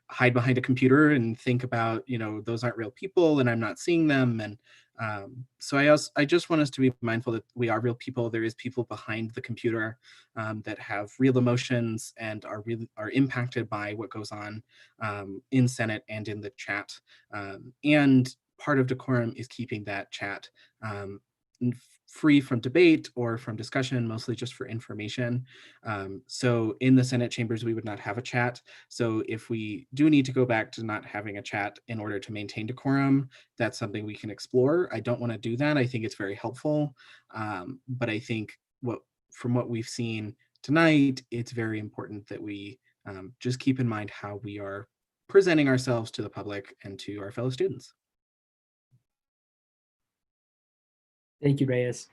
hide behind a computer and think about, those aren't real people and I'm not seeing them. And so I just want us to be mindful that we are real people. There is people behind the computer that have real emotions and are impacted by what goes on in Senate and in the chat. And part of decorum is keeping that chat free from debate or from discussion, mostly just for information. So in the Senate chambers, we would not have a chat. So if we do need to go back to not having a chat in order to maintain decorum, that's something we can explore. I don't want to do that. I think it's very helpful. But I think from what we've seen tonight, it's very important that we just keep in mind how we are presenting ourselves to the public and to our fellow students. Thank you, Reyes.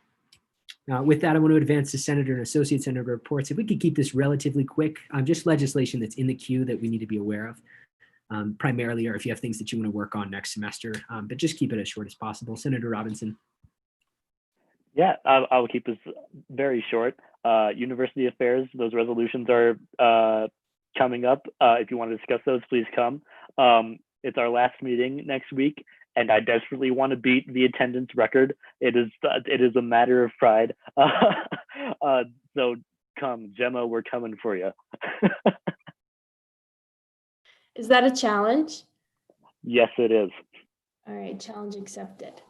With that, I want to advance to Senator and Associate Senator reports. If we could keep this relatively quick, just legislation that's in the queue that we need to be aware of, primarily, or if you have things that you want to work on next semester, but just keep it as short as possible. Senator Robinson. Yeah, I'll keep this very short. University affairs, those resolutions are coming up. If you want to discuss those, please come. It's our last meeting next week, and I desperately want to beat the attendance record. It is a matter of pride. So come, Gemma, we're coming for you. Is that a challenge? Yes, it is. All right, challenge accepted.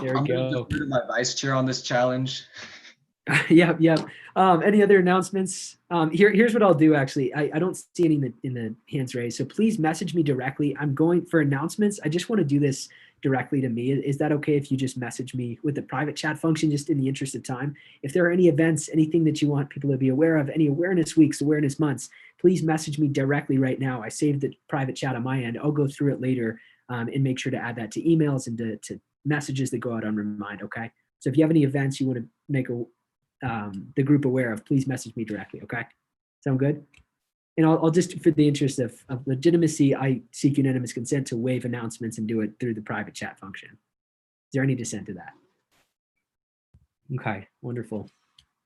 There we I'm go. defer to my vice chair on this challenge. Yep. Any other announcements? Here's what I'll do, actually. I don't see any in the hands raised, so please message me directly. I'm going for announcements. I just want to do this directly to me. Is that okay if you just message me with the private chat function, just in the interest of time? If there are any events, anything that you want people to be aware of, any awareness weeks, awareness months, please message me directly right now. I saved the private chat on my end. I'll go through it later and make sure to add that to emails and to messages that go out on Remind, okay? So if you have any events you want to make the group aware of, please message me directly, okay? Sound good? And I'll just, for the interest of legitimacy, I seek unanimous consent to waive announcements and do it through the private chat function. Is there any dissent to that? Okay, wonderful.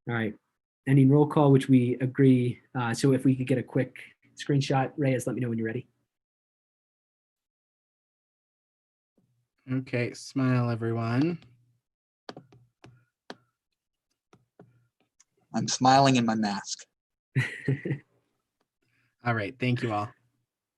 All right, ending roll call, which we agree. So if we could get a quick screenshot, Reyes, let me know when you're ready. Okay, smile, everyone. I'm smiling in my mask. All right, thank you all.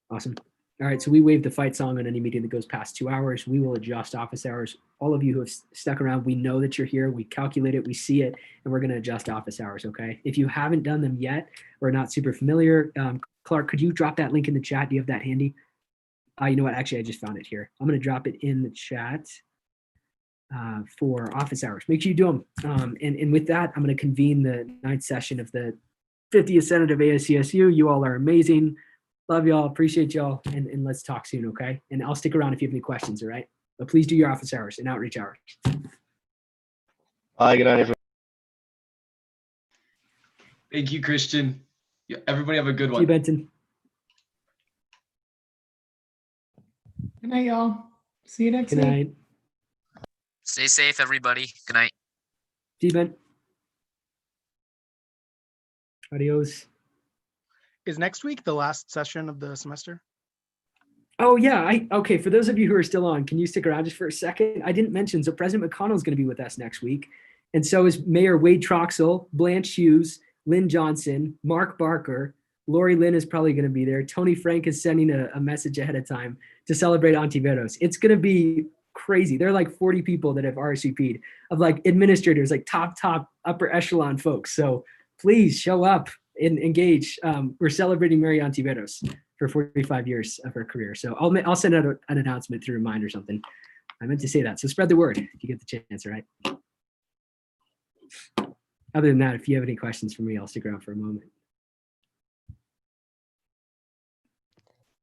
Awesome. All right, so we waive the fight song on any meeting that goes past 2 hours. We will adjust office hours. All of you who have stuck around, we know that you're here. We calculate it, we see it, and we're going to adjust office hours, okay? If you haven't done them yet or not super familiar, Clark, could you drop that link in the chat? Do you have that handy? You know what? Actually, I just found it here. I'm going to drop it in the chat for office hours. Make sure you do them. And with that, I'm going to convene the 9th session of the 50th Senate of ASCSU. You all are amazing. Love y'all. Appreciate y'all. And let's talk soon, okay? And I'll stick around if you have any questions, all right? But please do your office hours and outreach hours. Bye. Good night, everyone. Thank you, Christian. Yeah, everybody have a good See you, one. Benton. Good night, y'all. See you next Good week. night. Stay safe, everybody. Good night. See you, Ben. Adios. Is next week the last session of the semester? Oh yeah, okay. For those of you who are still on, can you stick around just for a second? I didn't mention, so President McConnell is going to be with us next week, and so is Mayor Wade Troxel, Blanche Hughes, Lynn Johnson, Mark Barker. Lori Lynn is probably going to be there. Tony Frank is sending a message ahead of time to celebrate Antiveros. It's going to be crazy. There are like 40 people that have RSVP'd, of like administrators, like top upper echelon folks. So please show up and engage. We're celebrating Mary Antiveros for 45 years of her career. So I'll send out an announcement to remind or something. I meant to say that. So spread the word if you get the chance, all right? Other than that, if you have any questions for me, I'll stick around for a moment.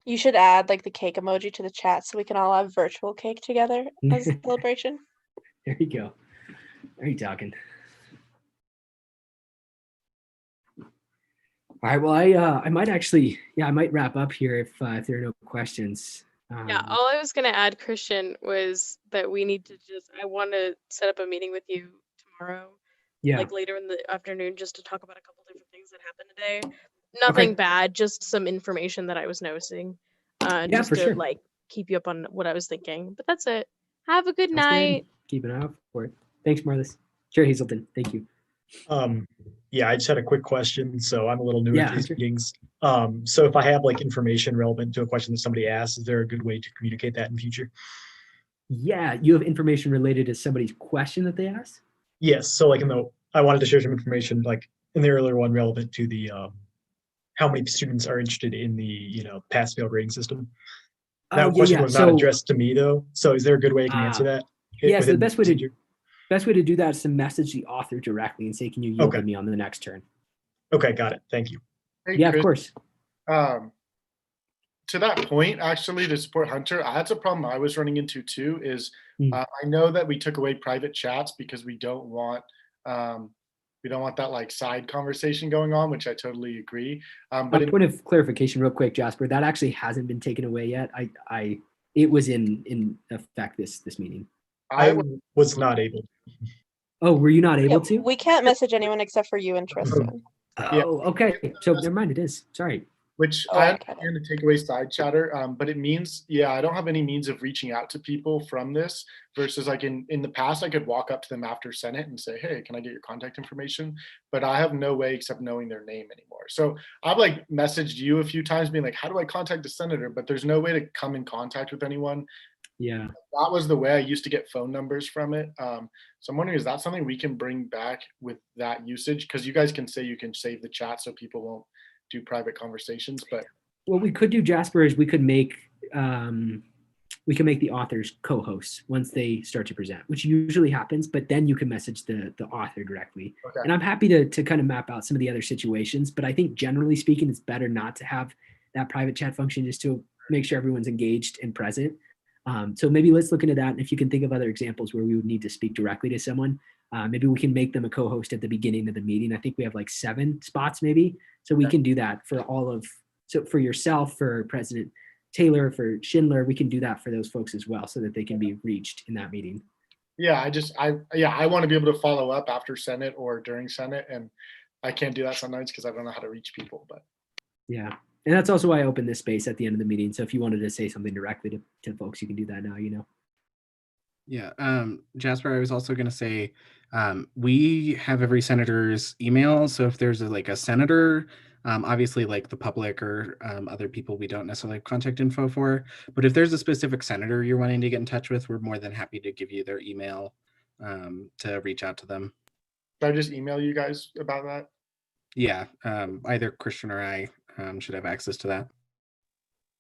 You should add like the cake emoji to the chat so we can all have virtual cake together as a celebration. There you go. Are you talking? All right. Well, I might actually, I might wrap up here if there are no questions. Yeah, all I was gonna add, Christian, was that we need to I want to set up a meeting with you tomorrow, Yeah. like later in the afternoon, just to talk about a couple different things that happened today. Nothing bad, just some information that I was noticing, Yeah, just for to sure. like keep you up on what I was thinking. But that's it. Have a good Sounds good. night. Keep an eye out for it. Thanks, Marlis. Chair Hazelton, thank you. Yeah, I just had a quick question. So I'm a little new Yeah, at these sure. meetings. So if I have like information relevant to a question that somebody asked, is there a good way to communicate that in future? Yeah, you have information related to somebody's question that they asked? Yes. So like I wanted to share some information like in the earlier one relevant to the how many students are interested in the pass-fail grading system. That question was not addressed to me though. So is there a good way I can answer that? Yeah, so the within best way procedure? to do that is to message the author directly and say, can you yield to me on the next turn? Okay, got it. Thank you. Hey, Yeah, Chris, of course. To that point, actually, to support Hunter, that's a problem I was running into too. Is Mm. I know that we took away private chats because we don't want that like side conversation going on, which I totally agree. But A point of clarification, real quick, Jasper. That actually hasn't been taken away yet. It was in effect this meeting. I was not able. Oh, were you not able to? We can't message anyone except for you and Tristan. Oh, okay. So never mind. It is. Sorry. Which Oh, I I get understand to take away side chatter, but it means, I don't have any means of reaching out to people from this versus like in the past, I could walk up to them after Senate and say, hey, can I get your contact information? But I have no way except knowing their name anymore. So I've like messaged you a few times being like, how do I contact a senator? But there's no way to come in contact with anyone. Yeah. That was the way I used to get phone numbers from it. So I'm wondering, is that something we can bring back with that usage? Because you guys can say you can save the chat so people won't do private conversations, but What we could do, Jasper, is we could make the authors co-hosts once they start to present, which usually happens, but then you can message the author directly. Okay. And I'm happy to kind of map out some of the other situations, but I think generally speaking, it's better not to have that private chat function just to make sure everyone's engaged and present. So maybe let's look into that. And if you can think of other examples where we would need to speak directly to someone, maybe we can make them a co-host at the beginning of the meeting. I think we have like 7 spots maybe. So we can do that for so for yourself, for President Taylor, for Schindler, we can do that for those folks as well so that they can be reached in that meeting. yeah, I want to be able to follow up after Senate or during Senate, and I can't do that sometimes because I don't know how to reach people. But Yeah. And that's also why I opened this space at the end of the meeting. So if you wanted to say something directly to folks, you can do that now, Yeah, Jasper, I was also going to say, we have every senator's email. So if there's a senator, obviously like the public or other people we don't necessarily have contact info for, but if there's a specific senator you're wanting to get in touch with, we're more than happy to give you their email to reach out to them. should I just email you guys about that? Yeah, either Christian or I should have access to that.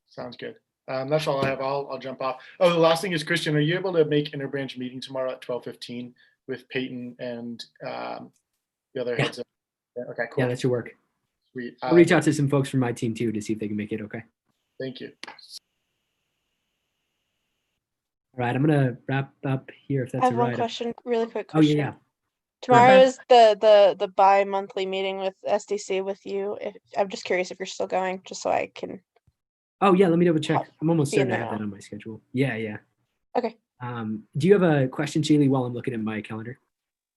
Sounds good. That's all I have. I'll jump off. Oh, the last thing is, Christian, are you able to make interbranch meeting tomorrow at 12:15 with Peyton and the other heads? Okay, cool. Yeah, that should work. Sweet. I'll reach out to some folks from my team too to see if they can make it. Okay. Thank you. All right. I'm going to wrap up here if that's I have all one right. question, really quick Oh, yeah, question. yeah. Tomorrow is the bi-monthly meeting with SDC with you. I'm just curious if you're still going, just so I can. Oh yeah, let me double check. I'm almost Be in certain I the have that know. on my schedule. Yeah. Okay. Do you have a question, Shaylee, while I'm looking at my calendar?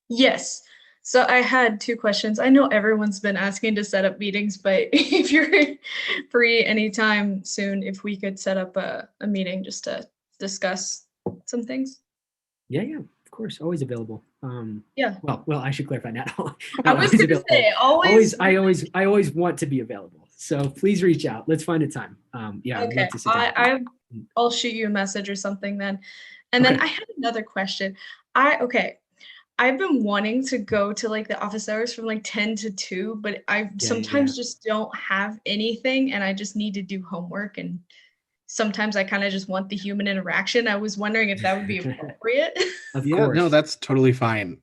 Yes. So I had two questions. I know everyone's been asking to set up meetings, but if you're free anytime soon, if we could set up a meeting just to discuss some things. Yeah, of course, always available. Yeah. Well, I should clarify not. I was always gonna say, always. I always want to be available. So please reach out. Let's find a time. Yeah, I'd Okay. love to sit down. I'll shoot you a message or something then. And then Okay. I had another question. I've been wanting to go to like the office hours from like 10 to 2, but I sometimes just don't have anything and I just need to do homework, and sometimes I kind of just want the human interaction. I was wondering if that would be appropriate. Of Yeah, course. no, that's totally fine.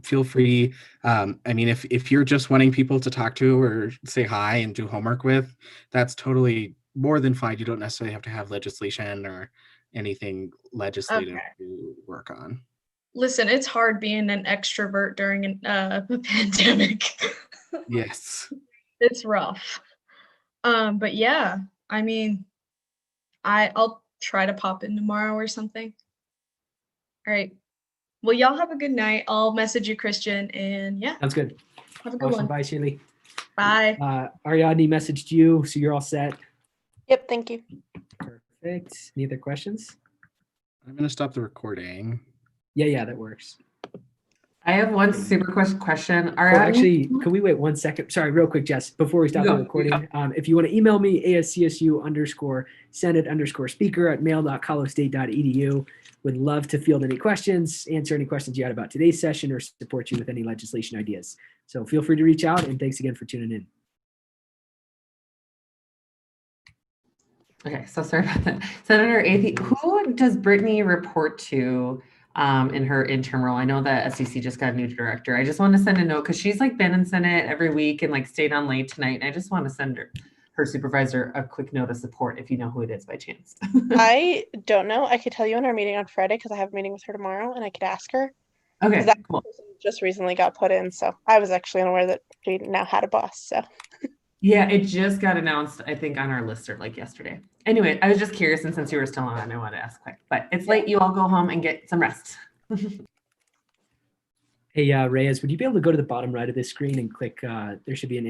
Feel free. I mean, if you're just wanting people to talk to or say hi and do homework with, that's totally more than fine. You don't necessarily have to have legislation or anything legislative to work on. Listen, it's hard being an extrovert during a pandemic. Yes. It's rough. But yeah, I mean, I'll try to pop in tomorrow or something. All right. Well, y'all have a good night. I'll message you, Christian, and yeah. Sounds good. Have a good Awesome. one. Bye, Shaylee. Bye. Ariadne messaged you, so you're all set. Yep, thank you. Perfect. Any other questions? I'm going to stop the recording. Yeah, that works. I have one super question. Actually, can we wait 1 second? Sorry, real quick, Jess, before we stop the recording. If you want to email me, ASCSU_Senate_speaker@mail.colostate.edu. Would love to field any questions, answer any questions you had about today's session, or support you with any legislation ideas. So feel free to reach out, and thanks again for tuning in. Okay, so sorry about that. Senator Athey, who does Brittany report to in her interim role? I know that SEC just got a new director. I just want to send a note because she's like been in Senate every week and like stayed on late tonight. And I just want to send her supervisor a quick note of support if you know who it is by chance. I don't know. I could tell you in our meeting on Friday because I have a meeting with her tomorrow and I could ask her. Okay, that cool. person just recently got put in, so I was actually unaware that she now had a boss. So Yeah, it just got announced, I think, on our listserv like yesterday. Anyway, I was just curious, and since you were still on, I wanted to ask quick. But it's late. You all go home and get some rest. Hey, Reyes, would you be able to go to the bottom right of this screen and click, there should be an